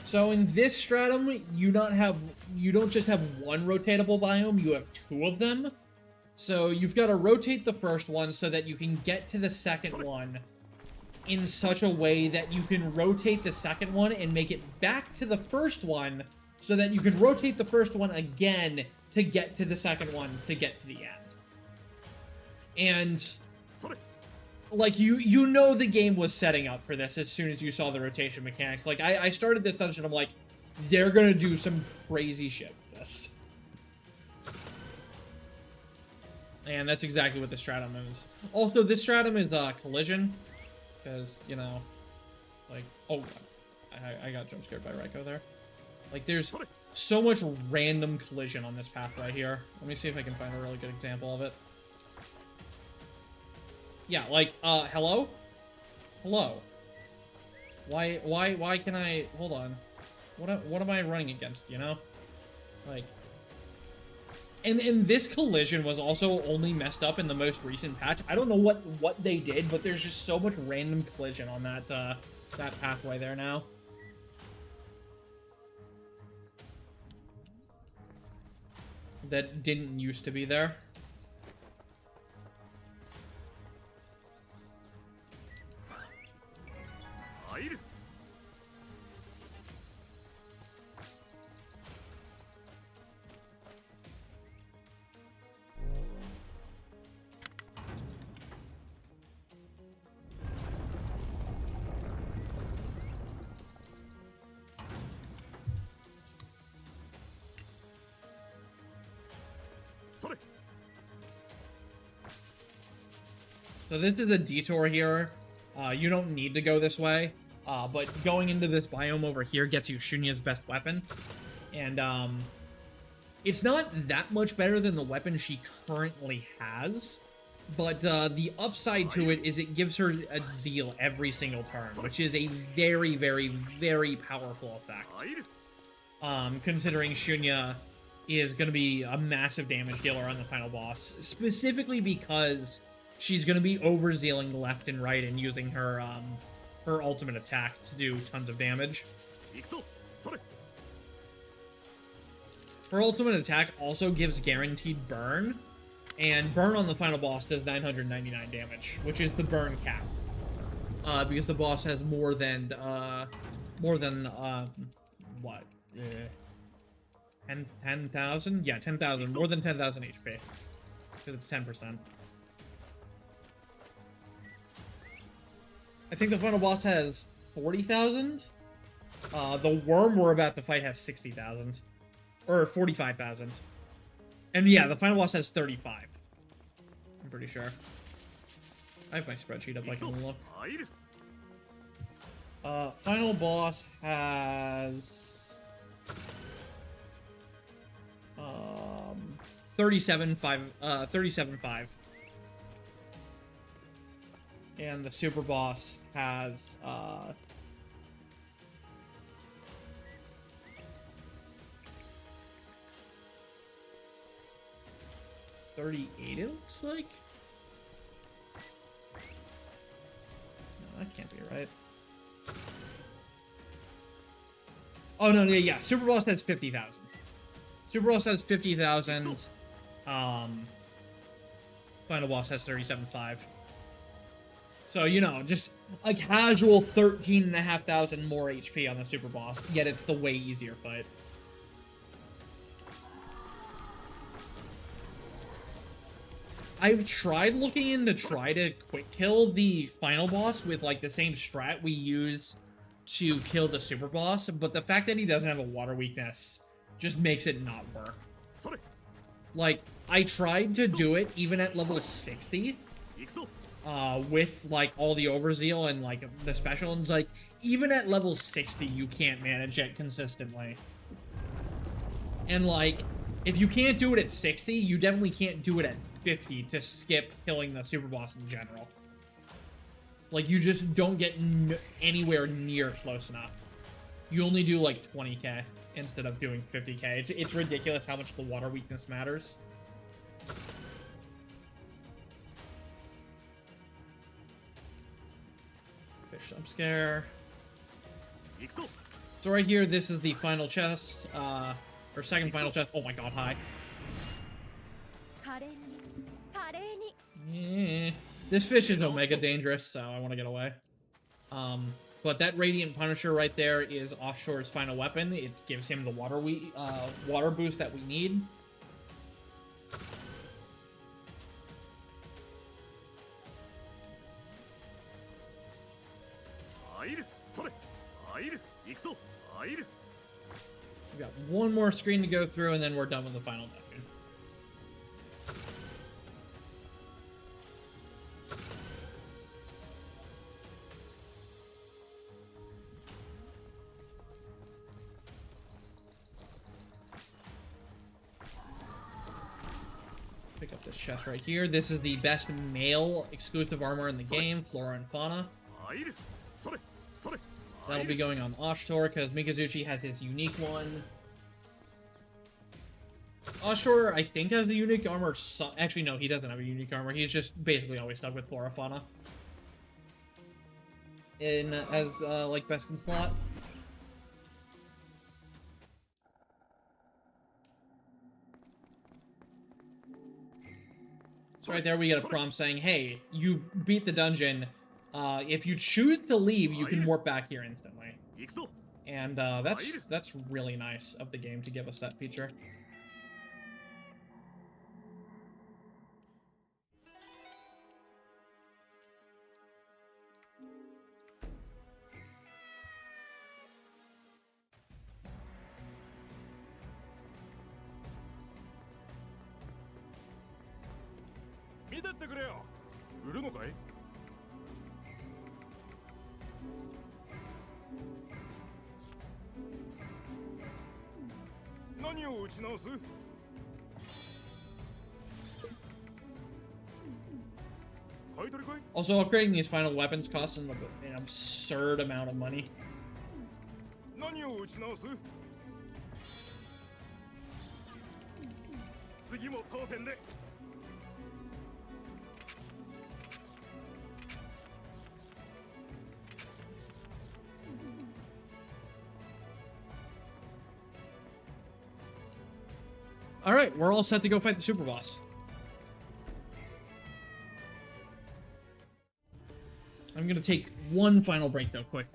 So in this stratum, you don't just have one rotatable biome, you have two of them. So you've got to rotate the first one so that you can get to the second one in such a way that you can rotate the second one and make it back to the first one so that you can rotate the first one again to get to the second one to get to the end. And like, you know the game was setting up for this as soon as you saw the rotation mechanics. Like, I started this dungeon, I'm like, they're gonna do some crazy shit with this. And that's exactly what the stratum is. Also, this stratum is collision. Because, you know, like, oh god. I got jump scared by Raiko there. Like, there's so much random collision on this path right here. Let me see if I can find a really good example of it. Yeah, like, hello? Hello. Why can I... Hold on. What am I running against, you know? Like... And this collision was also only messed up in the most recent patch. I don't know what they did, but there's just so much random collision on that, that pathway there now. That didn't used to be there. So this is a detour here. You don't need to go this way. But going into this biome over here gets you Shunya's best weapon. And, it's not that much better than the weapon she currently has. But, the upside to it is it gives her a zeal every single turn, which is a very, very, very powerful effect. Considering Shunya is going to be a massive damage dealer on the final boss. Specifically because she's going to be overzealing left and right and using her, her ultimate attack to do tons of damage. Her ultimate attack also gives guaranteed burn, and burn on the final boss does 999 damage, which is the burn cap. Because the boss has more than what? 10,000? Yeah, 10,000. More than 10,000 HP. Because it's 10%. I think the final boss has 40,000. The worm we're about to fight has 60,000. Or 45,000. And yeah, the final boss has 35. I'm pretty sure. I have my spreadsheet up, I can look. Final boss has... 37.5. And the super boss has, 38, it looks like? No, that can't be right. Oh, no, yeah, super boss has 50,000. Super boss has 50,000. Final boss has 37.5. So, you know, just a casual 13,500 more HP on the super boss, yet it's the way easier fight. I've tried looking in to try to quick kill the final boss with, like, the same strat we use to kill the super boss, but the fact that he doesn't have a water weakness just makes it not work. Like, I tried to do it even at level 60, with, like, all the overzeal and, like, the special, and it's like, even at level 60, you can't manage it consistently. And, like, if you can't do it at 60, you definitely can't do it at 50 to skip killing the super boss in general. Like, you just don't get anywhere near close enough. You only do, like, 20k instead of doing 50k. It's ridiculous how much the water weakness matters. Fish jump scare. So right here, this is the final chest, or second final chest. Oh my god, hi. Yeah. This fish is Omega dangerous, so I want to get away. But that Radiant Punisher right there is Offshore's final weapon. It gives him the water boost that we need. We've got one more screen to go through, and then we're done with the final dungeon. Pick up this chest right here. This is the best male exclusive armor in the game, Flora and Fauna. That'll be going on Ashtor, because Mikazuchi has his unique one. Ashtor, I think, has a unique armor. Actually, no, he doesn't have a unique armor. He's just basically always stuck with Flora Fauna. As, like, best in slot. So right there we get a prompt saying, hey, you've beat the dungeon. If you choose to leave, you can warp back here instantly. And that's really nice of the game to give us that feature. Also, upgrading these final weapons costs an absurd amount of money. Alright, we're all set to go fight the super boss. I'm gonna take one final break though, quick.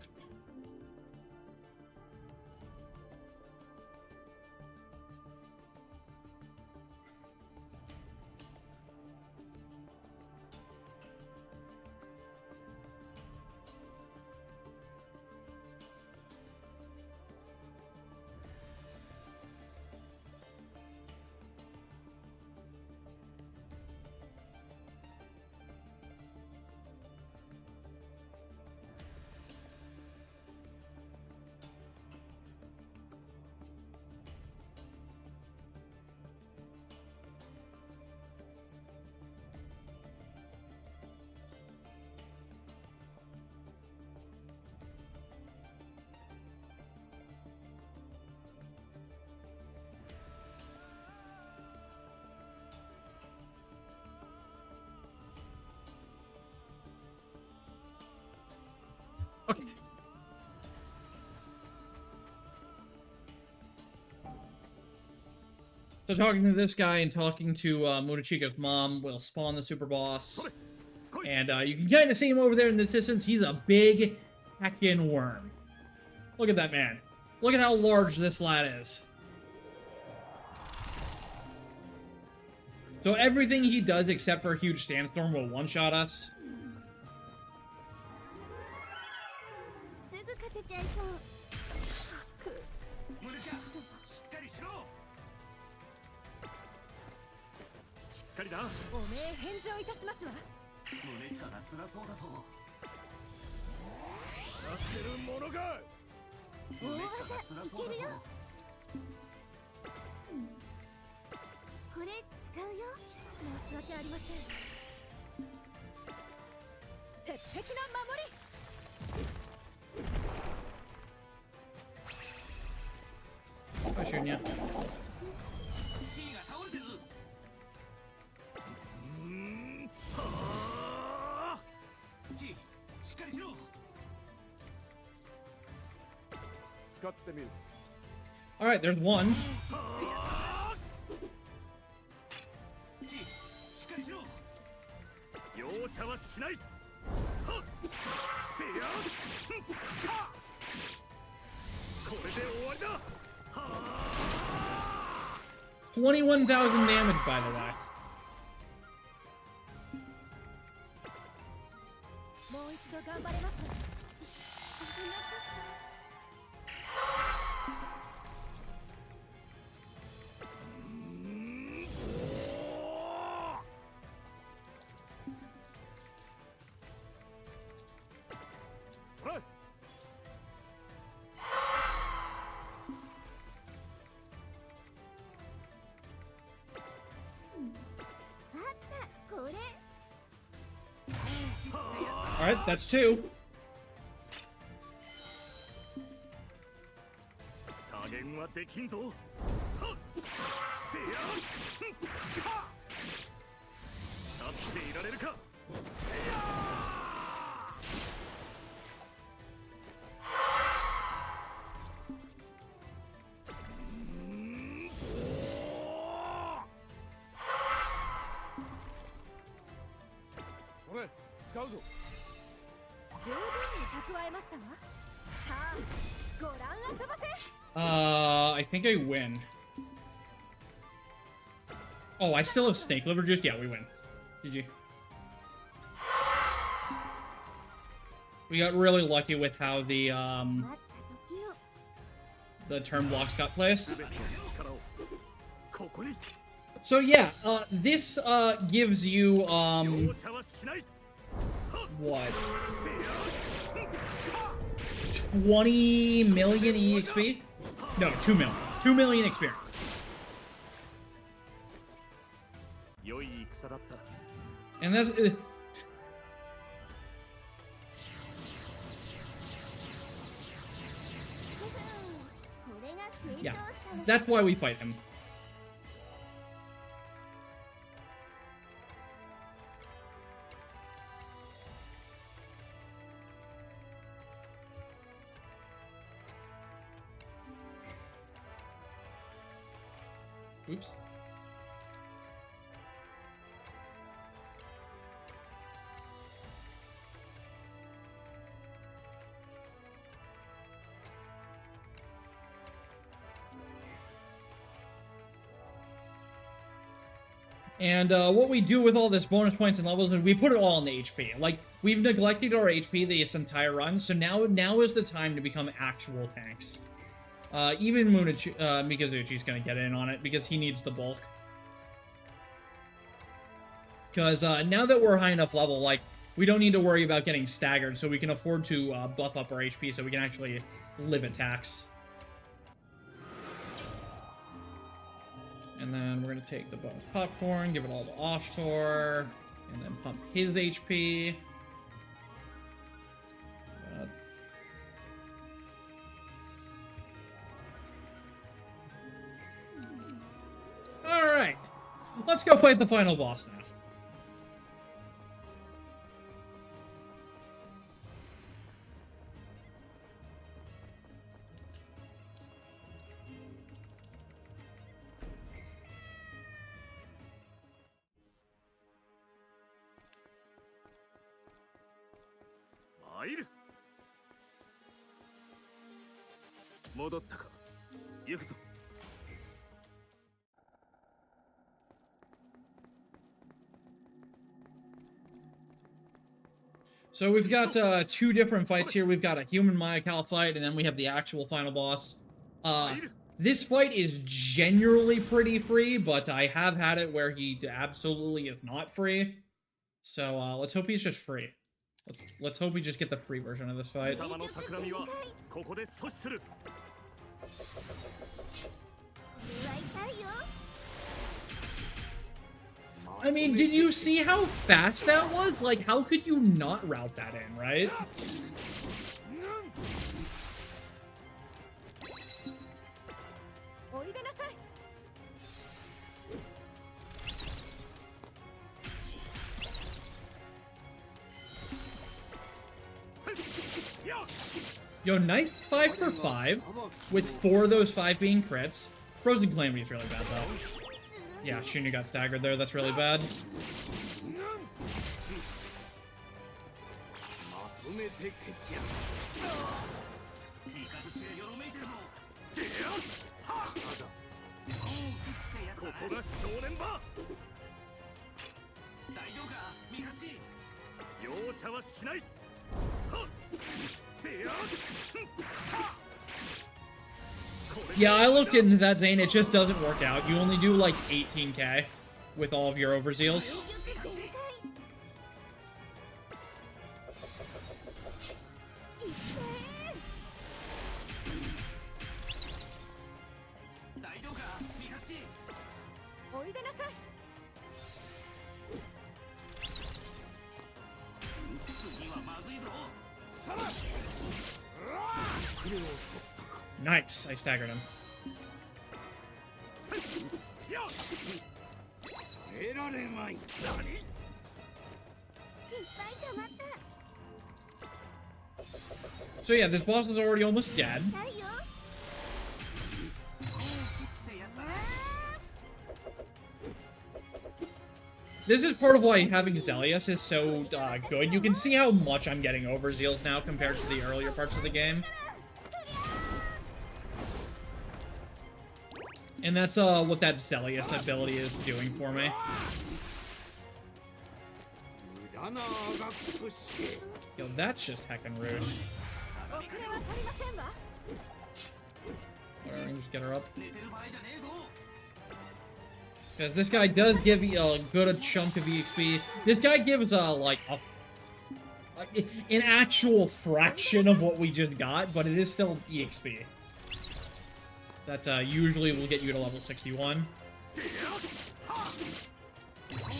Okay. So talking to this guy and talking to Motochiko's mom will spawn the super boss. And you can kind of see him over there in the distance. He's a big heckin' worm. Look at that man. Look at how large this lad is. So everything he does except for a huge sandstorm will one-shot us. I'm shooting you. All right, there's one. $21,000 damage, by the way. Alright, that's two. I think I win. Oh, I still have snake liver juice? Yeah, we win. GG. We got really lucky with how the turn blocks got placed. So yeah, this gives you what? 20 million EXP? No, 2 million. 2 million experience. And that's yeah, that's why we fight him. Oops. And what we do with all this bonus points and levels is we put it all in the HP. Like, we've neglected our HP this entire run, so now is the time to become actual tanks. Even Mikazuchi's gonna get in on it because he needs the bulk. Because now that we're high enough level, like, we don't need to worry about getting staggered, so we can afford to buff up our HP so we can actually live attacks. And then we're gonna take the bonus popcorn, give it all to Ashtor, and then pump his HP. Alright, let's go fight the final boss now. So we've got two different fights here. We've got a human Mayakawa fight, and then we have the actual final boss. This fight is generally pretty free, but I have had it where he absolutely is not free. So let's hope he's just free. Let's hope we just get the free version of this fight. I mean, did you see how fast that was? Like, how could you not route that in, right? Yo, knife 5 for 5, with 4 of those 5 being crits. Frozen Calamity is really bad, though. Yeah, Shunya got staggered there. That's really bad. Yeah, I looked into that, Zane. It just doesn't work out. You only do like 18k with all of your overzeals. Nice, I staggered him. So yeah, this boss is already almost dead. This is part of why having Zelius is so good. You can see how much I'm getting overzeals now compared to the earlier parts of the game. And that's what that Zelius ability is doing for me. Yo, that's just heckin' rude. Whatever, just get her up. Because this guy does give you a good chunk of EXP. This guy gives, like, an actual fraction of what we just got, but it is still EXP. That, usually will get you to level 61.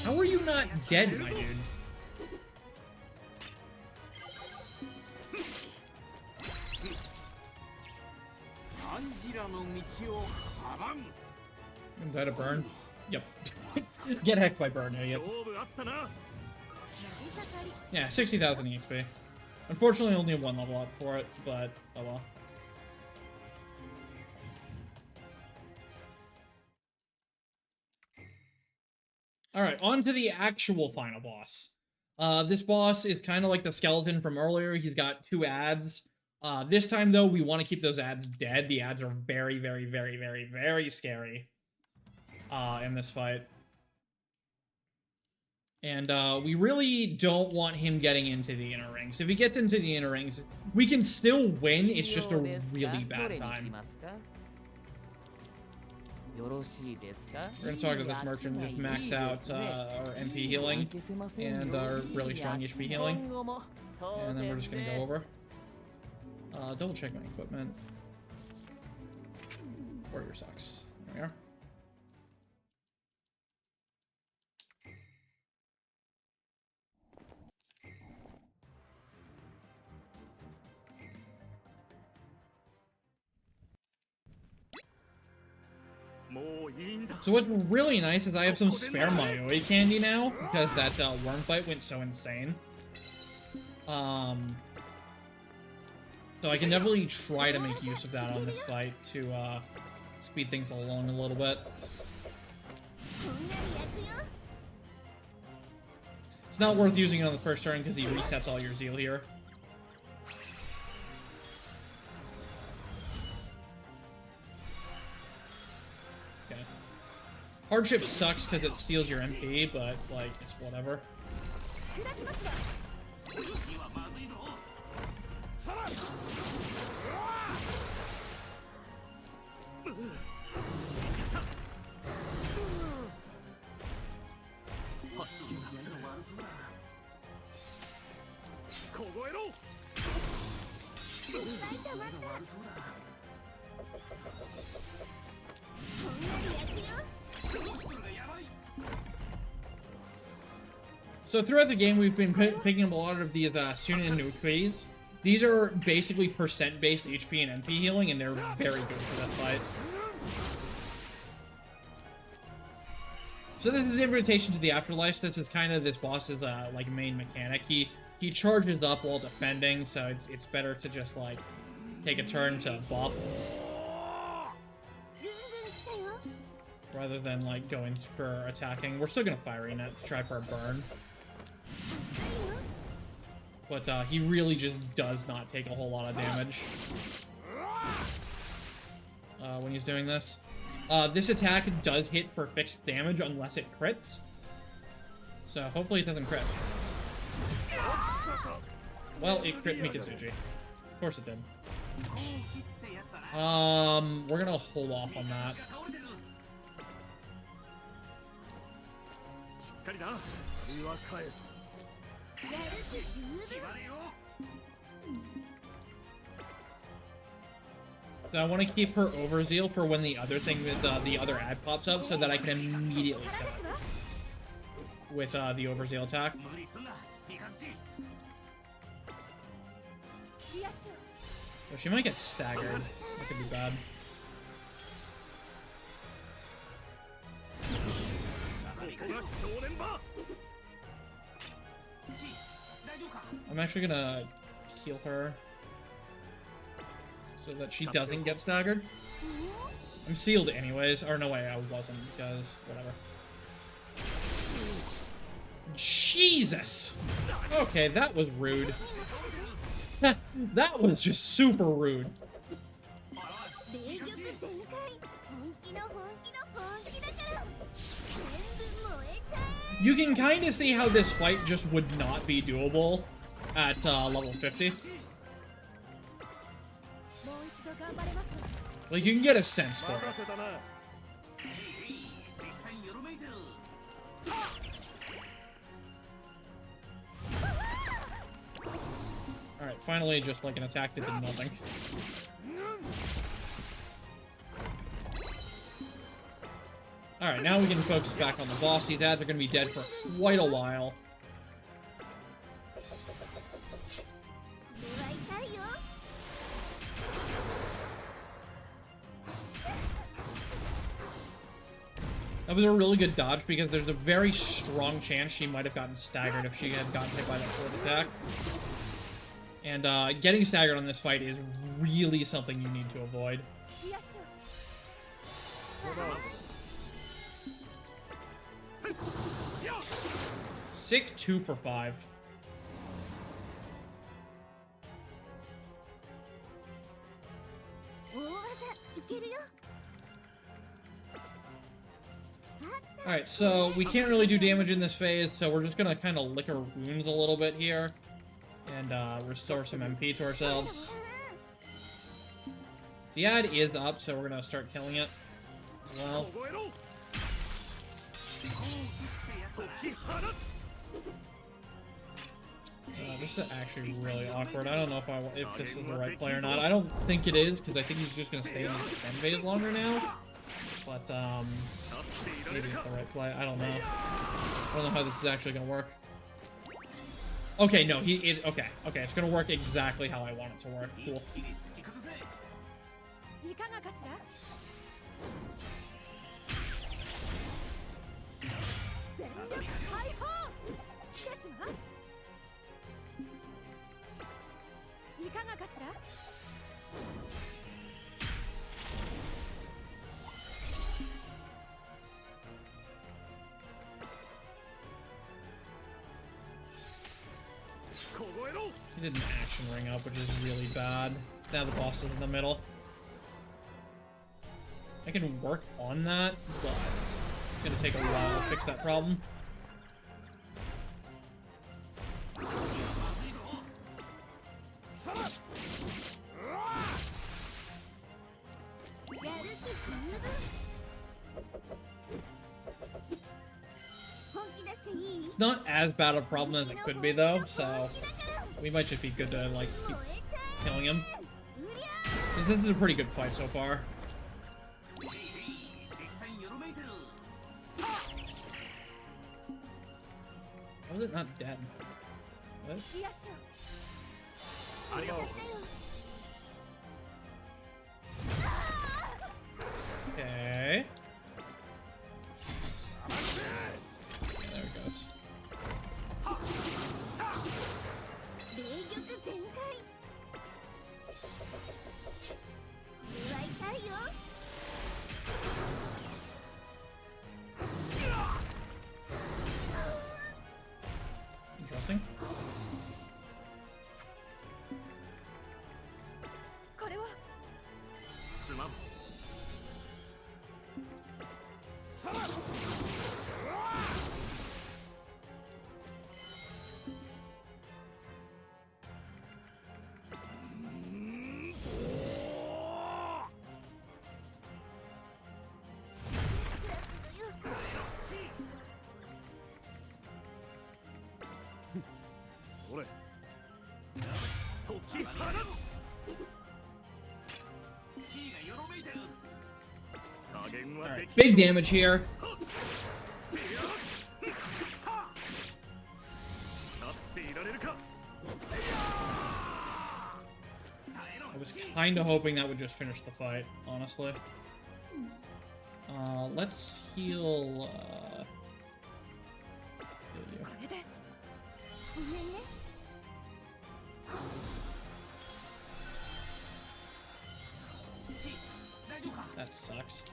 How are you not dead, my dude? Die to burn? Yep. Get hecked by burn, idiot. Yeah, 60,000 EXP. Unfortunately, only one level up for it, but oh well. Alright, on to the actual final boss. This boss is kind of like the skeleton from earlier. He's got 2 ads. This time, though, we want to keep those ads dead. The ads are very, very, very, very, very scary in this fight. And we really don't want him getting into the inner rings. If he gets into the inner rings, we can still win. It's just a really bad time. We're going to talk to this merchant and just max out our MP healing and our really strong HP healing. And then we're just going to go over. Double check my equipment. Warrior sucks. There we are. So what's really nice is I have some spare Mayoi candy now, because that worm fight went so insane. So I can definitely try to make use of that on this fight to speed things along a little bit. It's not worth using it on the first turn because he resets all your zeal here. Okay. Hardship sucks because it steals your MP, but, like, it's whatever. So throughout the game, we've been picking up a lot of these Sunin and Nukuis. These are basically percent-based HP and MP healing, and they're very good for this fight. So this is an invitation to the Afterlife. This is kind of this boss's like main mechanic. He charges up while defending, so it's better to just like take a turn to buff rather than like going for attacking. We're still gonna fire in it to try for a burn. But he really just does not take a whole lot of damage when he's doing this. This attack does hit for fixed damage unless it crits. So hopefully it doesn't crit. Well, it crit Mikazuchi. Of course it did. We're gonna hold off on that. So I want to keep her overzeal for when the other thing with the other ad pops up, so that I can immediately kill it with the overzeal attack. Oh, she might get staggered. That could be bad. I'm actually gonna heal her so that she doesn't get staggered. I'm sealed anyways. Or no way, I wasn't, because whatever. Jesus! Okay, that was rude. That was just super rude. You can kind of see how this fight just would not be doable at level 50. Like, you can get a sense for it. Alright, finally just like an attack that did nothing. Alright, now we can focus back on the boss. These ads are going to be dead for quite a while. That was a really good dodge because there's a very strong chance she might have gotten staggered if she had gotten hit by that fourth attack. And getting staggered on this fight is really something you need to avoid. Sick 2 for 5. Alright, so we can't really do damage in this phase, so we're just gonna kind of lick our wounds a little bit here. And restore some MP to ourselves. The ad is up, so we're gonna start killing it as well. This is actually really awkward. I don't know if this is the right play or not. I don't think it is, because I think he's just gonna stay in his defend phase longer now. But maybe it's the right play. I don't know. I don't know how this is actually gonna work. Okay, no, okay, it's gonna work exactly how I want it to work. Cool. He did an action ring up, which is really bad. Now the boss is in the middle. I can work on that, but it's gonna take a while to fix that problem. It's not as bad a problem as it could be, though, so we might just be good to, like, keep killing him. This is a pretty good fight so far. How is it not dead? What? Okay. There it goes. Interesting. Right, big damage here. I was kind of hoping that would just finish the fight, honestly. Let's heal That sucks.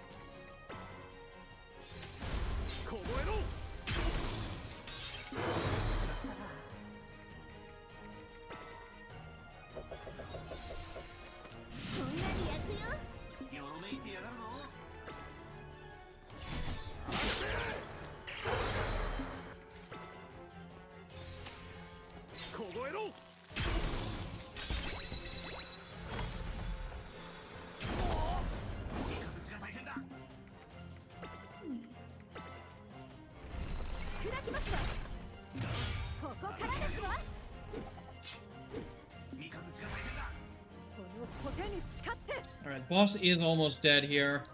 Alright, boss is almost dead here.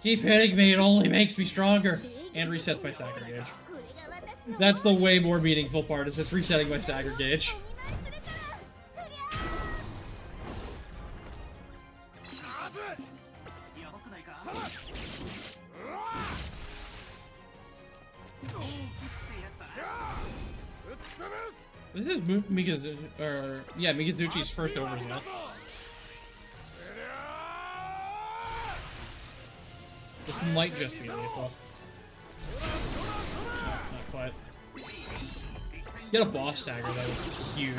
Keep hitting me, it only makes me stronger. And resets my stagger gauge. That's the way more meaningful part, is it's resetting my stagger gauge. This is Mikazuchi's first overkill. This might just be lethal. No, not quite. Get a boss stagger, that was huge.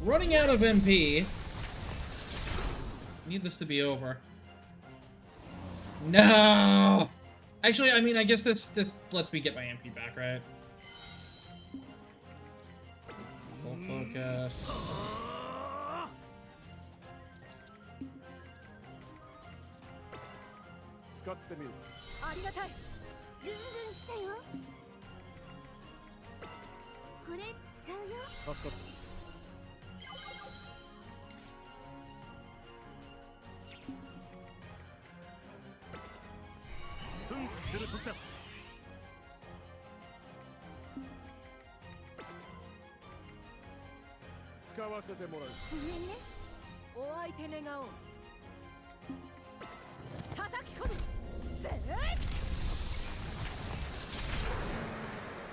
Running out of MP. Need this to be over. No! Actually, I mean, I guess this lets me get my MP back, right? Full focus.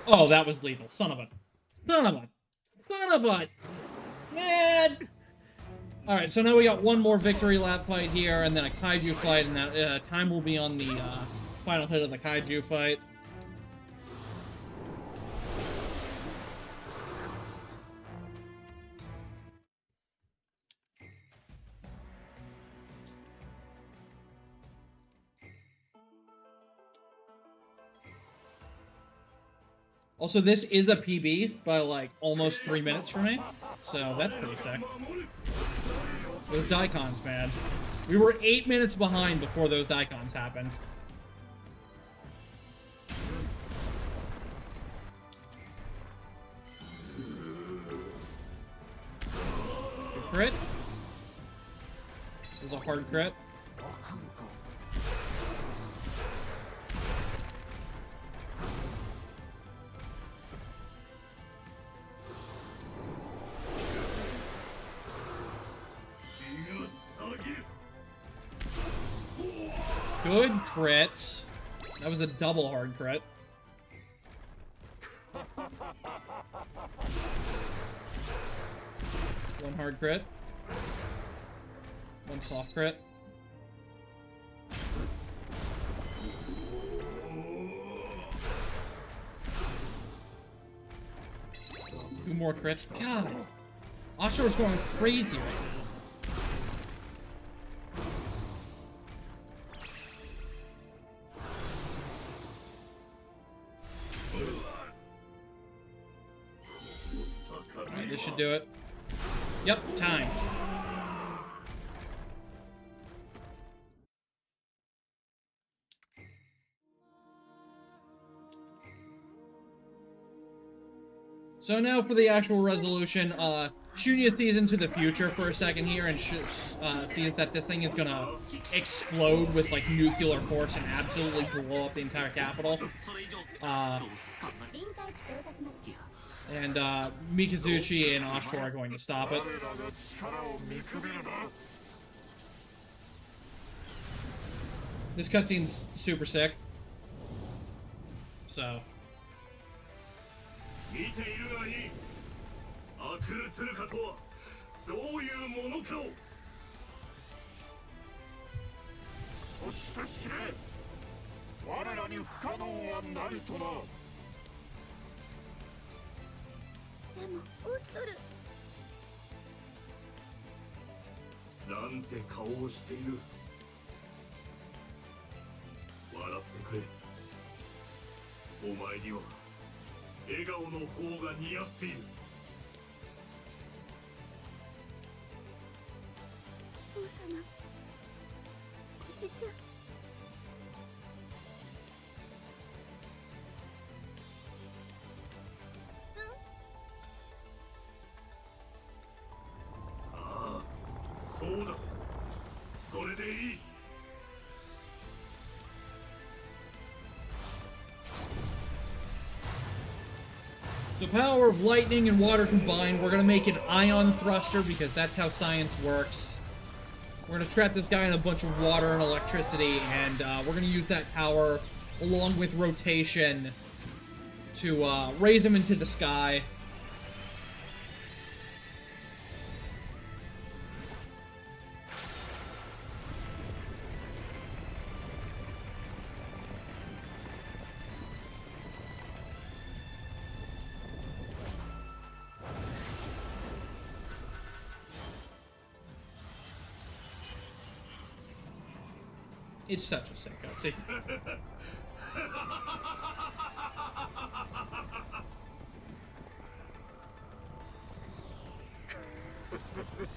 Oh, that was lethal. Son of a... Man! Alright, so now we got one more victory lap fight here, and then a kaiju fight, and that time will be on the final hit of the kaiju fight. Also, this is a PB by, like, almost 3 minutes for me. So, that's pretty sick. Those Dions, man. We were 8 minutes behind before those Dions happened. Good crit. This is a hard crit. Good crits. That was a double hard crit. One hard crit. One soft crit. Two more crits. God. Astro's going crazy right now. This should do it. Yep, time. So now for the actual resolution, Shunya sees into the future for a second here and sees that this thing is gonna explode with like nuclear force and absolutely blow up the entire capital. And Mikazuchi and Ashtor are going to stop it. This cutscene's super sick. So. 見ているがいい。アクルトゥルカとはどういうものかを。そして知れ。我らに不可能はないとな。でもオストル。なんて顔をしている。笑ってくれ。お前には笑顔の方が似合っている。王様、おじちゃん。ああ、そうだ。それでいい。The power of lightning and water combined, we're gonna make an ion thruster because that's how science works. We're gonna trap this guy in a bunch of water and electricity, and we're gonna use that power along with rotation to raise him into the sky. It's such a sick cutscene.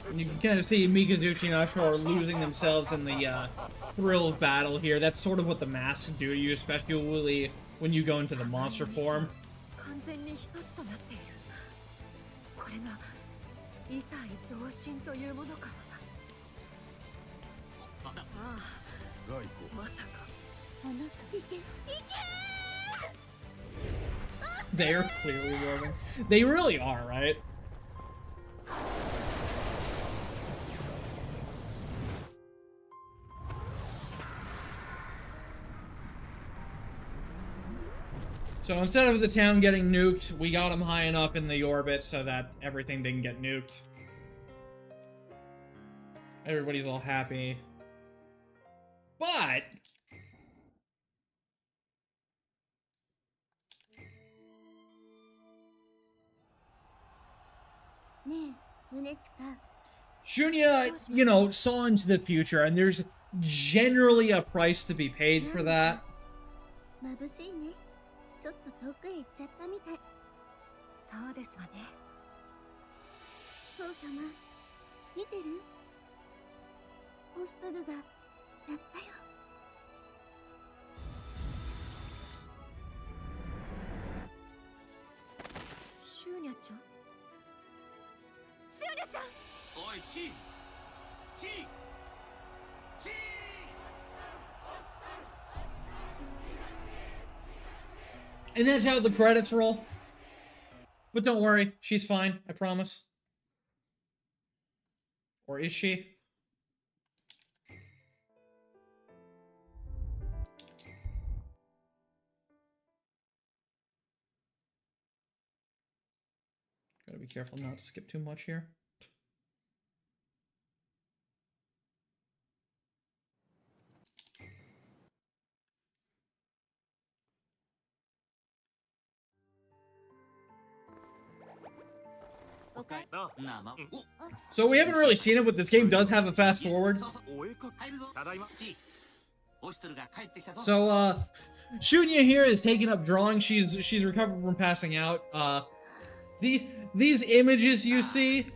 And you can kind of see Mikazuchi and Ashura are losing themselves in the thrill of battle here. That's sort of what the masks do to you, especially when you go into the monster form. 完全に一つとなっている。これが異体同心というものか。ああ、まさか。あなた、いけ、いけ。 They are clearly warming. They really are, right? So instead of the town getting nuked, we got them high enough in the orbit so that everything didn't get nuked. Everybody's all happy. But... Shunya, you know, saw into the future, and there's generally a price to be paid for that. 眩しいね。ちょっと遠くへ行っちゃったみたい。そうですわね。父様、見てる？オストルがやったよ。シューニャちゃん？シューニャちゃん！おい、チー！チー！チー！ And that's how the credits roll. But don't worry, she's fine, I promise. Or is she? Gotta be careful not to skip too much here. So we haven't really seen it, but this game does have a fast forward. So Shunya here is taking up drawing. She's recovered from passing out. These images you see,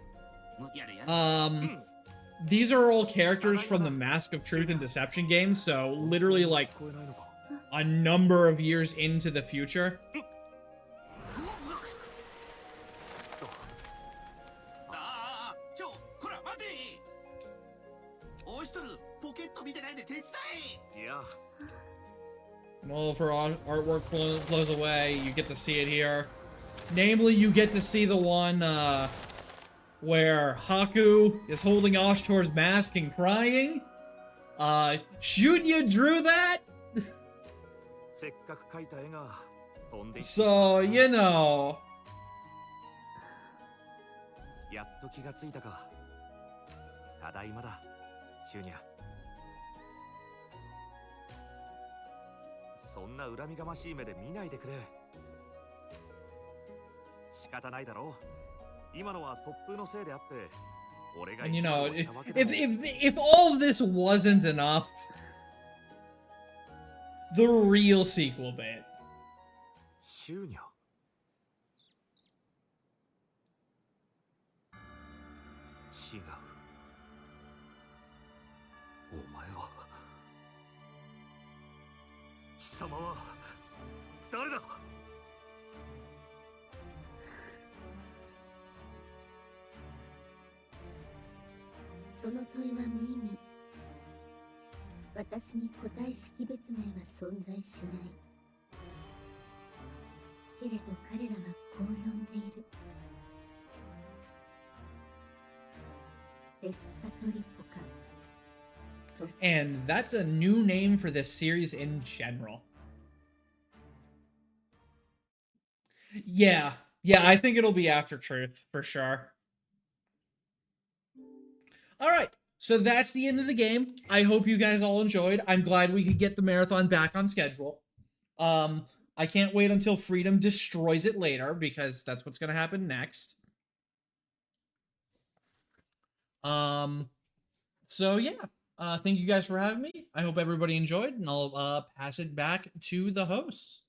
these are all characters from the Mask of Truth and Deception game. So literally like a number of years into the future. And all of her artwork blows away. You get to see it here. Namely, you get to see the one, where Haku is holding Ashtor's mask and crying. Shunya drew that? So, you know. やっと気がついたか。ただいまだ、シュニャ。そんな恨みがましい目で見ないでくれ。仕方ないだろう。今のは突風のせいであって、俺が And you 一 know, 番をしたわけだもん。 if all of this wasn't enough, the real sequel bit. シュニャ。違う。お前は。貴様は誰だ。その問いは無意味。私に個体識別名は存在しない。けれど彼らはこう呼んでいる。デスパトリポカ。 And that's a new name for this series in general. Yeah, I think it'll be After Truth for sure. All right, so that's the end of the game. I hope you guys all enjoyed. I'm glad we could get the marathon back on schedule. I can't wait until Freedom destroys it later, because that's what's going to happen next. So yeah, thank you guys for having me. I hope everybody enjoyed, and I'll pass it back to the hosts.